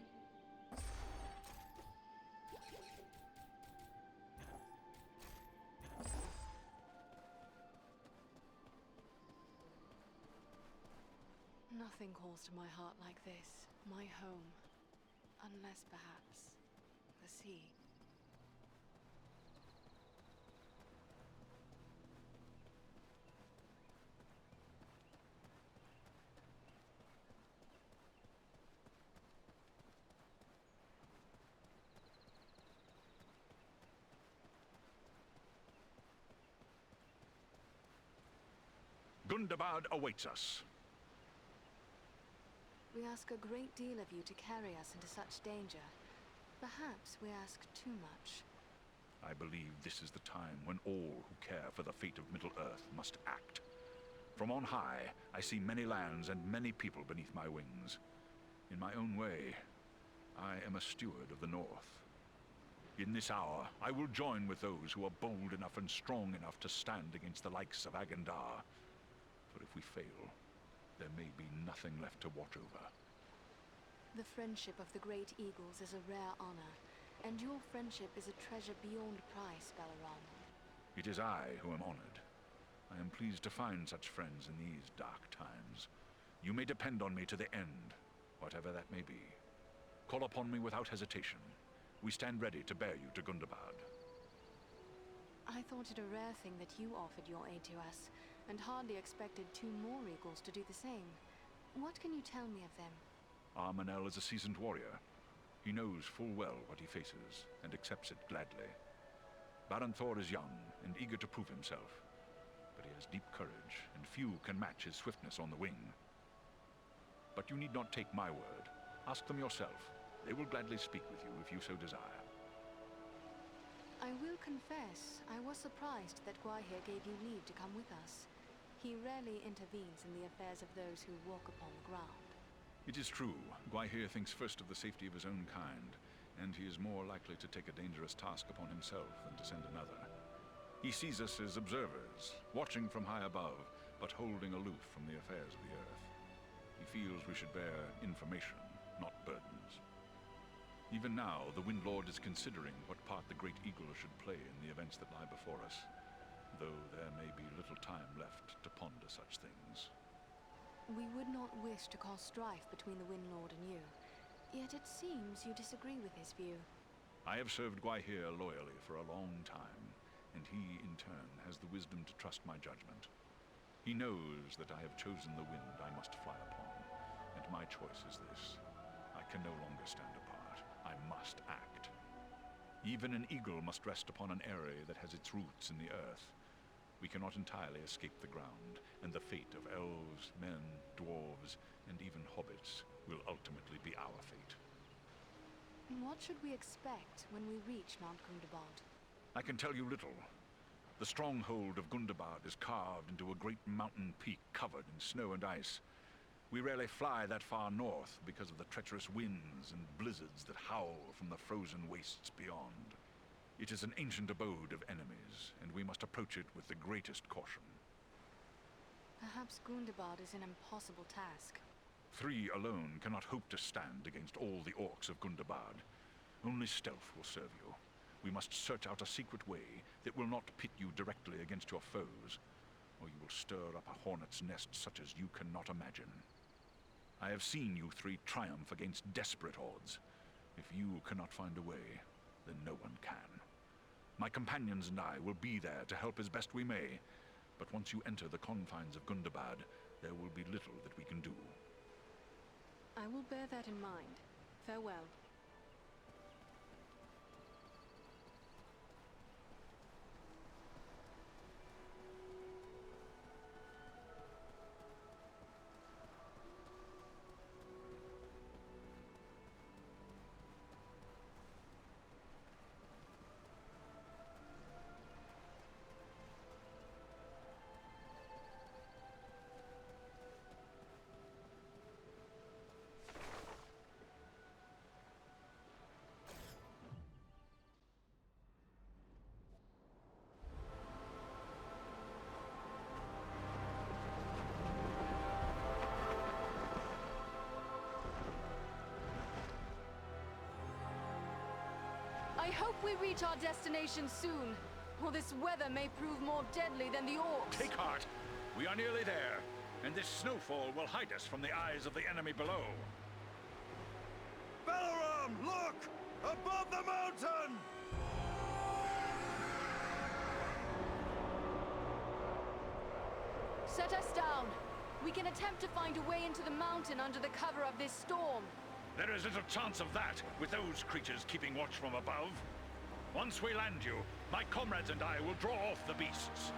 Nothing calls to my heart like this, my home. Unless perhaps the sea. Gundabad awaits us. We ask a great deal of you to carry us into such danger. Perhaps we ask too much. I believe this is the time when all who care for the fate of Middle-earth must act. From on high, I see many lands and many people beneath my wings. In my own way, I am a steward of the North. In this hour, I will join with those who are bold enough and strong enough to stand against the likes of Agandar. For if we fail, there may be nothing left to watch over. The friendship of the Great Eagles is a rare honor, and your friendship is a treasure beyond price, Belleron. It is I who am honored. I am pleased to find such friends in these dark times. You may depend on me to the end, whatever that may be. Call upon me without hesitation. We stand ready to bear you to Gundabad. I thought it a rare thing that you offered your aid to us, and hardly expected 2 more Eagles to do the same. What can you tell me of them? Armanel is a seasoned warrior. He knows full well what he faces, and accepts it gladly. Baron Thor is young, and eager to prove himself. But he has deep courage, and few can match his swiftness on the wing. But you need not take my word. Ask them yourself. They will gladly speak with you if you so desire. I will confess, I was surprised that Gwaihir gave you leave to come with us. He rarely intervenes in the affairs of those who walk upon the ground. It is true, Gwaihir thinks first of the safety of his own kind, and he is more likely to take a dangerous task upon himself than to send another. He sees us as observers, watching from high above, but holding aloof from the affairs of the earth. He feels we should bear information, not burdens. Even now, the Windlord is considering what part the Great Eagle should play in the events that lie before us, though there may be little time left to ponder such things. We would not wish to cause strife between the Windlord and you, yet it seems you disagree with his view. I have served Gwaihir loyally for a long time, and he, in turn, has the wisdom to trust my judgment. He knows that I have chosen the wind I must fly upon, and my choice is this. I can no longer stand apart. I must act. Even an eagle must rest upon an area that has its roots in the earth. We cannot entirely escape the ground, and the fate of elves, men, dwarves, and even hobbits will ultimately be our fate. What should we expect when we reach Mount Gundabad? I can tell you little. The stronghold of Gundabad is carved into a great mountain peak covered in snow and ice. We rarely fly that far north because of the treacherous winds and blizzards that howl from the frozen wastes beyond. It is an ancient abode of enemies, and we must approach it with the greatest caution. Perhaps Gundabad is an impossible task. 3 alone cannot hope to stand against all the orcs of Gundabad. Only stealth will serve you. We must search out a secret way that will not pit you directly against your foes, or you will stir up a hornet's nest such as you cannot imagine. I have seen you 3 triumph against desperate odds. If you cannot find a way, then no one can. My companions and I will be there to help as best we may, but once you enter the confines of Gundabad, there will be little that we can do. I will bear that in mind. Farewell. I hope we reach our destination soon, or this weather may prove more deadly than the orcs. Take heart! We are nearly there, and this This snowfall will hide us from the eyes of the enemy below. Balaram, look! Above the mountain! Set us down. We can attempt to find a way into the mountain under the cover of this storm. There is little chance of that, with those creatures keeping watch from above. Once we land you, my comrades and I will draw off the beasts.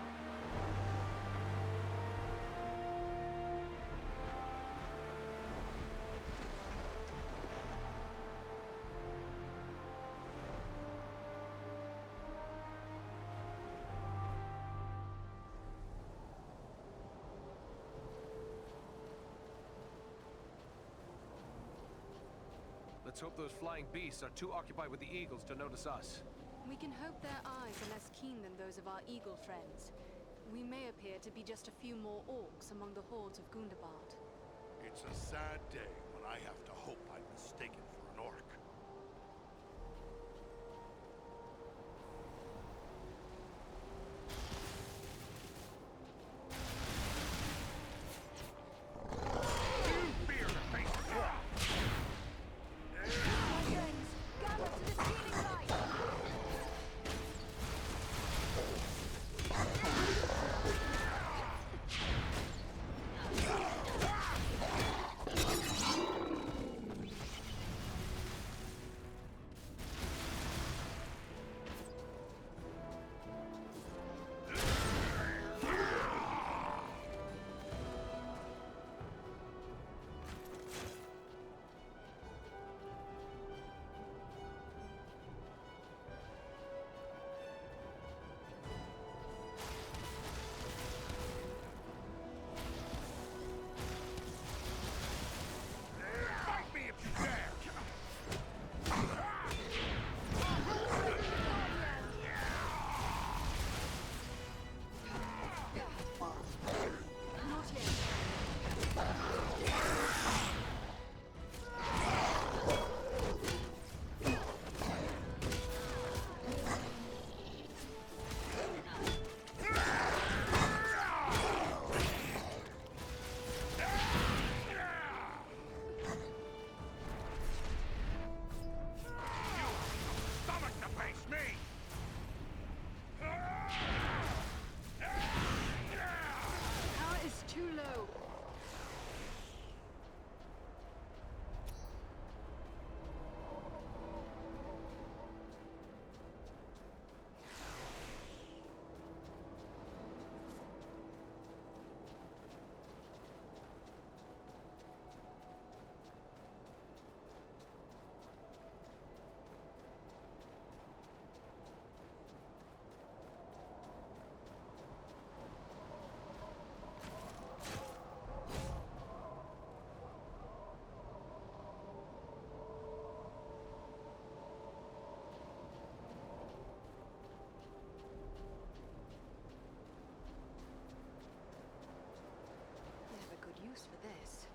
Let's hope those flying beasts are too occupied with the eagles to notice us. We can hope their eyes are less keen than those of our eagle friends. We may appear to be just a few more orcs among the hordes of Gundabad. It's a sad day when I have to hope I'm mistaken for an orc. Use for this.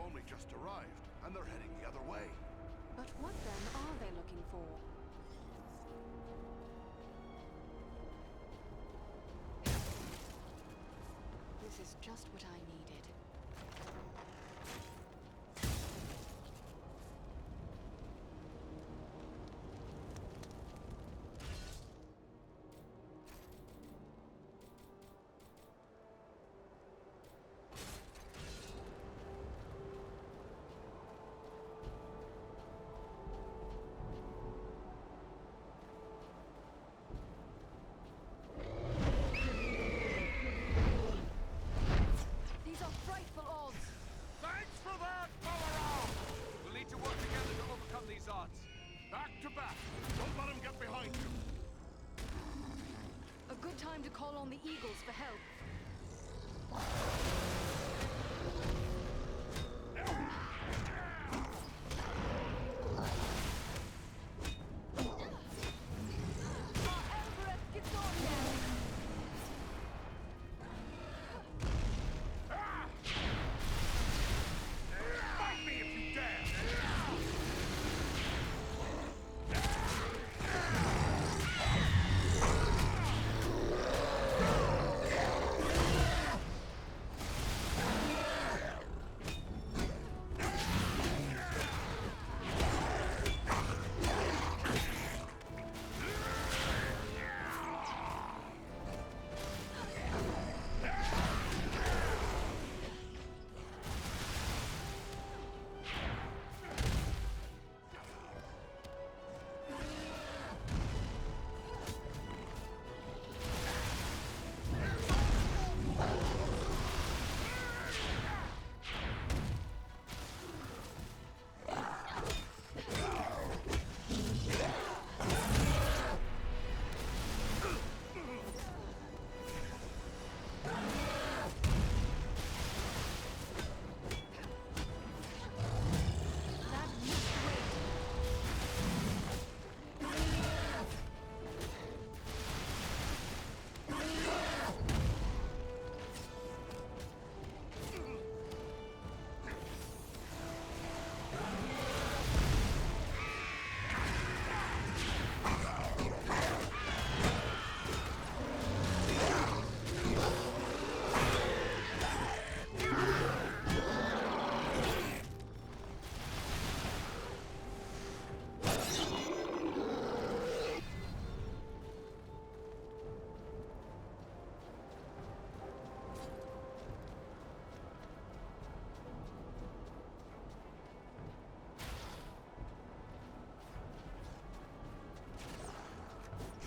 only just arrived, and they're heading the other way. But what then are they looking for? This is just what I needed. These behind you! A good time to call on the Eagles for help. Fight me if you dare!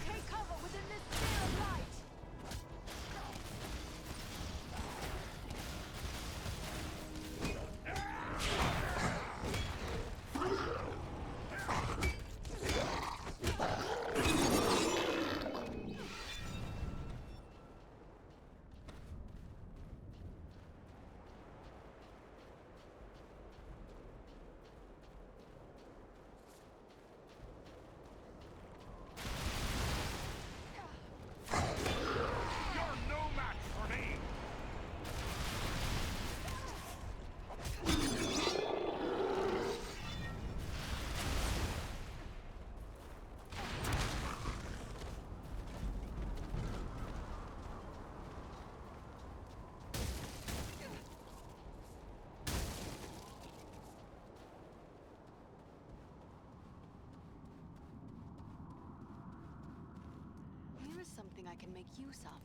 Take cover within this sphere of light! You're no match for me! Here is something I can make use of.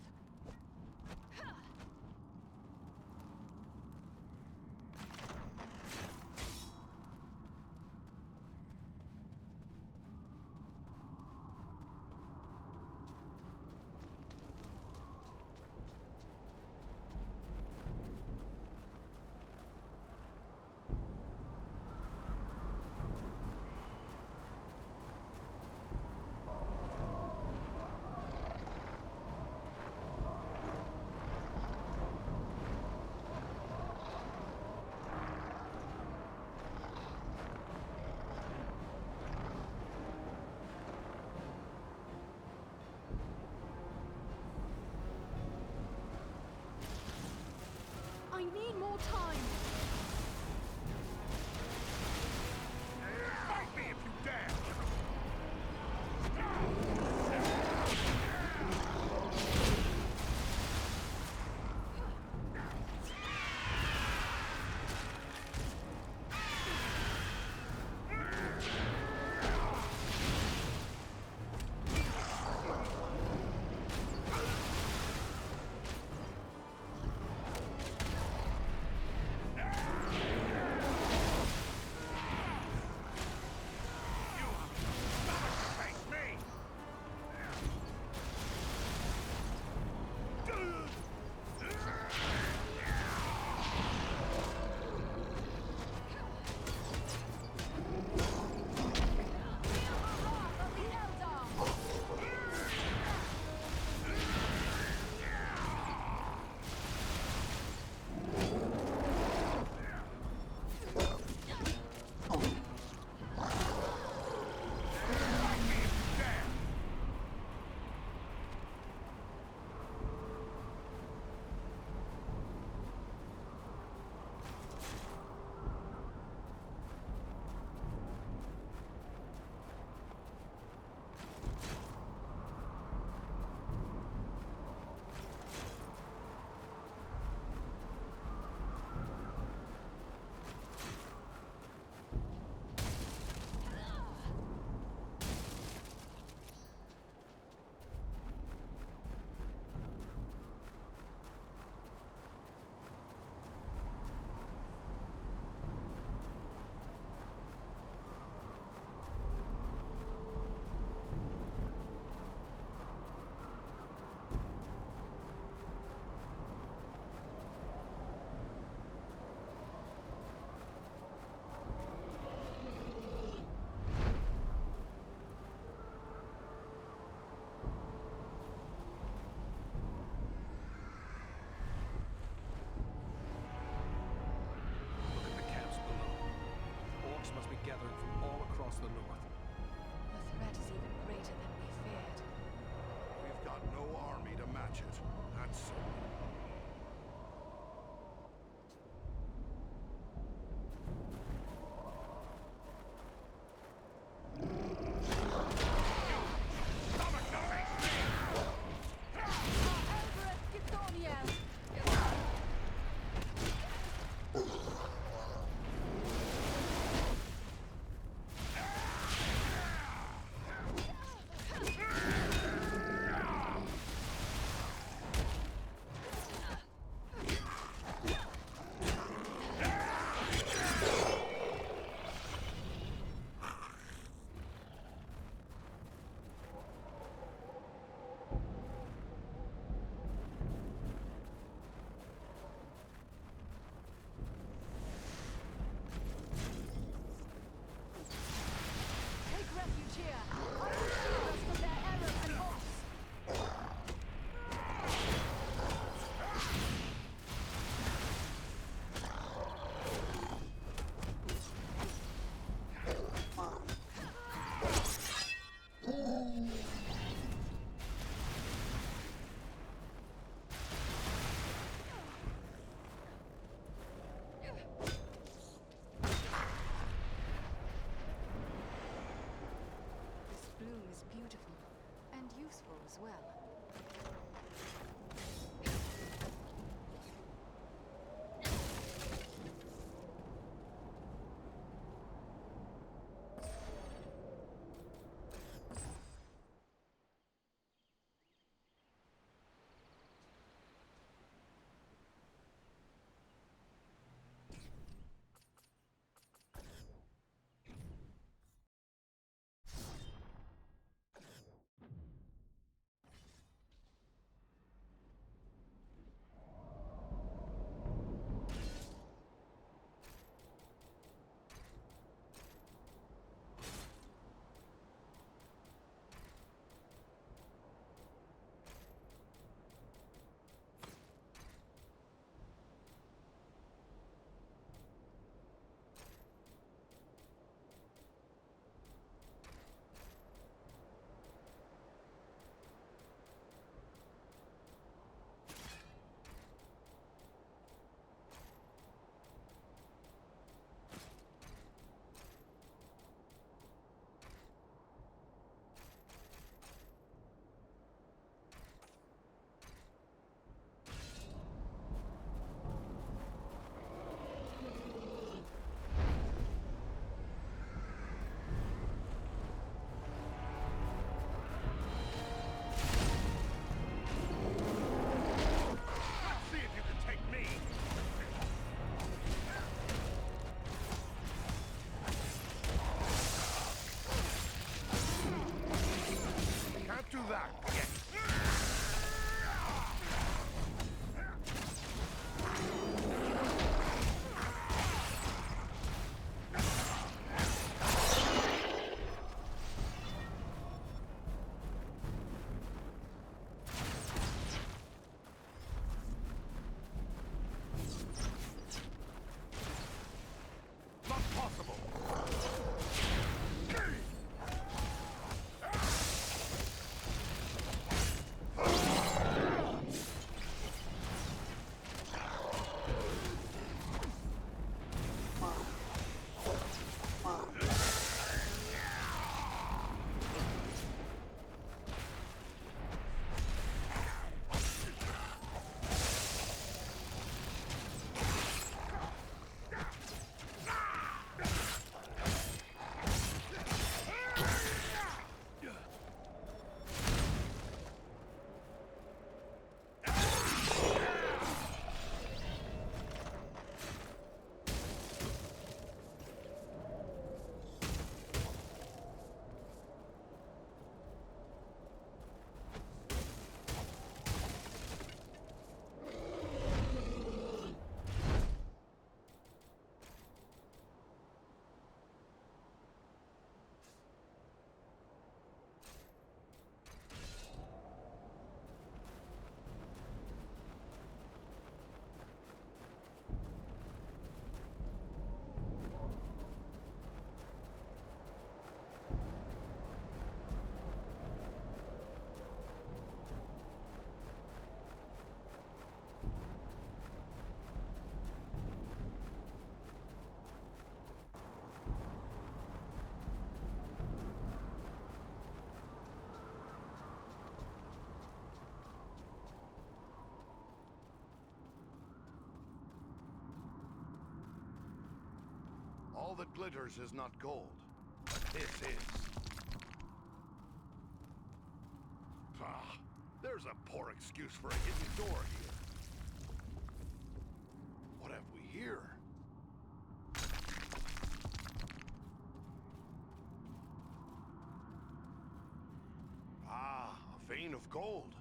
All that glitters is not gold, but this is. Ah, there's a poor excuse for a hidden door here. What have we here? Ah, a vein of gold.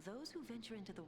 Those who venture into the...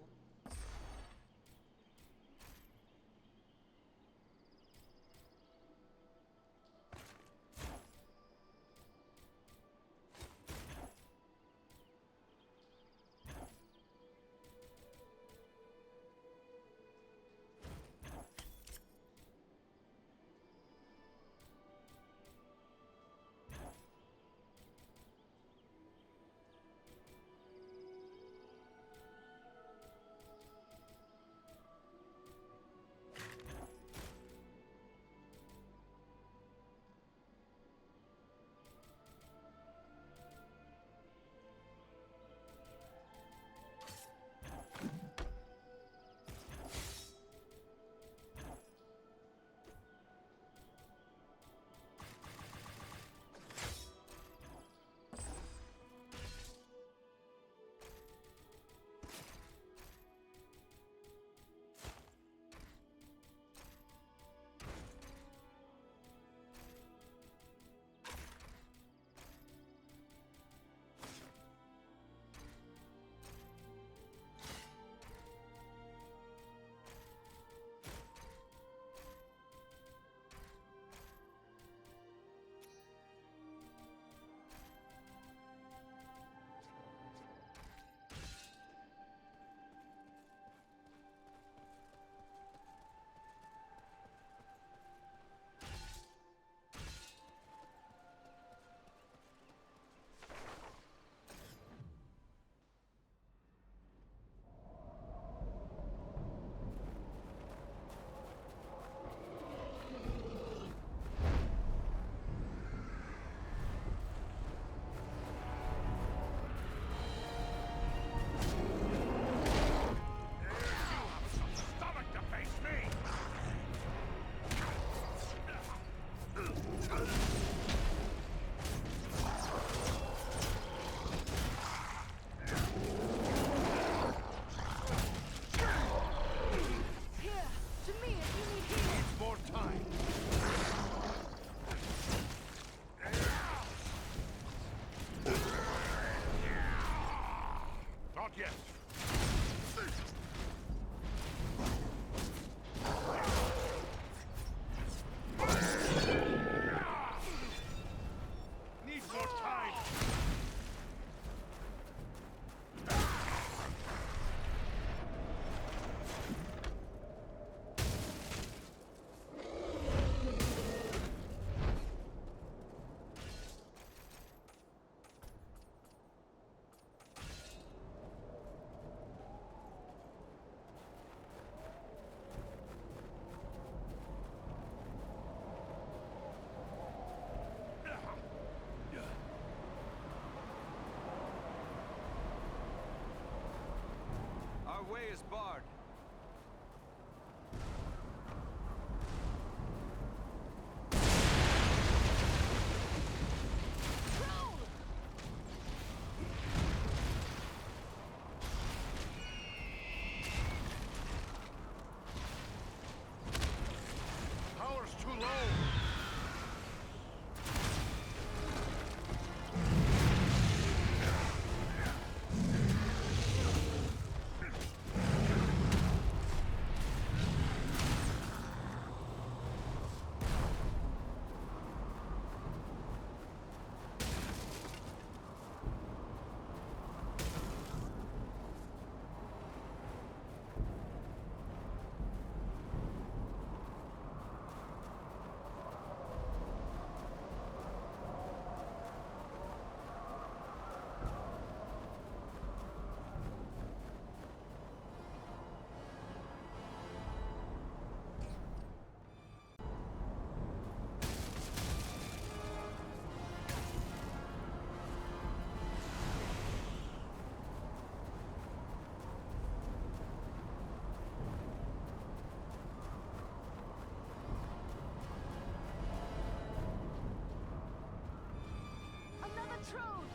throne!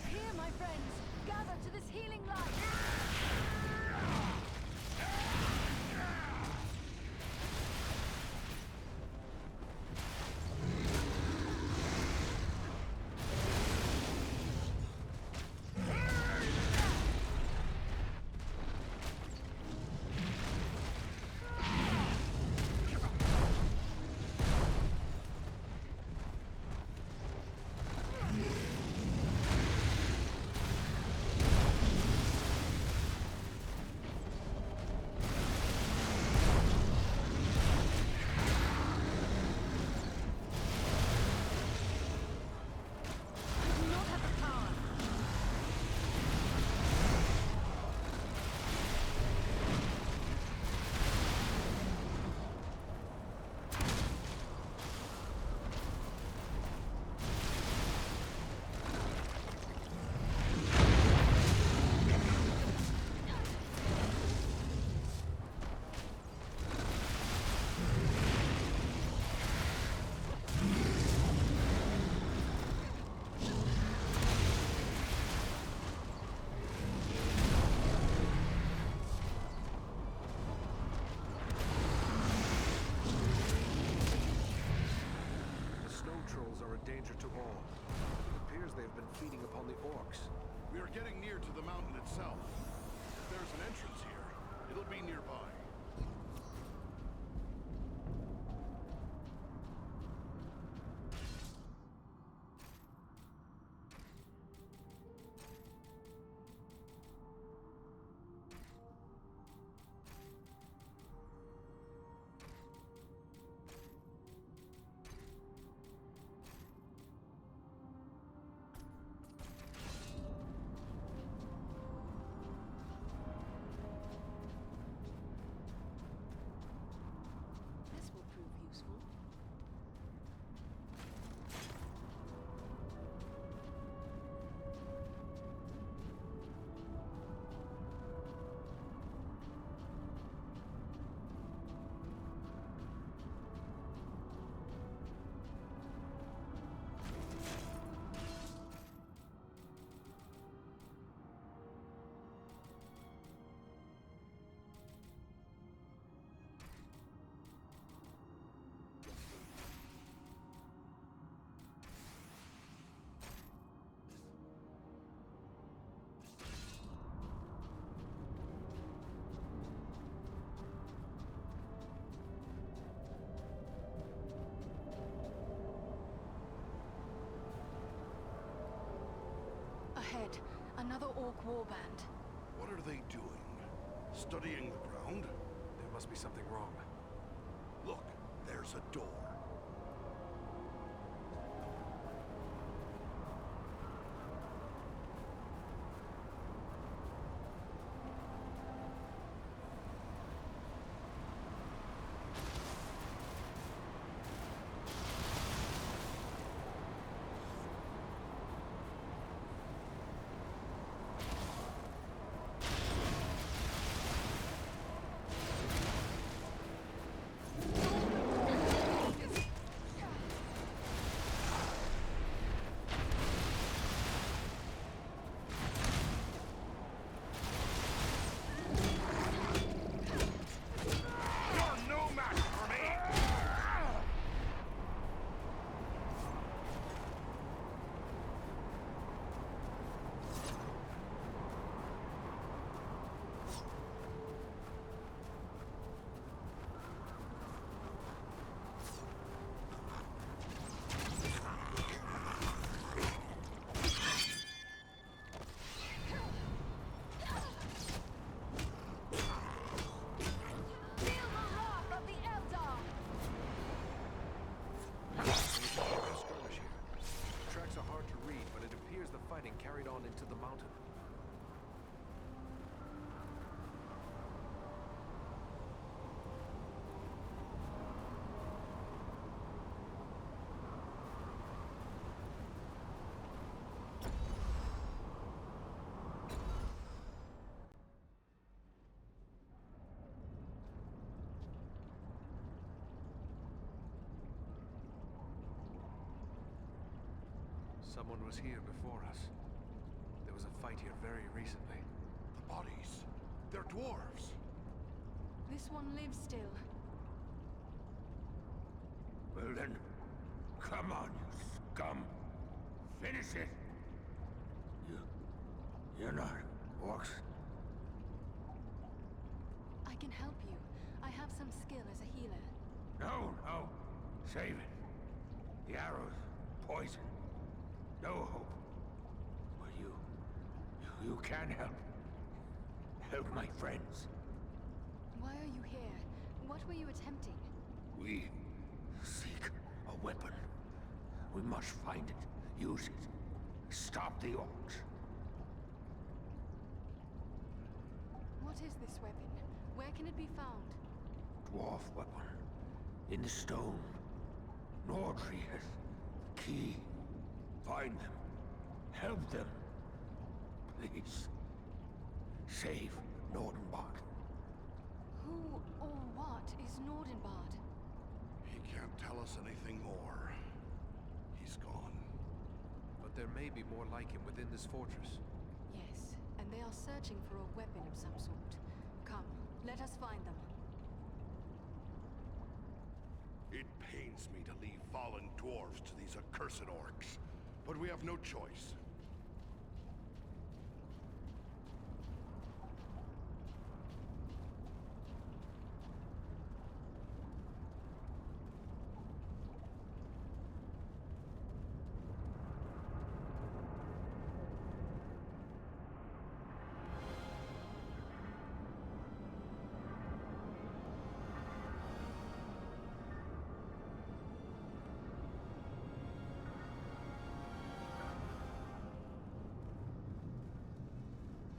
Here, my friends! Gather to this healing light! Danger to all. It appears they have been feeding upon the orcs. We are getting near to the mountain itself. If there's an entrance here, it'll be nearby. Ahead, another orc warband. What are they doing? Studying the ground? There must be something wrong. Look, there's a door. Someone was here before us. There was a fight here very recently. The bodies. They're dwarves. This one lives still. Well then, come on, you scum. Finish it. You're not orcs. I can help you. I have some skill as a healer. No. Save it. The arrows, poison. No hope. But you can help. Help my friends. Why are you here? What were you attempting? We seek a weapon. We must find it, use it, stop the orcs. What is this weapon? Where can it be found? Dwarf weapon. In the stone. Nordri has the key. Find them. Help them. Please. Save Nordenbart. Who or what is Nordenbart? He can't tell us anything more. He's gone. But there may be more like him within this fortress. Yes, and they are searching for a weapon of some sort. Come, let us find them. It pains me to leave fallen dwarves to these accursed orcs, but we have no choice.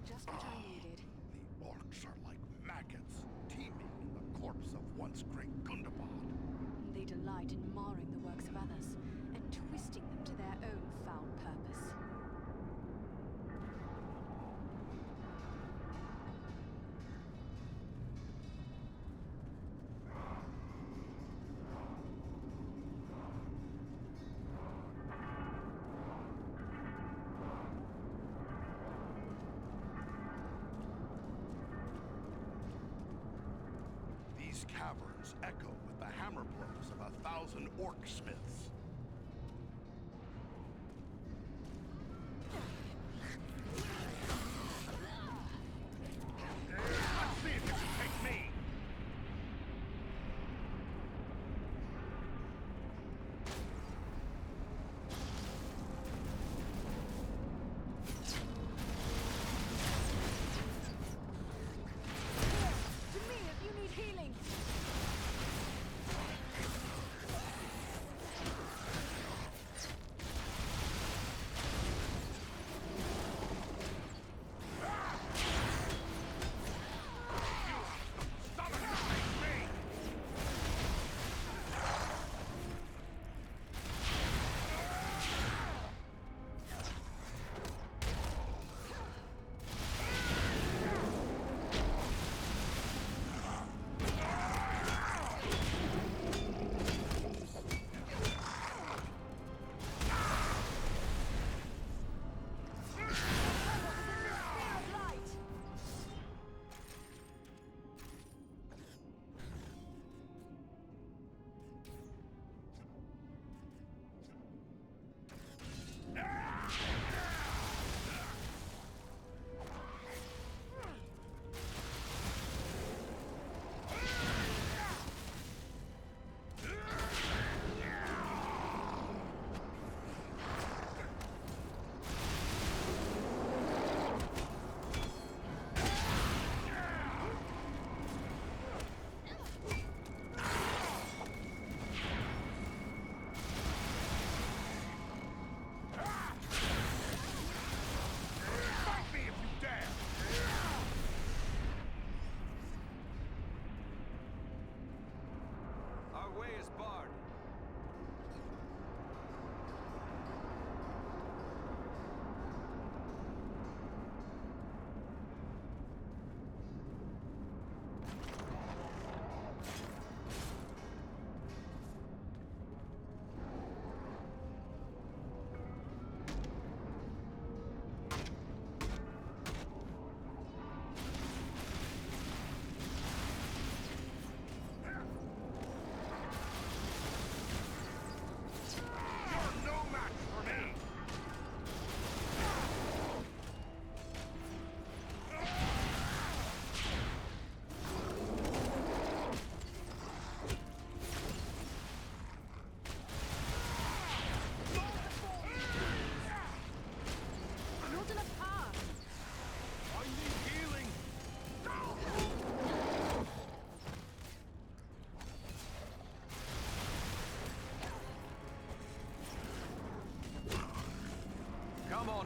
Just what I needed. The orcs are like maggots, teeming in the corpse of once great Gundabad. They delight in marring the works of others, and twisting them to their own foul purpose. These caverns echo with the hammer blows of 1,000 orc smiths. Let's see if you can take me! To me if you need healing!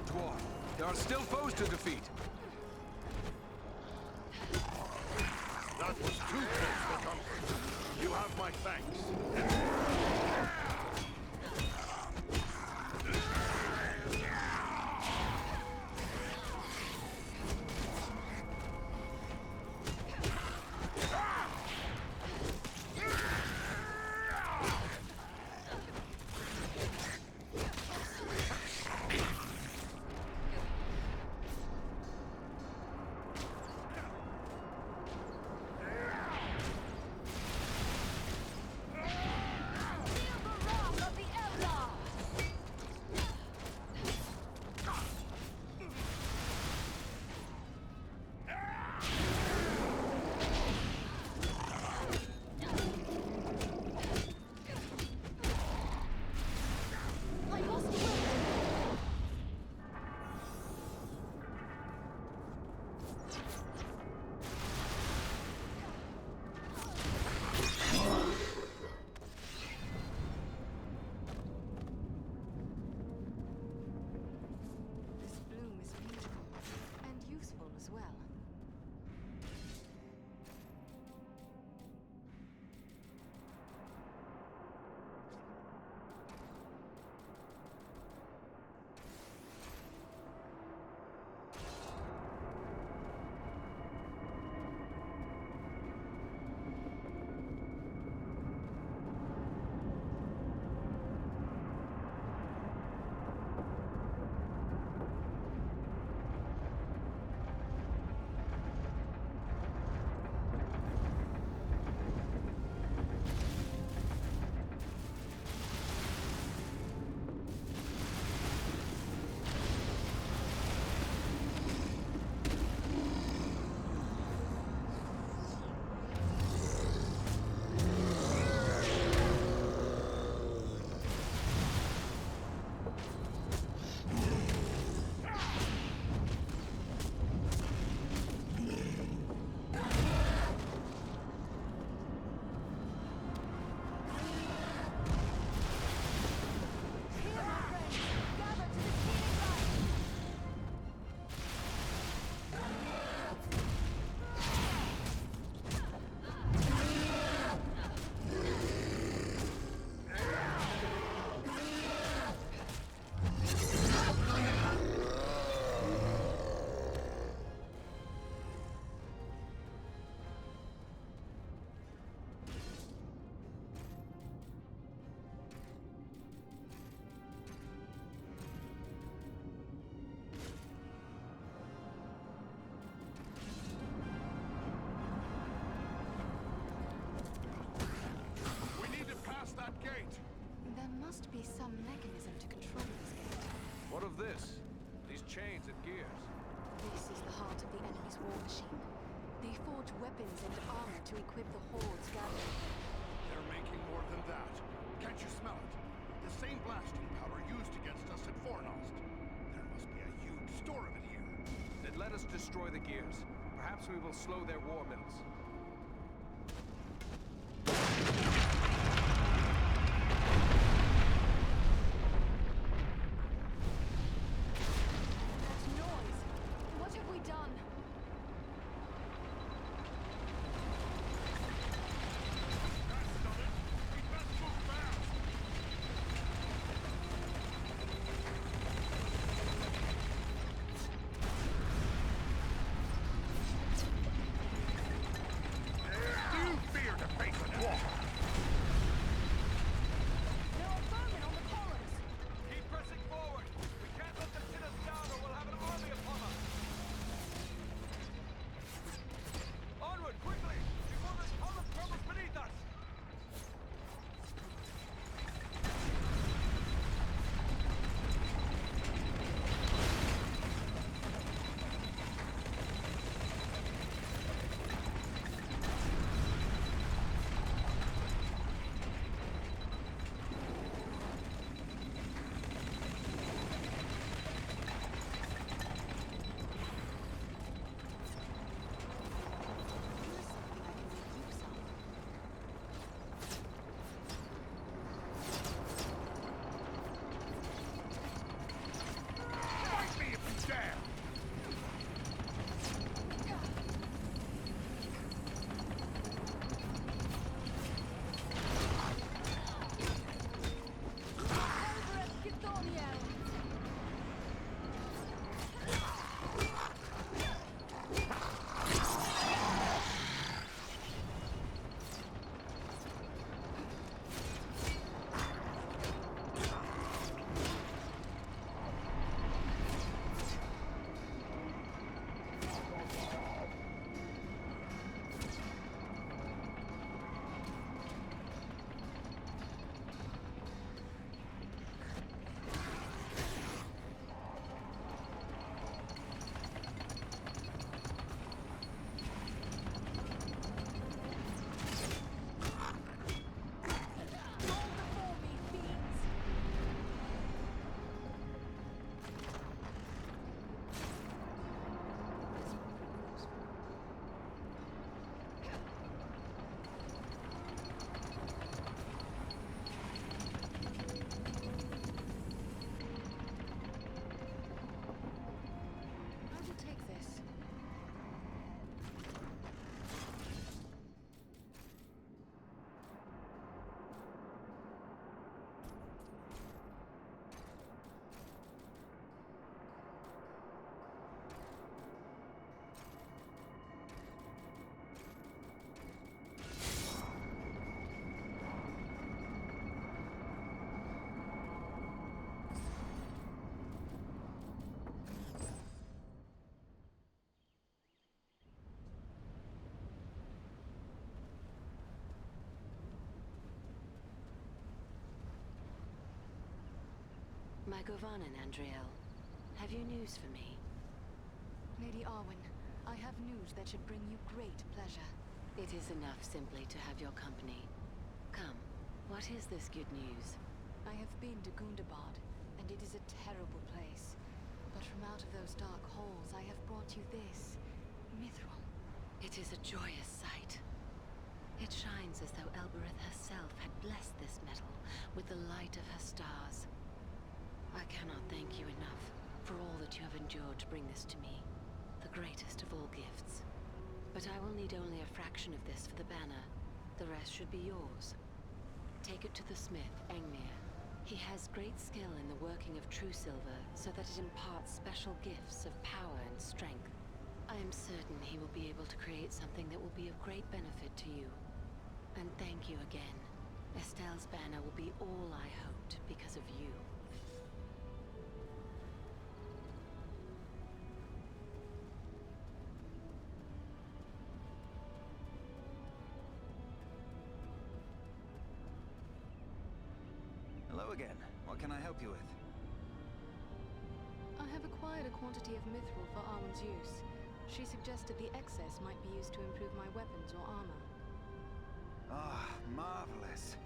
dwarf. There are still foes to defeat. That was too close for comfort. You have my thanks. must be some mechanism to control this gate. What of this? These chains and gears. This is the heart of the enemy's war machine. They forge weapons and armor to equip the hordes gathering. They're making more than that. Can't you smell it? The same blasting powder used against us at Fornost. There must be a huge store of it here. Then let us destroy the gears. Perhaps we will slow their war mills. My Govanen, Andriel. Have you news for me? Lady Arwen, I have news that should bring you great pleasure. It is enough simply to have your company. Come, what is this good news? I have been to Gundabad, and it is a terrible place. But from out of those dark halls, I have brought you this. Mithril. It is a joyous sight. It shines as though Elbereth herself had blessed this metal with the light of her stars. I cannot thank you enough for all that you have endured to bring this to me, the greatest of all gifts. But I will need only a fraction of this for the banner. The rest should be yours. Take it to the smith, Engnir. He has great skill in the working of true silver, so that it imparts special gifts of power and strength. I am certain he will be able to create something that will be of great benefit to you. And thank you again. Estelle's banner will be all I hoped because of you. Hello again. What can I help you with? I have acquired a quantity of mithril for Arwen's use. She suggested the excess might be used to improve my weapons or armor. Ah, marvelous.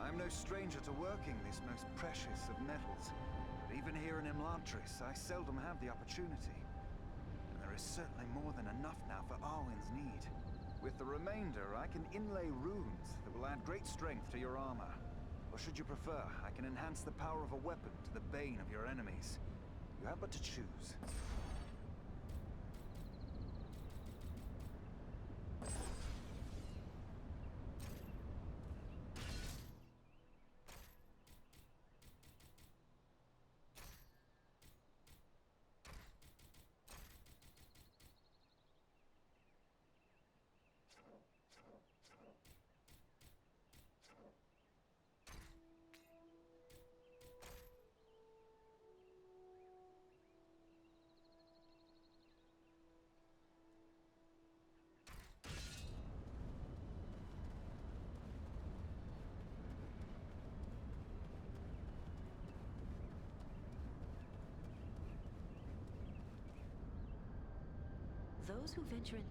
I'm no stranger to working this most precious of metals. But even here in Imladris, I seldom have the opportunity. And there is certainly more than enough now for Arwen's need. With the remainder, I can inlay runes that will add great strength to your armor. Or should you prefer, I can enhance the power of a weapon to the bane of your enemies. You have but to choose. Those who venture in...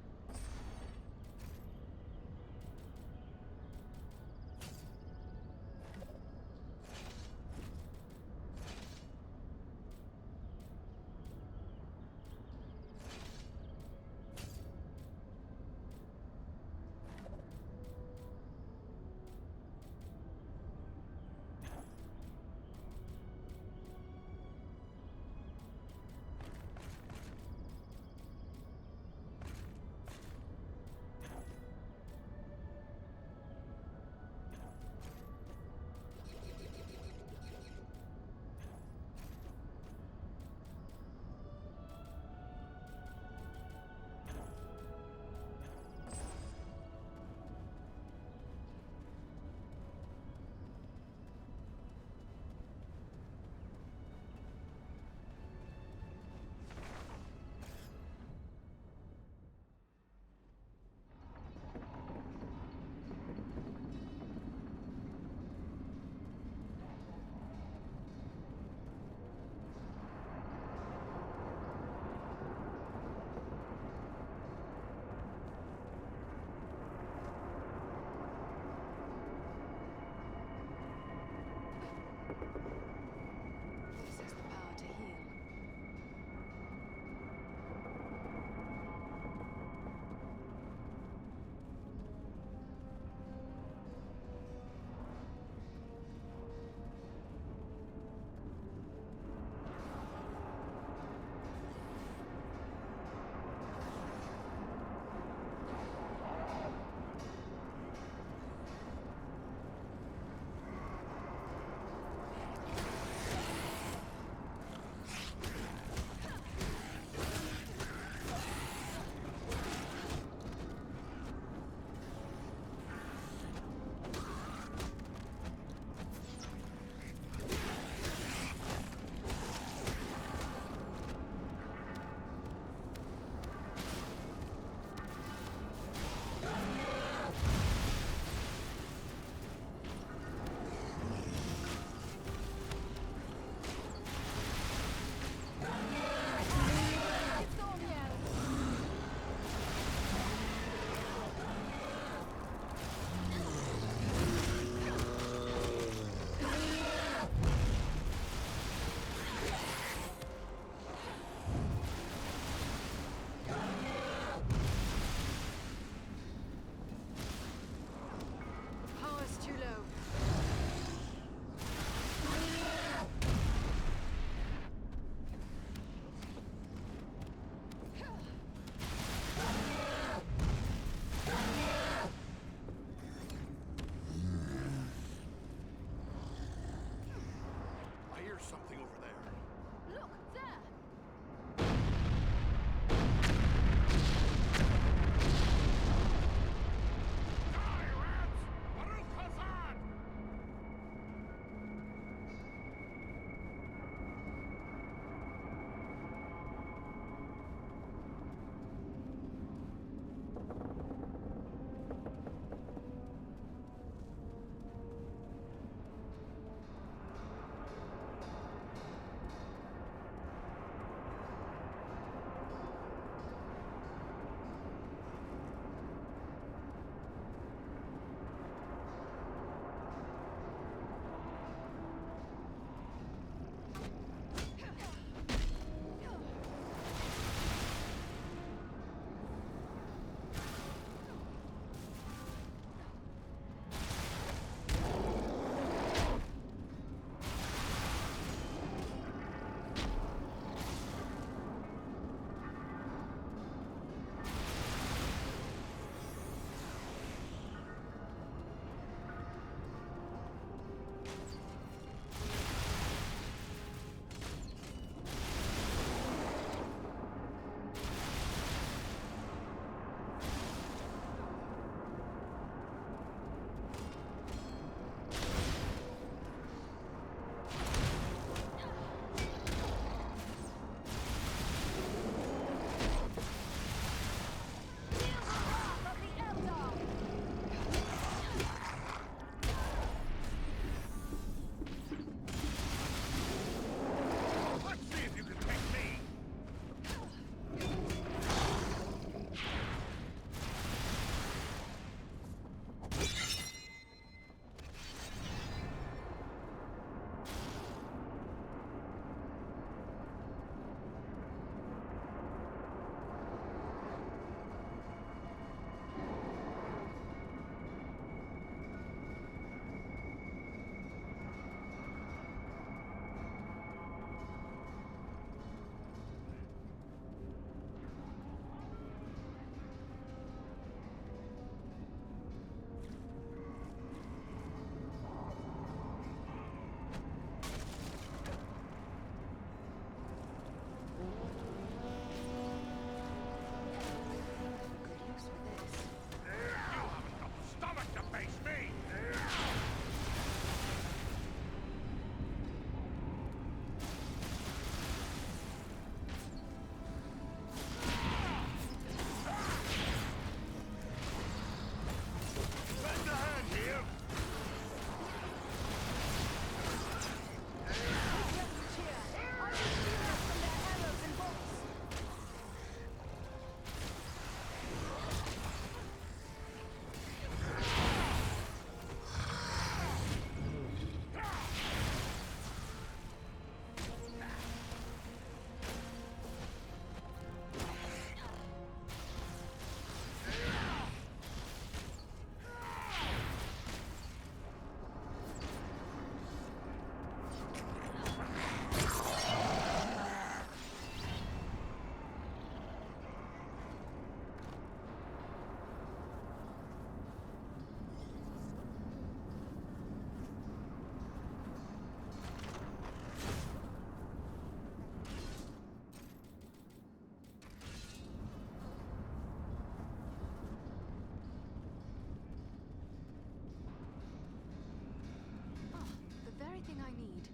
everything I need.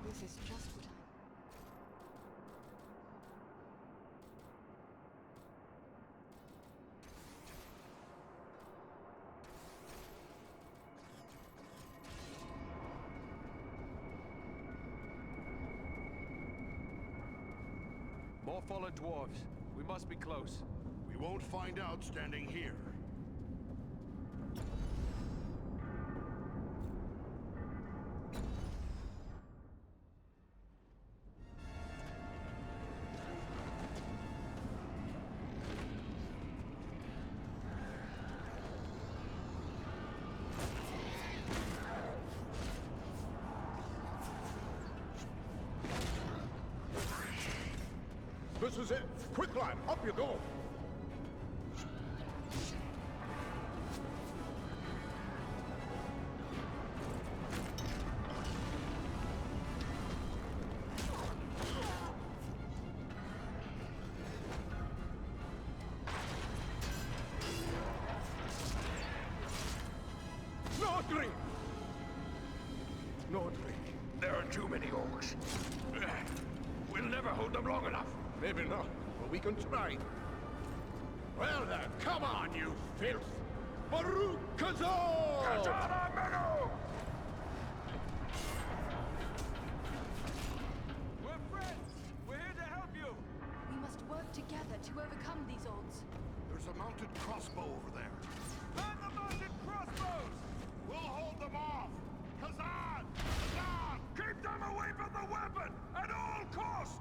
This is just what I... More fallen dwarves. We must be close. We won't find out standing here. This is it! Quick, lad! Up you go! Nordri! Nordri, there are too many orcs. We'll never hold them long enough. Maybe not, but we can try. Well then, come on, you filth! Baruch Kazor! Katana Menu! We're friends! We're here to help you! We must work together to overcome these odds. There's a mounted crossbow over there. Man the mounted crossbows! We'll hold them off! Kazan! Kazan! Keep them away from the weapon! At all costs!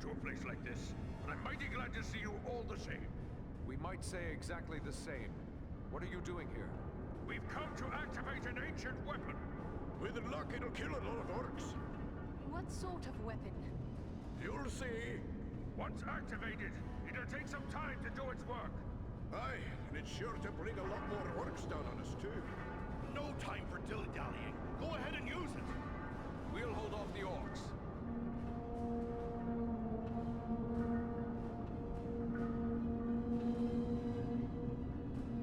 To a place like this, but I'm mighty glad to see you all the same. We might say exactly the same. What are you doing here? We've come to activate an ancient weapon. With luck, it'll kill a lot of orcs. What sort of weapon? You'll see. Once activated, it'll take some time to do its work. Aye, and it's sure to bring a lot more orcs down on us, too. no time for dilly-dallying. Go ahead and use it. We'll hold off the orcs.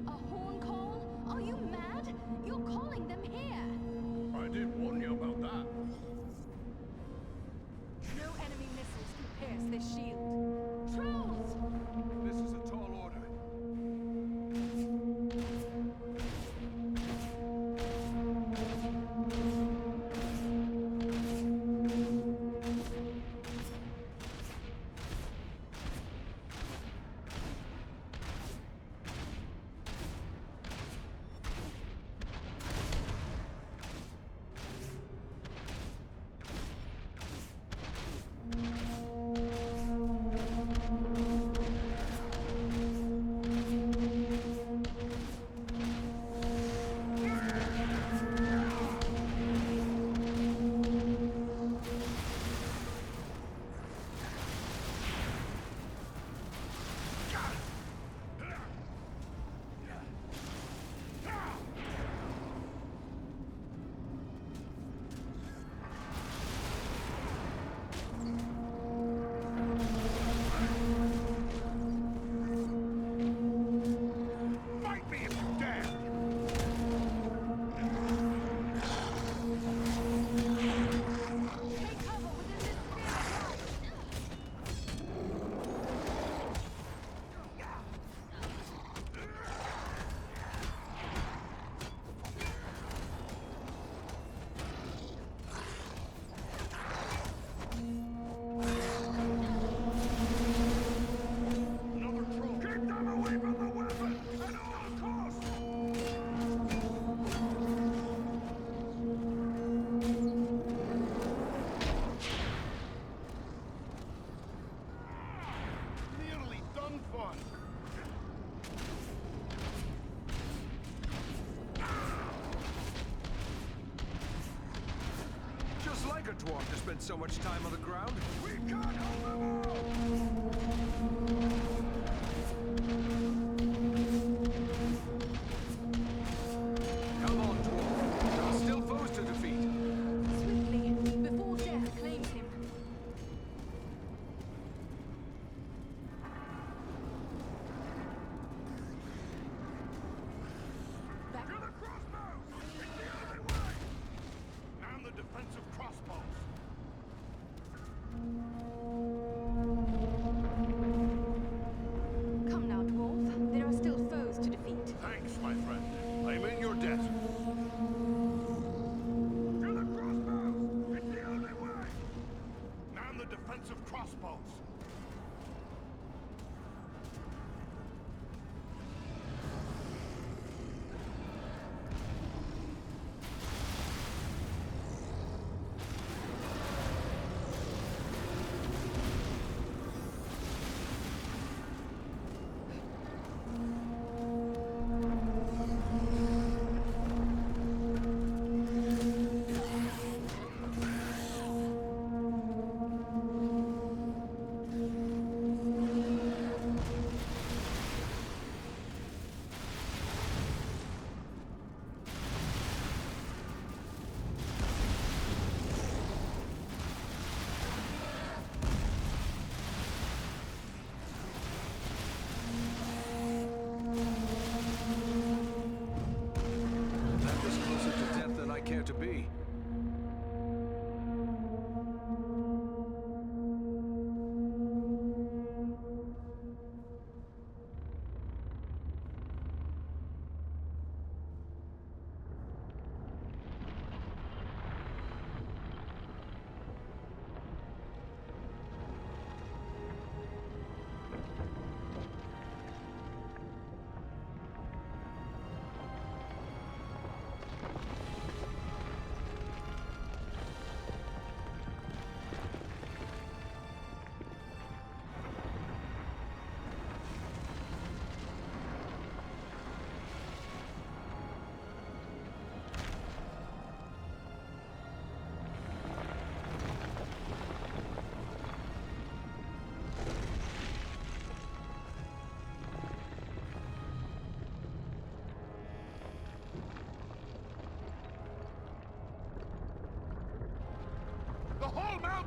A horn call? Are you mad? You're calling them here! I did warn you about that. No enemy missiles can pierce this shield. Trolls! This is a tall order. Fight me if you dare! Take cover within this sphere of light! Another troll! Keep them away from the weapon! At all costs! Nearly done for! Just like a dwarf to spend so much time on the ground. We can't hold them all! Come on, dwarf. There are still foes to defeat. Swiftly, before death claims him. Back To the crossbows! It's the only way! Man the defensive crossbows! Come now, dwarf. There are still foes to defeat. Thanks, my friend. I'm in your debt. To the crossbows! It's the only way! Man the defensive crossbows!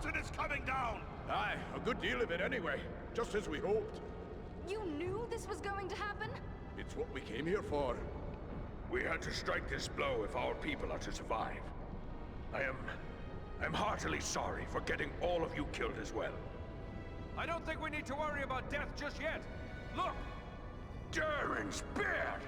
mountain is coming down! Aye, a good deal of it anyway. Just as we hoped. You knew this was going to happen? It's what we came here for. We had to strike this blow if our people are to survive. I'm heartily sorry for getting all of you killed as well. I don't think we need to worry about death just yet. Look! Durin's beard!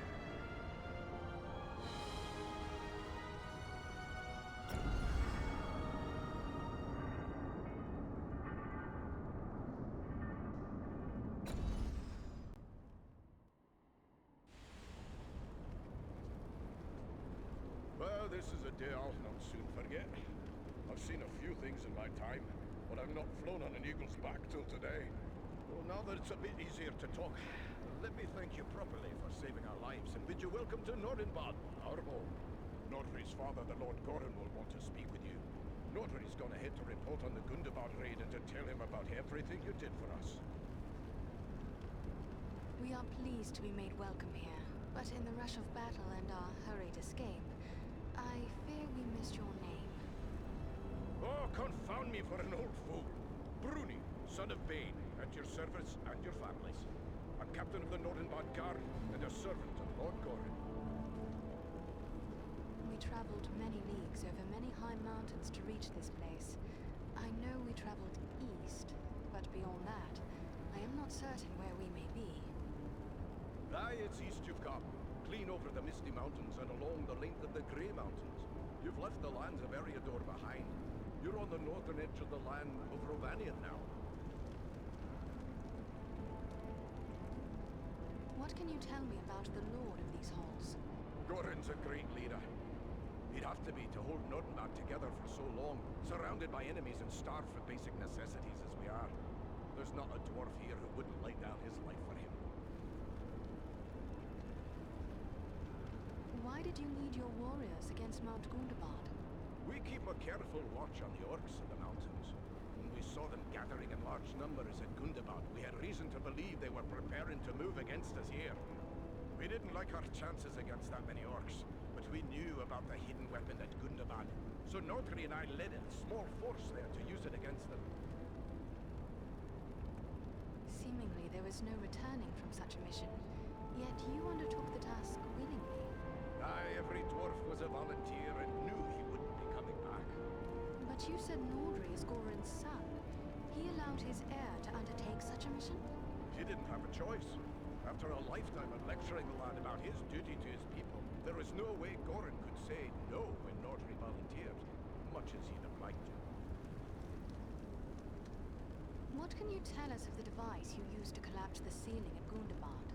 Well, this is a day I'll not soon forget. I've seen a few things in my time, but I've not flown on an eagle's back till today. Well, now that it's a bit easier to talk, let me thank you properly for saving our lives and bid you welcome to Nordenbad, our home. Nordri's father, the Lord Gorin, will want to speak with you. Nordri's gone ahead to report on the Gundabad raid and to tell him about everything you did for us. We are pleased to be made welcome here, but in the rush of battle and our hurried escape, I fear we missed your name. Oh, confound me for an old fool. Bruni, son of Bane, at your service and your families. I'm captain of the Nordenbad Guard and a servant of Lord Gorin. We traveled many leagues over many high mountains to reach this place. I know we traveled east, but beyond that, I am not certain where we may be. Aye, it's east you've come. Clean over the Misty Mountains and along the length of the Grey Mountains. You've left the lands of Eriador behind. You're on the northern edge of the land of Rovanian now. What can you tell me about the lord of these halls? Gorin's a great leader. He'd have to be to hold Nordenbad together for so long, surrounded by enemies and starved for basic necessities as we are. There's not a dwarf here who wouldn't lay down his life for him. Why did you lead your warriors against Mount Gundabad? We keep a careful watch on the orcs in the mountains. When we saw them gathering in large numbers at Gundabad, we had reason to believe they were preparing to move against us here. We didn't like our chances against that many orcs, but we knew about the hidden weapon at Gundabad. So Nordri and I led a small force there to use it against them. Seemingly there was no returning from such a mission, yet you undertook the task willingly. Aye, every dwarf was a volunteer and knew he wouldn't be coming back. But you said Nordri is Gorin's son. He allowed his heir to undertake such a mission? He didn't have a choice. After a lifetime of lecturing the lad about his duty to his people, there was no way Gorin could say no when Nordri volunteered, much as he'd have liked to. What can you tell us of the device you used to collapse the ceiling at Gundabad?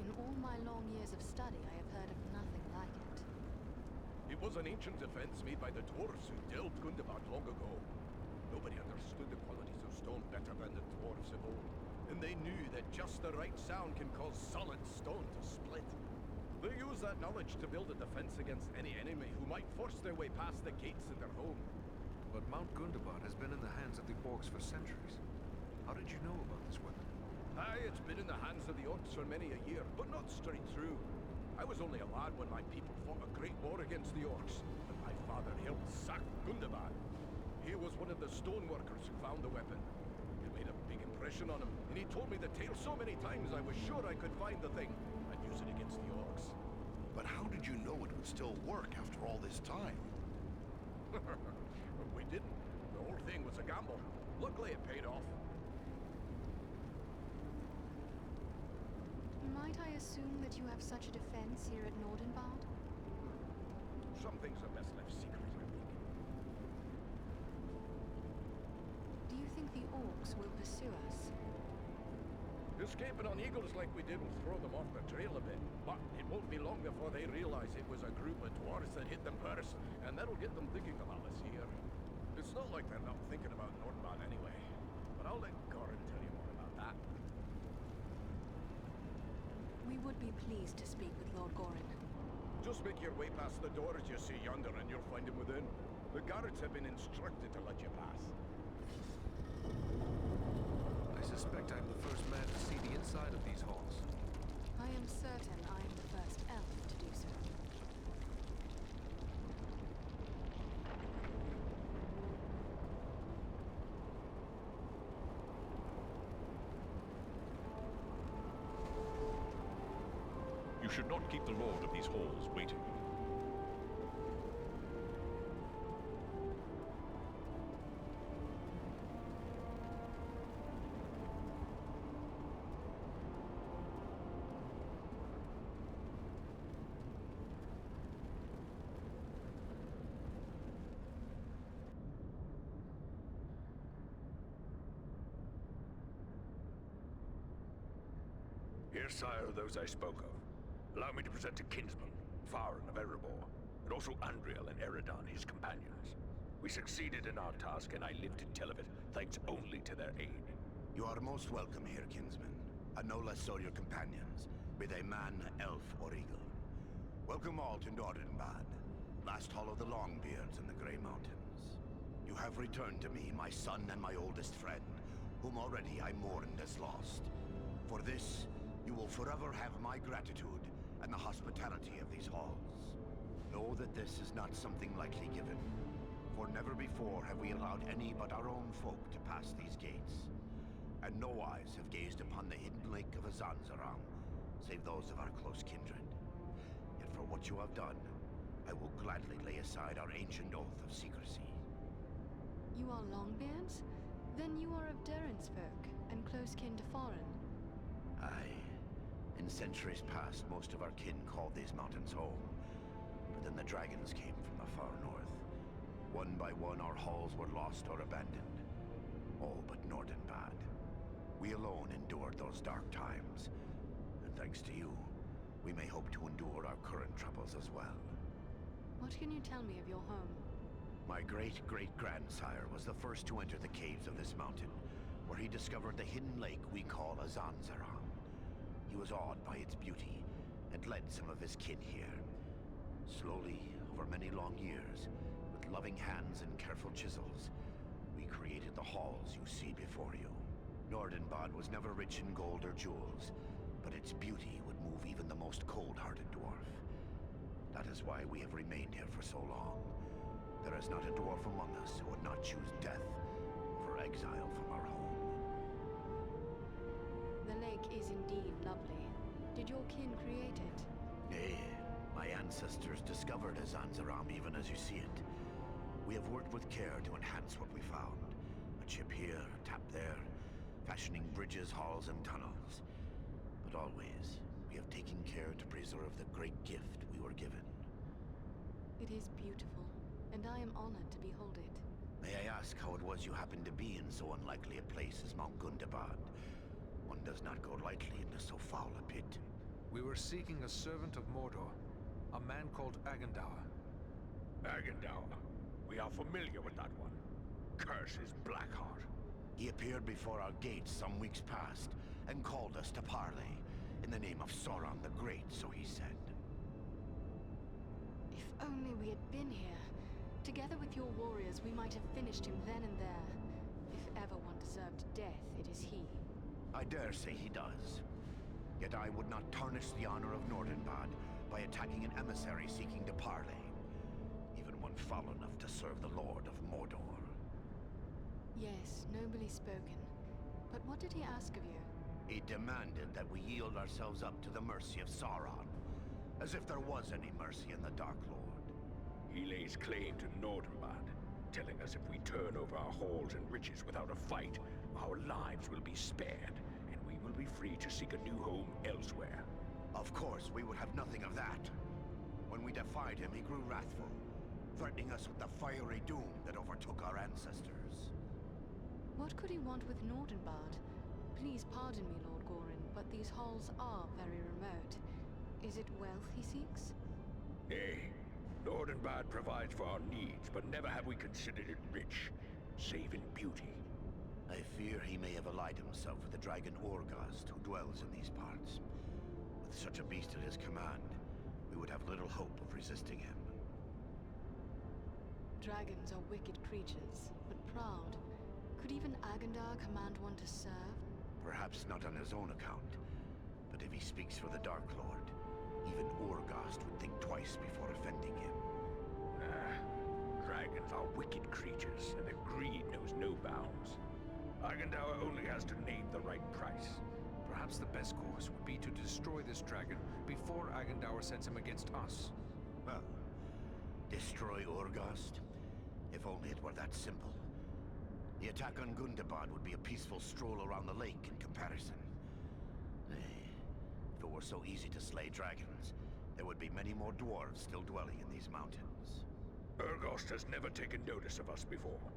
In all my long years of study, I have heard of nothing like it. It was an ancient defense made by the dwarves who delved Gundabad long ago. Nobody understood the qualities of stone better than the dwarves of old, and they knew that just the right sound can cause solid stone to split. They used that knowledge to build a defense against any enemy who might force their way past the gates of their home. But Mount Gundabad has been in the hands of the orcs for centuries. How did you know about this weapon? Aye, it's been in the hands of the orcs for many a year, but not straight through. I was only a lad when my people fought a great war against the orcs, and my father helped sack Gundabad. He was one of the stoneworkers who found the weapon. It made a big impression on him, and he told me the tale so many times I was sure I could find the thing and use it against the orcs. But how did you know it would still work after all this time? We didn't. The whole thing was a gamble. Luckily it paid off. Might I assume that you have such a defense here at Nordenbad? Some things are best left secret, I think. Do you think the orcs will pursue us? Escaping on eagles like we did will throw them off the trail a bit, but it won't be long before they realize it was a group of dwarves that hit them first, and that'll get them thinking about us here. It's not like they're not thinking about Nordenbad anyway, but I'll let Gorin tell you more about that. We would be pleased to speak with Lord Gorin. Just make your way past the doors you see yonder and you'll find him within. The guards have been instructed to let you pass. I suspect I'm the first man to see the inside of these halls. I am certain I am the first elf to do so. You should not keep the lord of these halls waiting. Here, sire, are those I spoke of. Allow me to present a kinsman, Farin of Erebor, and also Andriel and Eridan, his companions. We succeeded in our task, and I live to tell of it, thanks only to their aid. You are most welcome here, kinsman, and no less so your companions, be they man, elf, or eagle. Welcome all to Nordenbad, last hall of the Longbeards in the Grey Mountains. You have returned to me, my son and my oldest friend, whom already I mourned as lost. For this, you will forever have my gratitude and the hospitality of these halls. Know that this is not something lightly given, for never before have we allowed any but our own folk to pass these gates. And no eyes have gazed upon the hidden lake of Azanzaram, save those of our close kindred. Yet for what you have done, I will gladly lay aside our ancient oath of secrecy. You are Longbeards? Then you are of Durin's folk, and close kin to Farin. Aye. In centuries past, most of our kin called these mountains home. But then the dragons came from the far north. One by one, our halls were lost or abandoned. All but Nordenbad. We alone endured those dark times. And thanks to you, we may hope to endure our current troubles as well. What can you tell me of your home? My great-great-grandsire was the first to enter the caves of this mountain, where he discovered the hidden lake we call Azanzaram. He was awed by its beauty, and led some of his kin here. Slowly, over many long years, with loving hands and careful chisels, we created the halls you see before you. Nordenbad was never rich in gold or jewels, but its beauty would move even the most cold-hearted dwarf. That is why we have remained here for so long. There is not a dwarf among us who would not choose death over exile from our home. The lake is indeed lovely. Did your kin create it? Nay, my ancestors discovered Azanzaram even as you see it. We have worked with care to enhance what we found. A chip here, a tap there, fashioning bridges, halls, and tunnels. But always, we have taken care to preserve the great gift we were given. It is beautiful, and I am honored to behold it. May I ask how it was you happened to be in so unlikely a place as Mount Gundabad? One does not go lightly into so foul a pit. We were seeking a servant of Mordor, a man called Agandaur. Agandaur. We are familiar with that one. Curse his Blackheart. He appeared before our gates some weeks past, and called us to parley, in the name of Sauron the Great, so he said. If only we had been here. Together with your warriors, we might have finished him then and there. If ever one deserved death, it is he. I dare say he does. Yet I would not tarnish the honor of Nordenbad by attacking an emissary seeking to parley. Even one foul enough to serve the Lord of Mordor. Yes, nobly spoken. But what did he ask of you? He demanded that we yield ourselves up to the mercy of Sauron. As if there was any mercy in the Dark Lord. He lays claim to Nordenbad, telling us if we turn over our halls and riches without a fight, our lives will be spared, and we will be free to seek a new home elsewhere. Of course, we would have nothing of that. When we defied him, he grew wrathful, threatening us with the fiery doom that overtook our ancestors. What could he want with Nordenbad? Please pardon me, Lord Gorin, but these halls are very remote. Is it wealth he seeks? Nay. Nordenbad provides for our needs, but never have we considered it rich, save in beauty. I fear he may have allied himself with the dragon Orgast, who dwells in these parts. With such a beast at his command, we would have little hope of resisting him. Dragons are wicked creatures, but proud. Could even Agandaur command one to serve? Perhaps not on his own account, but if he speaks for the Dark Lord, even Orgast would think twice before offending him. Dragons are wicked creatures, and their greed knows no bounds. Agandaur only has to name the right price. Perhaps Perhaps the best course would be to destroy this dragon before Agendaur sends him against us. Well, destroy Urgast? If only it were that simple. The attack on Gundabad would be a peaceful stroll around the lake in comparison. Nay, if it were so easy to slay dragons, there would be many more dwarves still dwelling in these mountains. Urgast has never taken notice of us before.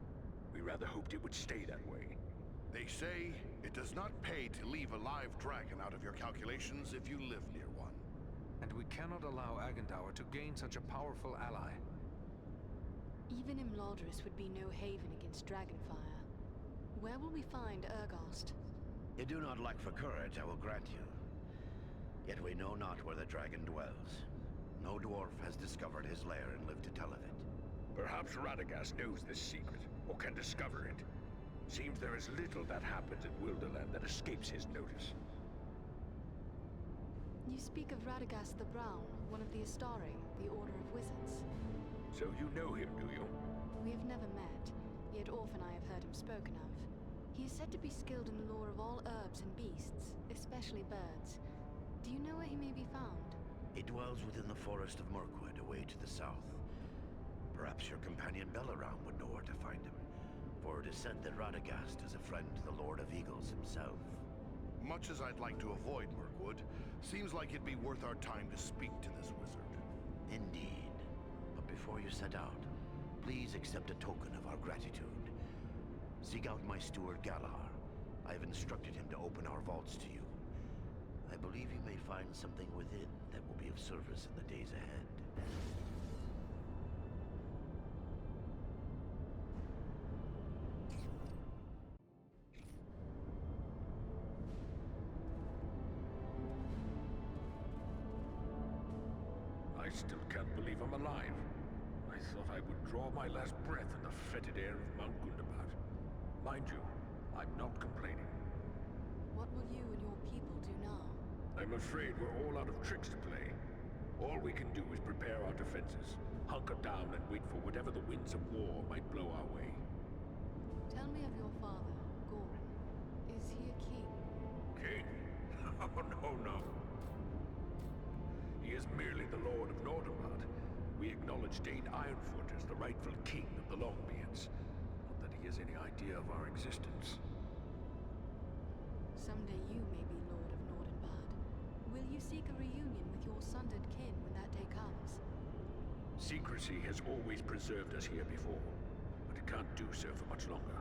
We rather hoped it would stay that way. They say it does not pay to leave a live dragon out of your calculations if you live near one. And we cannot allow Agendaur to gain such a powerful ally. Even Imladris would be no haven against dragonfire. Where will we find Urgast? You do not lack for courage, I will grant you. Yet we know not where the dragon dwells. No dwarf has discovered his lair and lived to tell of it. Perhaps Radagast knows this secret, or can discover it. Seems there is little that happens in Wilderland that escapes his notice. You speak of Radagast the Brown, one of the Astari, the Order of Wizards. So you know him, do you? We have never met, yet often I have heard him spoken of. He is said to be skilled in the lore of all herbs and beasts, especially birds. Do you know where he may be found? He dwells within the forest of Mirkwood, away to the south. Perhaps your companion Belaram would know where to find him, for it is said that Radagast is a friend to the Lord of Eagles himself. Much as I'd like to avoid Mirkwood, seems like it'd be worth our time to speak to this wizard. Indeed. But before you set out, please accept a token of our gratitude. Seek out my steward Galar. I have instructed him to open our vaults to you. I believe you may find something within that will be of service in the days ahead. I still can't believe I'm alive. I thought I would draw my last breath in the fetid air of Mount Gundabad. Mind you, I'm not complaining. What will you and your people do now? I'm afraid we're all out of tricks to play. All we can do is prepare our defenses, hunker down and wait for whatever the winds of war might blow our way. Tell me of your father, Gorin. Is he a king? King? Oh, no. He is merely the Lord of Nordenbad. We acknowledge Dane Ironfoot as the rightful king of the Longbeards. Not that he has any idea of our existence. Someday you may be Lord of Nordenbad. Will you seek a reunion with your sundered kin when that day comes? Secrecy has always preserved us here before, but it can't do so for much longer.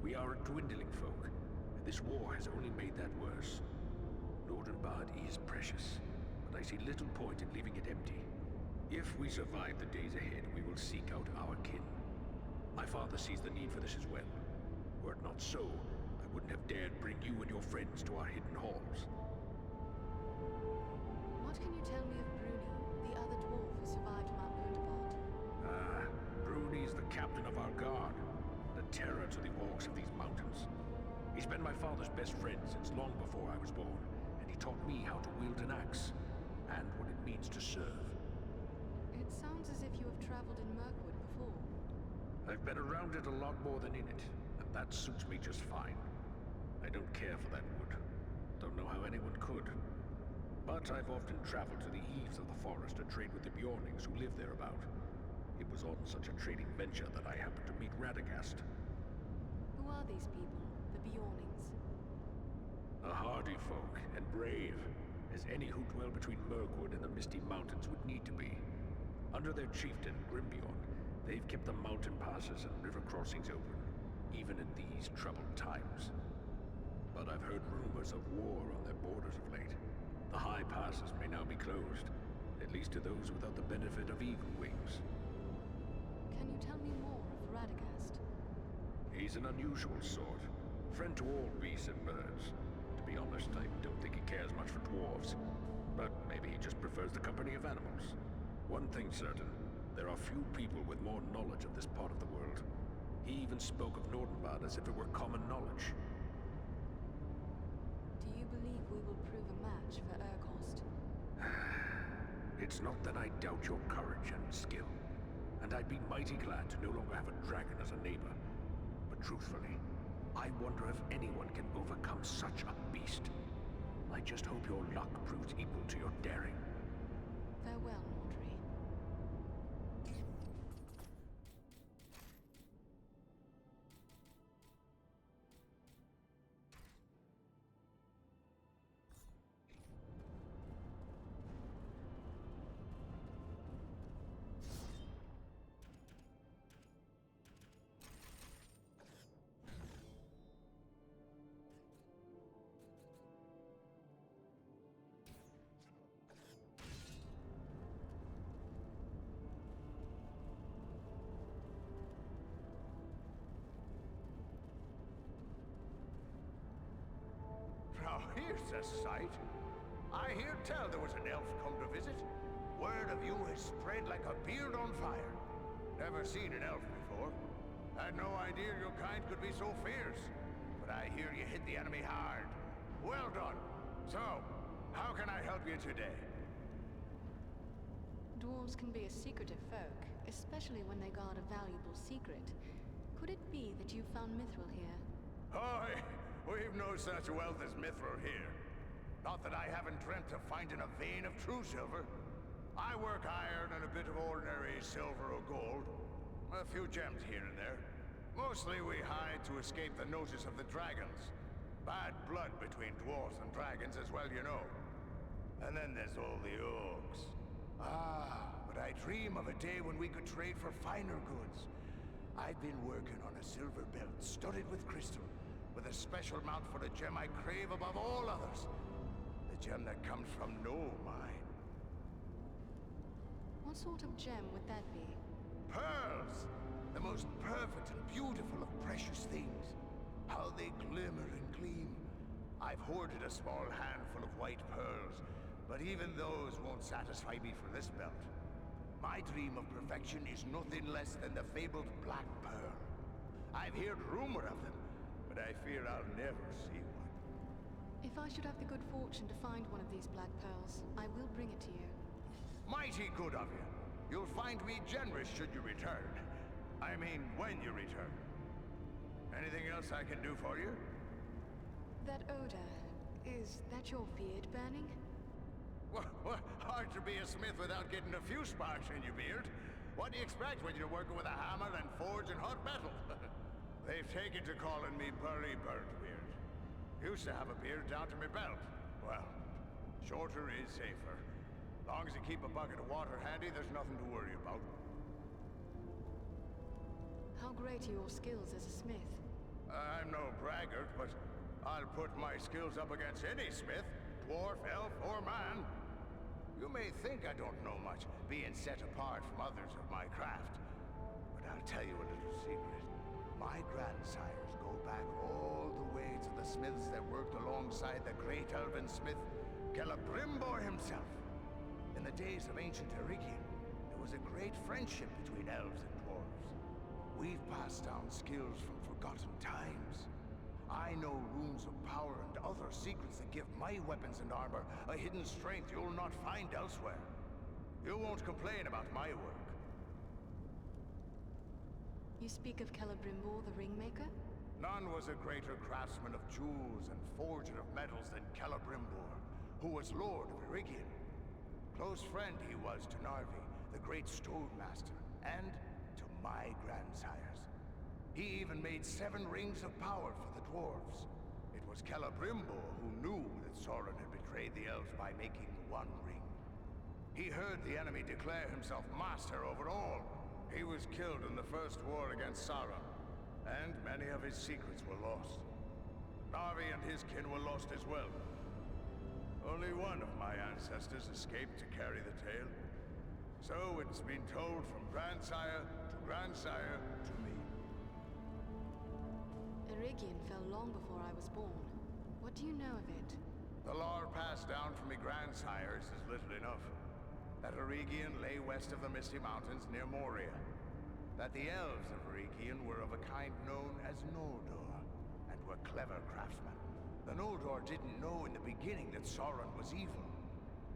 We are a dwindling folk, and this war has only made that worse. Nordenbad is precious, but I see little point in leaving it empty. If we survive the days ahead, we will seek out our kin. My father sees the need for this as well. Were it not so, I wouldn't have dared bring you and your friends to our hidden halls. What can you tell me of Bruni, the other dwarf who survived Mount Gundabad? Bruni is the captain of our guard, the terror to the orcs of these mountains. He's been my father's best friend since long before I was born, and he taught me how to wield an axe, and what it means to serve. It sounds as if you have traveled in Mirkwood before. I've been around it a lot more than in it, and that suits me just fine. I don't care for that wood. Don't know how anyone could. But I've often traveled to the eaves of the forest to trade with the Bjornings who live thereabout. It was on such a trading venture that I happened to meet Radagast. Who are these people, the Bjornings? A hardy folk, and brave, as any who dwell between Mirkwood and the Misty Mountains would need to be. Under their chieftain, Grimbjorn, they've kept the mountain passes and river crossings open, even in these troubled times. But I've heard rumors of war on their borders of late. The high passes may now be closed, at least to those without the benefit of eagle wings. Can you tell me more of Radagast? He's an unusual sort, friend to all beasts and birds. To be honest, I don't think he cares much for dwarves, but maybe he just prefers the company of animals. One thing's certain, there are few people with more knowledge of this part of the world. He even spoke of Nordenbad as if it were common knowledge. Do you believe we will prove a match for Urgast? It's not that I doubt your courage and skill, and I'd be mighty glad to no longer have a dragon as a neighbor. But truthfully, I wonder if anyone can overcome such a beast. I just hope your luck proves equal to your daring. Farewell, Nordri. Now here's a sight. I hear tell there was an elf come to visit. Word of you has spread like a beard on fire. Never seen an elf before. Had no idea your kind could be so fierce. But I hear you hit the enemy hard. Well done. So, how can I help you today? Dwarves can be a secretive folk, especially when they guard a valuable secret. Could it be that you found Mithril here? Hoy! We've no such wealth as Mithril here. Not that I haven't dreamt of finding a vein of true silver. I work iron and a bit of ordinary silver or gold. A few gems here and there. Mostly we hide to escape the notice of the dragons. Bad blood between dwarves and dragons as well, you know. And then there's all the orcs. Ah, but I dream of a day when we could trade for finer goods. I've been working on a silver belt studded with crystal, with a special mount for a gem I crave above all others. The gem that comes from no mine. What sort of gem would that be? Pearls! The most perfect and beautiful of precious things. How they glimmer and gleam. I've hoarded a small handful of white pearls, but even those won't satisfy me for this belt. My dream of perfection is nothing less than the fabled Black Pearl. I've heard rumor of them, but I fear I'll never see one. If I should have the good fortune to find one of these black pearls, I will bring it to you. Mighty good of you. You'll find me generous should you return. I mean, when you return. Anything else I can do for you? That odor, is that your beard burning? Well, hard to be a smith without getting a few sparks in your beard. What do you expect when you're working with a hammer and forge and hot metal? They've taken to calling me Burry Birdbeard. Used to have a beard down to my belt. Well, shorter is safer. Long as you keep a bucket of water handy, there's nothing to worry about. How great are your skills as a smith? I'm no braggart, but I'll put my skills up against any smith, dwarf, elf, or man. You may think I don't know much, being set apart from others of my craft. But I'll tell you a little secret. My grandsires go back all the way to the smiths that worked alongside the great elven smith, Celebrimbor himself. In the days of ancient Eregion, there was a great friendship between elves and dwarves. We've passed down skills from forgotten times. I know runes of power and other secrets that give my weapons and armor a hidden strength you'll not find elsewhere. You won't complain about my work. You speak of Celebrimbor the Ringmaker? None was a greater craftsman of jewels and forger of metals than Celebrimbor, who was Lord of Eregion. Close friend he was to Narvi, the great Stonemaster, and to my grandsires. He even made 7 rings of power for the dwarves. It was Celebrimbor who knew that Sauron had betrayed the elves by making 1 ring. He heard the enemy declare himself master over all. He was killed in the first war against Sauron, and many of his secrets were lost. Narvi and his kin were lost as well. Only one of my ancestors escaped to carry the tale. So it's been told from grandsire to me. Eregion fell long before I was born. What do you know of it? The lore passed down from me grandsires is little enough. That Eregion lay west of the Misty Mountains near Moria. That the elves of Eregion were of a kind known as Noldor, and were clever craftsmen. The Noldor didn't know in the beginning that Sauron was evil.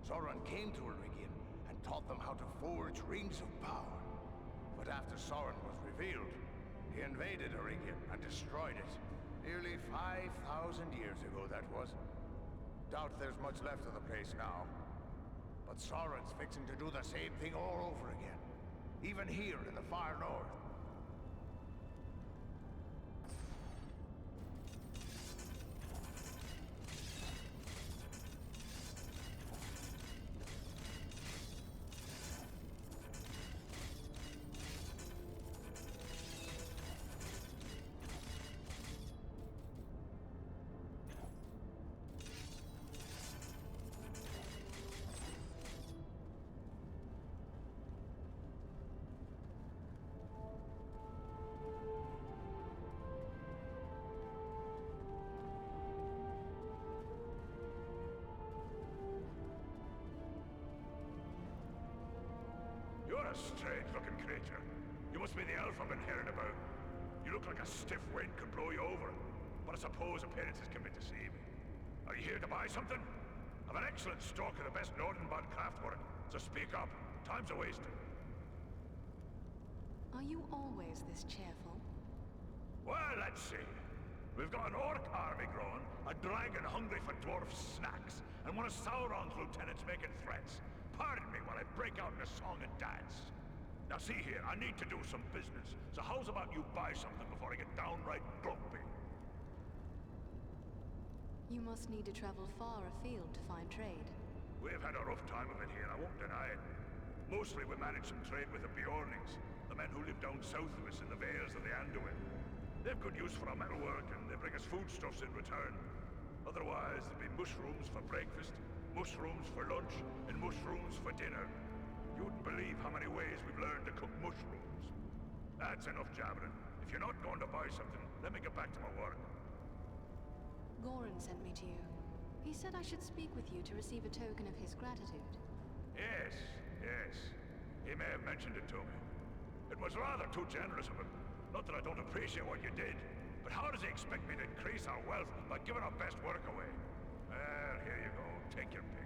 Sauron came to Eregion and taught them how to forge rings of power. But after Sauron was revealed, he invaded Eregion and destroyed it. Nearly 5,000 years ago, that was. Doubt there's much left of the place now. But Sauron's fixing to do the same thing all over again. Even here in the far north. You're a strange-looking creature. You must be the elf I've been hearing about. You look like a stiff wind could blow you over. But I suppose appearances can be deceiving. Are you here to buy something? I've an excellent stock of the best Northernbond craftwork, so speak up. Time's a wasting. Are you always this cheerful? Well, let's see. We've got an orc army growing, a dragon hungry for dwarf snacks, and one of Sauron's lieutenants making threats. Pardon me while I break out in a song and dance. Now see here, I need to do some business, so how's about you buy something before I get downright grumpy? You must need to travel far afield to find trade. We've had a rough time of it here, I won't deny it. Mostly we managed some trade with the Bjornings, the men who live down south of us in the vales of the Anduin. They've good use for our metalwork, and they bring us foodstuffs in return. Otherwise, there'll be mushrooms for breakfast, mushrooms for lunch, and mushrooms for dinner. You wouldn't believe how many ways we've learned to cook mushrooms. That's enough jabbering. If you're not going to buy something, let me get back to my work. Goran sent me to you. He said I should speak with you to receive a token of his gratitude. Yes, yes. He may have mentioned it to me. It was rather too generous of him. Not that I don't appreciate what you did, but how does he expect me to increase our wealth by giving our best work away? Well, here you go. Take your pick.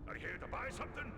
Are you here to buy something?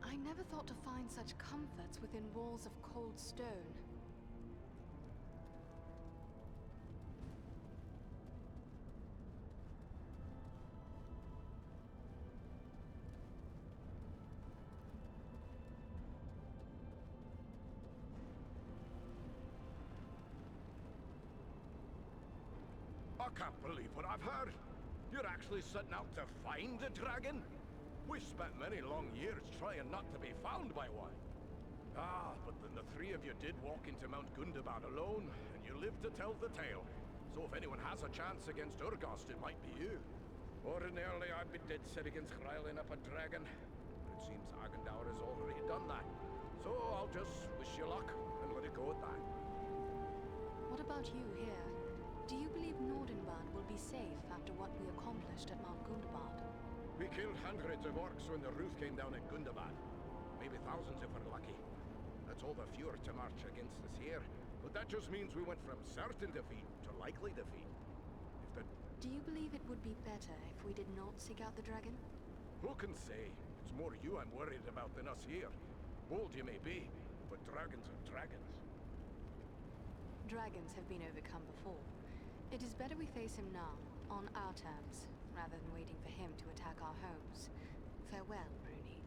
I never thought to find such comforts within walls of cold stone. I can't believe what I've heard. You're actually setting out to find the dragon? We spent many long years trying not to be found by one. Ah, but then the three of you did walk into Mount Gundabad alone, and you lived to tell the tale. So if anyone has a chance against Urgost, it might be you. Ordinarily, I'd be dead set against riling up a dragon, but it seems Agendaur has already done that. So I'll just wish you luck and let it go at that. What about you here? Do you believe Nordenband will be safe after what we accomplished at Mount Gundabad? We killed hundreds of orcs when the roof came down at Gundabad. Maybe thousands if we're lucky. That's all the fewer to march against us here. But that just means we went from certain defeat to likely defeat. If the... Do you believe it would be better if we did not seek out the dragon? Who can say? It's more you I'm worried about than us here. Bold you may be, but dragons are dragons. Dragons have been overcome before. It is better we face him now, on our terms, rather than waiting for him to attack our homes. Farewell, Bruni.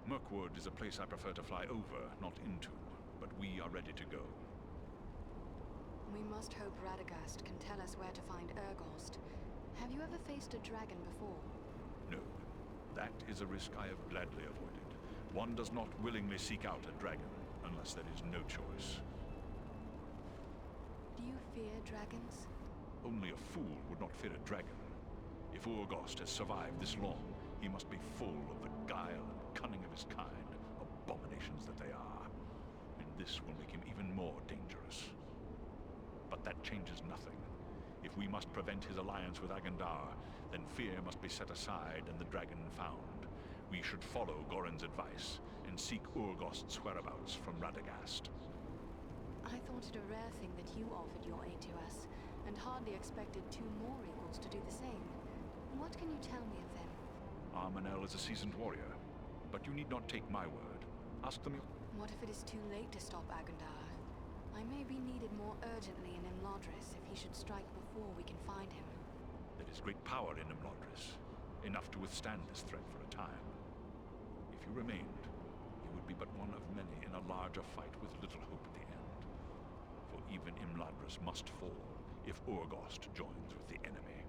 Mirkwood is a place I prefer to fly over, not into, but we are ready to go. We must hope Radagast can tell us where to find Urgost. Have you ever faced a dragon before? No. That is a risk I have gladly avoided. One does not willingly seek out a dragon, unless there is no choice. Do you fear dragons? Only a fool would not fear a dragon. If Urgost has survived this long, he must be full of the guile and cunning of his kind, abominations that they are. And this will make him even more dangerous. But that changes nothing. If we must prevent his alliance with Agendaur, then fear must be set aside and the dragon found. We should follow Gorin's advice and seek Urgost's whereabouts from Radagast. I thought it a rare thing that you offered your aid to us, and hardly expected 2 more equals to do the same. What can you tell me of them? Armanel is a seasoned warrior, but you need not take my word. Ask them. What if it is too late to stop Agendaur? I may be needed more urgently in Imladris if he should strike before we can find him. There is great power in Imladris, enough to withstand this threat for a time. If you remained, you would be but one of many in a larger fight with little hope at the end. For even Imladris must fall if Urgost joins with the enemy.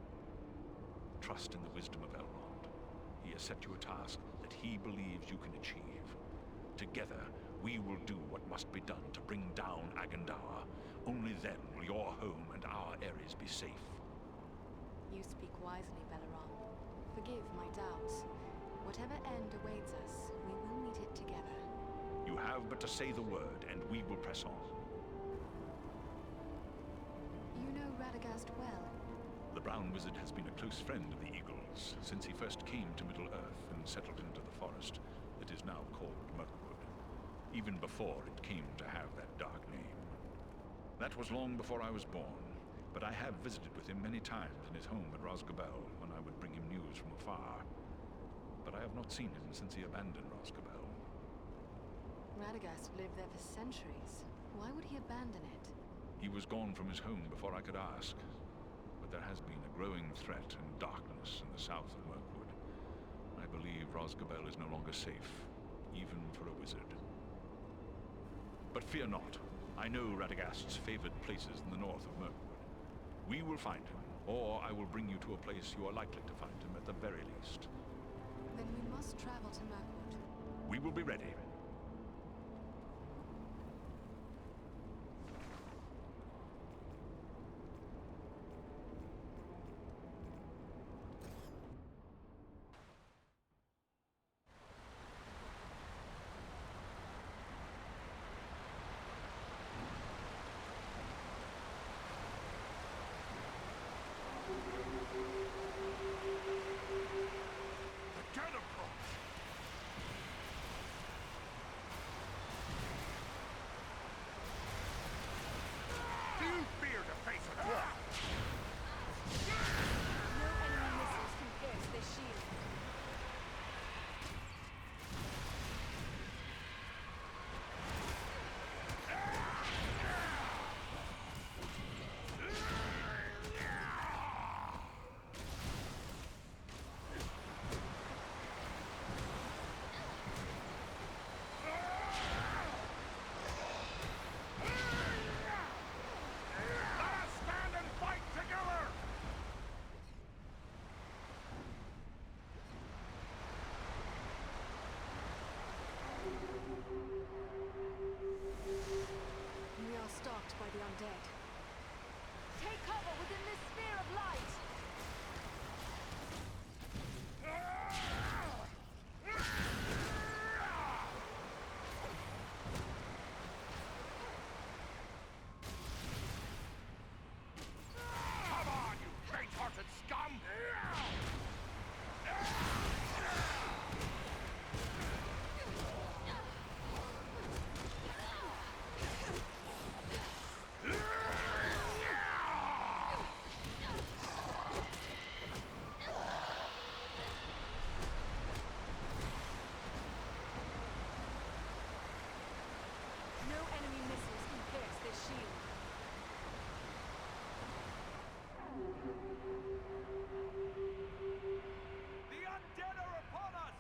Trust in the wisdom of Elrond. He has set you a task that he believes you can achieve. Together, we will do what must be done to bring down Agendaur. Only then will your home and our areas be safe. You speak wisely, Belleron. Forgive my doubts. Whatever end awaits us, we will meet it together. You have but to say the word, and we will press on. You know Radagast well. The Brown Wizard has been a close friend of the Eagles since he first came to Middle-earth and settled into the forest that is now called Mirkwood, even before it came to have that dark name. That was long before I was born, but I have visited with him many times in his home at Rosgobel when I would bring him news from afar. But I have not seen him since he abandoned Rosgobel. Radagast lived there for centuries. Why would he abandon it? He was gone from his home before I could ask. But there has been a growing threat and darkness in the south of Mirkwood. I believe Rosgobel is no longer safe, even for a wizard. But fear not. I know Radagast's favored places in the north of Mirkwood. We will find him, or I will bring you to a place you are likely to find him at the very least. Then we must travel to Mirkwood. We will be ready. shield. The undead are upon us!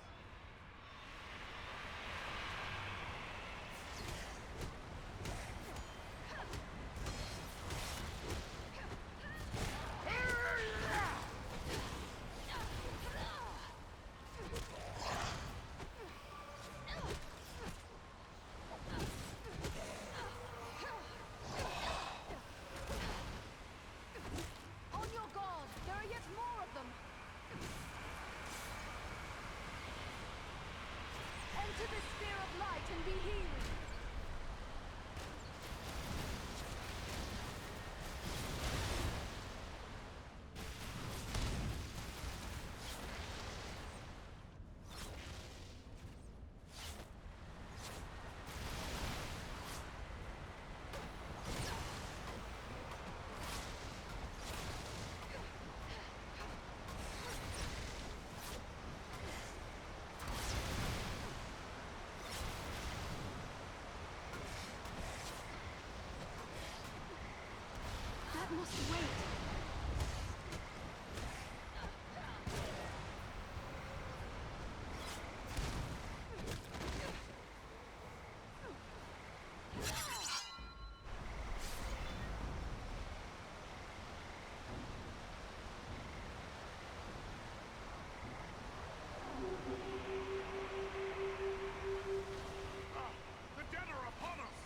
On your guard! There are yet more of them! Enter the sphere of light and be healed! That must wait. The dead are upon us!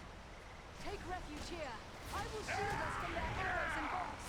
Take refuge here. I will shield us from their arrows and bolts.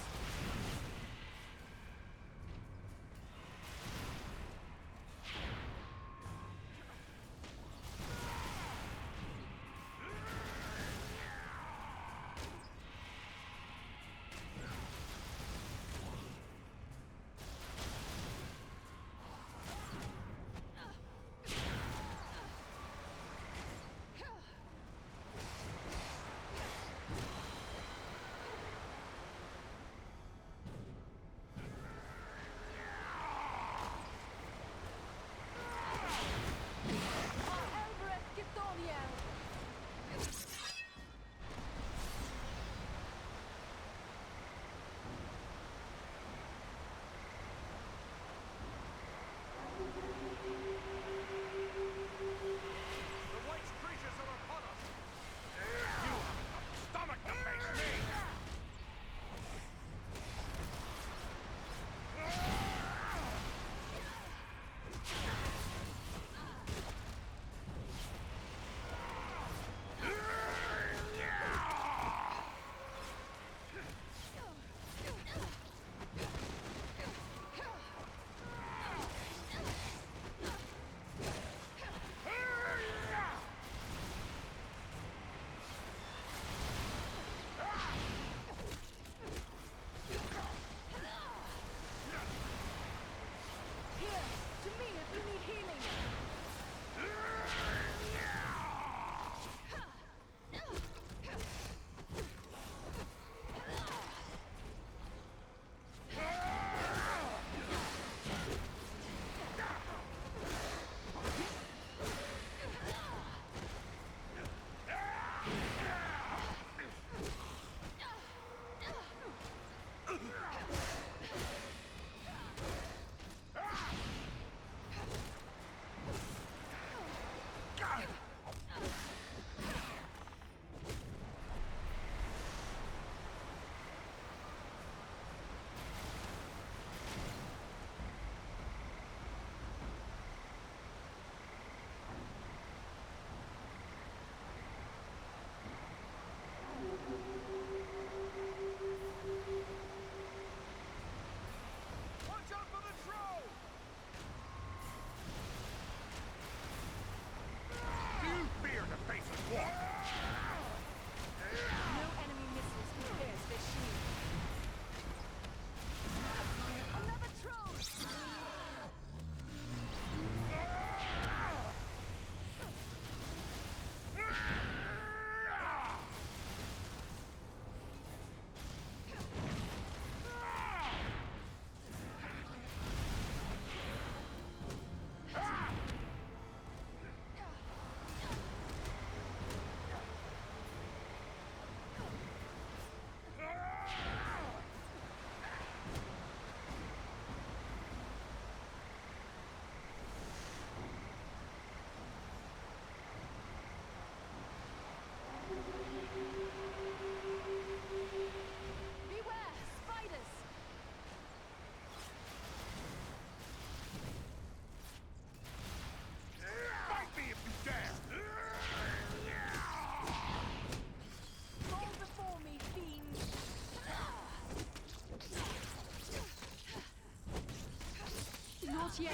Not yet.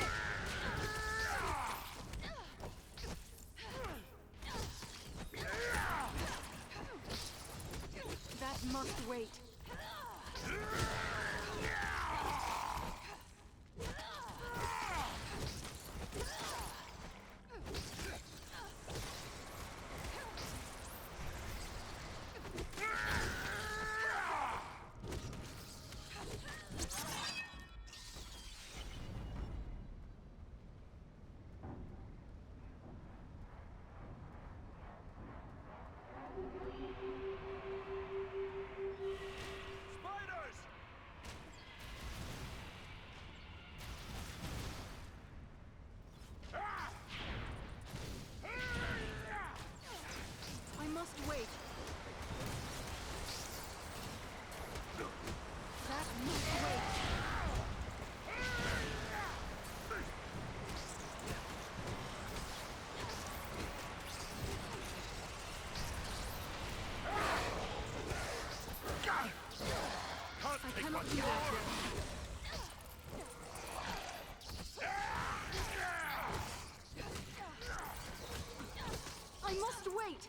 That must wait. I must wait. That must wait. I cannot do that yet. I must wait.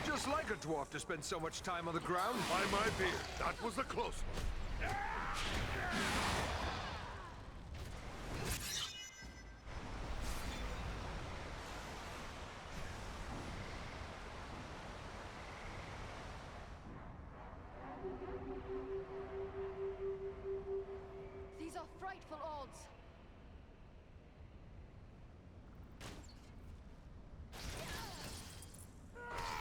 Just like a dwarf to spend so much time on the ground. By my beard, that was a close one. These are frightful odds.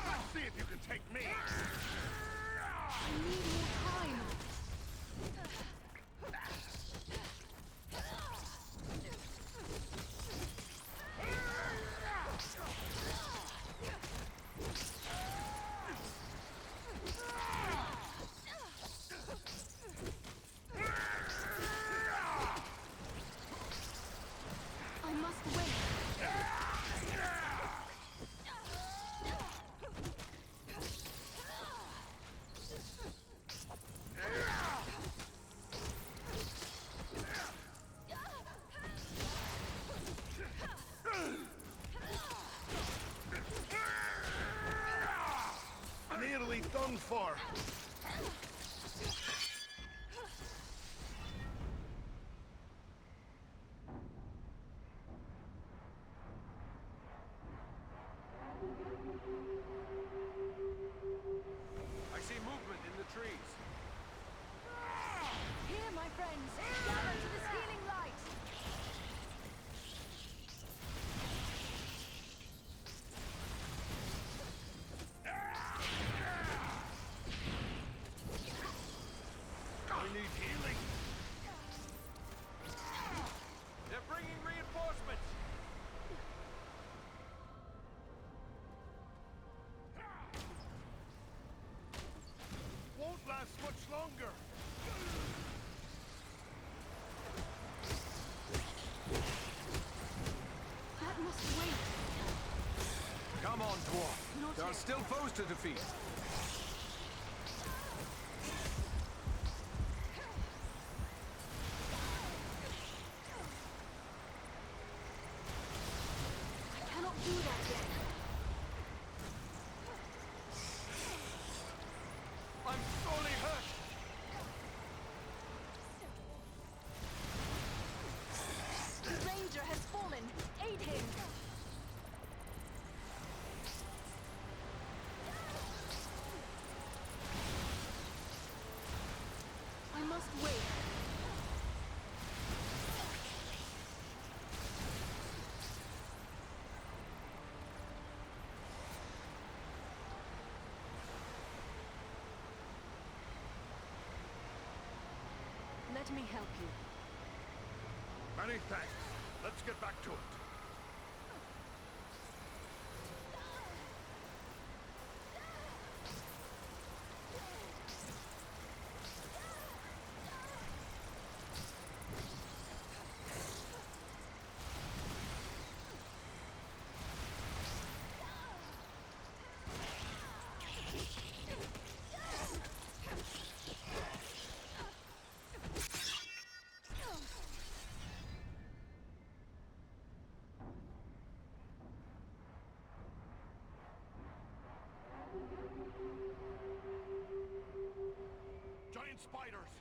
Let's see if you can take me. I need more time. I must wait. Nearly done for. I see movement in the trees. Here, my friends, gather to this healing light. I need healing. They're bringing reinforcements. Won't last much longer. That must wait. Come on, dwarf. Not There are yet. still foes to defeat. I cannot do that yet. I'm sorely hurt. The ranger has fallen. Aid him. I must wait. Let me help you. Many thanks. Let's get back to it. spiders!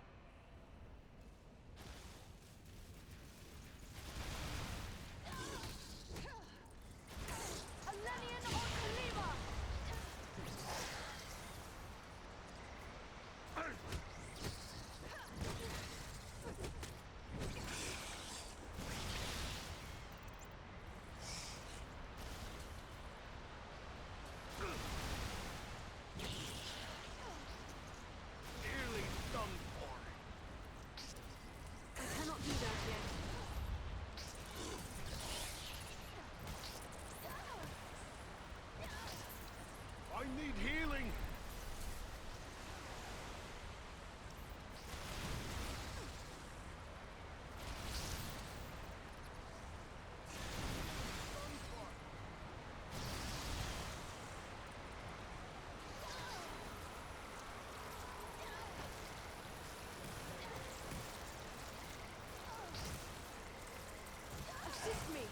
Alenian or Kalima! Nearly done for. I cannot do that yet. I need healing! Assist me!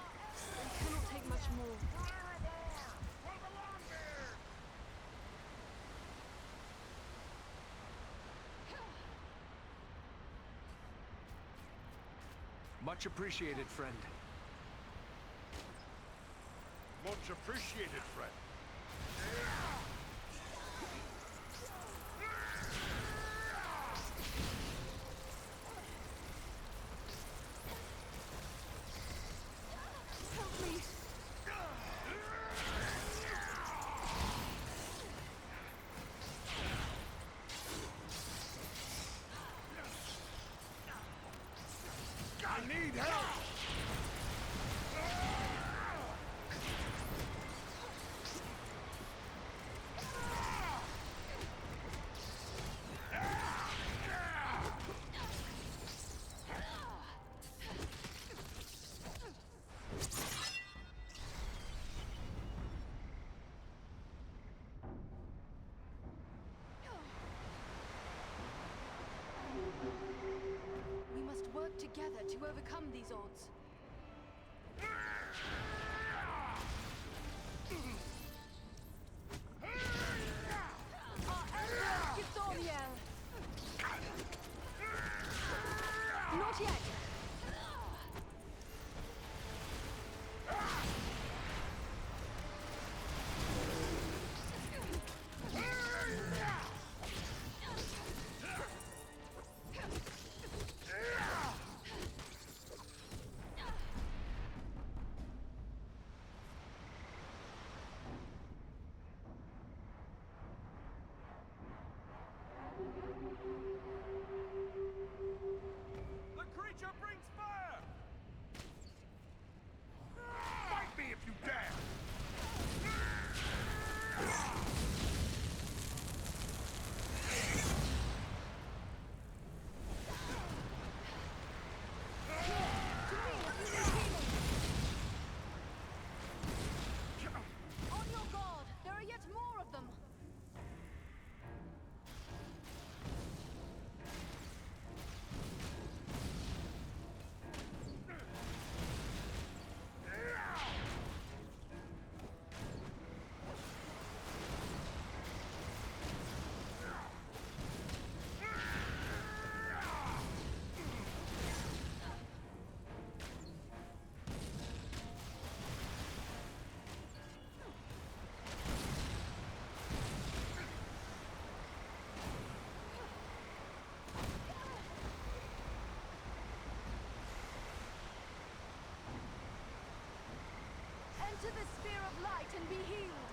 I cannot take much more. Much appreciated, friend. Much appreciated, friend. Help me! I need help! We must work together to overcome these odds. Our Emperor Githoriel! Not yet! The creature brings fire! Fight me if you dare! On your guard! There are yet more of them! Enter the Sphere of Light and be healed!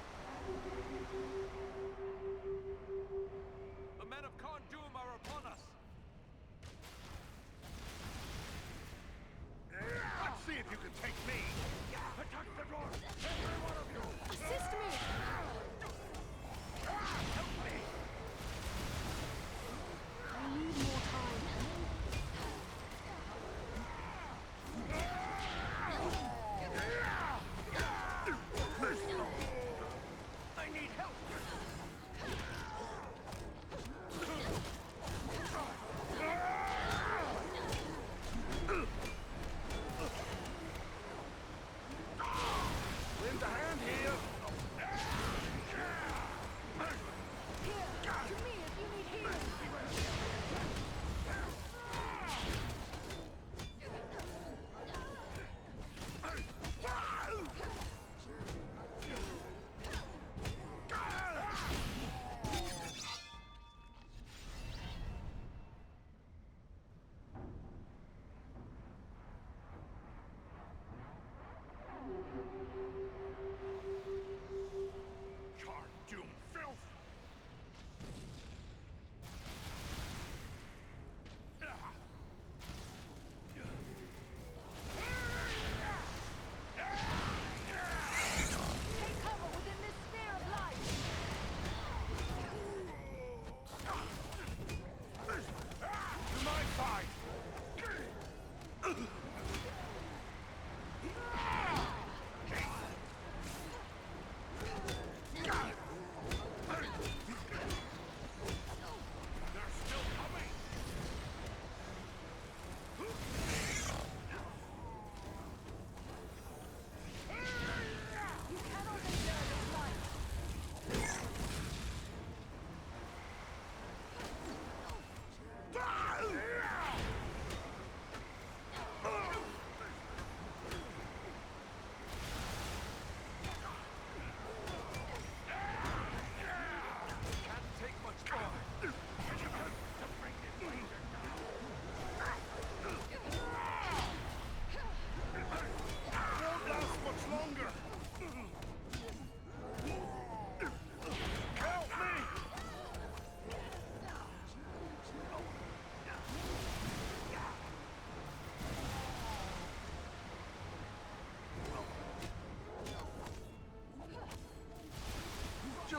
The men of Khan Doom are upon us. Let's see if you can take me! Attack the door! Every one of you! Assist me! Help me! I need more time. I need help!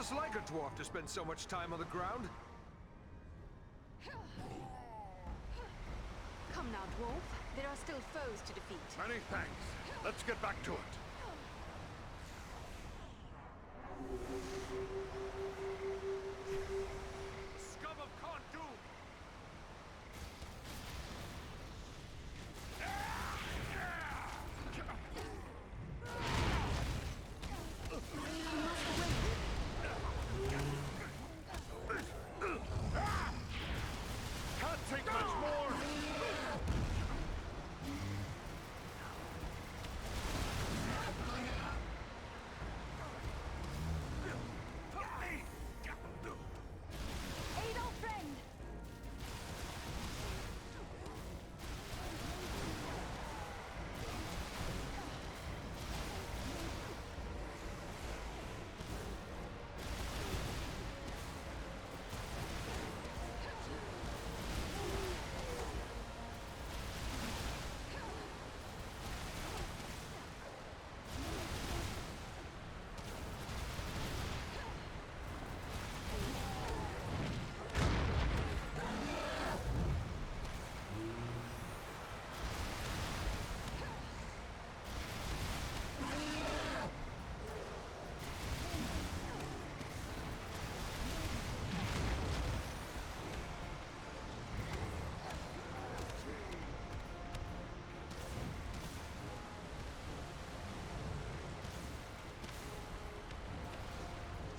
just like a dwarf to spend so much time on the ground. Come now, dwarf. There are still foes to defeat. Many thanks. Let's get back to it. The scum of Khondoom! Can't take much more! Aid our friend!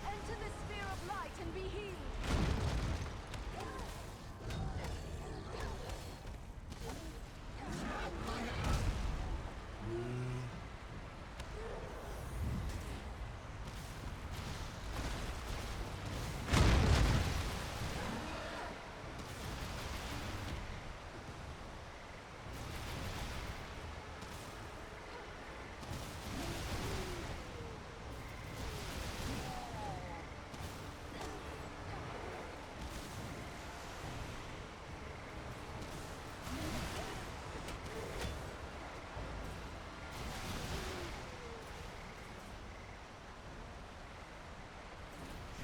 Enter the sphere of light and be healed!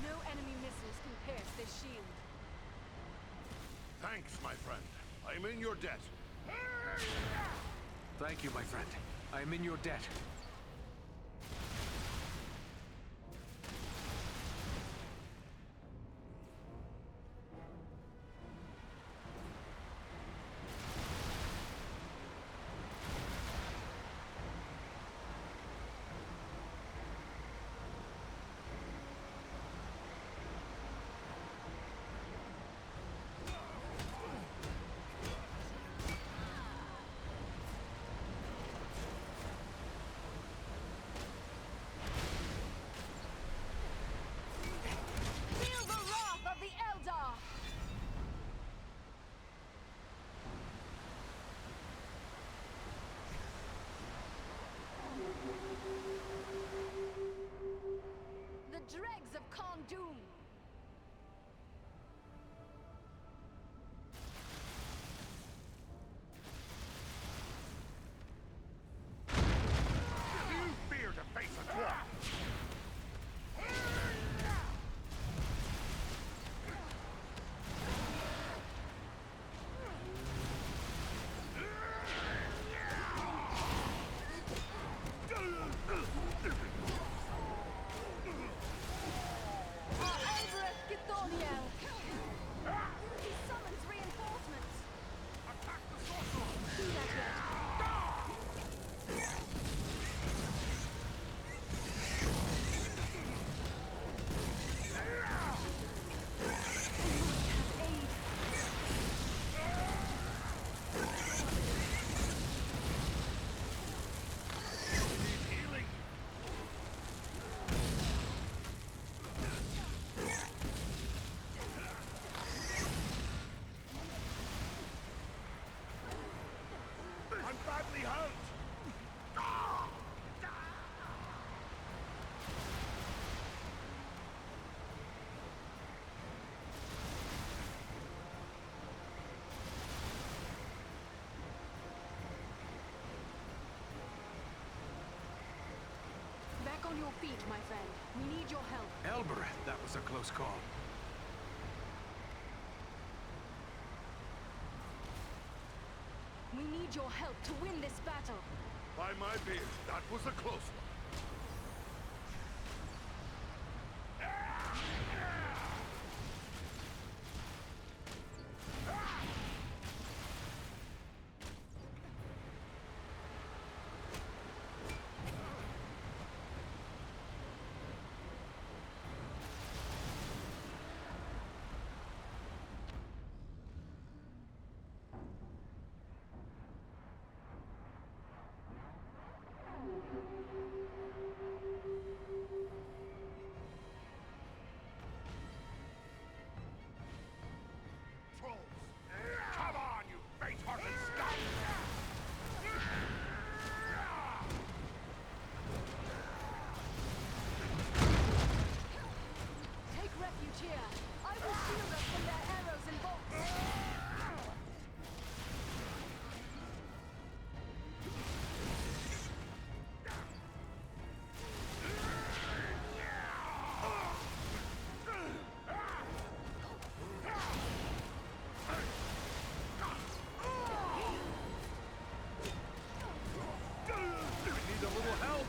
No enemy missiles can pierce this shield. Thanks, my friend. I'm in your debt. Thank you, my friend. I am in your debt. Feel the wrath of the Eldar! The dregs of Khondoom! Do you fear to face a dwarf? Elbereth Githoniel! He summons reinforcements! Attack the sorcerer! Do that yet! Healing! I'm badly hurt! Back on your feet, my friend. We need your help. Elber, that was a close call. We need your help to win this battle. By my beard, that was a close one. Come on, you faint-hearted scum! Take refuge here. I will shield us from their arrows and bolts. Need a little help.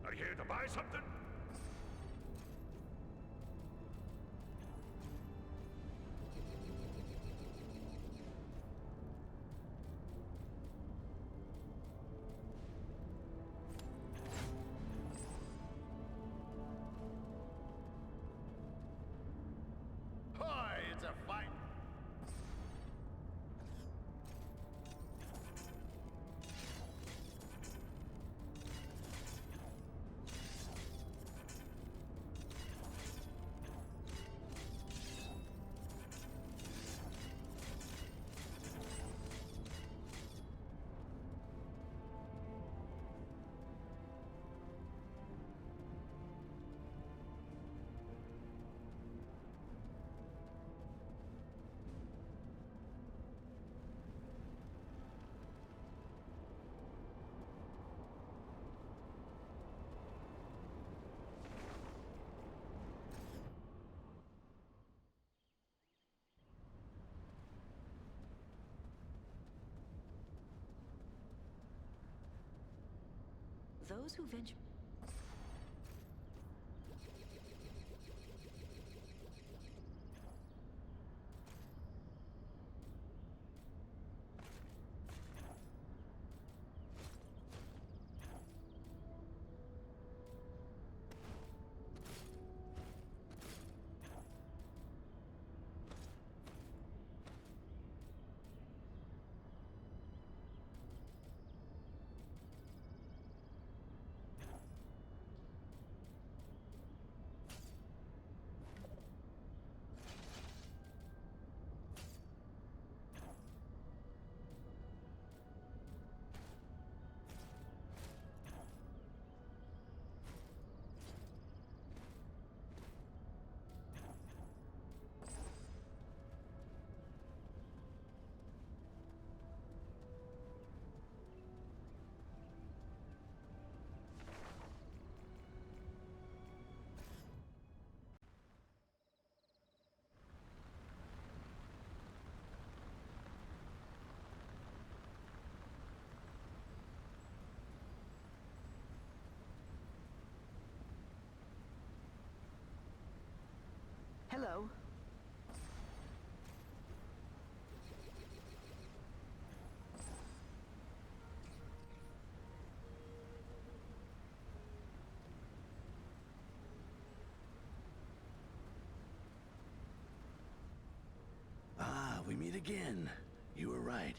Are you here to buy something? Hi, it's a fight. Those who venture... Hello. Ah, we meet again. You were right.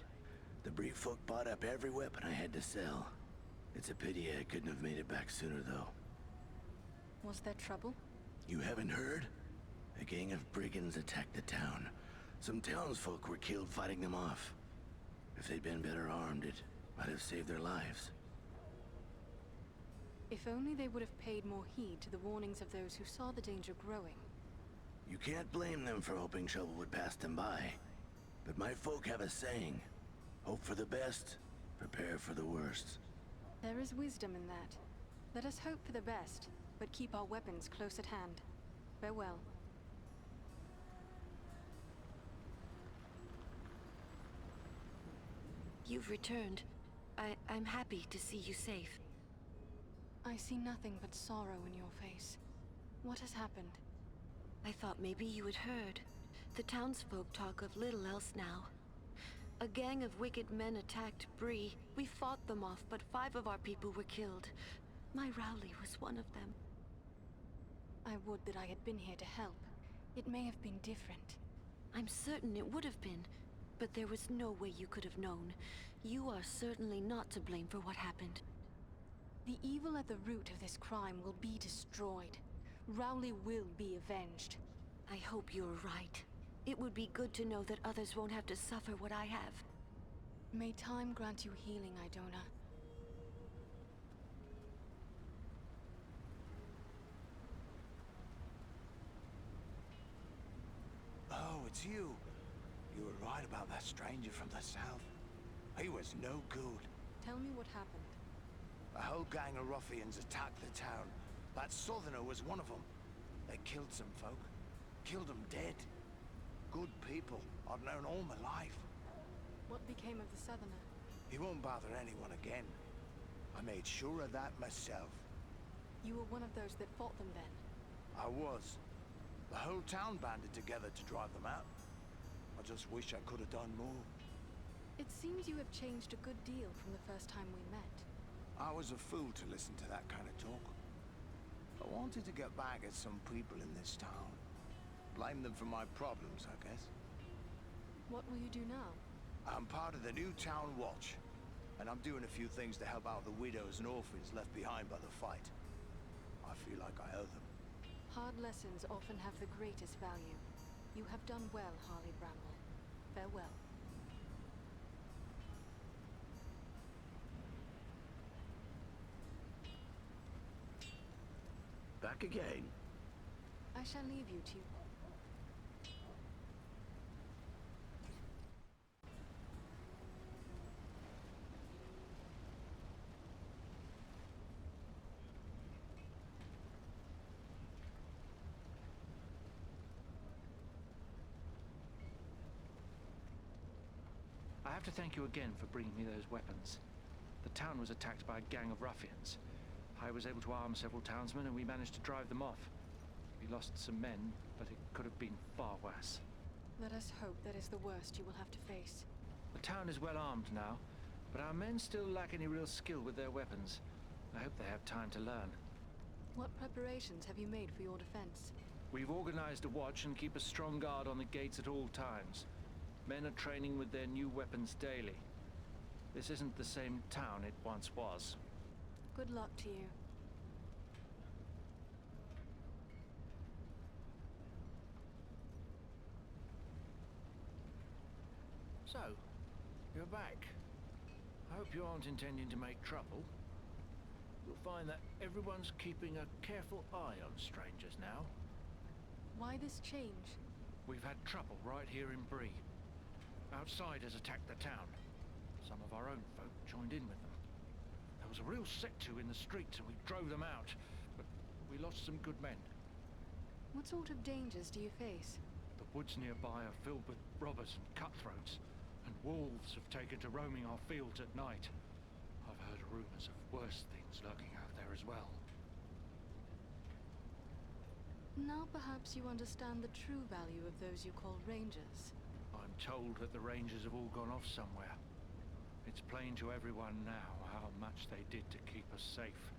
The Bree folk bought up every weapon I had to sell. It's a pity I couldn't have made it back sooner, though. Was there trouble? You haven't heard? A gang of brigands attacked the town. Some townsfolk were killed fighting them off. If they'd been better armed, it might have saved their lives. If only they would have paid more heed to the warnings of those who saw the danger growing. You can't blame them for hoping trouble would pass them by. But my folk have a saying. Hope for the best, prepare for the worst. There is wisdom in that. Let us hope for the best, but keep our weapons close at hand. Farewell. You've returned. I'm happy to see you safe. I see nothing but sorrow in your face. What has happened? I thought maybe you had heard. The townsfolk talk of little else now. A gang of wicked men attacked Bree. We fought them off, but 5 of our people were killed. My Rowley was one of them. I would that I had been here to help. It may have been different. I'm certain it would have been, but there was no way you could have known. You are certainly not to blame for what happened. The evil at the root of this crime will be destroyed. Rowley will be avenged. I hope you're right. It would be good to know that others won't have to suffer what I have. May time grant you healing, Idona. Oh, it's you. You were right about that stranger from the south. He was no good. Tell me what happened. A whole gang of ruffians attacked the town. That southerner was one of them. They killed some folk. Killed them dead. Good people I've known all my life. What became of the southerner? He won't bother anyone again. I made sure of that myself. You were one of those that fought them then? I was. The whole town banded together to drive them out. I just wish I could have done more. It seems you have changed a good deal from the first time we met. I was a fool to listen to that kind of talk. I wanted to get back at some people in this town. Blame them for my problems, I guess. What will you do now? I'm part of the new town watch, and I'm doing a few things to help out the widows and orphans left behind by the fight. I feel like I owe them. Hard lessons often have the greatest value. You have done well, Harley Bramble. Farewell. Back again? I shall leave you to... I have to thank you again for bringing me those weapons. The town was attacked by a gang of ruffians. I was able to arm several townsmen and we managed to drive them off. We lost some men, but it could have been far worse. Let us hope that is the worst you will have to face. The town is well armed now, but our men still lack any real skill with their weapons. I hope they have time to learn. What preparations have you made for your defense? We've organized a watch and keep a strong guard on the gates at all times. Men are training with their new weapons daily. This isn't the same town it once was. Good luck to you. So, you're back. I hope you aren't intending to make trouble. You'll find that everyone's keeping a careful eye on strangers now. Why this change? We've had trouble right here in Bree. Outsiders attacked the town. Some of our own folk joined in with them. There was a real set-to in the streets and we drove them out, but we lost some good men. What sort of dangers do you face? The woods nearby are filled with robbers and cutthroats, and wolves have taken to roaming our fields at night. I've heard rumors of worse things lurking out there as well. Now perhaps you understand the true value of those you call rangers. I'm told that the Rangers have all gone off somewhere. It's plain to everyone now how much they did to keep us safe.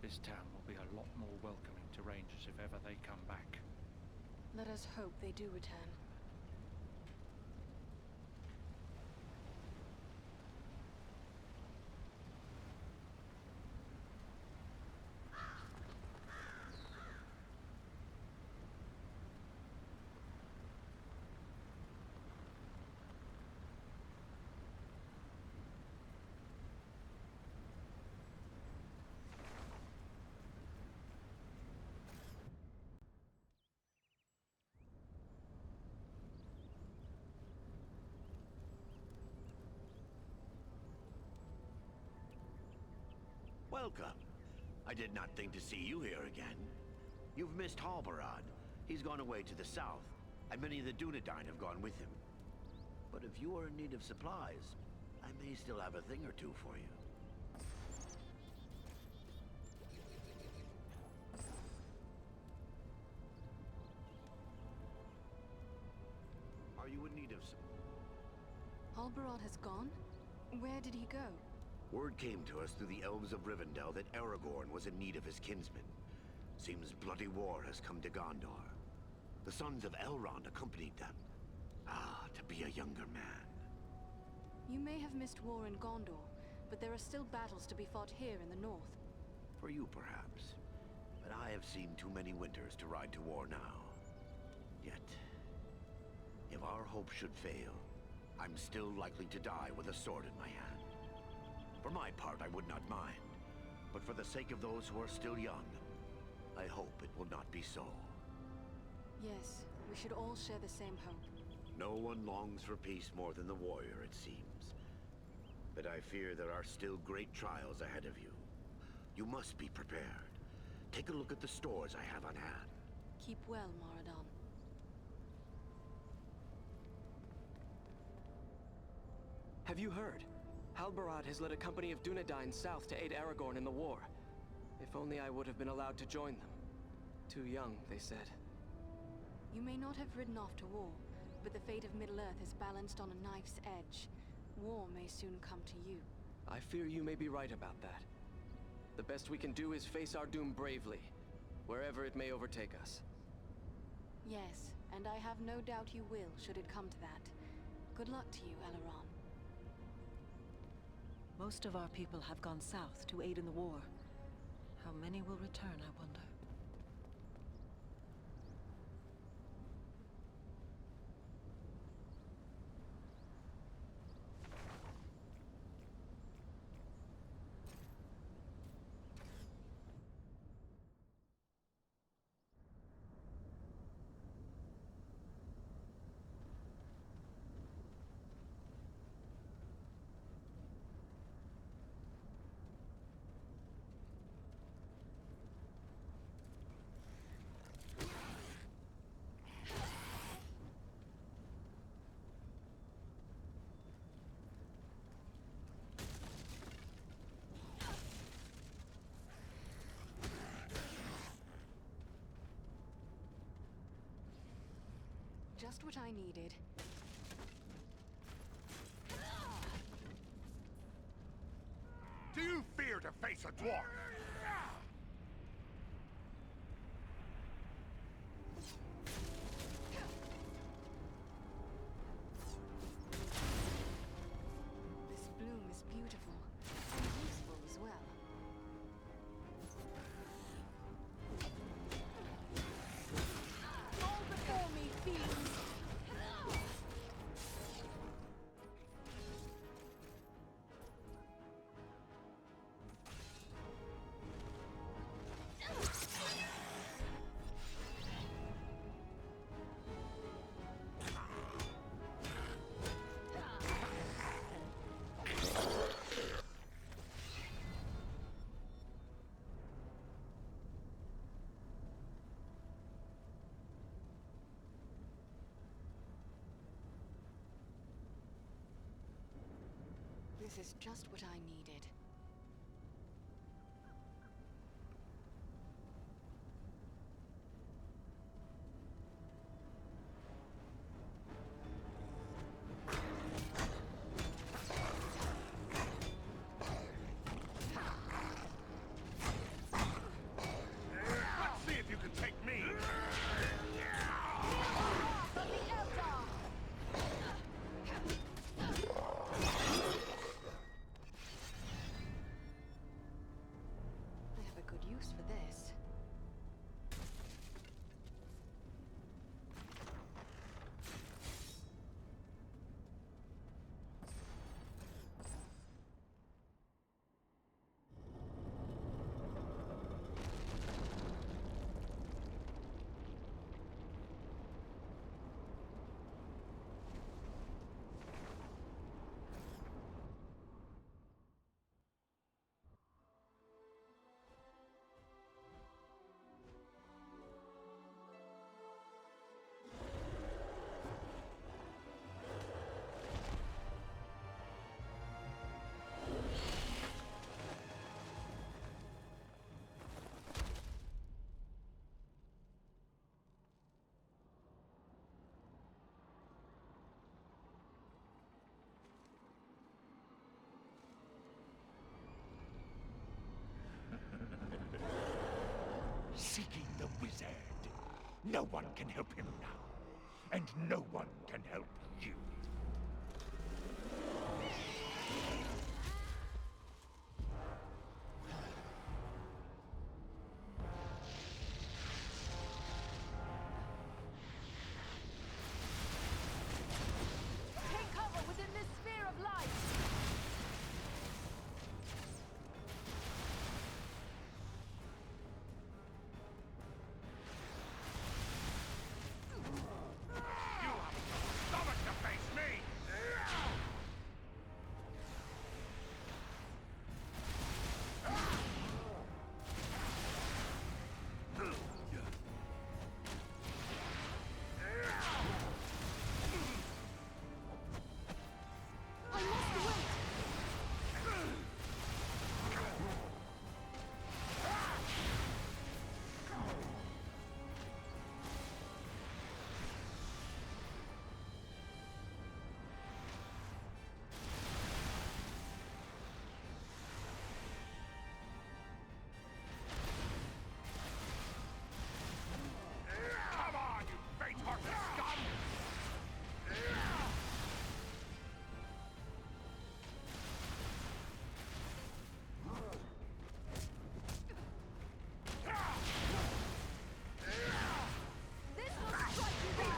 This town will be a lot more welcoming to Rangers if ever they come back. Let us hope they do return. Welcome. I did not think to see you here again. You've missed Halbarad. He's gone away to the south, and many of the Dunedain have gone with him. But if you are in need of supplies, I may still have a thing or two for you. Are you in need of some? Halbarad has gone? Where did he go? Word came to us through the elves of Rivendell that Aragorn was in need of his kinsmen. Seems bloody war has come to Gondor. The sons of Elrond accompanied them. Ah, to be a younger man. You may have missed war in Gondor, but there are still battles to be fought here in the north. For you, perhaps. But I have seen too many winters to ride to war now. Yet, if our hope should fail, I'm still likely to die with a sword in my hand. For my part, I would not mind. But for the sake of those who are still young, I hope it will not be so. Yes, we should all share the same hope. No one longs for peace more than the warrior, it seems. But I fear there are still great trials ahead of you. You must be prepared. Take a look at the stores I have on hand. Keep well, Moradon. Have you heard? Halbarad has led a company of Dunedain south to aid Aragorn in the war. If only I would have been allowed to join them. Too young, they said. You may not have ridden off to war, but the fate of Middle-earth is balanced on a knife's edge. War may soon come to you. I fear you may be right about that. The best we can do is face our doom bravely, wherever it may overtake us. Yes, and I have no doubt you will, should it come to that. Good luck to you, Elrond. Most of our people have gone south to aid in the war. How many will return, I wonder? Just what I needed. Do you fear to face a dwarf? This bloom is beautiful, and useful as well. Fall before me, fiends! This is just what I needed. No one can help him now. And no one can help you. Take cover within this sphere of light! Stomach to face me! I must wait! Come on, you faint-hearted scum! This will strike you down!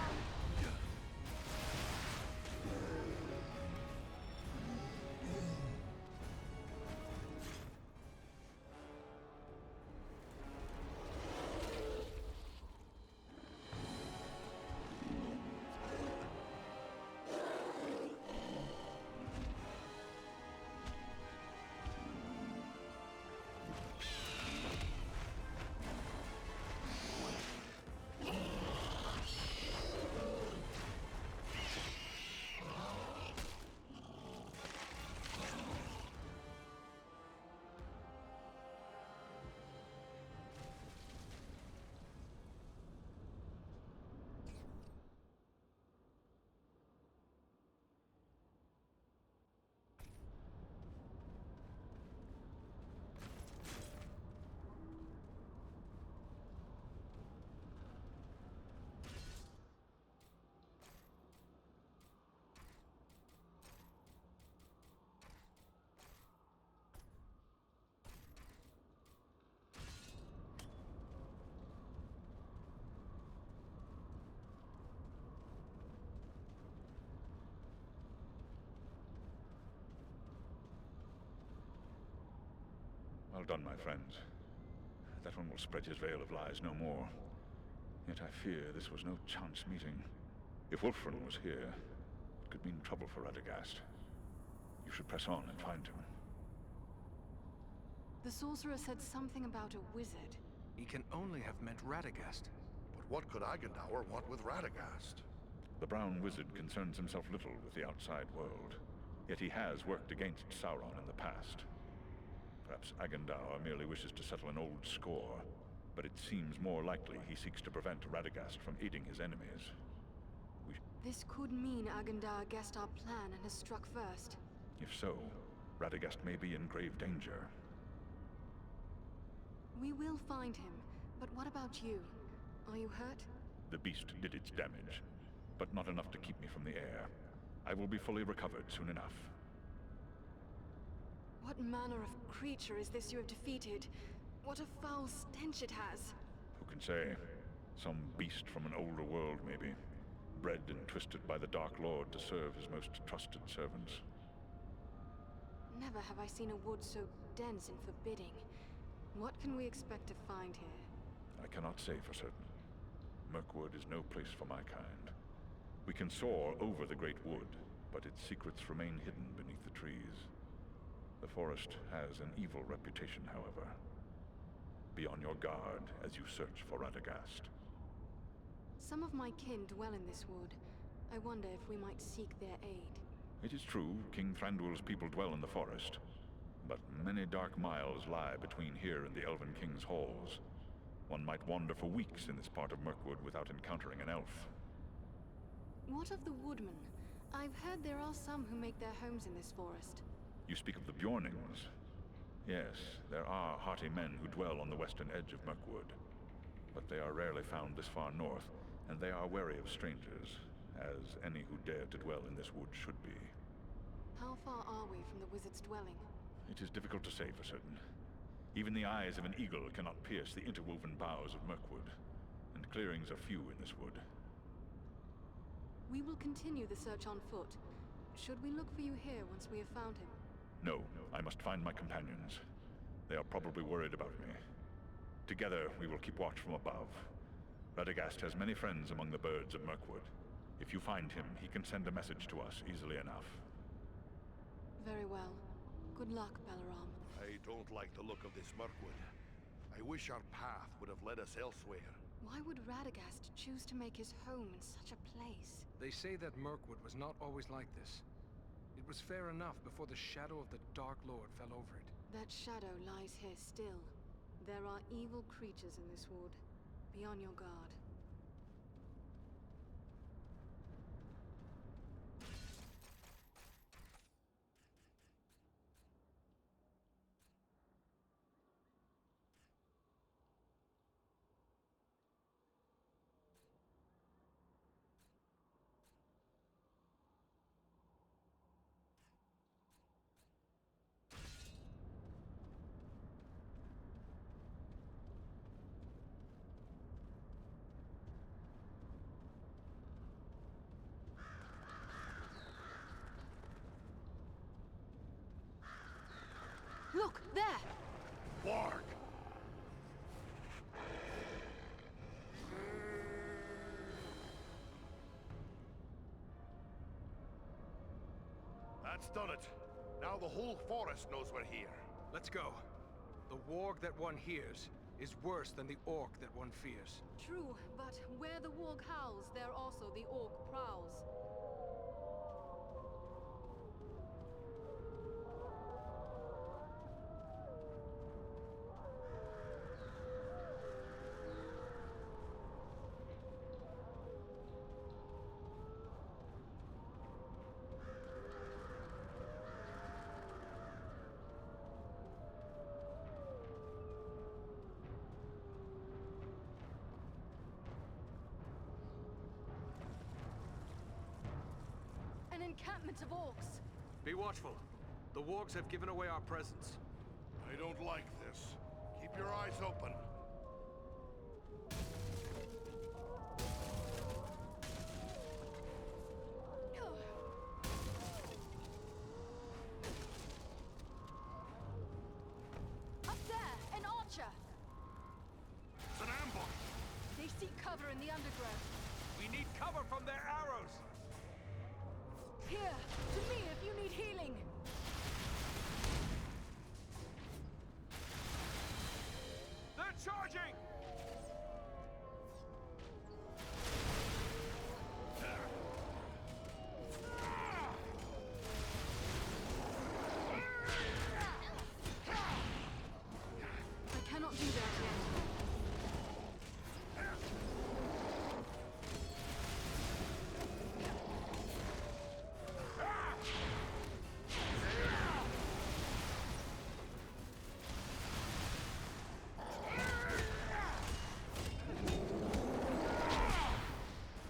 Well done, my friends. That one will spread his veil of lies no more. Yet I fear this was no chance meeting. If Wolfram was here, it could mean trouble for Radagast. You should press on and find him. The sorcerer said something about a wizard. He can only have meant Radagast. But what could Agendaur want with Radagast? The Brown Wizard concerns himself little with the outside world. Yet he has worked against Sauron in the past. Perhaps Agendaur merely wishes to settle an old score, but it seems more likely he seeks to prevent Radagast from aiding his enemies. This could mean Agendaur guessed our plan and has struck first. If so, Radagast may be in grave danger. We will find him, but what about you? Are you hurt? The beast did its damage, but not enough to keep me from the air. I will be fully recovered soon enough. What manner of creature is this you have defeated? What a foul stench it has! Who can say? Some beast from an older world, maybe. Bred and twisted by the Dark Lord to serve his most trusted servants. Never have I seen a wood so dense and forbidding. What can we expect to find here? I cannot say for certain. Mirkwood is no place for my kind. We can soar over the great wood, but its secrets remain hidden beneath the trees. The forest has an evil reputation, however. Be on your guard as you search for Radagast. Some of my kin dwell in this wood. I wonder if we might seek their aid. It is true, King Thranduil's people dwell in the forest, but many dark miles lie between here and the Elven King's halls. One might wander for weeks in this part of Mirkwood without encountering an elf. What of the woodmen? I've heard there are some who make their homes in this forest. You speak of the Bjornings. Yes, there are hearty men who dwell on the western edge of Mirkwood. but they are rarely found this far north, and they are wary of strangers, as any who dare to dwell in this wood should be. How far are we from the wizard's dwelling? It is difficult to say for certain. Even the eyes of an eagle cannot pierce the interwoven boughs of Mirkwood, and clearings are few in this wood. We will continue the search on foot. Should we look for you here once we have found him? No, I must find my companions. They are probably worried about me. Together, we will keep watch from above. Radagast has many friends among the birds of Mirkwood. If you find him, he can send a message to us easily enough. Very well. Good luck, Balaram. I don't like the look of this Mirkwood. I wish our path would have led us elsewhere. Why would Radagast choose to make his home in such a place? They say that Mirkwood was not always like this. It was fair enough before the shadow of the Dark Lord fell over it. That shadow lies here still. There are evil creatures in this wood. Be on your guard. Look, there! Warg! That's done it. Now the whole forest knows we're here. Let's go. The warg that one hears is worse than the orc that one fears. True, but where the warg howls, there also the orc prowls. An encampment of orcs! Be watchful. The wargs have given away our presence. I don't like this. Keep your eyes open. Up there! An archer! It's an ambush! They seek cover in the undergrowth. We need cover from their arrows! Here! To me if you need healing! They're charging! I cannot do that yet.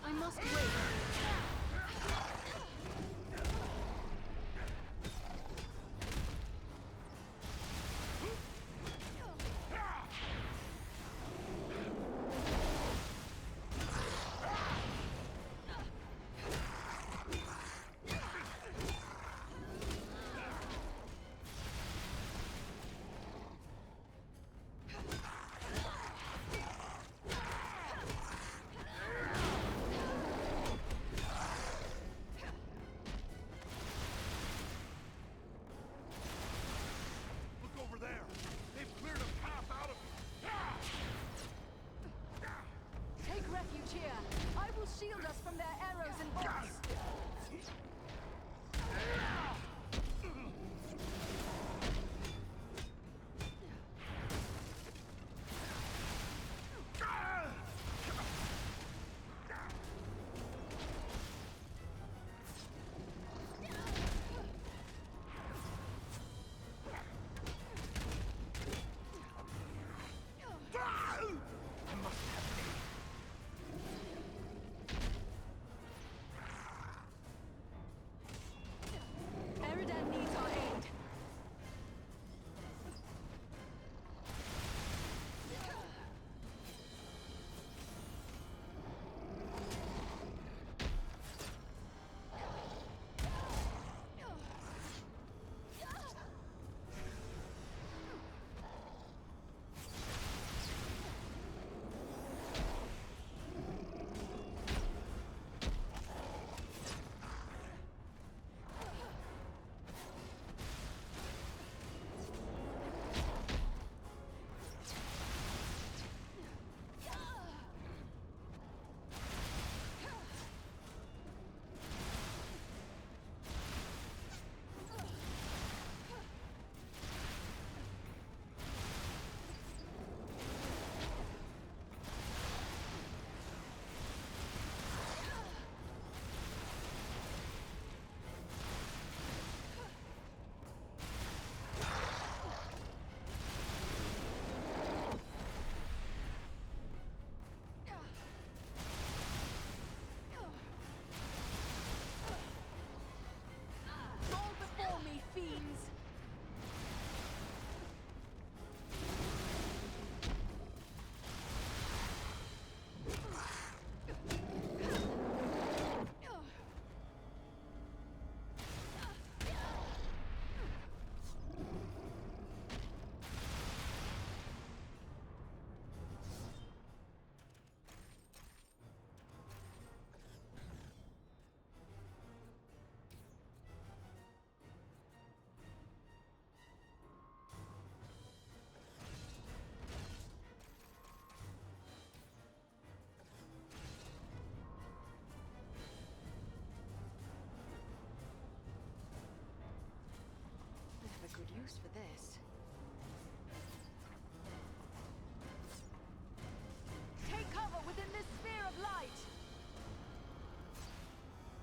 I must wait.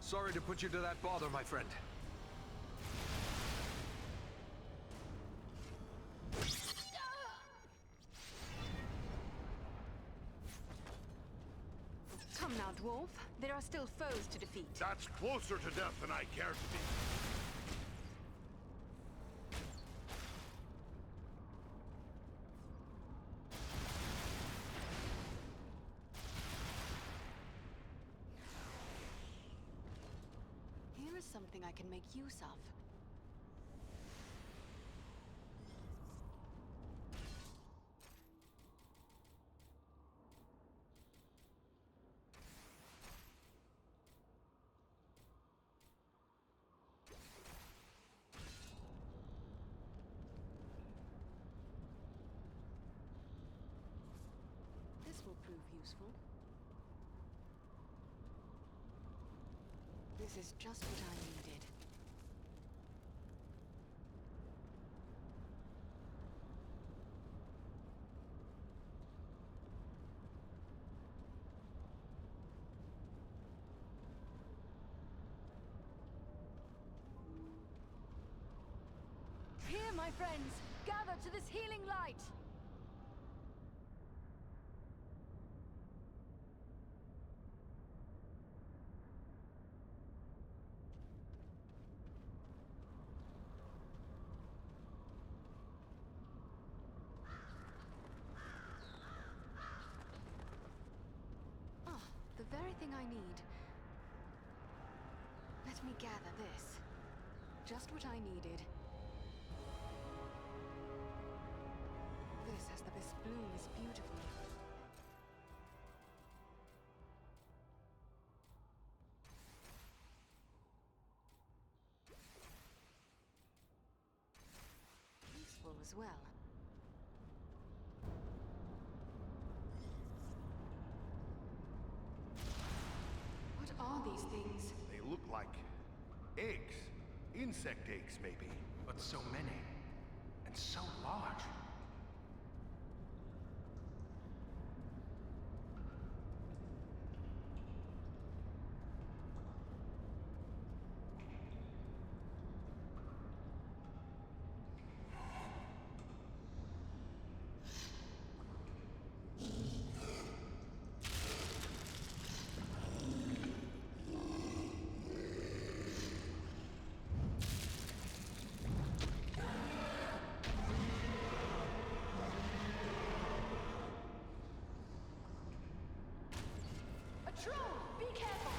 Sorry to put you to that bother, my friend. Come now, dwarf. There are still foes to defeat. That's closer to death than I care to be. Here is something I can make use of. This will prove useful. This is just what I needed. Here, my friends, gather to this healing light. The very thing I need. Let me gather this. Just what I needed. This as this bloom is beautiful. Useful as well. What are these things? They look like eggs. Insect eggs, maybe. But so many. And so large. A troll! Be careful!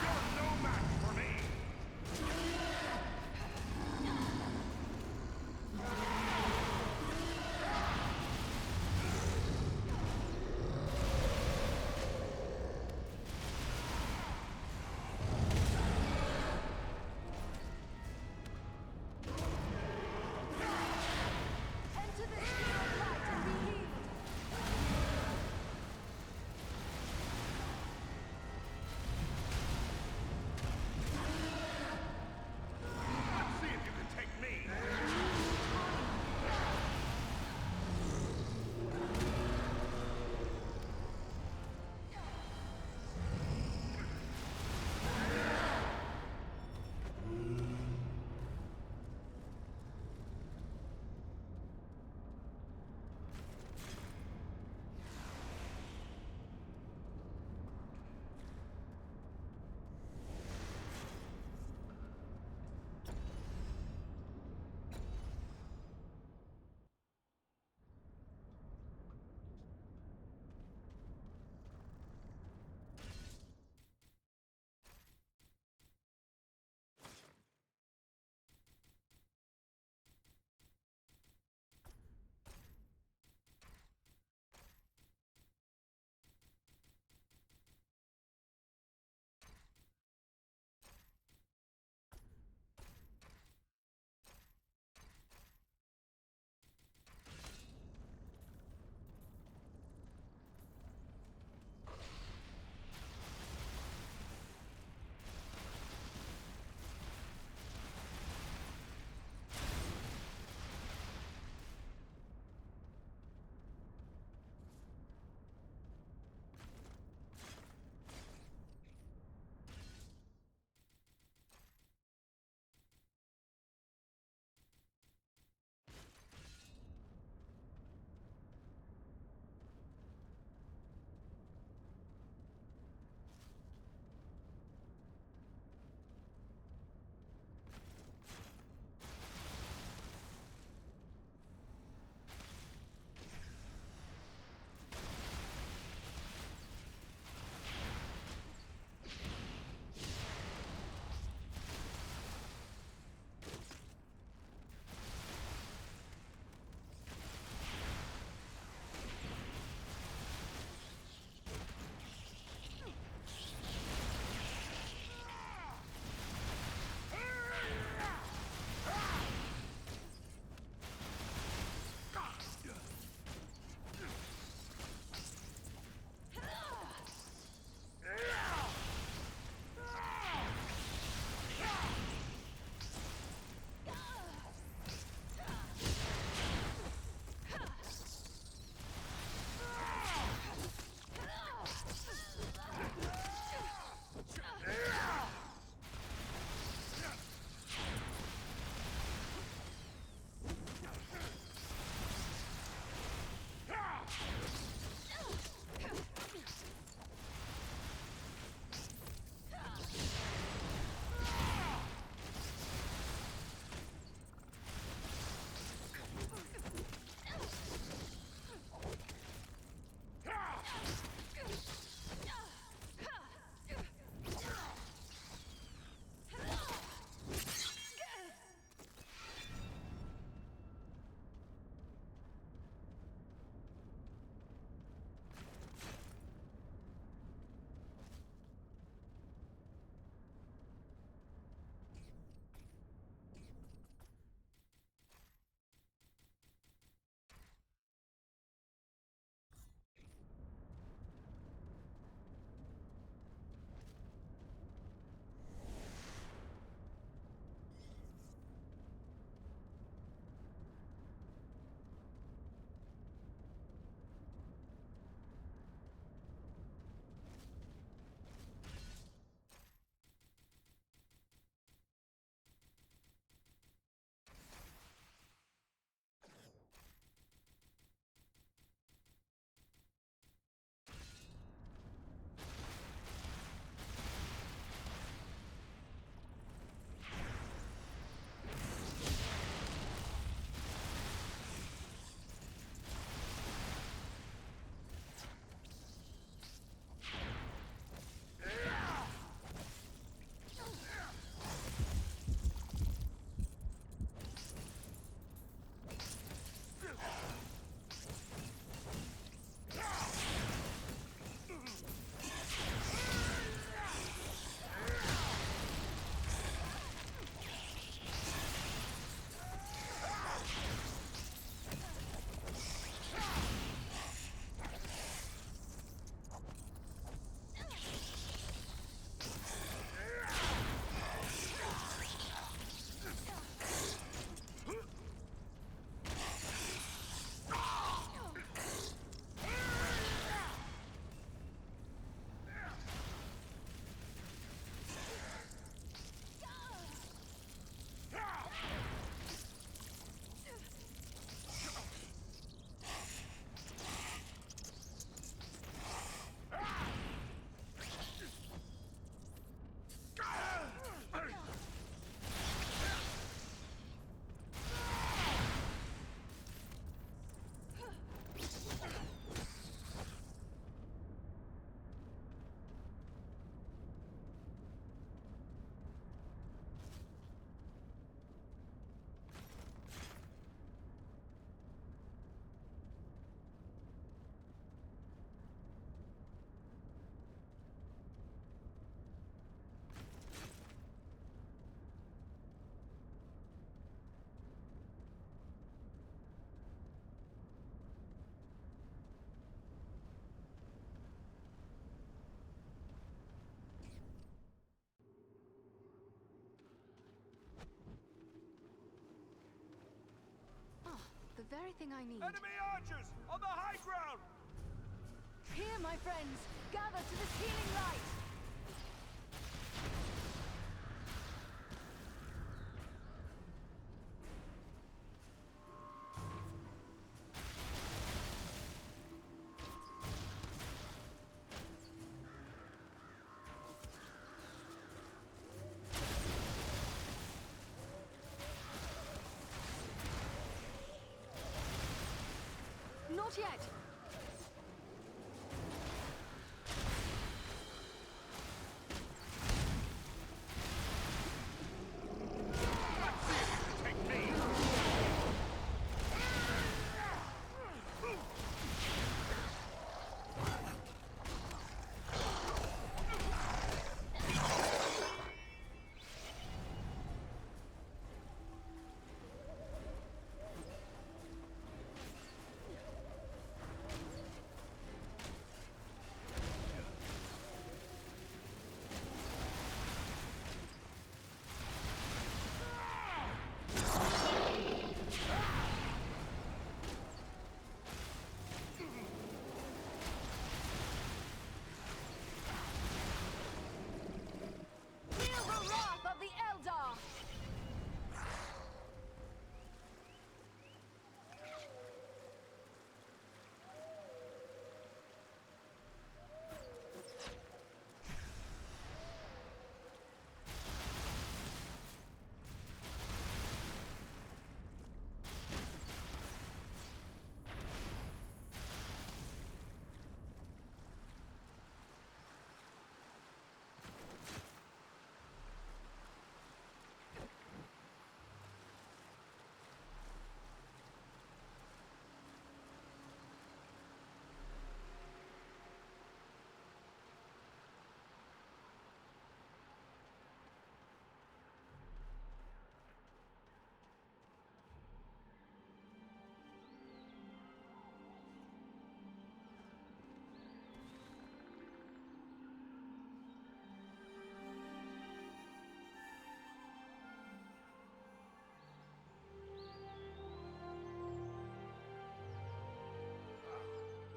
You're no match for me! Enter the shield! very thing I need. Enemy archers! On the high ground! Here, my friends! Gather to this healing light! Not yet!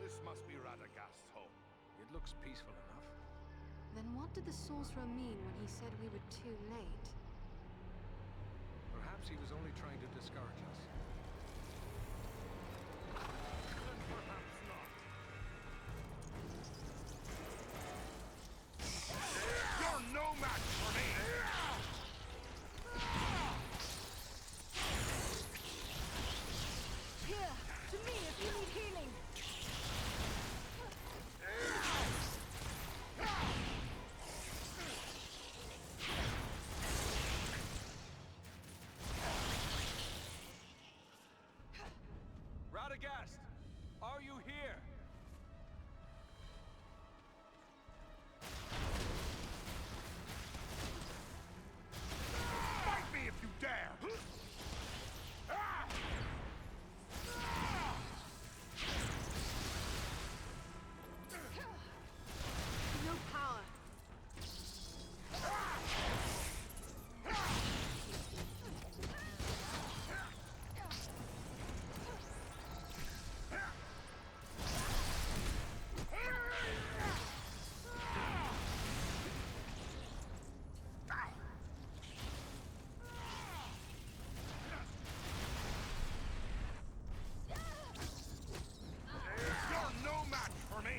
This must be Radagast's home. It looks peaceful enough. Then what did the sorcerer mean when he said we were too late? Perhaps he was only trying to discourage us. Perhaps not. You're no match for me! Here, to me if you need healing! Radagast! Are you here? Fight me if you dare! No power. You're no match for me!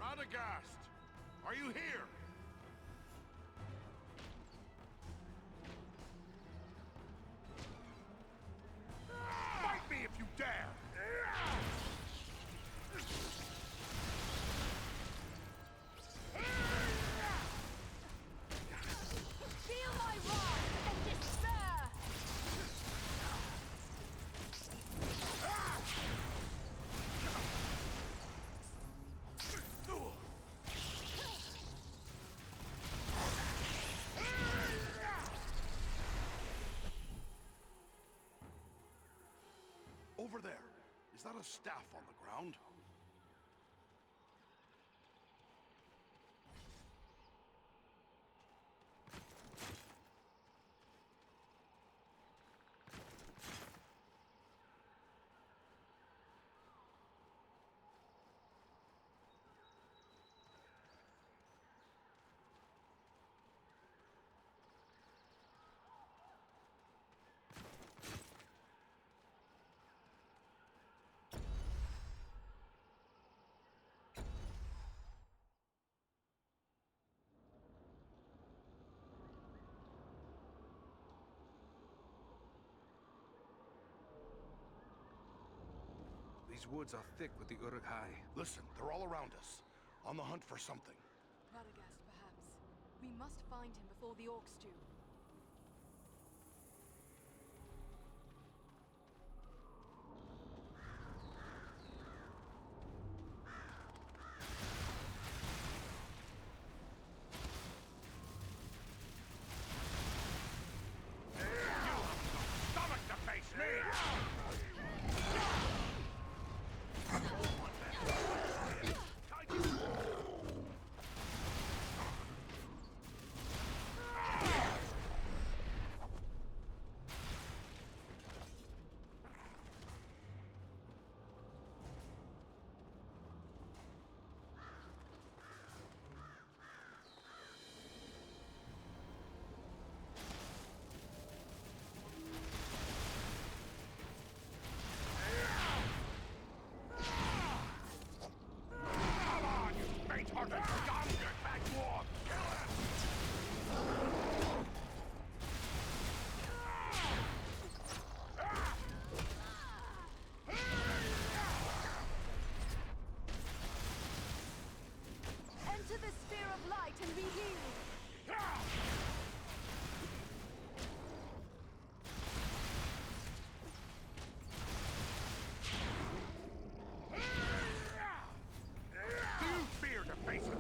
Radagast! Are you here? Fight me if you dare! that a staff on the ground? These woods are thick with the Uruk-hai. Listen, they're all around us. On the hunt for something. Radagast, perhaps. We must find him before the orcs do. Stomach to face me! Enter the sphere of light and be healed! Do you fear to face it?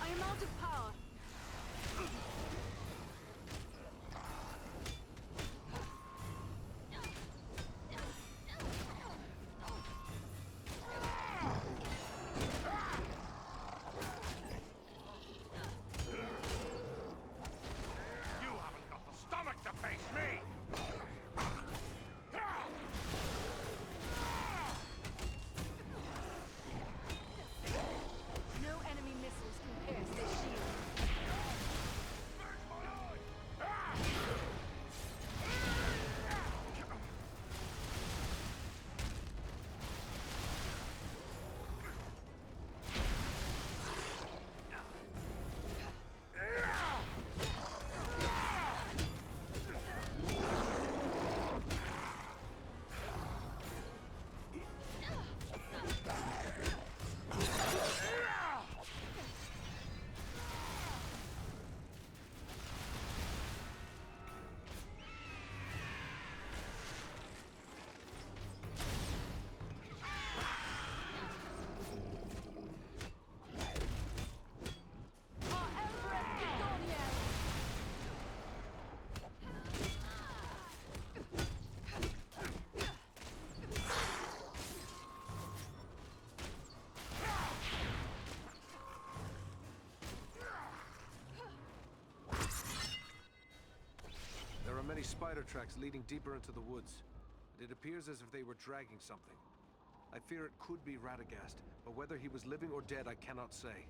I am out of power. You haven't got the stomach to face me! No enemy missiles can pierce this shield. spider tracks leading deeper into the woods. It appears as if they were dragging something. I fear it could be Radagast, but whether he was living or dead, I cannot say.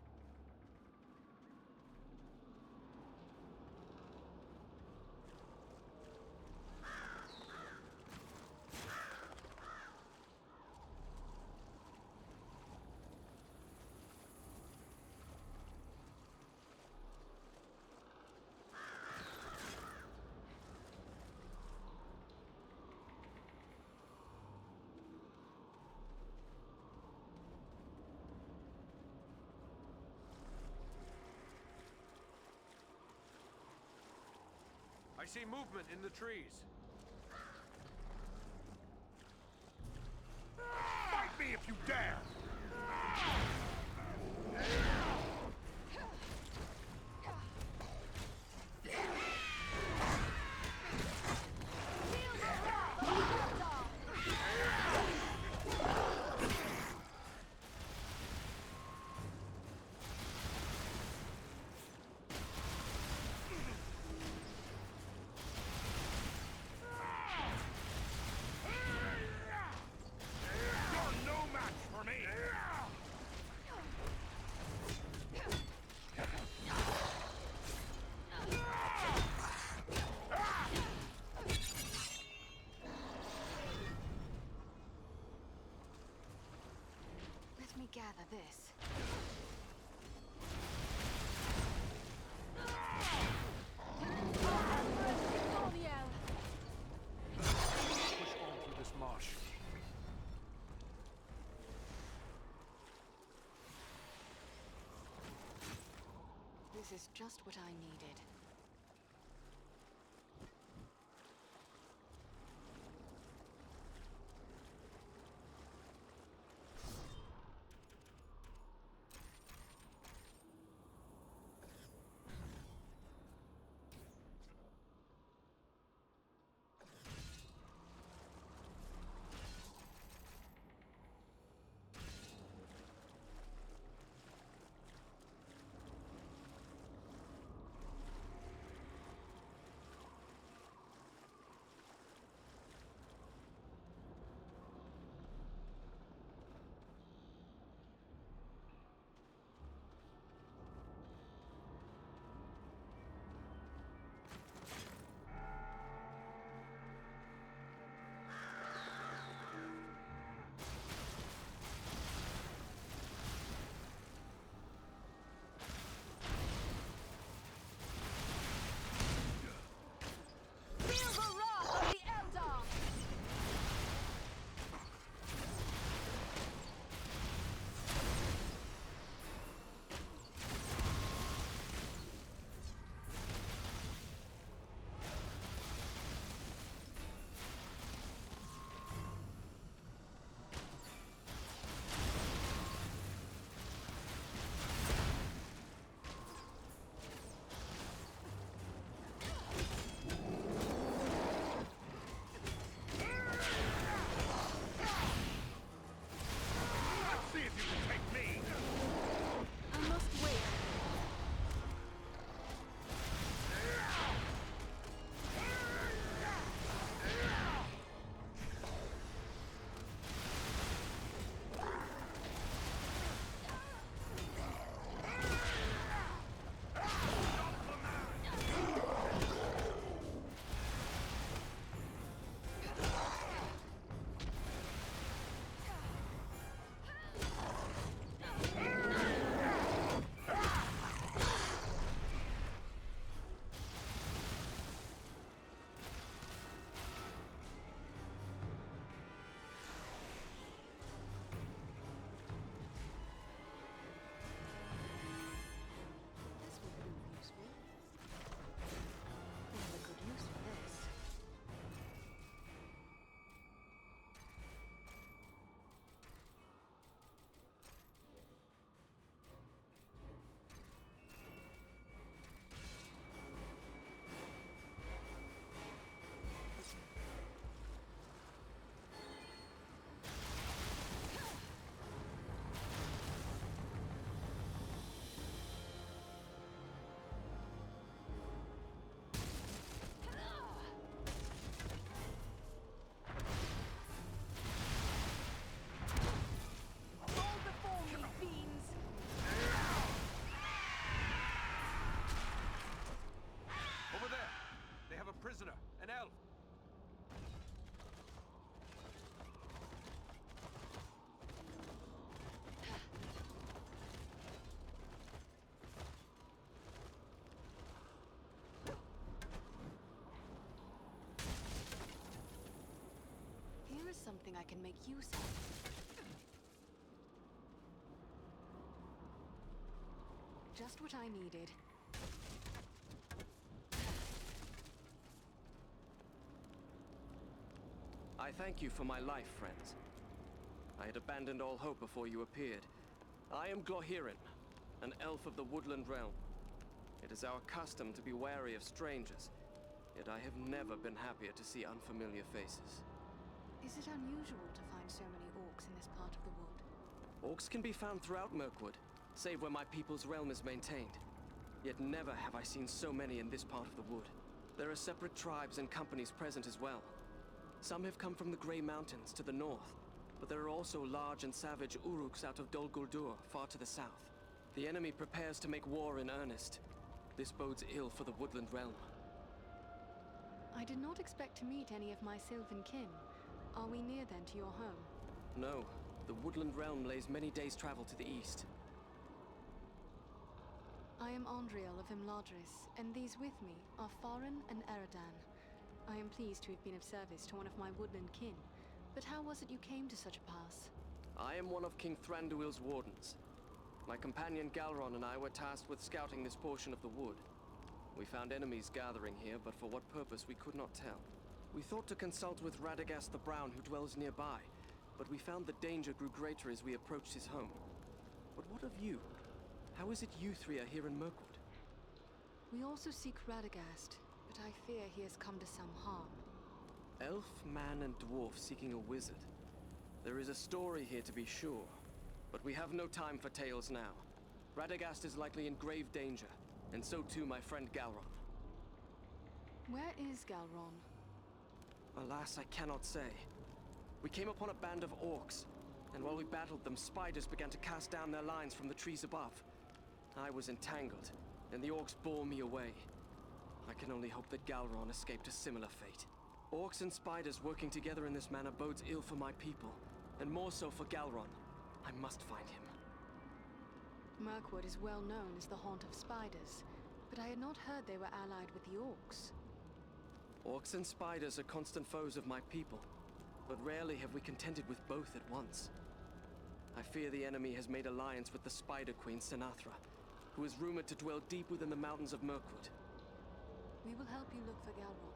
I see movement in the trees. Fight me if you dare! Let me gather this. Push on through this marsh. This is just what I needed. can make use of. Just what I needed. I thank you for my life, friends. I had abandoned all hope before you appeared. I am Glohirin, an elf of the Woodland Realm. It is our custom to be wary of strangers, yet I have never been happier to see unfamiliar faces. Is it unusual to find so many orcs in this part of the wood? Orcs can be found throughout Mirkwood, save where my people's realm is maintained. Yet never have I seen so many in this part of the wood. There are separate tribes and companies present as well. Some have come from the Grey Mountains to the north, but there are also large and savage Uruks out of Dol Guldur, far to the south. The enemy prepares to make war in earnest. This bodes ill for the Woodland Realm. I did not expect to meet any of my sylvan kin. Are we near then to your home? No, the Woodland Realm lays many days' travel to the east. I am Andriel of Imladris, and these with me are Farin and Eridan. I am pleased to have been of service to one of my woodland kin, but how was it you came to such a pass? I am one of King Thranduil's wardens. My companion Galron and I were tasked with scouting this portion of the wood. We found enemies gathering here, but for what purpose we could not tell. We thought to consult with Radagast the Brown, who dwells nearby, but we found the danger grew greater as we approached his home. But what of you? How is it you three are here in Mirkwood? We also seek Radagast, but I fear he has come to some harm. Elf, man, and dwarf seeking a wizard. There is a story here to be sure, but we have no time for tales now. Radagast is likely in grave danger, and so too my friend Galron. Where is Galron? Alas, I cannot say. We came upon a band of orcs, and while we battled them, spiders began to cast down their lines from the trees above. I was entangled, and the orcs bore me away. I can only hope that Galron escaped a similar fate. Orcs and spiders working together in this manner bodes ill for my people, and more so for Galron. I must find him. Mirkwood is well known as the haunt of spiders, but I had not heard they were allied with the orcs. Orcs and spiders are constant foes of my people, but rarely have we contended with both at once. I fear the enemy has made alliance with the Spider Queen Sinatra, who is rumored to dwell deep within the mountains of Mirkwood. We will help you look for Galron.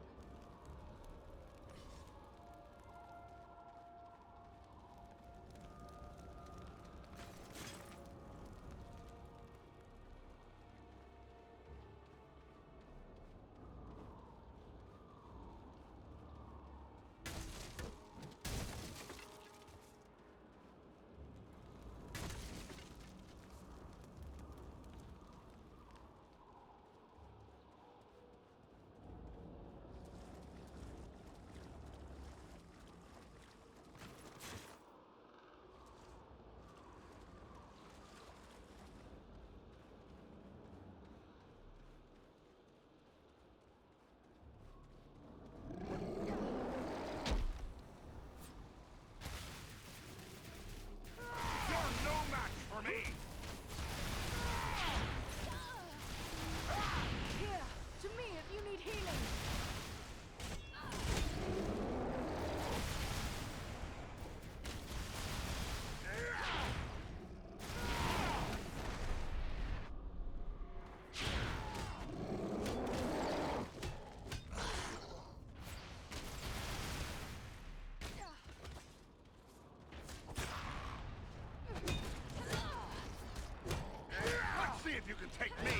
If you can take me!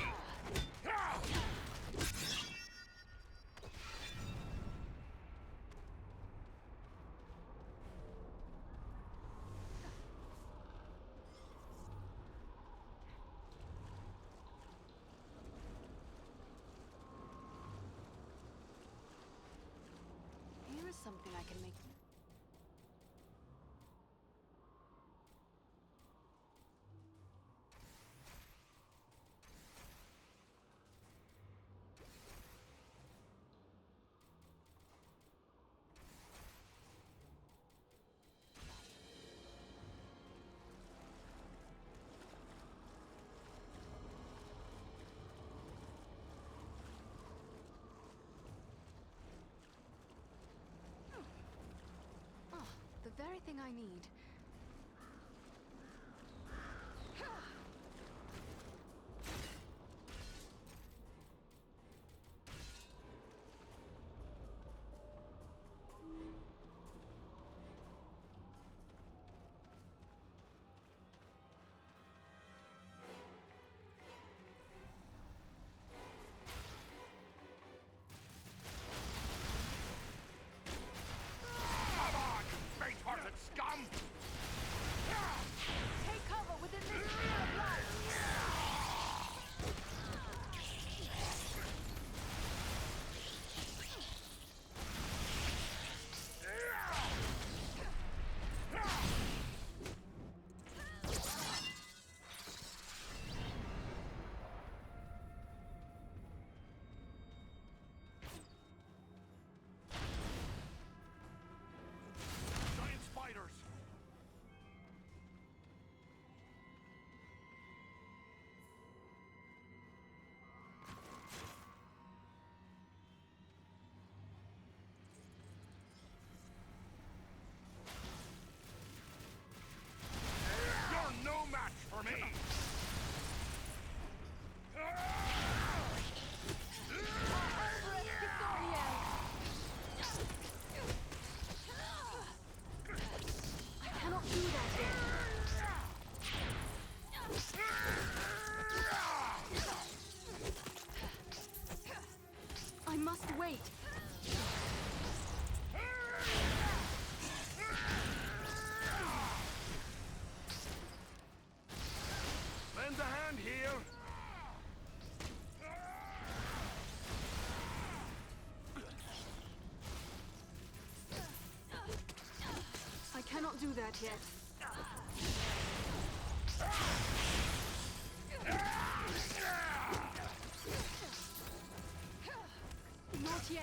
Here is something I can make. very thing I need. Take cover within this sphere of light! Giant spiders! You're no match for me! I cannot do that yet. I must wait. Lend a hand here! I cannot do that yet. Not yet.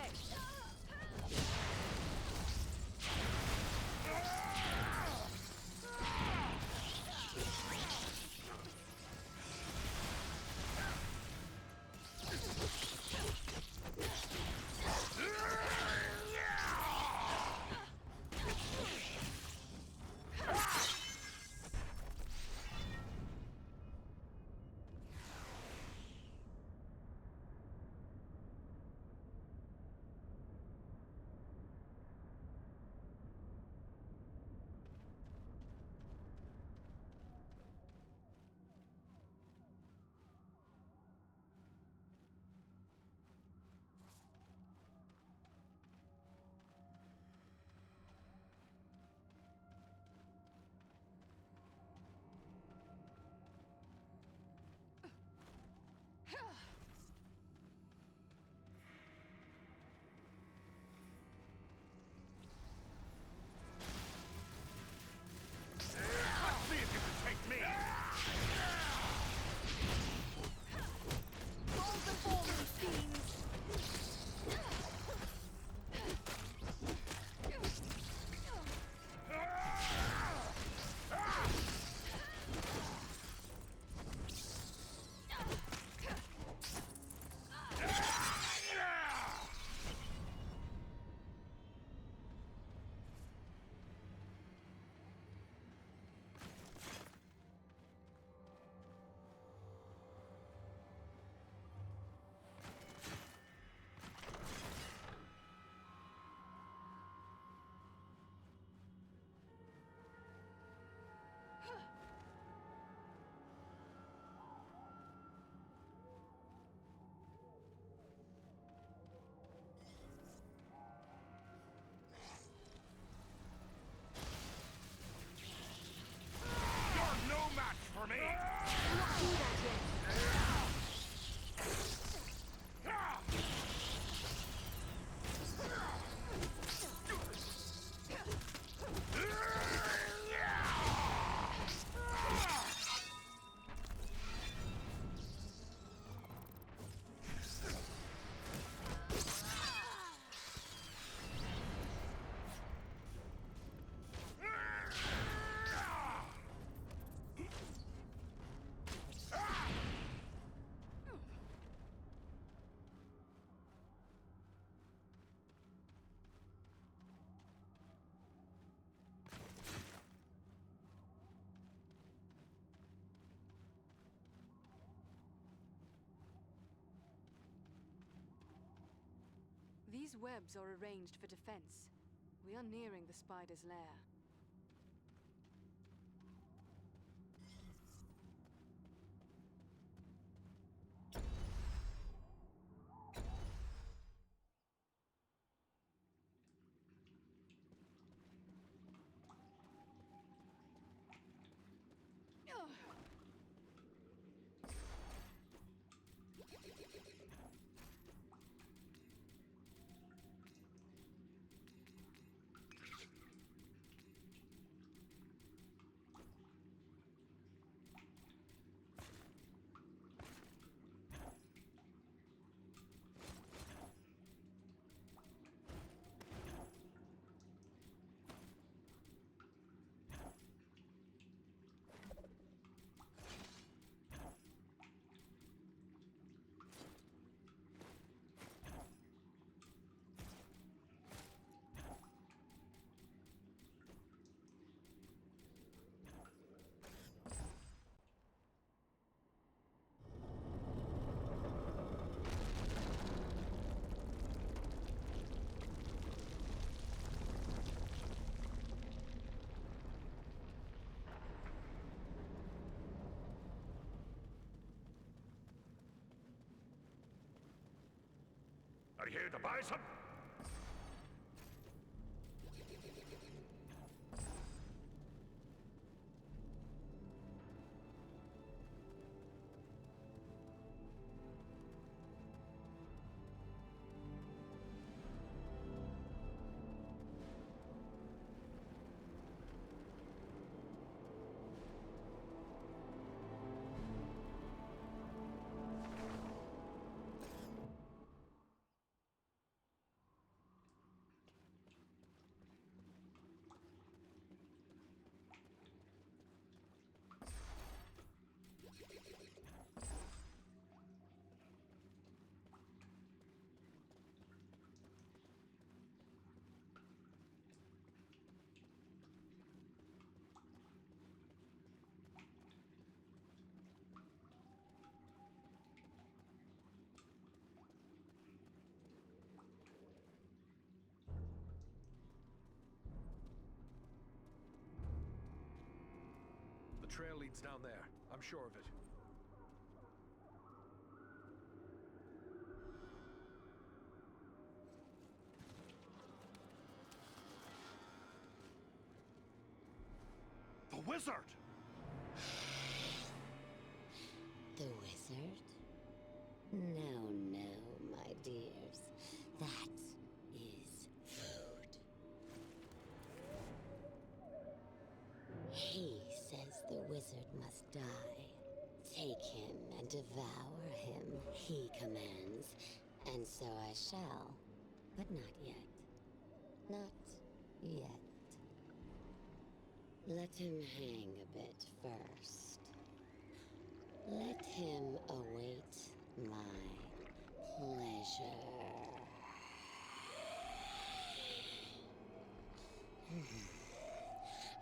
These webs are arranged for defense. We are nearing the spider's lair. Are you here to buy some? The trail leads down there. I'm sure of it. The wizard! The wizard? No, no, my dears. That is food. He says the wizard must die. Take him and devour him, he commands. And so I shall. But not yet. Not yet. Let him hang a bit first. Let him await my pleasure.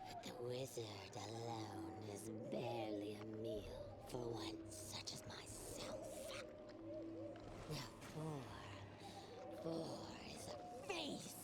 But the wizard alone is barely a meal for one such as myself. Now four is a feast.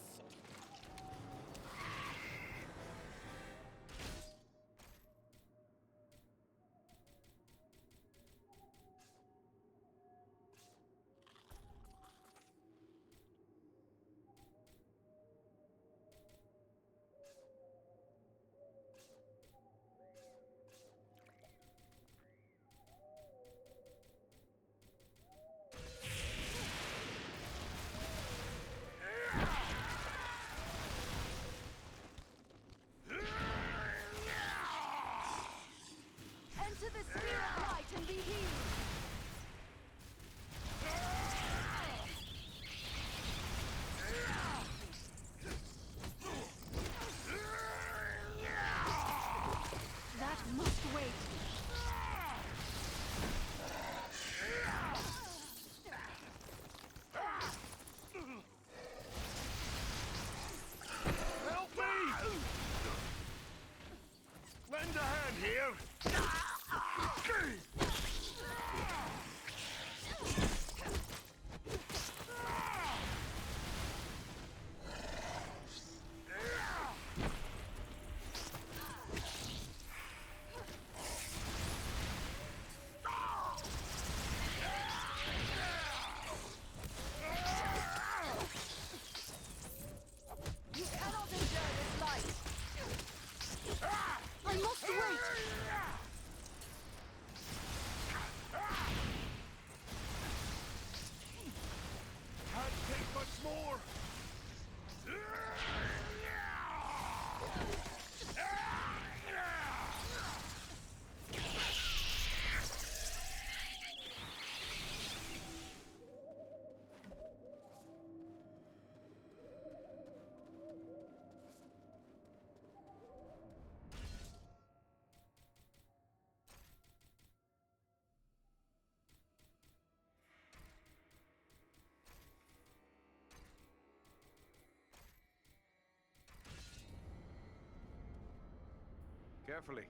Carefully.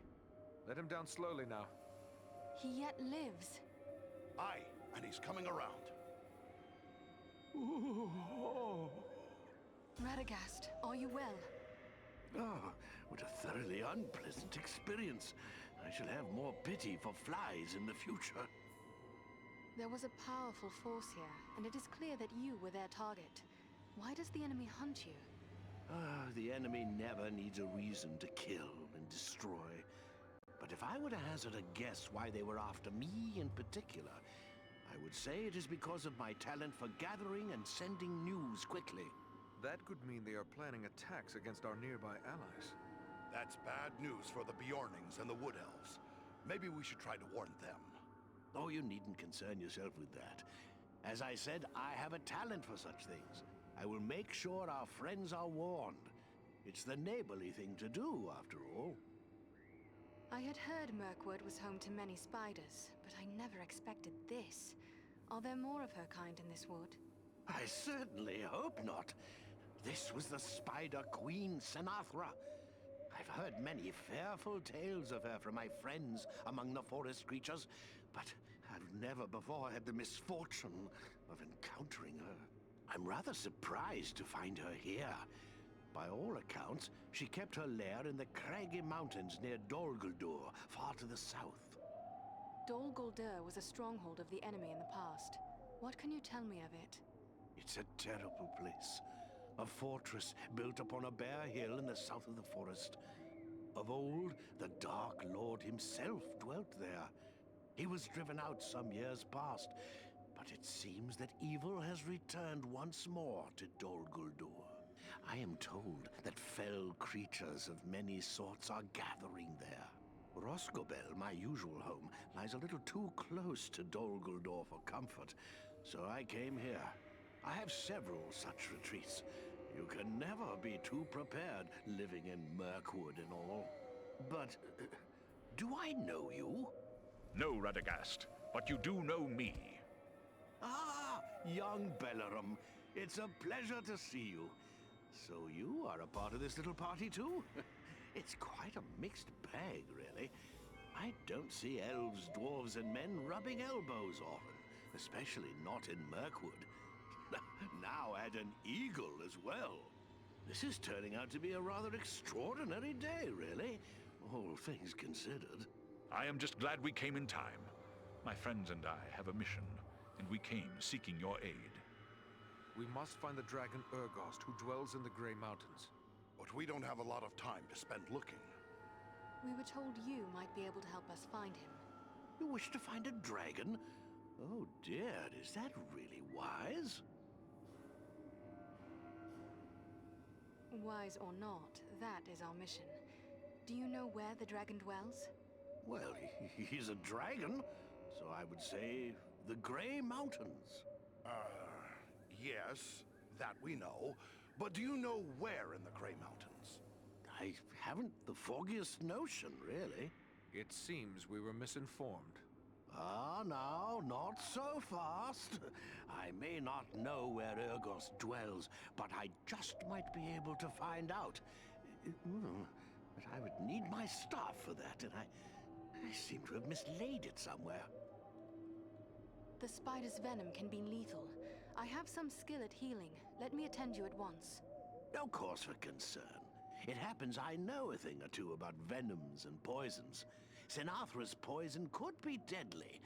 Let him down slowly now. He yet lives. Aye, and he's coming around. Radagast, are you well? Oh, what a thoroughly unpleasant experience. I shall have more pity for flies in the future. There was a powerful force here, and it is clear that you were their target. Why does the enemy hunt you? The enemy never needs a reason to kill and destroy. But if I were to hazard a guess why they were after me in particular, I would say it is because of my talent for gathering and sending news quickly. That could mean they are planning attacks against our nearby allies. That's bad news for the Bjornings and the Wood Elves. Maybe we should try to warn them. Oh, you needn't concern yourself with that. As I said, I have a talent for such things. I will make sure our friends are warned. It's the neighborly thing to do, after all. I had heard Mirkwood was home to many spiders, but I never expected this. Are there more of her kind in this wood? I certainly hope not. This was the Spider Queen, Senathra. I've heard many fearful tales of her from my friends among the forest creatures, but I've never before had the misfortune of encountering her. I'm rather surprised to find her here. By all accounts, she kept her lair in the craggy mountains near Dol Guldur, far to the south. Dol Guldur was a stronghold of the enemy in the past. What can you tell me of it? It's a terrible place. A fortress built upon a bare hill in the south of the forest. Of old, the Dark Lord himself dwelt there. He was driven out some years past, but it seems that evil has returned once more to Dol Guldur. I am told that fell creatures of many sorts are gathering there. Rosgobel, my usual home, lies a little too close to Dol Guldur for comfort, so I came here. I have several such retreats. You can never be too prepared living in Mirkwood and all. But, do I know you? No, Radagast, but you do know me. Ah, young Bellerum. It's a pleasure to see you. So you are a part of this little party too? It's quite a mixed bag, really. I don't see elves, dwarves, and men rubbing elbows often, especially not in Mirkwood. Now add an eagle as well. This is turning out to be a rather extraordinary day, really, all things considered. I am just glad we came in time. My friends and I have a mission, and we came seeking your aid. We must find the dragon Urgost, who dwells in the Grey Mountains. But we don't have a lot of time to spend looking. We were told you might be able to help us find him. You wish to find a dragon? Oh dear, is that really wise? Wise or not, that is our mission. Do you know where the dragon dwells? Well, he's a dragon, so I would say the Grey Mountains. Yes, that we know. But do you know where in the Grey Mountains? I haven't the foggiest notion, really. It seems we were misinformed. Ah, now, not so fast. I may not know where Urgost dwells, but I just might be able to find out. But I would need my staff for that, and I seem to have mislaid it somewhere. The spider's venom can be lethal. I have some skill at healing. Let me attend you at once. No cause for concern. It happens I know a thing or two about venoms and poisons. Senathra's poison could be deadly,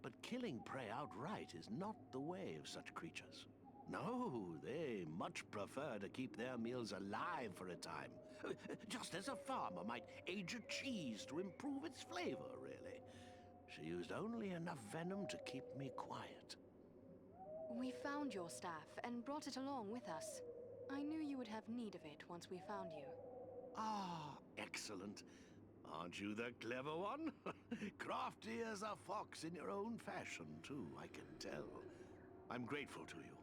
but killing prey outright is not the way of such creatures. No, they much prefer to keep their meals alive for a time. Just as a farmer might age a cheese to improve its flavor, really. She used only enough venom to keep me quiet. We found your staff and brought it along with us. I knew you would have need of it once we found you. Ah, excellent. Aren't you the clever one? Crafty as a fox in your own fashion, too, I can tell. I'm grateful to you.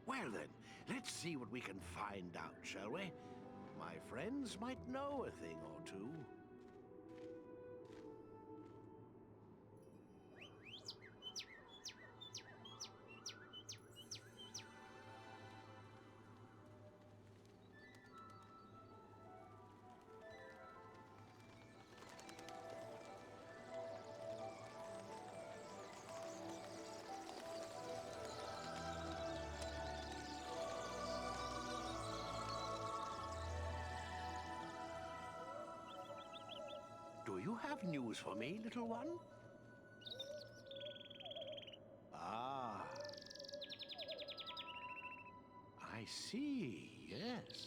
Well then, let's see what we can find out, shall we? My friends might know a thing or two. you have news for me, little one? Ah. I see, yes.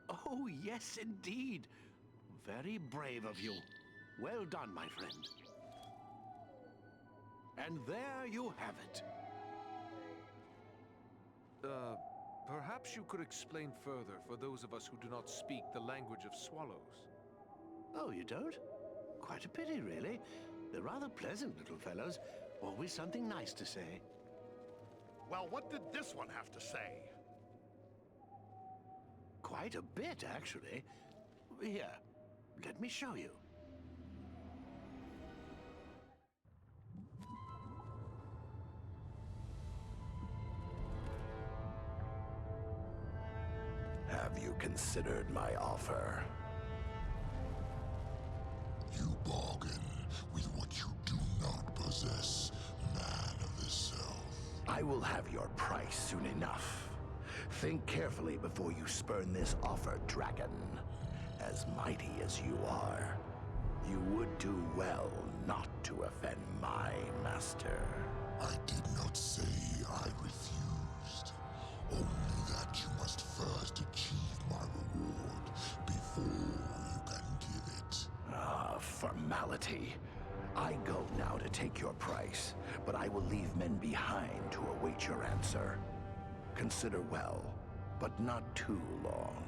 Oh, yes, indeed. Very brave of you. Well done, my friend. And there you have it. Perhaps you could explain further for those of us who do not speak the language of swallows. Oh, you don't? Quite a pity, really. They're rather pleasant little fellows. Always something nice to say. Well, what did this one have to say? Quite a bit, actually. Here, let me show you. Have you considered my offer? You bargain with what you do not possess, man of the South. I will have your price soon enough. Think carefully before you spurn this offer, dragon. As mighty as you are, you would do well not to offend my master. I did not say I refused. Only that you must first achieve my reward before you can give it. Ah, formality. I go now to take your price, but I will leave men behind to await your answer. Consider well, but not too long.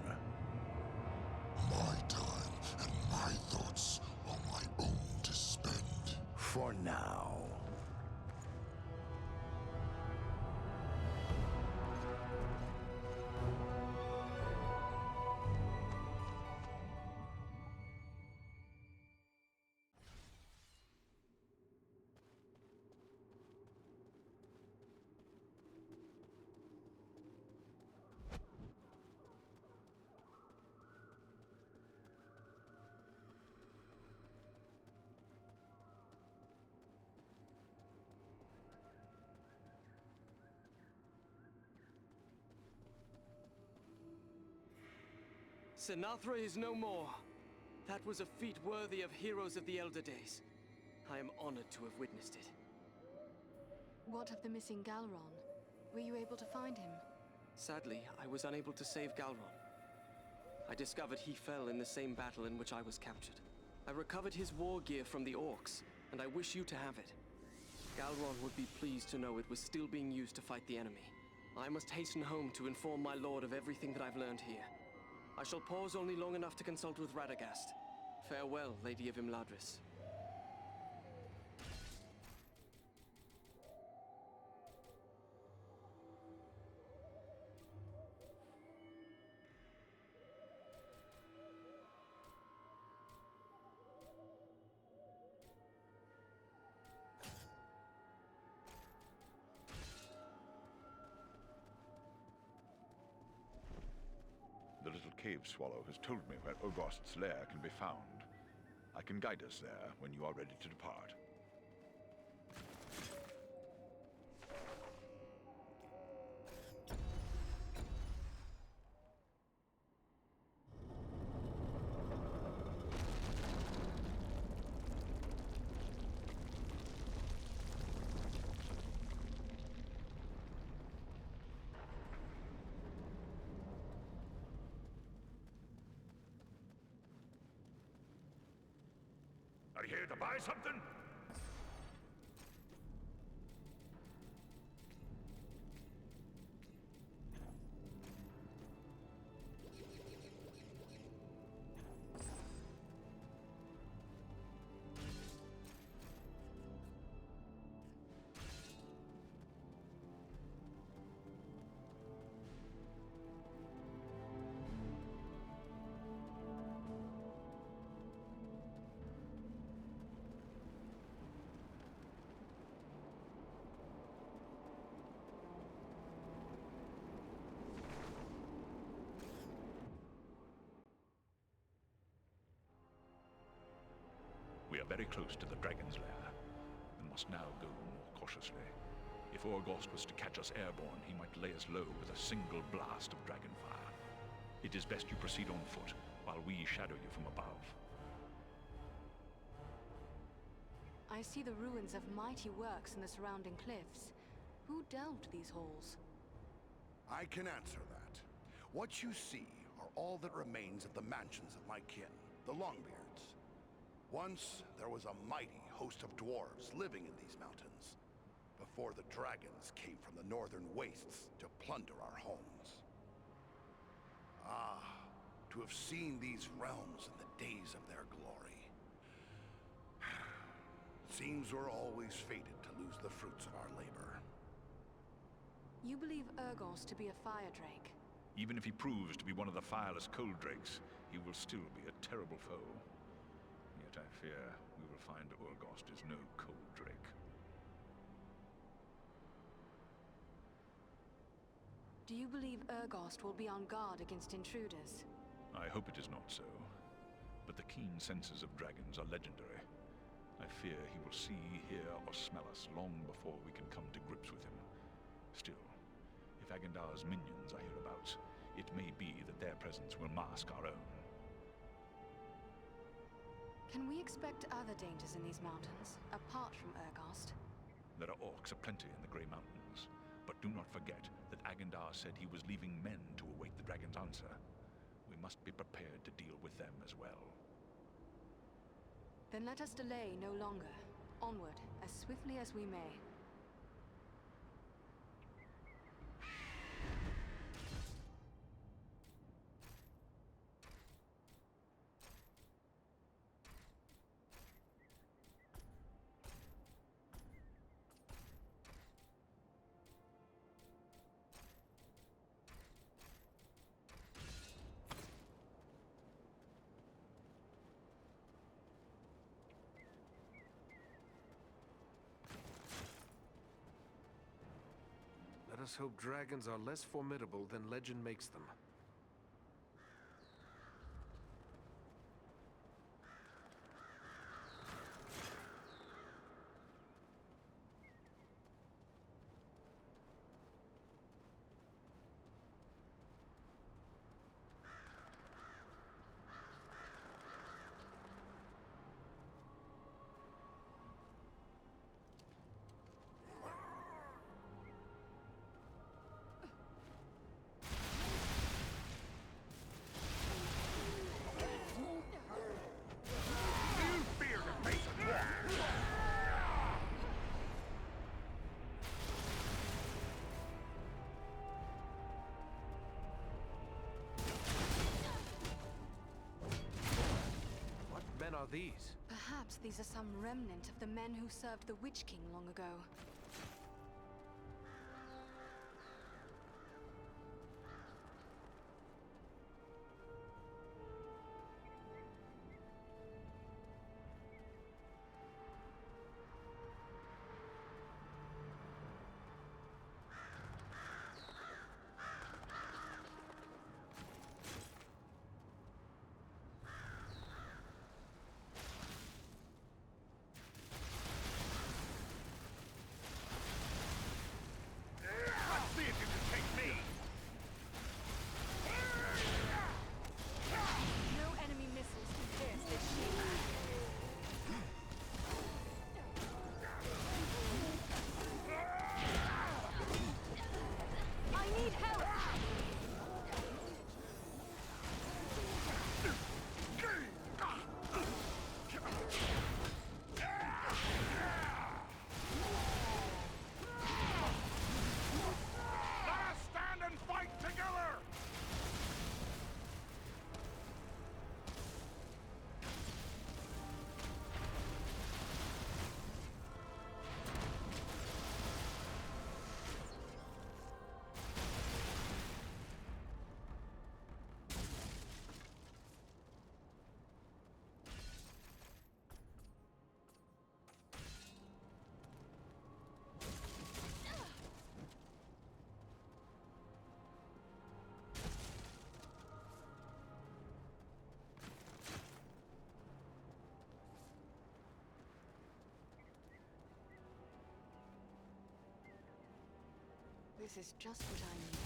My time and my thoughts are my own to spend. For now. Sinatra is no more. That was a feat worthy of heroes of the elder days. I am honored to have witnessed it. What of the missing Galron? Were you able to find him? Sadly, I was unable to save Galron. I discovered he fell in the same battle in which I was captured. I recovered his war gear from the orcs, and I wish you to have it. Galron would be pleased to know it was still being used to fight the enemy. I must hasten home to inform my lord of everything that I've learned here. I shall pause only long enough to consult with Radagast. Farewell, Lady of Imladris. The little cave swallow has told me where Ogost's lair can be found. I can guide us there when you are ready to depart. Are you here to buy something? We are very close to the dragon's lair, and must now go more cautiously. If Orgost was to catch us airborne, he might lay us low with a single blast of dragon fire. It is best you proceed on foot, while while we shadow you from above. I see the ruins of mighty works in the surrounding cliffs. Who delved these halls? I can answer that. What you see are all that remains of the mansions of my kin, the Longbeards. Once, there was a mighty host of dwarves living in these mountains, before the dragons came from the northern wastes to plunder our homes. Ah, to have seen these realms in the days of their glory. Seems we're always fated to lose the fruits of our labor. You believe Urgos to be a fire drake? Even if he proves to be one of the fireless cold drakes, he will still be a terrible foe. Yet I fear we will find Urgost is no cold drake. Do you believe Urgost will be on guard against intruders? I hope it is not so. But the keen senses of dragons are legendary. I fear he will see, hear, or smell us long before we can come to grips with him. Still, if Agandar's minions are hereabouts, it may be that their presence will mask our own. Can we expect other dangers in these mountains, apart from Urgost? There are orcs aplenty in the Grey Mountains, but do not forget that Agandar said he was leaving men to await the dragon's answer. We must be prepared to deal with them as well. Then let us delay no longer. Onward, as swiftly as we may. Let us hope dragons are less formidable than legend makes them. Are these? Perhaps these are some remnant of the men who served the Witch King long ago. This is just what I needed.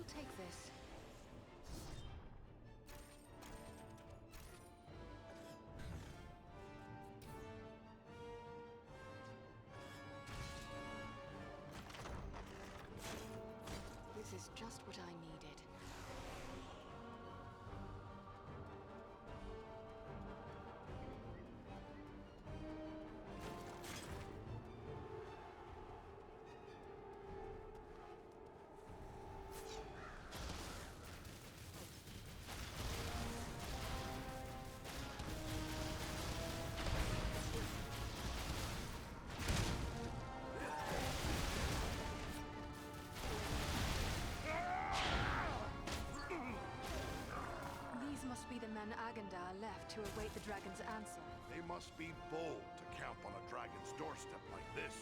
will take this. This is just what I needed. These must be the men Agandar left to await the dragon's answer. They must be bold to camp on a dragon's doorstep like this.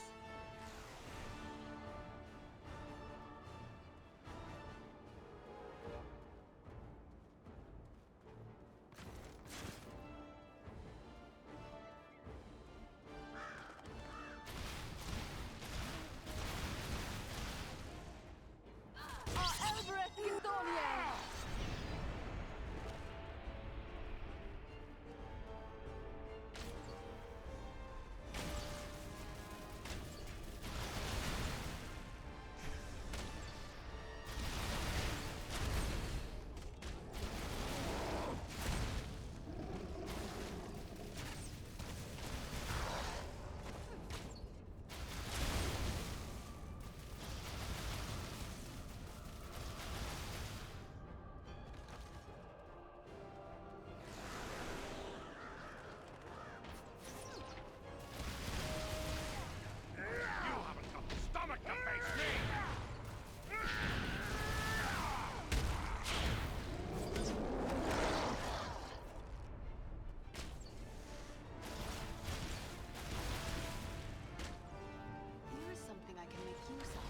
Here is something I can make use of.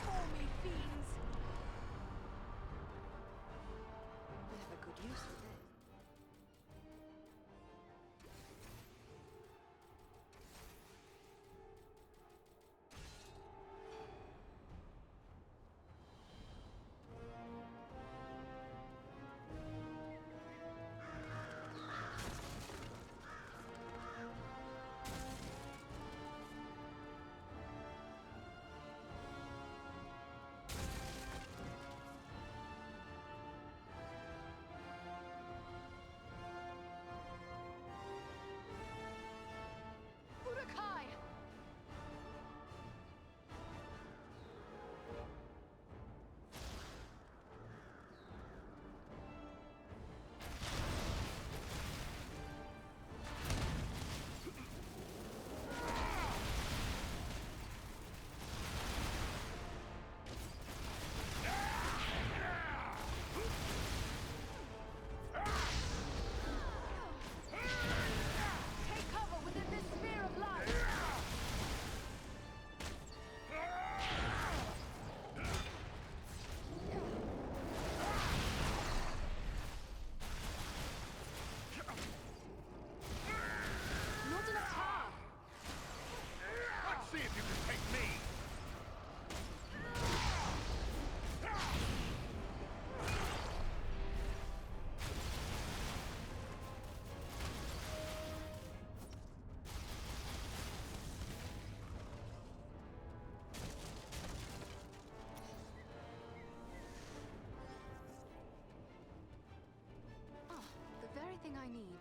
Call me, fiends! Never could use for this. Urukai! Take cover within this sphere of light! Not enough time! Let's see if you can take me! Ah, the very thing I need.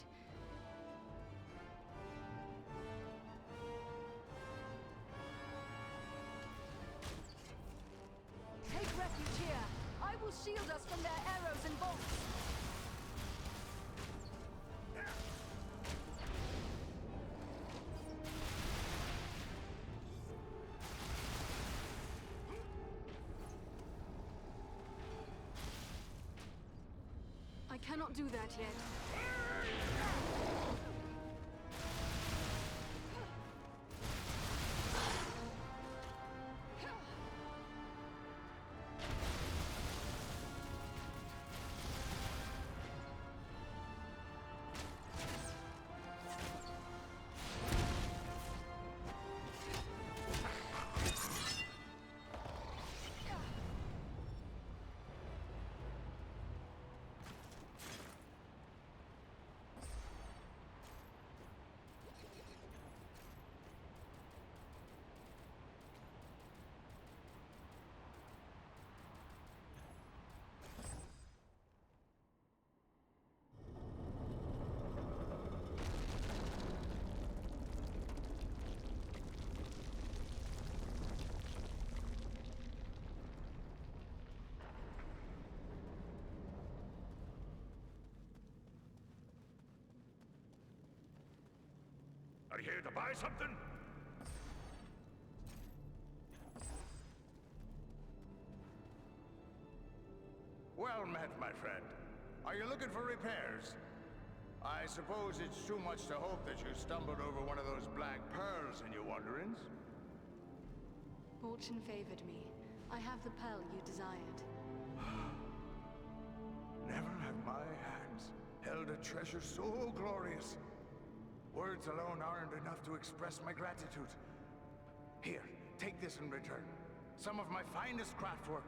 Take refuge here! I will shield us from their arrows and bolts! I cannot do that yet. here to buy something? Well met, my friend. Are you looking for repairs? I suppose it's too much to hope that you stumbled over one of those black pearls in your wanderings. Fortune favored me. I have the pearl you desired. Never have my hands held a treasure so glorious. Words alone aren't enough to express my gratitude. Here, take this in return. Some of my finest craftwork.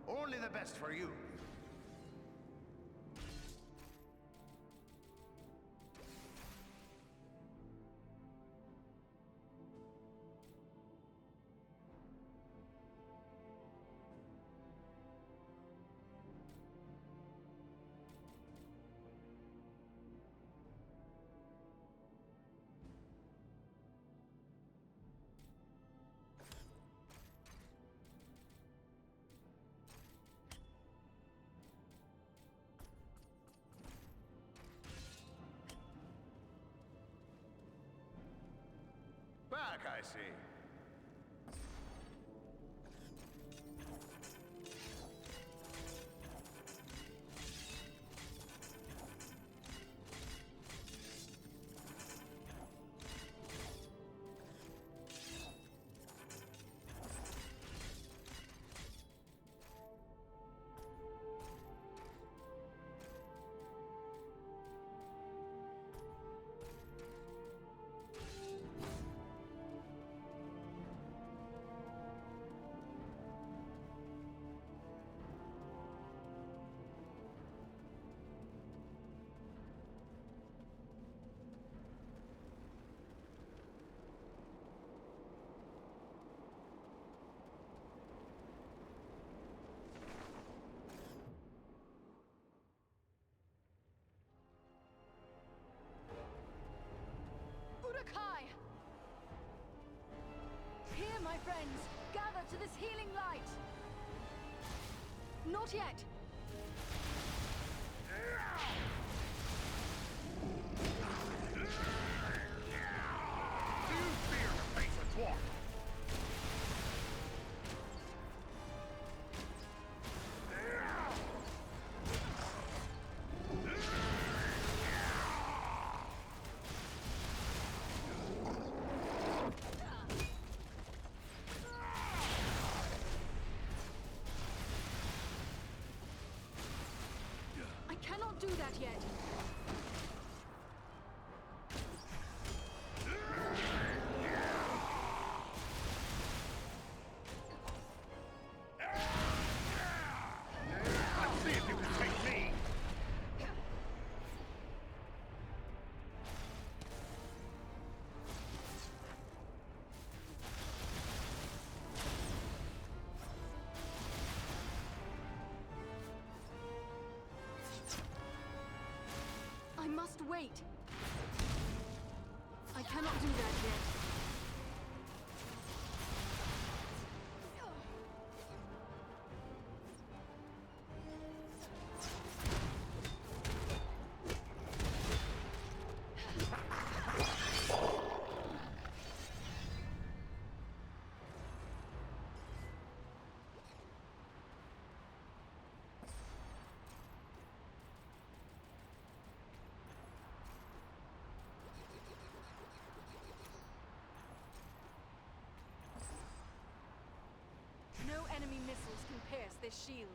Only the best for you. Back, I see. Here, my friends, gather to this healing light. Not yet. Do you fear to face a dwarf? I cannot do that yet. Let's see if you can take me! I must wait. I cannot do that yet. No enemy missiles can pierce this shield.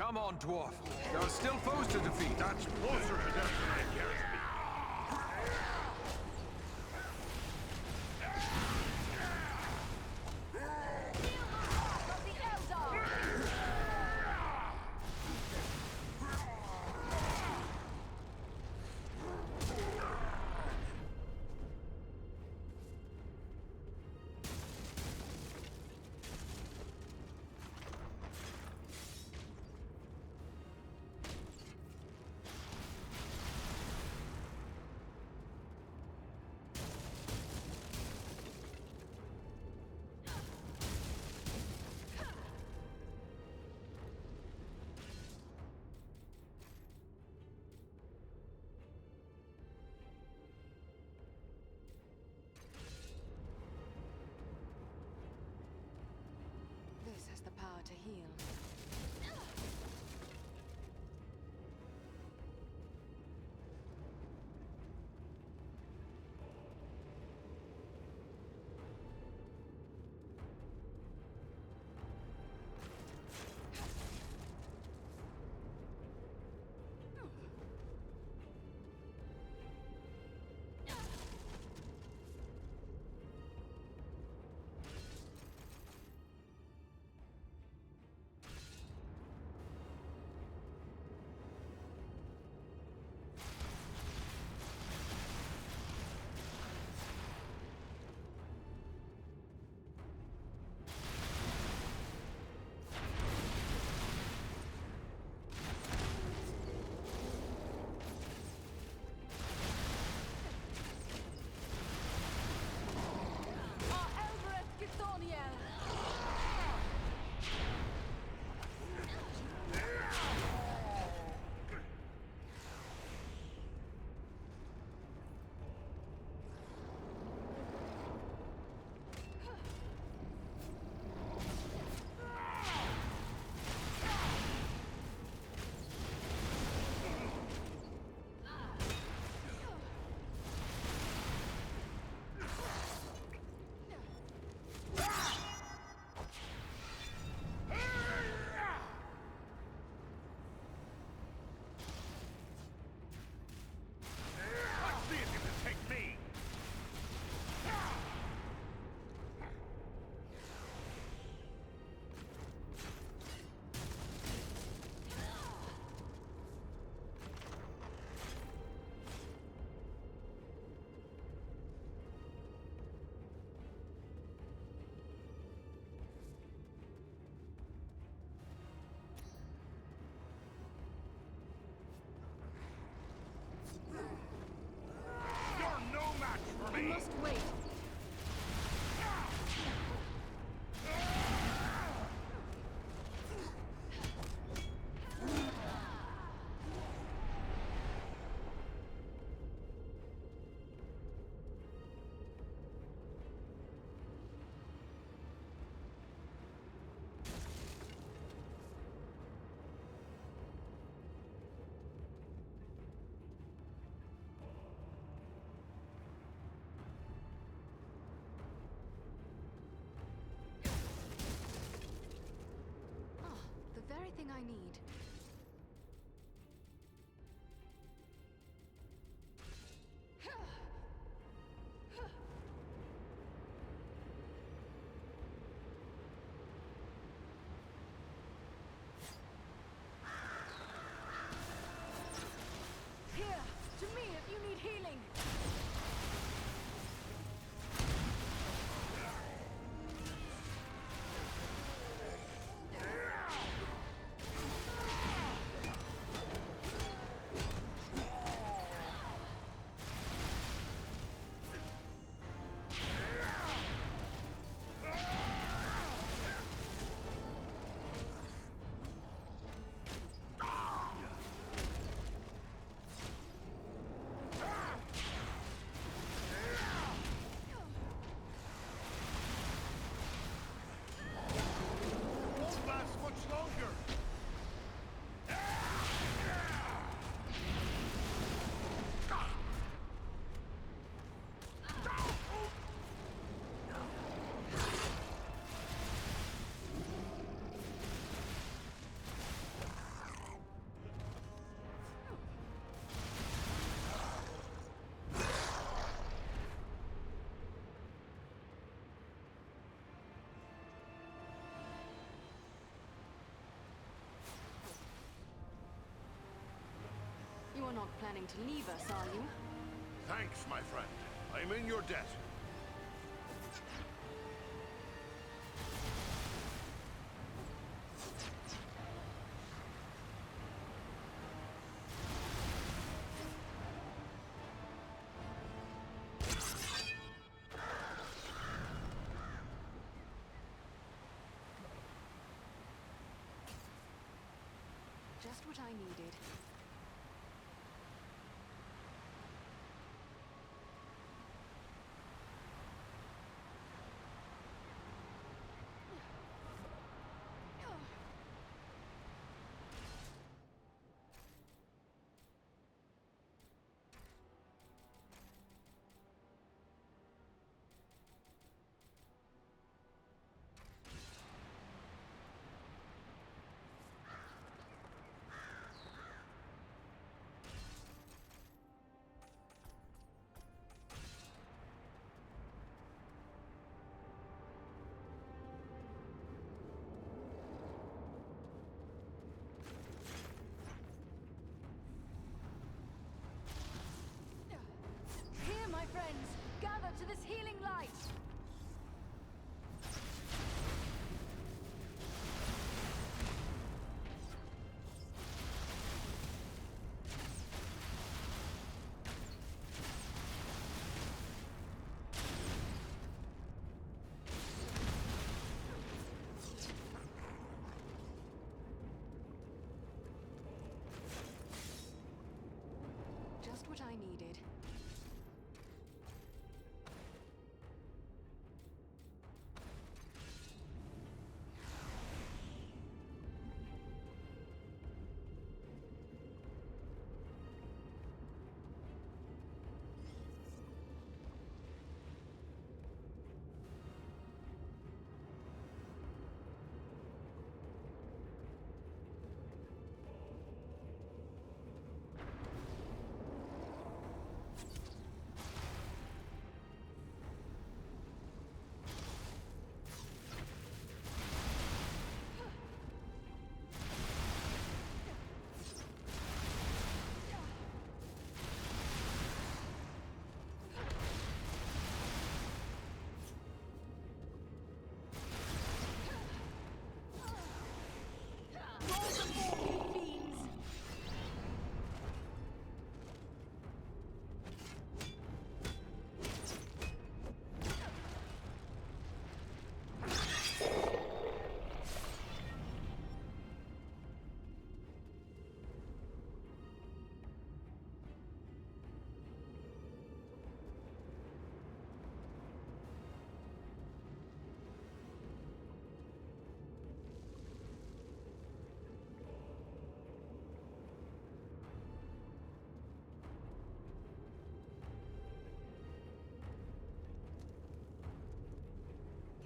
Come on, dwarf. There are still foes to defeat. That's closer to death than I care to be. This has the power to heal. We must wait. The very thing I need. Here, to me if you need healing. You're not planning to leave us, are you? Thanks, my friend. I'm in your debt. Just what I needed. Here, my friends! Gather to this healing light! Just what I needed.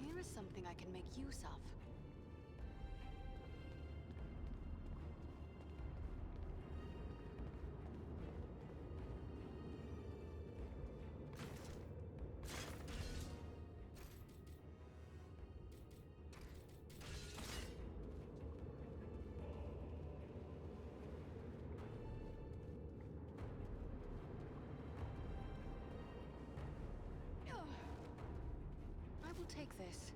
Here is something I can make use of. I will take this.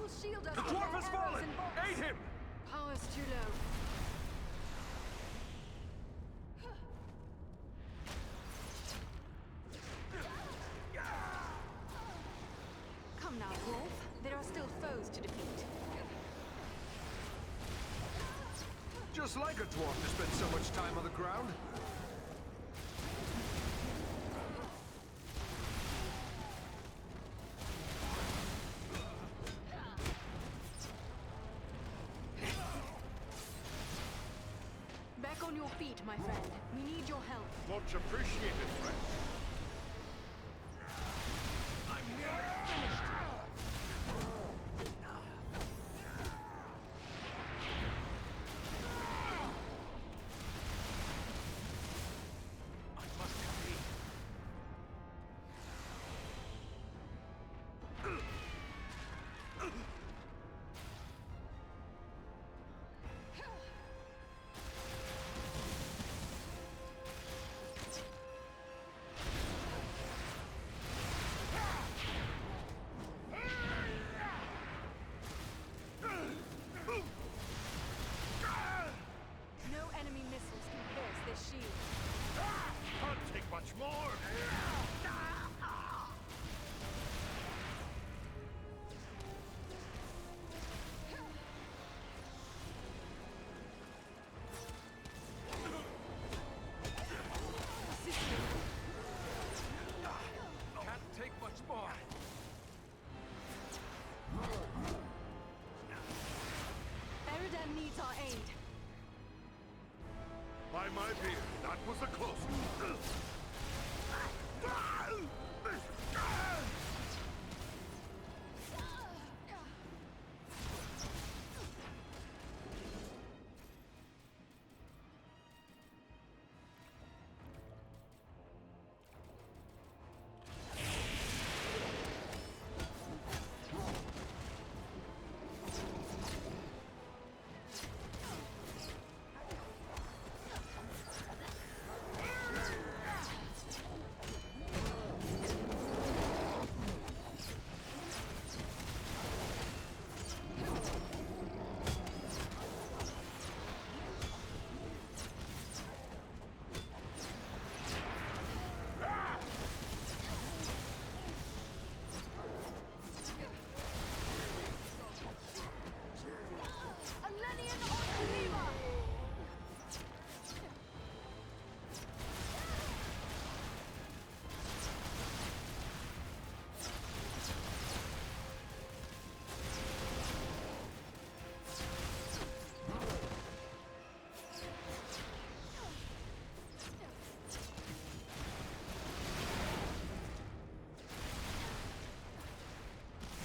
will shield us The from dwarf their has arrows fallen! and bolts. Aid him! Power's too low. Come now, dwarf. There are still foes to defeat. Just like a dwarf to spend so much time on the ground. Back on your feet, my friend. We need your help. Much appreciated, friend. I'm nearly finished. I must hurry. No enemy missiles can pierce this shield. Can't take much more. Assist me. Can't take much more. Eridan needs our aid. By my beard, that was a close one.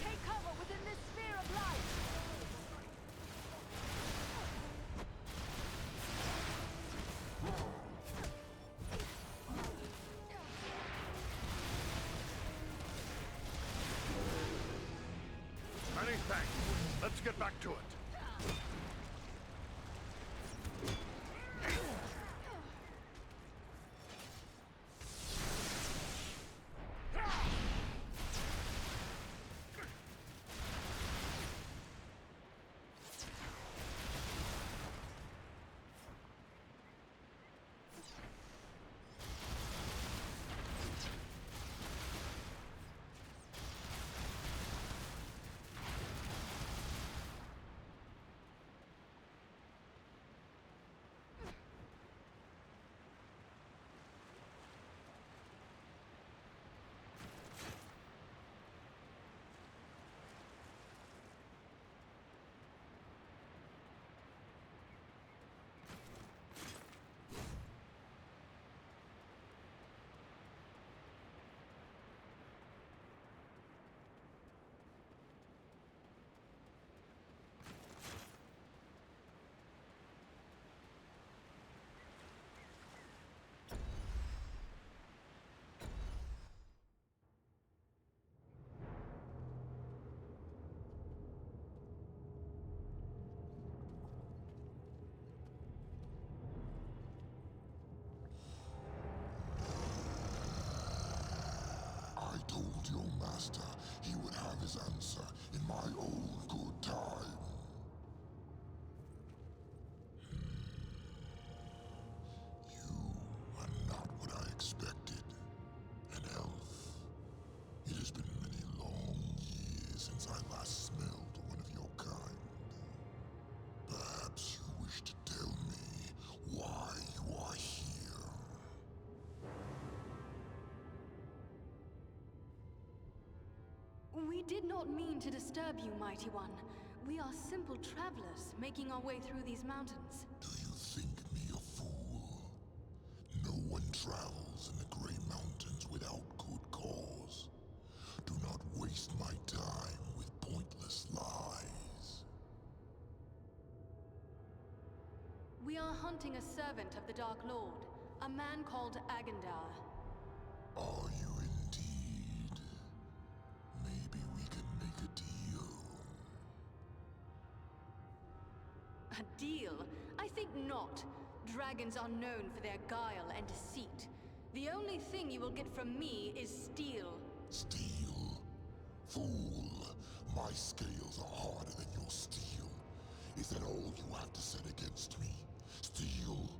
Take cover within this sphere of light. Many thanks. Let's get back to it. I told your master he would have his answer in my own time. You are not what I expected. An elf. It has been many long years since I last smelled one of your kind. Perhaps you wish to tell me why you are here. We did not mean to disturb you, Mighty One. We are simple travelers making our way through these mountains. Do you think me a fool? No one travels in the Grey Mountains without good cause. Do not waste my time with pointless lies. We are hunting a servant of the Dark Lord, a man called Agandar. Are you indeed? Maybe we can make a deal. A deal? I think not. Dragons are known for their guile and deceit. The only thing you will get from me is steel. Steel? Fool, my scales are harder than your steel. Is that all you have to set against me? Steel?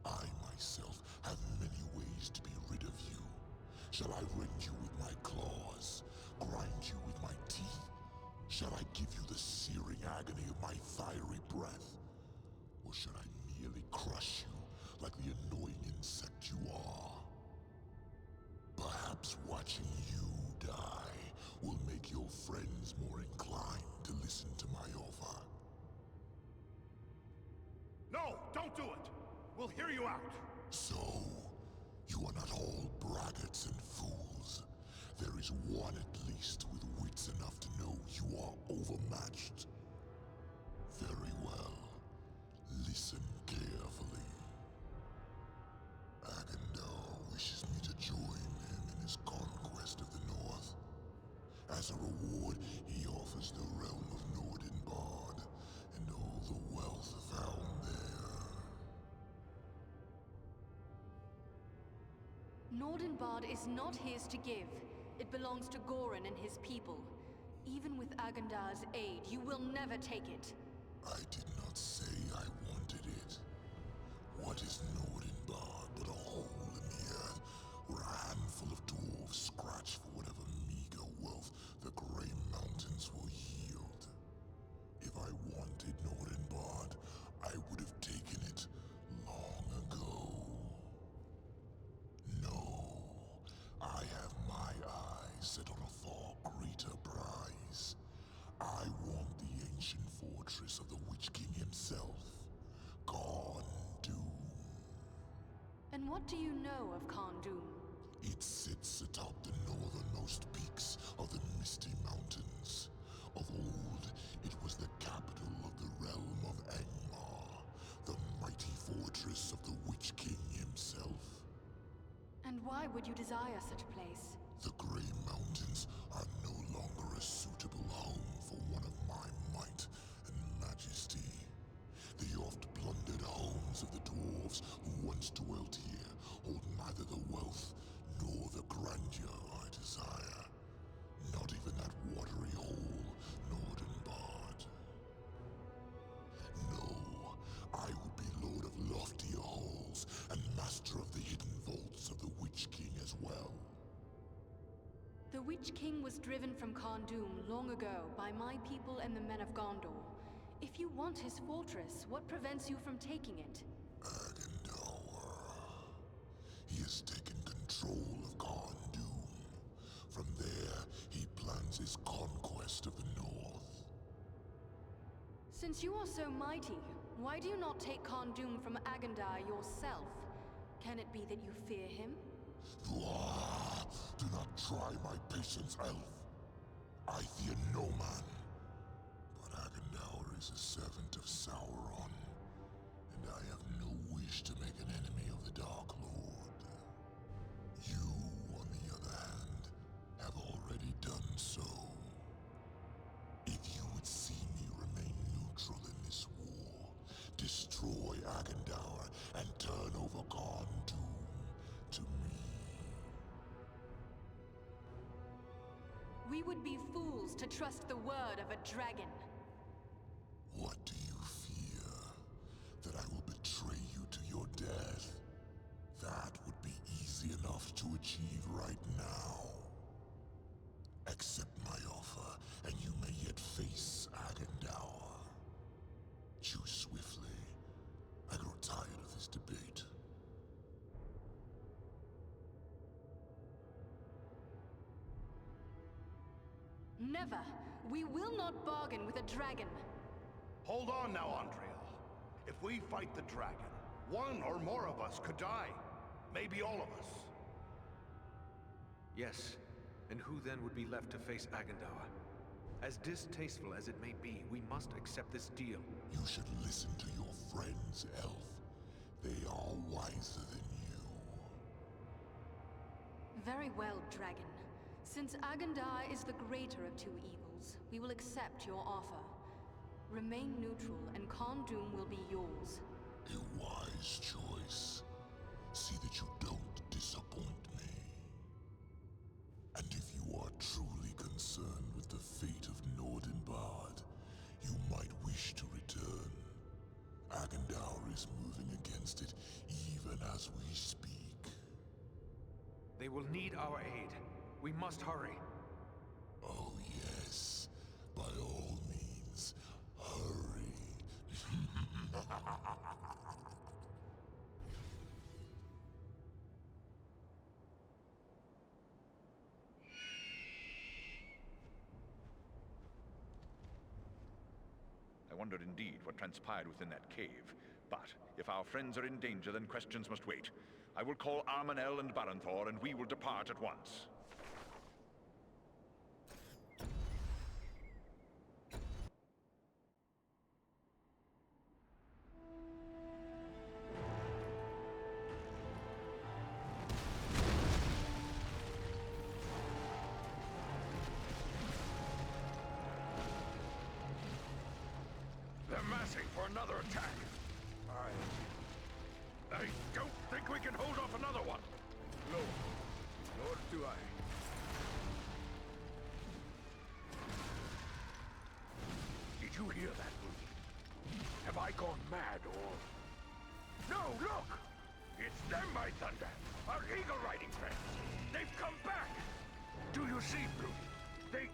I myself have many ways to be rid of you. Shall I rend you with my claws? Grind you with my teeth? Shall I give you the searing agony of my fiery breath? Or should I merely crush you like the annoying insect you are? Perhaps watching you die will make your friends more inclined to listen to my offer. No, don't do it! We'll hear you out! So, you are not all braggarts and fools. There is one at least with wits enough to know you are overmatched. Very well. Listen carefully. Agandar wishes me to join him in his conquest of the North. As a reward, he offers the realm of Nordenbard and all the wealth found there. Nordenbard is not his to give. It belongs to Goran and his people. Even with Agandar's aid, you will never take it. I did not say I wanted it. What is Nordenbard but a hole in the earth where a handful of dwarves scratch for whatever meager wealth the Grey Mountains will yield? If I wanted Nordenbard, I would have taken it long ago. No, I have my eyes set on a far greater prize. I want the ancient fortress of the Witch King himself, Khan Doom. And what do you know of Khan Doom? It sits atop the northernmost peaks of the Misty Mountains. Of old, it was the capital of the realm of Angmar, the mighty fortress of the Witch King himself. And why would you desire such a place? The Grey Mountains are no longer a suitable home for one of my might and majesty. The oft-plundered homes of the dwarves who once dwelt here hold neither the wealth nor the grandeur I desire. Not even that watery hole, Nordenbard. No, I would be lord of loftier halls and master of the hidden vaults of the Witch King as well. The Witch King was driven from Khan Doom long ago by my people and the men of Gondor. If you want his fortress, what prevents you from taking it? Agandar. He has taken control of Khan Doom. From there, he plans his conquest of the North. Since you are so mighty, why do you not take Khan Doom from Agandar yourself? Can it be that you fear him? Do not try my patience, elf. I fear no man. But Agandar is a servant of Sauron, and I have no wish to make an enemy of the Dark Lord. You, on the other hand, have already done so. If you would see me remain neutral in this war, destroy Agandar and turn over Khan Doom to me. We would be fools to trust the word of a dragon. What do you fear? That I will betray you to your death? That would be easy enough to achieve right now. Accept my offer, and you may yet face Agendour. Choose swiftly. I grow tired of this debate. Never! We will not bargain with a dragon! Hold on now, Andriel. If we fight the dragon, one or more of us could die. Maybe all of us. Yes. And who then would be left to face Agendour? As distasteful as it may be, we must accept this deal. You should listen to your friends, Elf. They are wiser than you. Very well, dragon. Since Agendour is the greater of two evils, we will accept your offer. Remain neutral, and Khan'Dûm will be yours. A wise choice. See that you don't disappoint me. And if you are truly concerned with the fate of Nordenbard, you might wish to return. Agendour is moving against it even as we speak. They will need our aid. We must hurry. Oh yes, by all means, hurry. I wondered indeed what transpired within that cave. But if our friends are in danger, then questions must wait. I will call Armanel and Baranthor, and we will depart at once. They're massing for another attack. I don't think we can hold off another one. No. Nor do I. Did you hear that, Rudy? Have I gone mad or... No, look! It's them, my thunder! Our eagle riding friends! They've come back! Do you see, Rudy? They...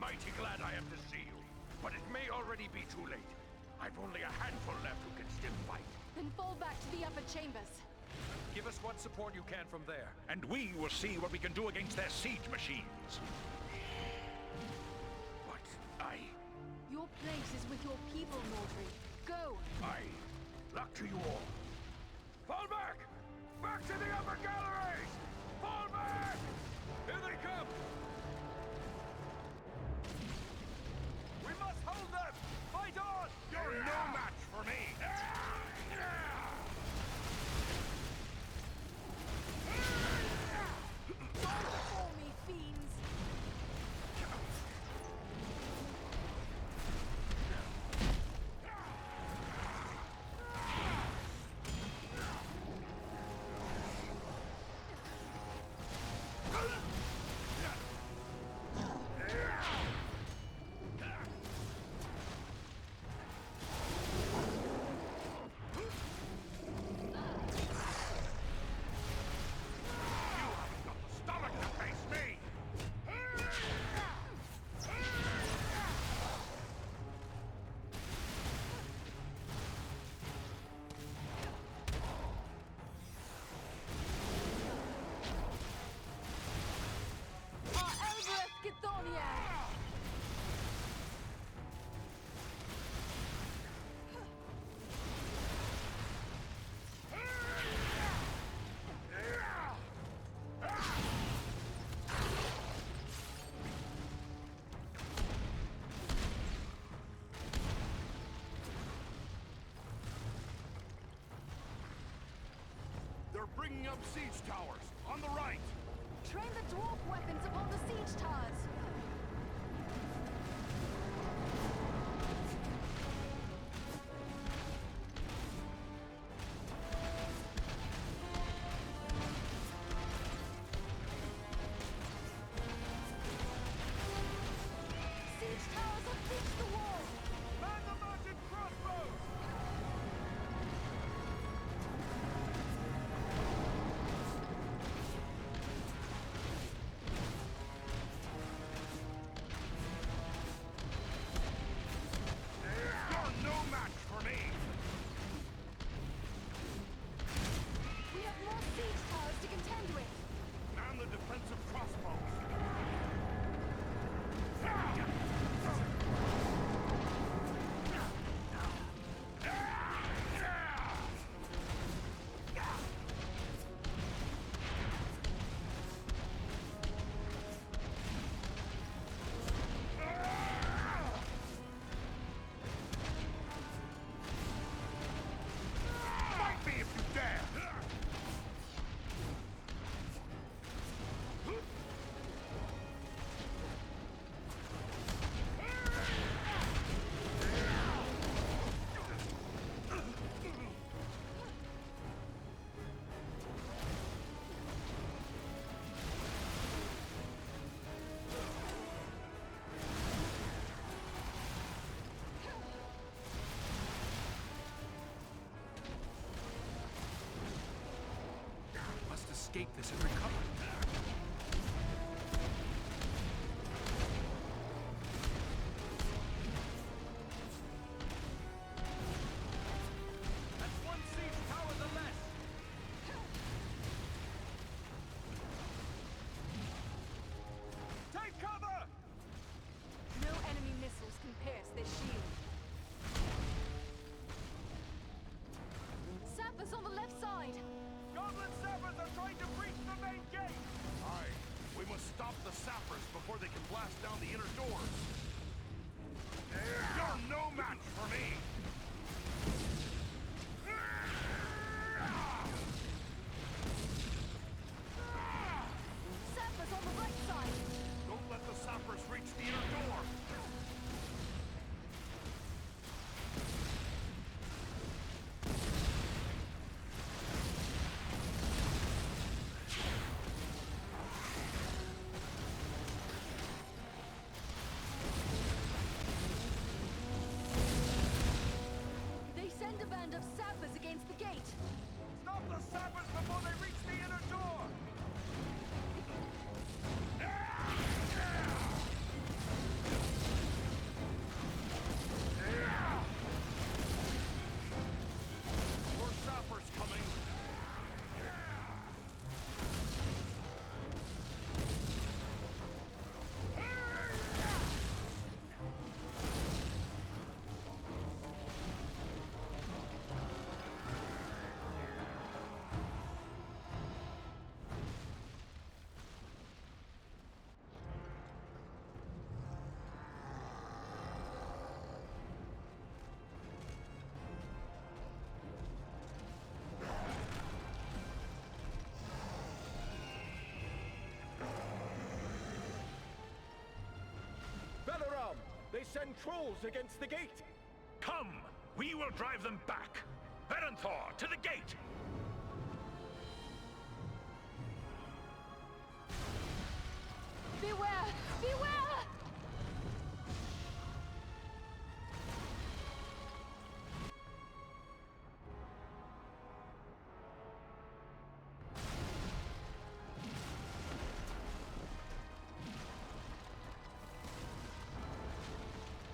Mighty glad I am to see you, but it may already be too late. I've only a handful left who can still fight. Then fall back to the upper chambers. Give us what support you can from there. And we will see what we can do against their siege machines. But Your place is with your people, Mordred. Go! Luck to you all. Fall back! Back to the upper galleries! Fall back! Here they come! We must hold them! Fight on! You're no match for me! Die before me, fiends! They're bringing up siege towers, on the right! Train the dwarf weapons upon the siege towers! escape this and recover. That's one siege tower the less. Take cover! No enemy missiles can pierce this shield. Sappers on the left side! Goblin sappers are trying to breach the main gate! Aye, we must stop the sappers before they can blast down the inner doors. You're no match for me! Sappers on the right side! Don't let the sappers reach the inner door! They send a band of sappers against the gate! Stop the sappers before they reach the inner door! More sappers coming! Balaram! They send trolls against the gate! Come! We will drive them back! Erenthor, to the gate! Beware! Beware!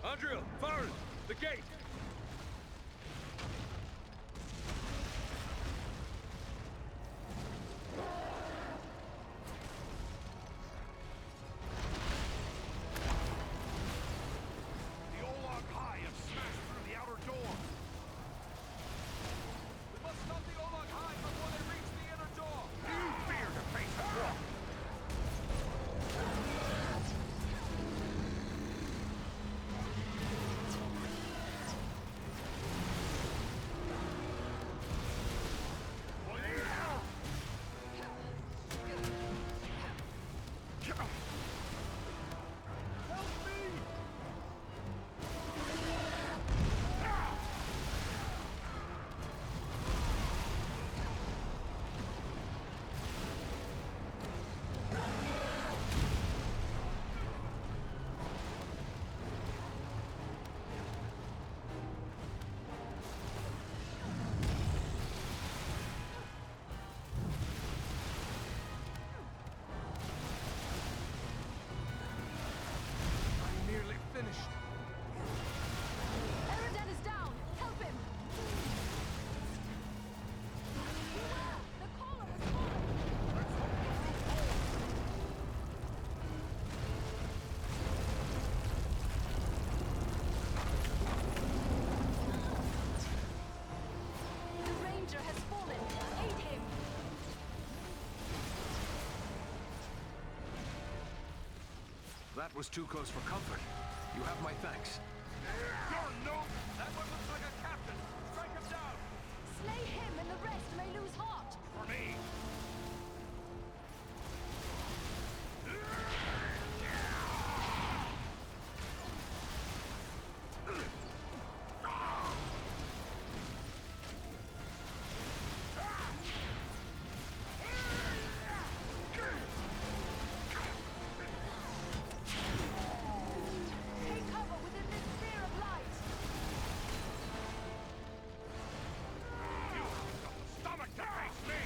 Andriel, Farron, the gate! The Olog High have smashed through the outer door! We must stop the Olog High before they reach the inner door! You fear to face the wall! I'm nearly finished. Eridan is down! Help him! Beware! The collar has fallen! The ranger has fallen! Aid him! That was too close for comfort. You have my thanks. You're no... That one looks like a captain! Strike him down! Slay him and the rest may lose heart! for me! Take cover within this sphere of light! You have got the stomach to face me!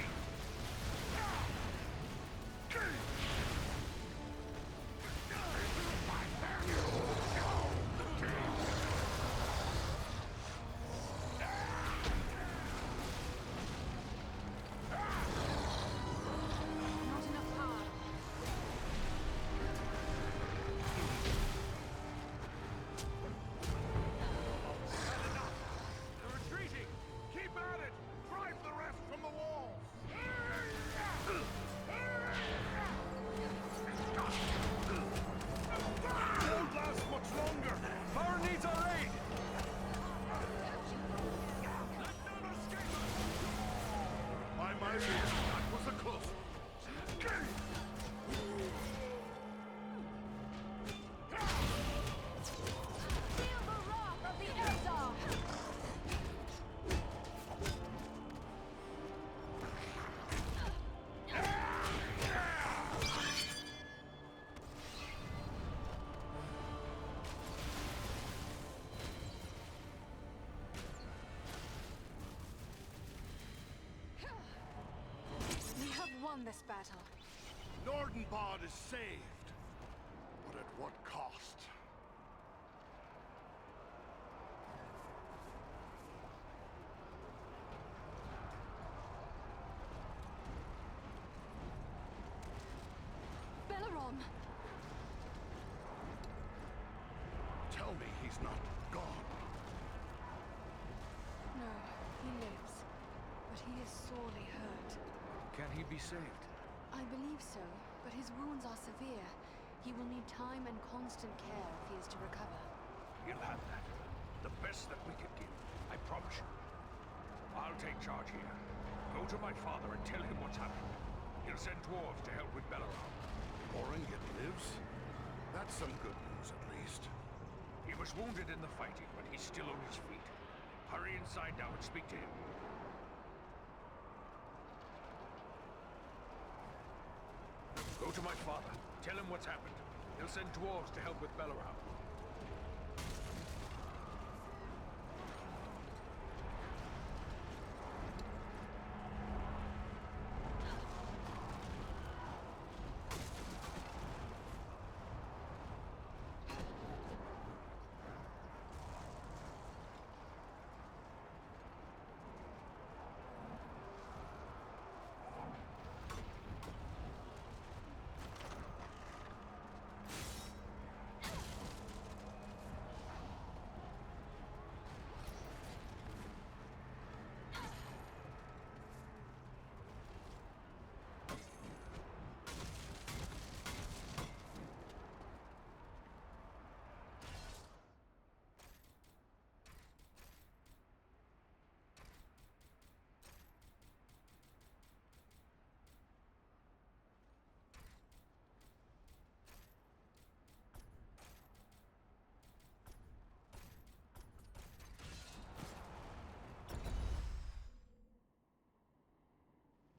won this battle. Nordenbad is saved. But at what cost? Belarom! Tell me he's not gone. No, he lives. But he is sorely hurt. Can he be saved? I believe so, but his wounds are severe. He will need time and constant care if he is to recover. He'll have that. The best that we can give. I promise you. I'll take charge here. Go to my father and tell him what's happened. He'll send dwarves to help with Belarom. Orin lives? That's some good news, at least. He was wounded in the fighting, but he's still on his feet. Hurry inside now and speak to him. Go to my father. Tell him what's happened. He'll send dwarves to help with Belarom.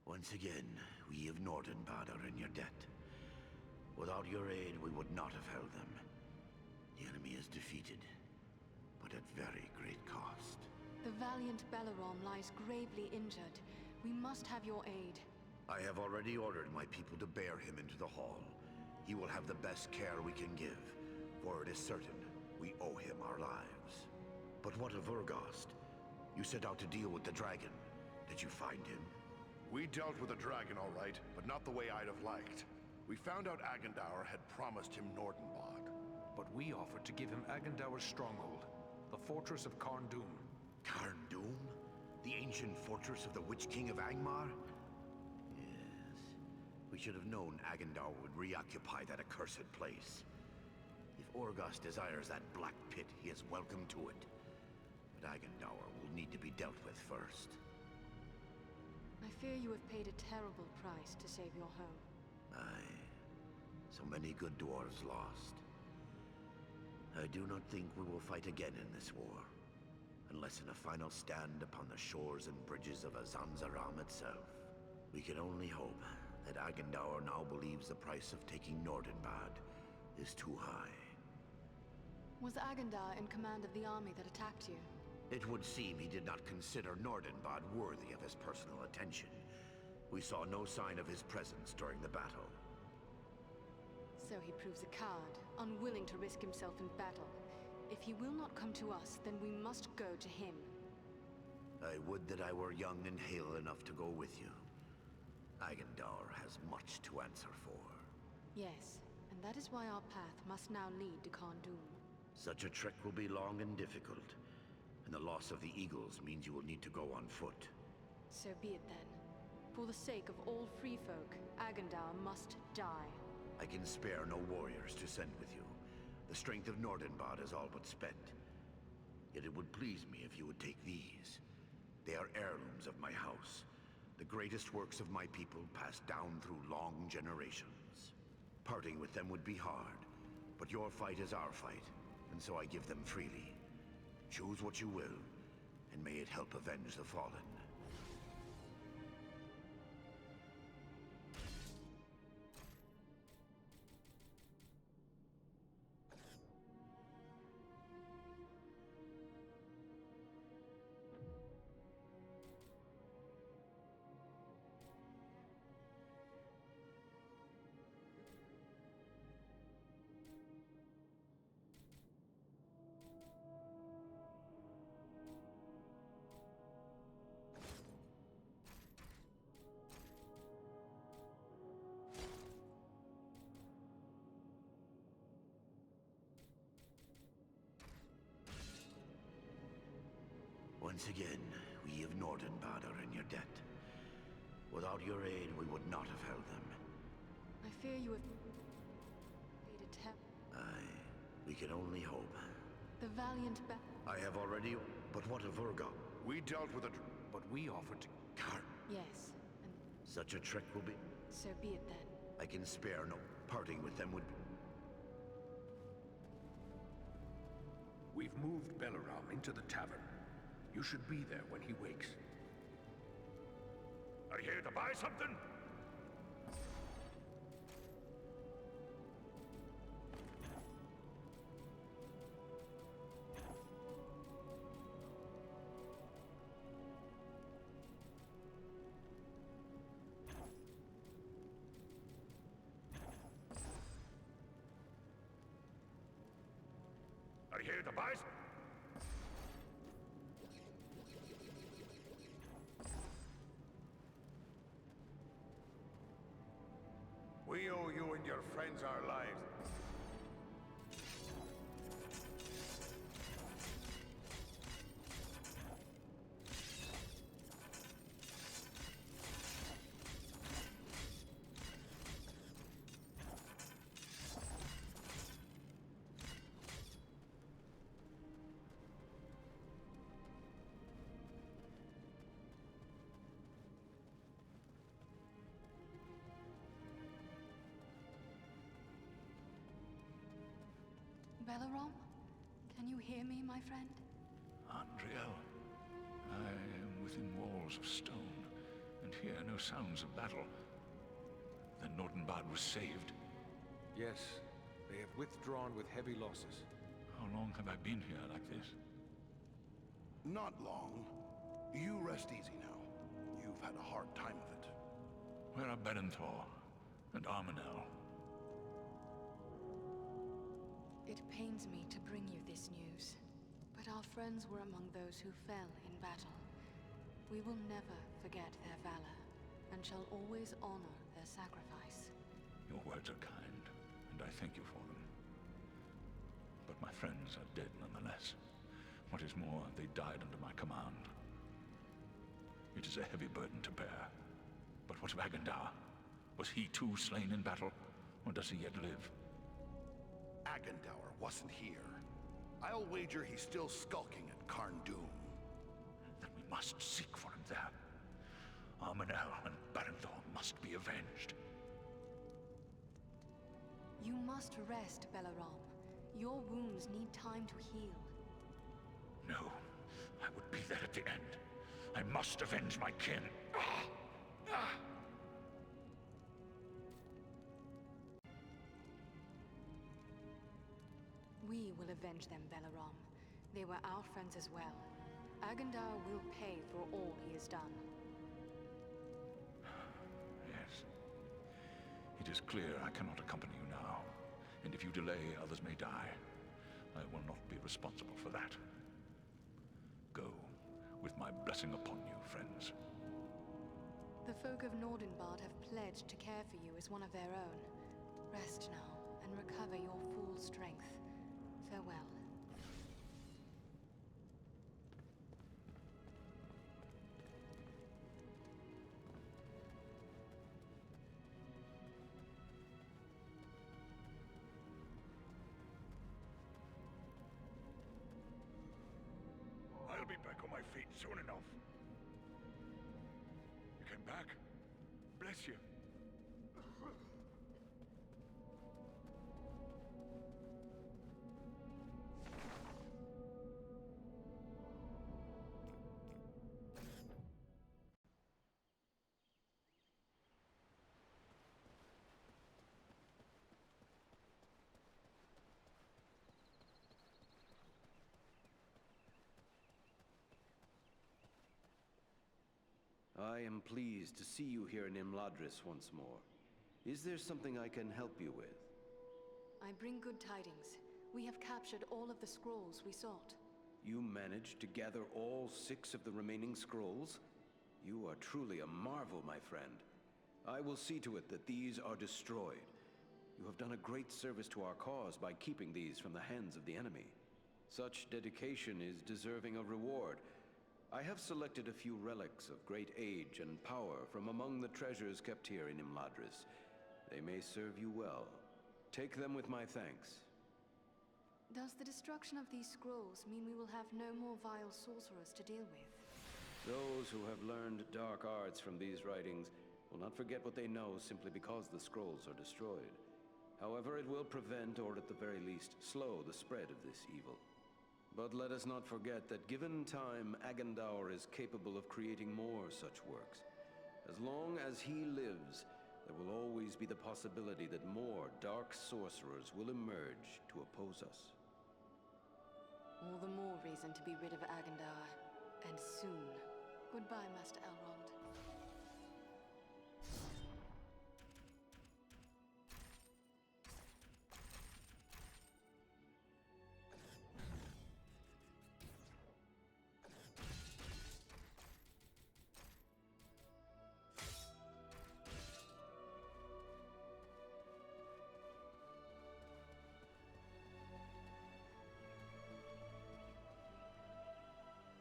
Once again, we of Nordenbad are in your debt. Without your aid, we would not have held them. The enemy is defeated, but at very great cost. The valiant Belarom lies gravely injured. We must have your aid. I have already ordered my people to bear him into the hall. He will have the best care we can give, for it is certain we owe him our lives. But what of Urgast? You set out to deal with the dragon. Did you find him? We dealt with the dragon all right, but not the way I'd have liked. We found out Agendaur had promised him Nordenbad. But we offered to give him Agendaur's stronghold, the fortress of Carn-dûm. Carn-dûm? The ancient fortress of the Witch King of Angmar? Yes. We should have known Agendaur would reoccupy that accursed place. If Urgast desires that black pit, he is welcome to it. But Agendaur will need to be dealt with first. I fear you have paid a terrible price to save your home. Aye. So many good dwarves lost. I do not think we will fight again in this war. Unless in a final stand upon the shores and bridges of Azanzaram itself. We can only hope that Agendaur now believes the price of taking Nordenbad is too high. Was Agendaur in command of the army that attacked you? It would seem he did not consider Nordenbad worthy of his personal attention. We saw no sign of his presence during the battle. So he proves a coward, unwilling to risk himself in battle. If he will not come to us, then we must go to him. I would that I were young and hale enough to go with you. Agendaur has much to answer for. Yes, and that is why our path must now lead to Carn-dûm. Such a trek will be long and difficult. And the loss of the Eagles means you will need to go on foot. So be it then. For the sake of all free folk, Agendaur must die. I can spare no warriors to send with you. The strength of Nordenbad is all but spent. Yet it would please me if you would take these. They are heirlooms of my house. The greatest works of my people passed down through long generations. Parting with them would be hard, but your fight is our fight, and so I give them freely. Choose what you will, and may it help avenge the fallen. Once again, we of Nordenbad are in your debt. Without your aid, we would not have held them. I fear you have paid a Aye, we can only hope. The valiant I have already... But what of Urga? We dealt with it, but we offered to... Yes, and Such a trick will be... so be it then. I can spare no... Parting with them would be... We've moved Belaram into the tavern. You should be there when he wakes. Are you here to buy something? Are you here to buy something? we owe you and your friends our lives. Belaram? Can you hear me, my friend? Andriel, I am within walls of stone, and hear no sounds of battle. Then Nordenbad was saved. Yes, they have withdrawn with heavy losses. How long have I been here like this? Not long. You rest easy now. You've had a hard time of it. Where are Berenthor and Armanel? It pains me to bring you this news, but our friends were among those who fell in battle. We will never forget their valor, and shall always honor their sacrifice. Your words are kind, and I thank you for them. But my friends are dead nonetheless. What is more, they died under my command. It is a heavy burden to bear. But what of Agandar? Was he too slain in battle, or does he yet live? Agandour wasn't here. I'll wager he's still skulking at Karn Doom. Then we must seek for him there. Armanel and Berenthor must be avenged. You must rest, Belaram. Your wounds need time to heal. No, I would be there at the end. I must avenge my kin. We will avenge them, Belaram. They were our friends as well. Agandar will pay for all he has done. Yes. It is clear I cannot accompany you now. And if you delay, others may die. I will not be responsible for that. Go, with my blessing upon you, friends. The folk of Nordenbad have pledged to care for you as one of their own. Rest now, and recover your full strength. Farewell. I'll be back on my feet soon enough. You came back? Bless you. I am pleased to see you here in Imladris once more. Is there something I can help you with? I bring good tidings. We have captured all of the scrolls we sought. You managed to gather all 6 of the remaining scrolls? You are truly a marvel, my friend. I will see to it that these are destroyed. You have done a great service to our cause by keeping these from the hands of the enemy. Such dedication is deserving of reward. I have selected a few relics of great age and power from among the treasures kept here in Imladris. They may serve you well. Take them with my thanks. Does the destruction of these scrolls mean we will have no more vile sorcerers to deal with? Those who have learned dark arts from these writings will not forget what they know simply because the scrolls are destroyed. However, it will prevent, or at the very least, slow the spread of this evil. But let us not forget that given time, Agandaur is capable of creating more such works. As long as he lives, there will always be the possibility that more dark sorcerers will emerge to oppose us. All the more reason to be rid of Agandaur. And soon. Goodbye, Master Elrond.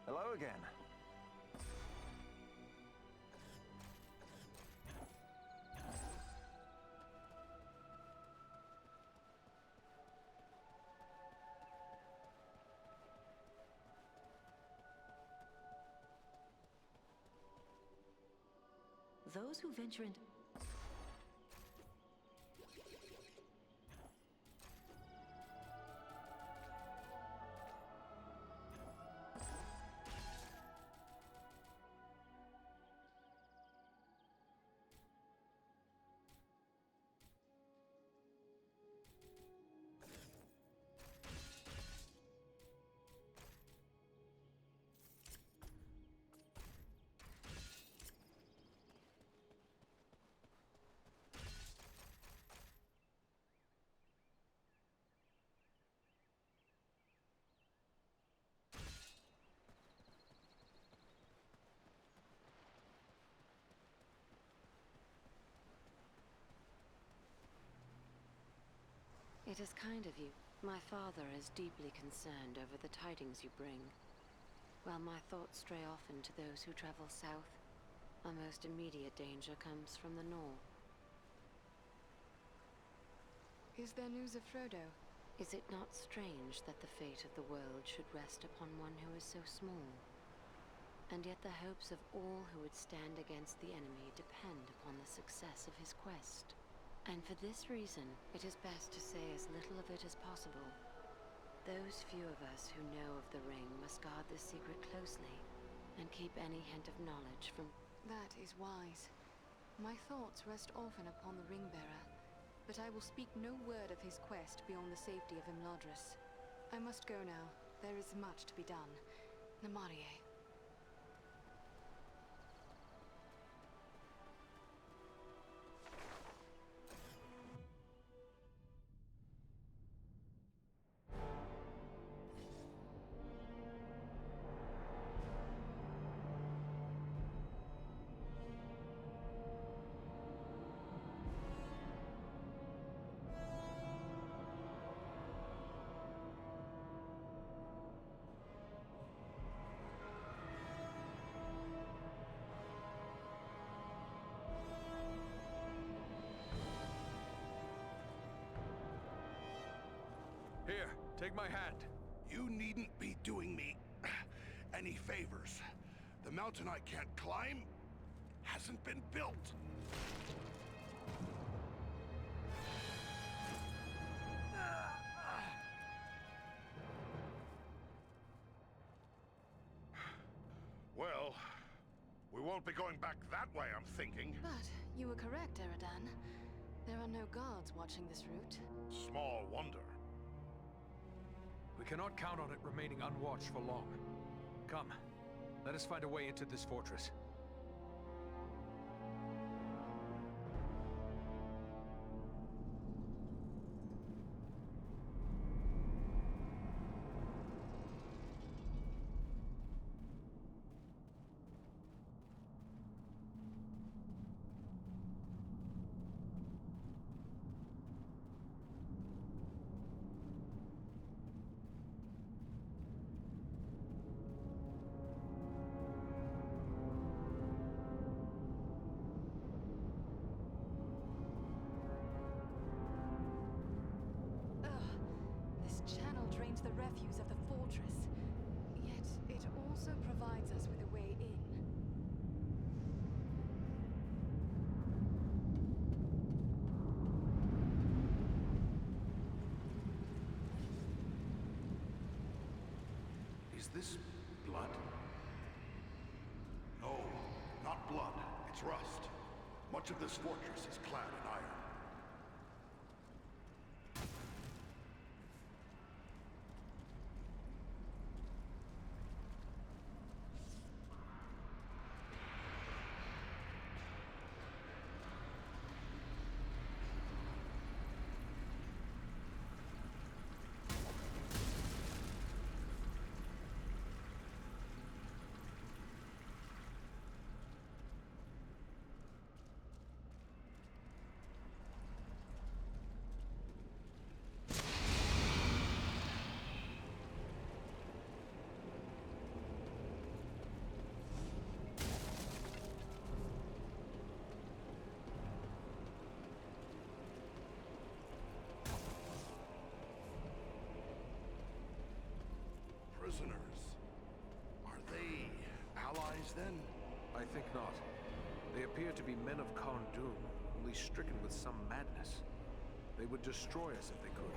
Hello again. Those who venture into... It is kind of you. My father is deeply concerned over the tidings you bring. While my thoughts stray often to those who travel south, our most immediate danger comes from the north. Is there news of Frodo? Is it not strange that the fate of the world should rest upon one who is so small? And yet the hopes of all who would stand against the enemy depend upon the success of his quest. And for this reason, it is best to say as little of it as possible. Those few of us who know of the ring must guard this secret closely, and keep any hint of knowledge from... That is wise. My thoughts rest often upon the ring-bearer, but I will speak no word of his quest beyond the safety of Imladris. I must go now. There is much to be done. Namarie. Here, take my hand. You needn't be doing me any favors. The mountain I can't climb hasn't been built. Well, we won't be going back that way, I'm thinking. But you were correct, Eridan. There are no guards watching this route. Small wonder. We cannot count on it remaining unwatched for long. Come, let us find a way into this fortress. refuse of the fortress. Yet, it also provides us with a way in. Is this blood? No, not blood. It's rust. Much of this fortress is clad in iron. Prisoners. Are they allies then? I think not. They appear to be men of Kharn-Dûm, only stricken with some madness. They would destroy us if they could.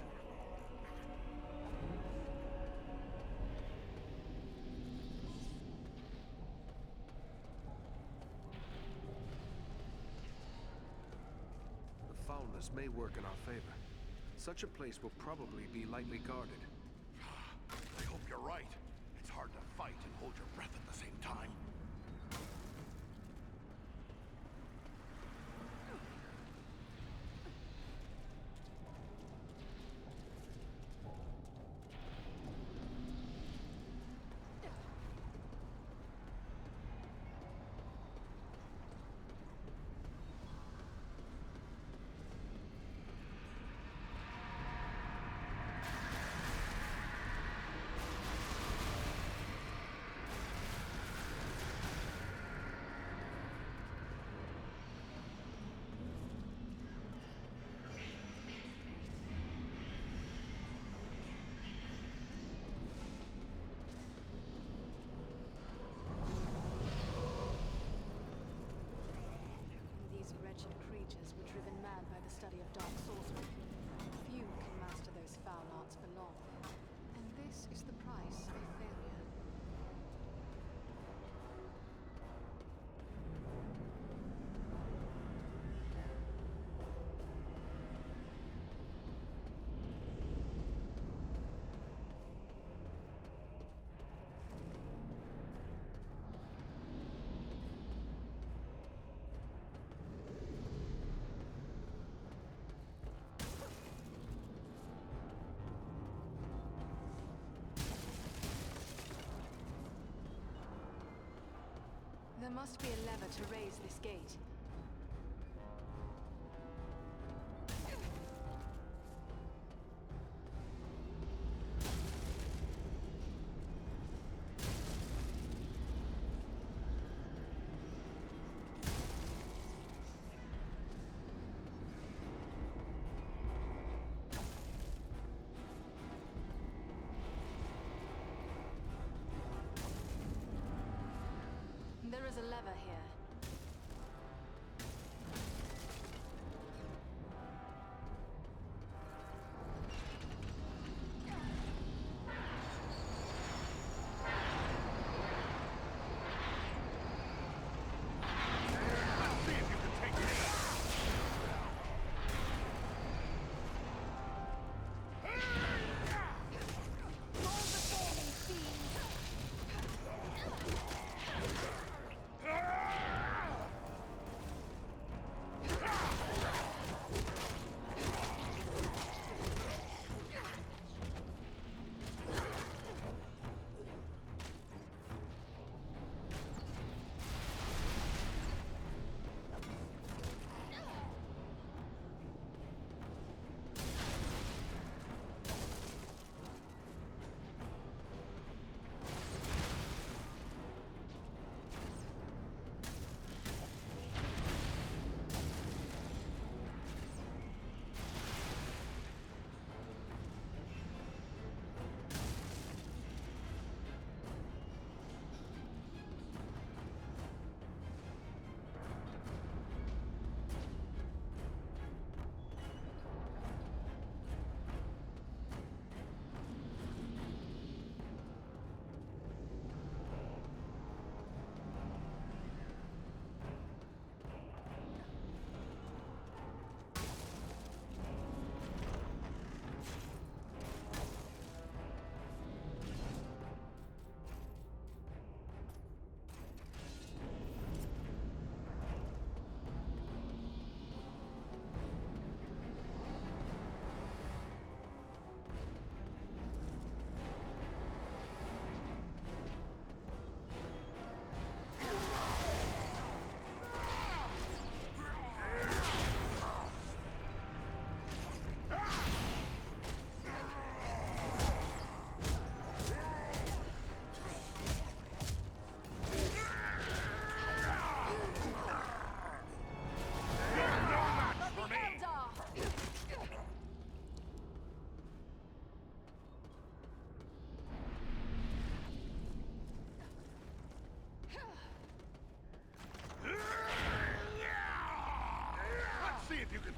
The foulness may work in our favor. Such a place will probably be lightly guarded. I hope you're right. It's hard to fight and hold your breath at the same time. These wretched creatures were driven mad by the study of dark sorcery. Few can master those foul arts for long. And this is the price of failure. There must be a lever to raise this gate. There is a lever here. Ah!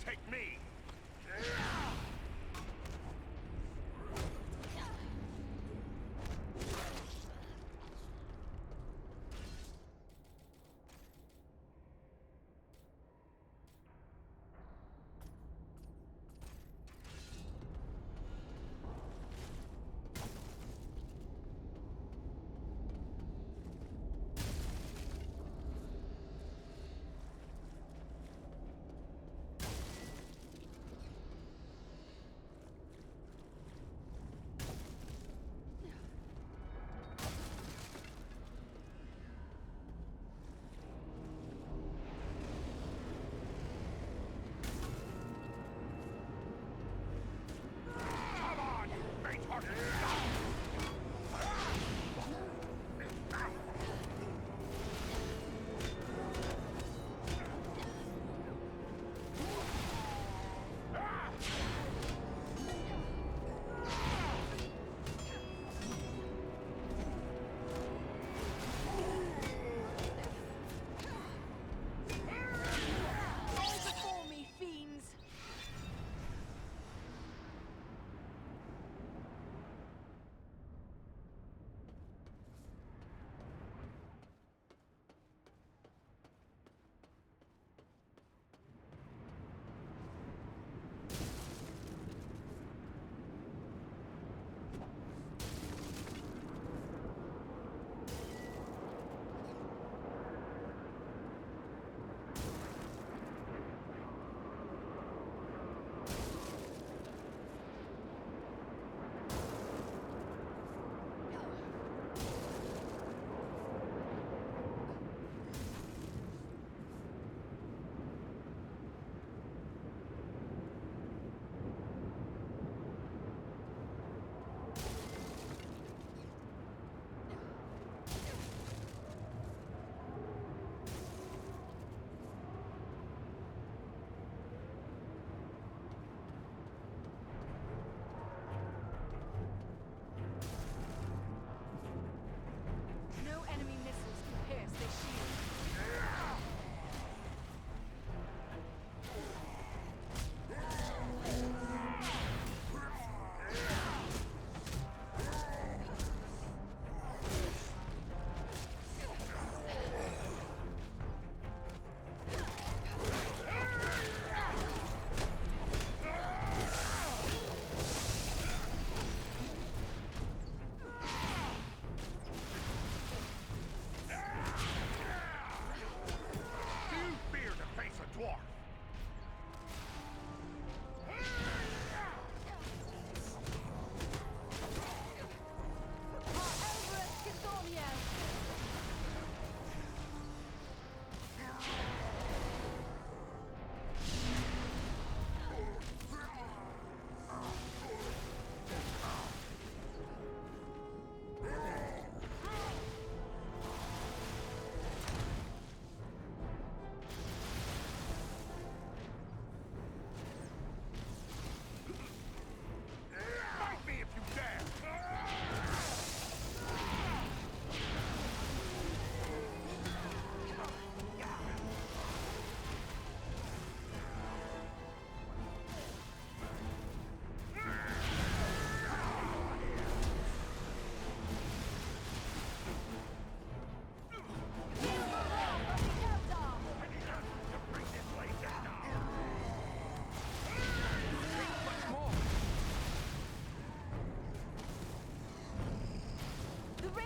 take me!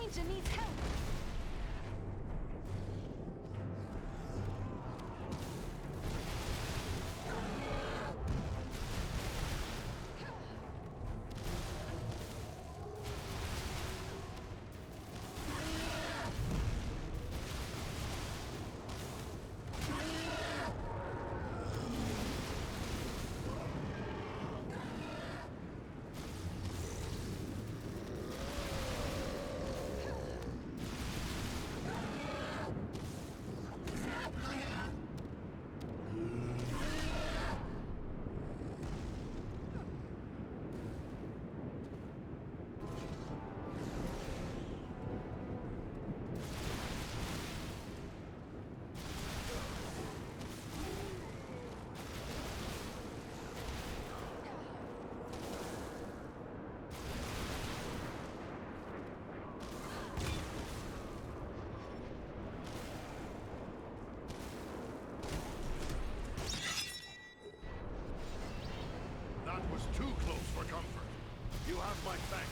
Ranger needs help! You have my thanks.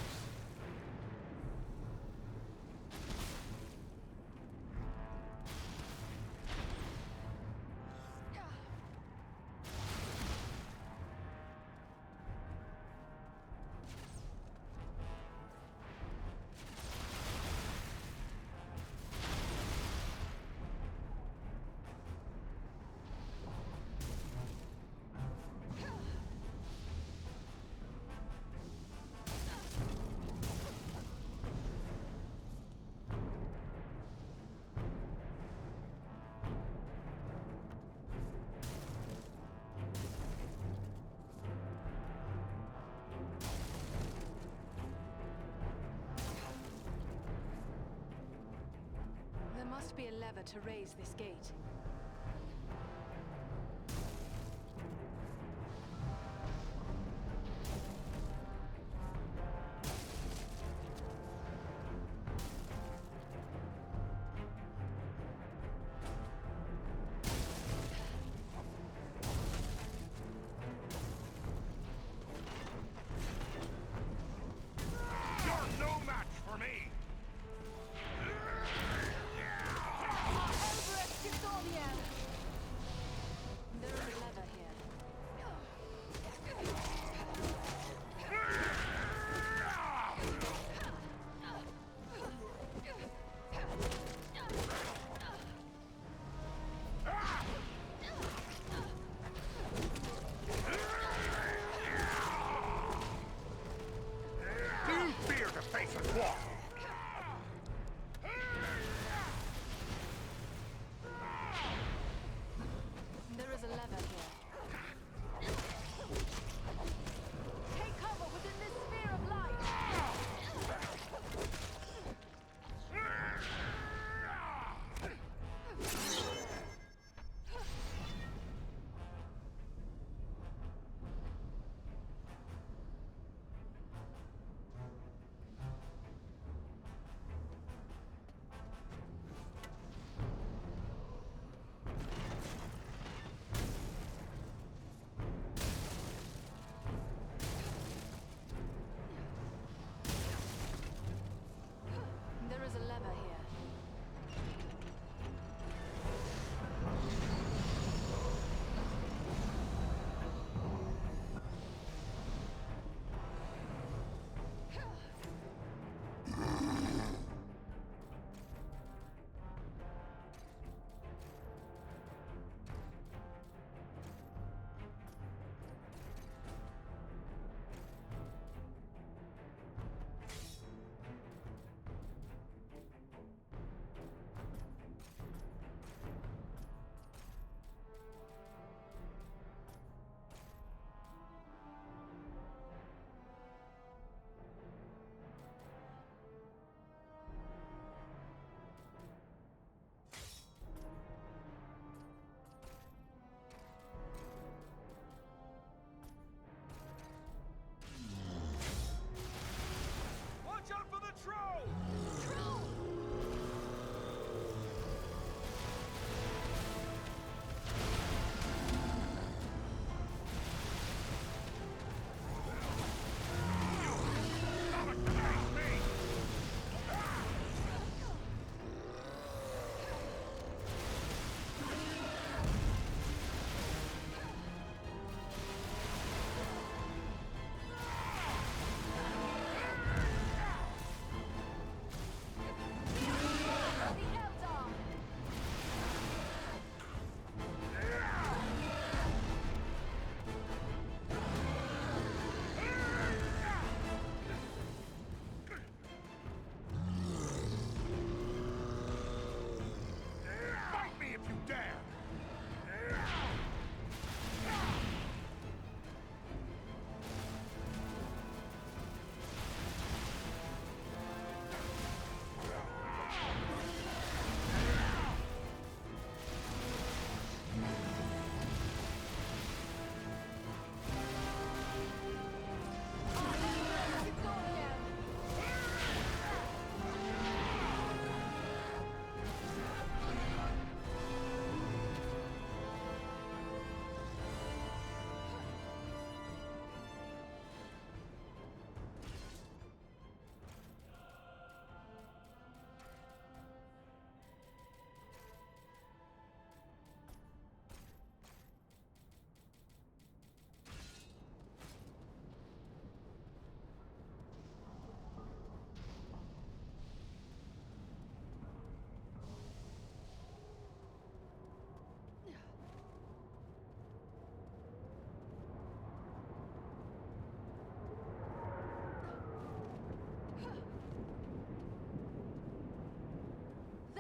There must be a lever to raise this gate. You're no match for me! There is a lever here. Do you fear to face a dwarf? There is a lever here. Take cover within this sphere of light!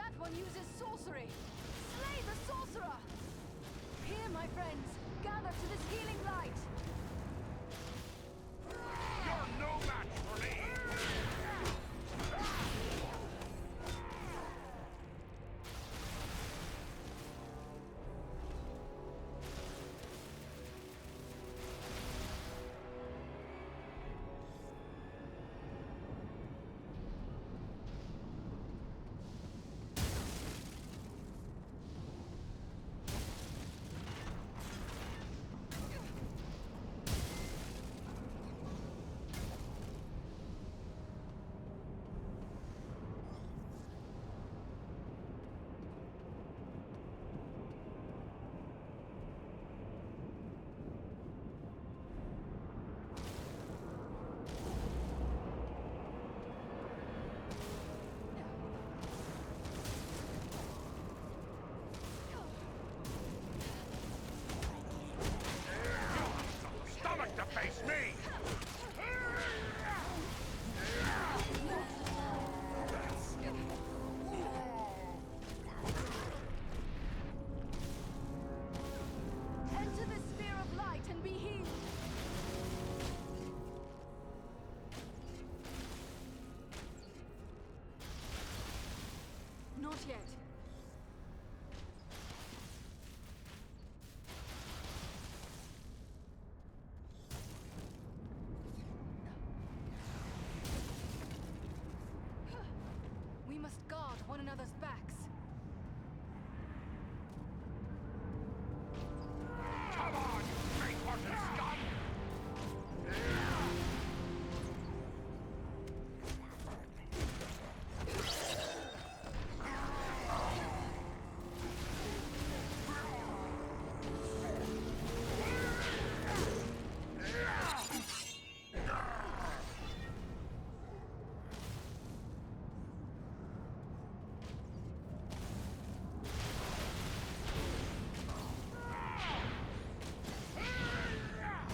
That one uses sorcery! Slay the sorcerer! Here, my friends, gather to this healing light! You're no match for me! Stomach to face me! Enter the sphere of light and be healed! Not yet. We must guard one another's backs. Come on, you great-hearted scum!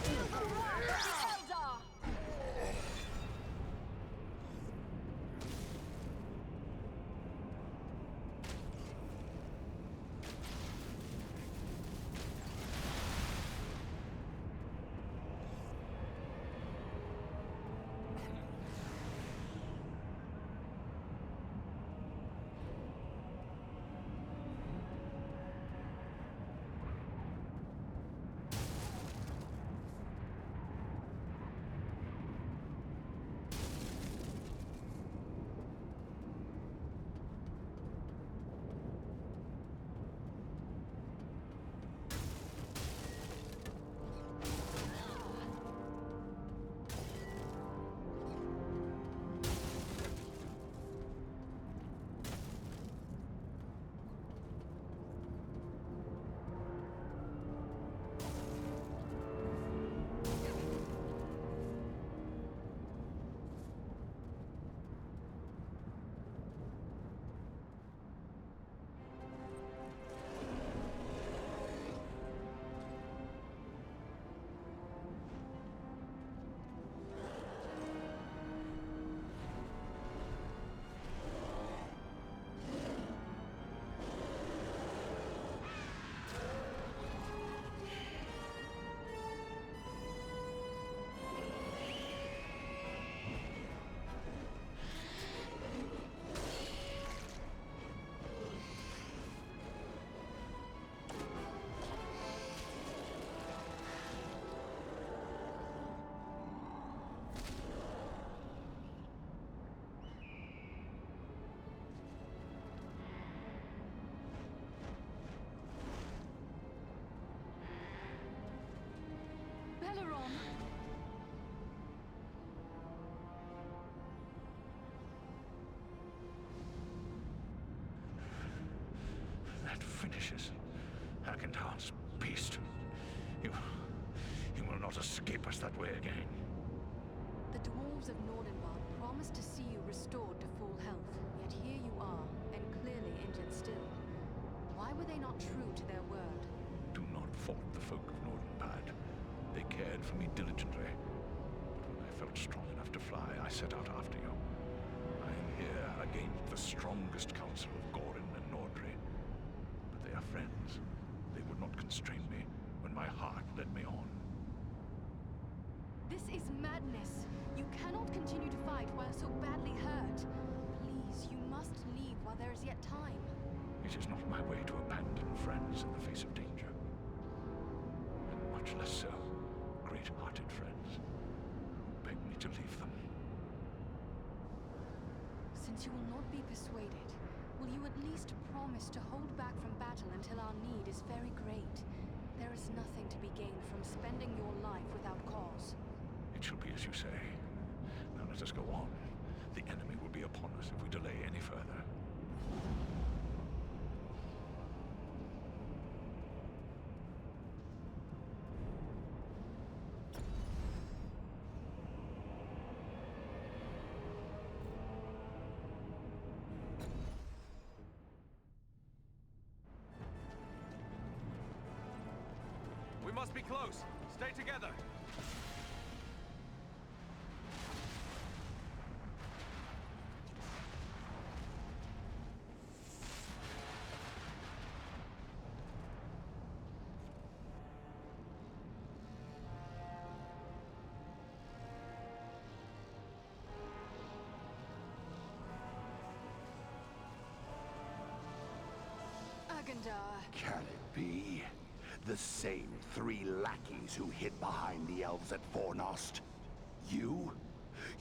Feel the wrath of the Eldar! Belleron! That finishes Hagendar's beast. You will not escape us that way again. The dwarves of Nordenwald promised to see you restored to full health, yet here you are, and clearly injured still. Why were they not true to their word? Do not fault the folk of Nordenpad. They cared for me diligently. But when I felt strong enough to fly, I set out after you. I am here against the strongest council of Gorin friends. They would not constrain me when my heart led me on. This is madness. You cannot continue to fight while so badly hurt. Please, you must leave while there is yet time. It is not my way to abandon friends in the face of danger. And much less so, great-hearted friends who beg me to leave them. Since you will not be persuaded, will you at least promise to hold back from battle until our need is very great? There is nothing to be gained from spending your life without cause. It shall be as you say. Now let us go on. The enemy will be upon us if we delay any further. We must be close. Stay together. Can it be? The same 3 lackeys who hid behind the elves at Fornost? You?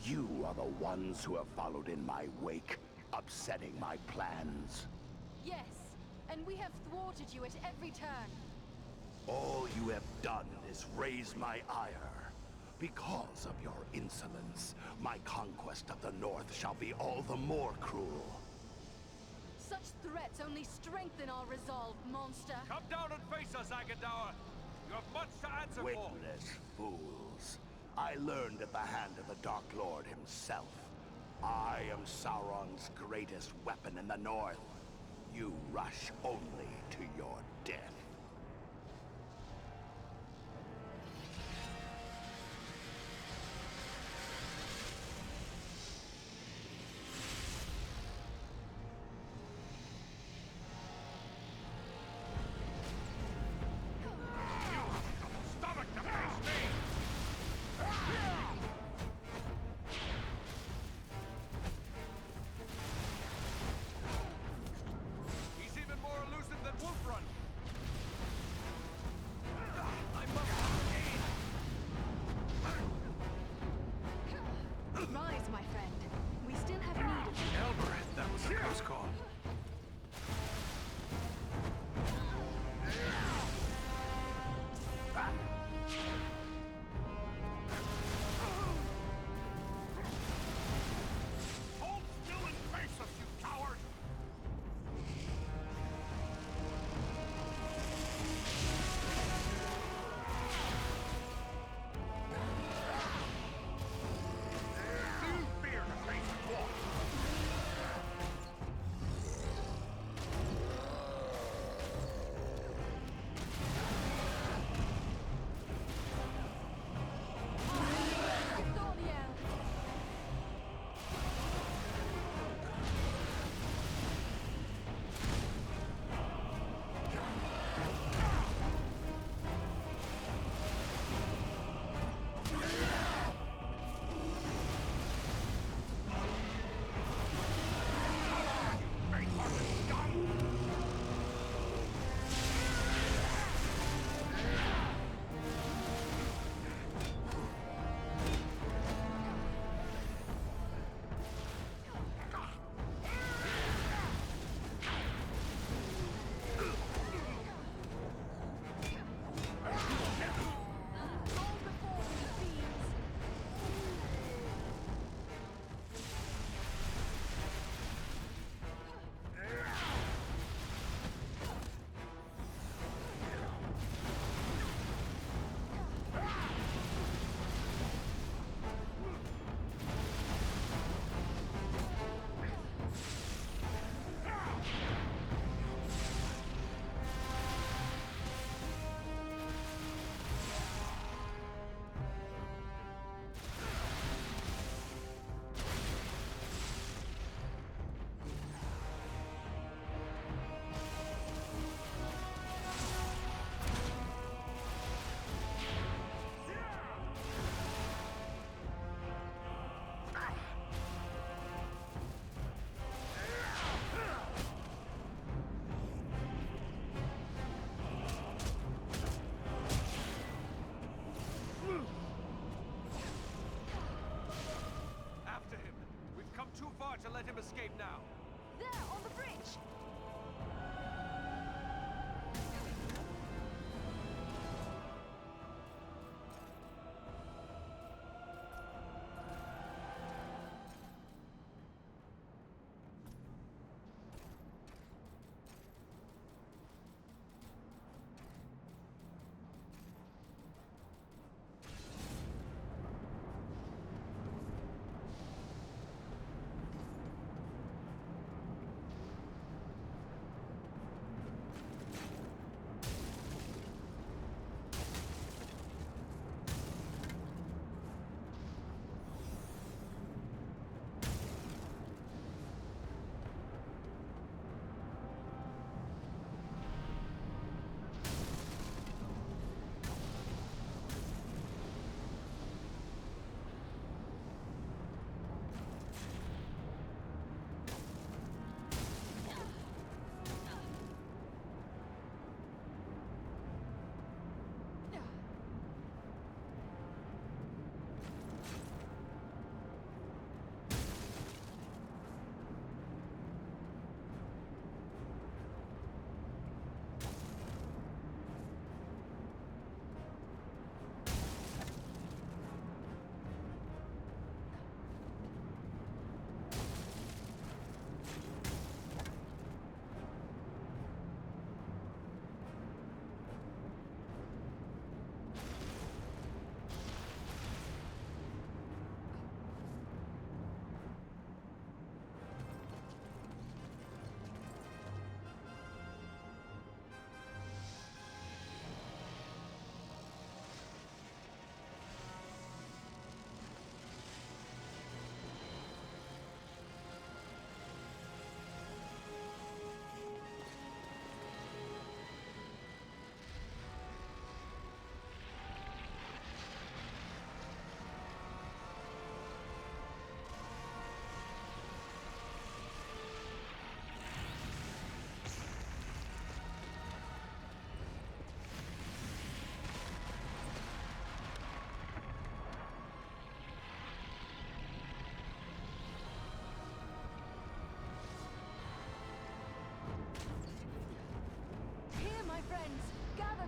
You are the ones who have followed in my wake, upsetting my plans. Yes, and we have thwarted you at every turn. All you have done is raise my ire. Because of your insolence, my conquest of the North shall be all the more cruel. Such threats only strengthen our resolve, monster. Come down and face us, Agendour. You have much to answer for. Witless fools. I learned at the hand of the Dark Lord himself. I am Sauron's greatest weapon in the North. You rush only to your death. to let him escape now. There, on the bridge!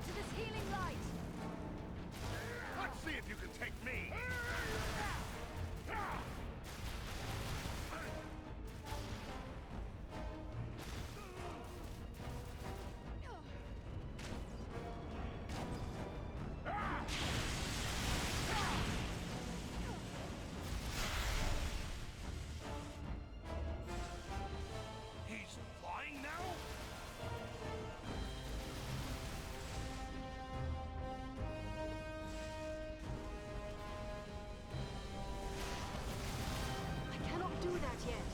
to this healing light! Let's see if you can take me! He's flying now? I cannot do that yet.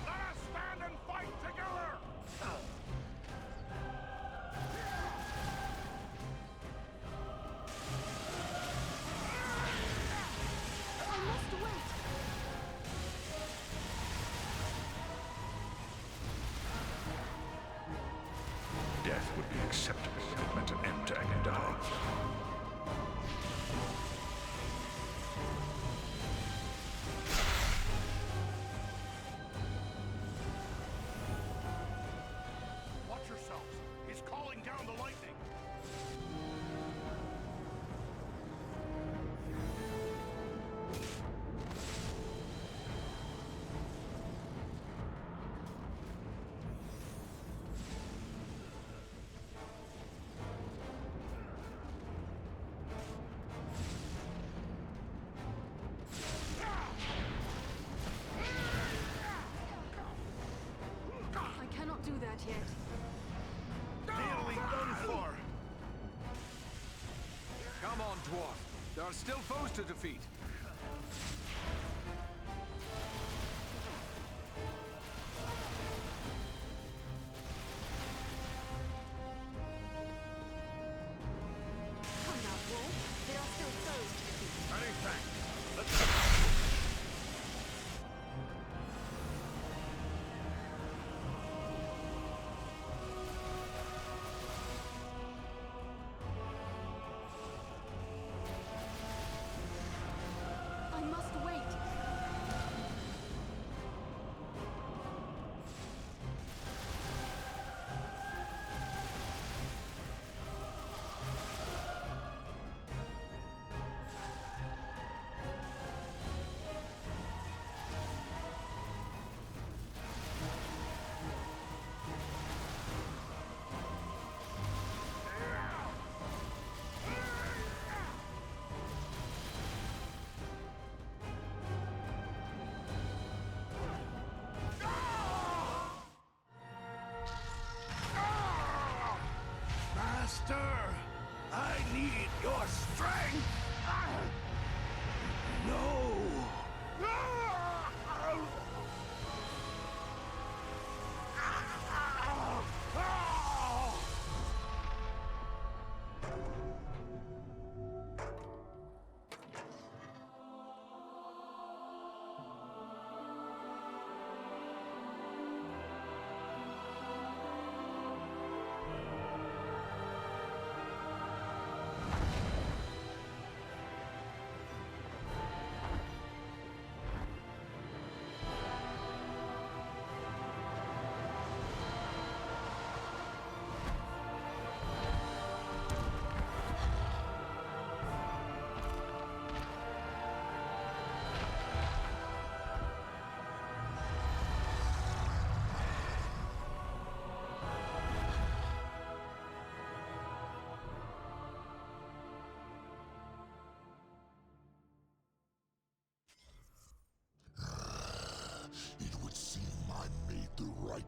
Let us stand and fight together! I must wait. Death would be acceptable if it meant an end to Agendar. Watch yourselves! He's calling down the lightning! I cannot do that yet. Nearly done for! Come on, dwarf. There are still foes to defeat. Come now, dwarf. There are still foes to defeat. Many thanks. Let's go.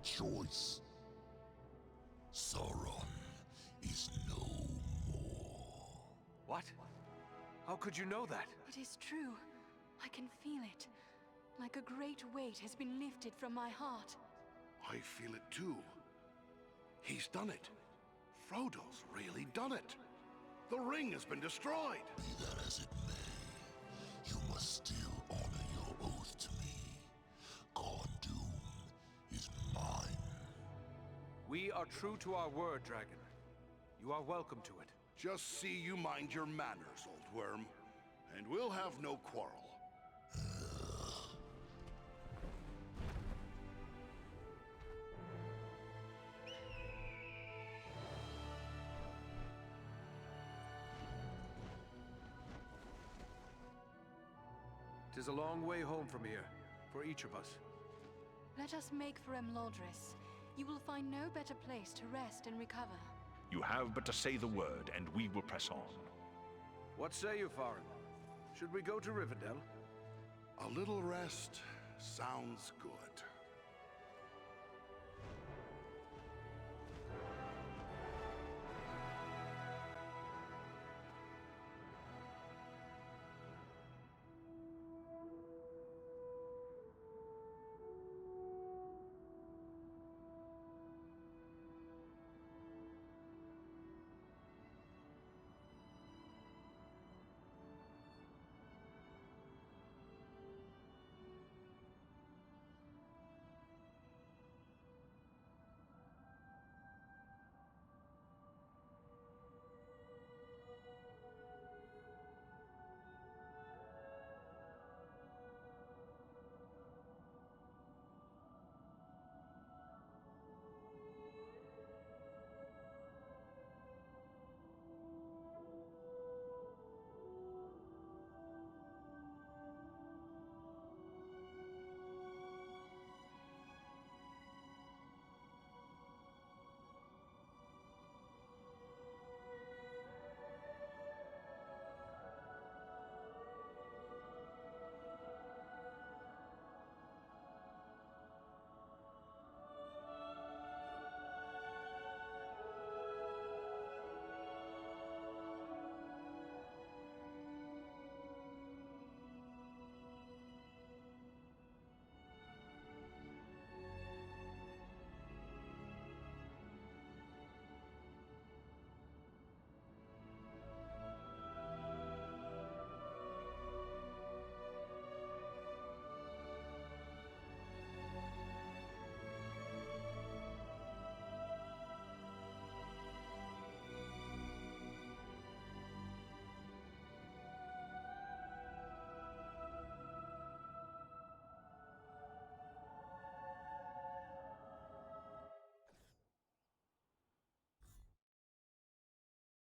choice. Sauron is no more. What? How could you know that? It is true. I can feel it. Like a great weight has been lifted from my heart. I feel it too. He's done it. Frodo's really done it. The ring has been destroyed. Be that as it may, you must still honor your oath to me. Gondoom is mine. We are true to our word, Dragon. You are welcome to it. Just see you mind your manners, old worm, and we'll have no quarrel. Tis a long way home from here, for each of us. Let us make for Emladris. You will find no better place to rest and recover. You have but to say the word, and we will press on. What say you, Farin? Should we go to Rivendell? A little rest sounds good.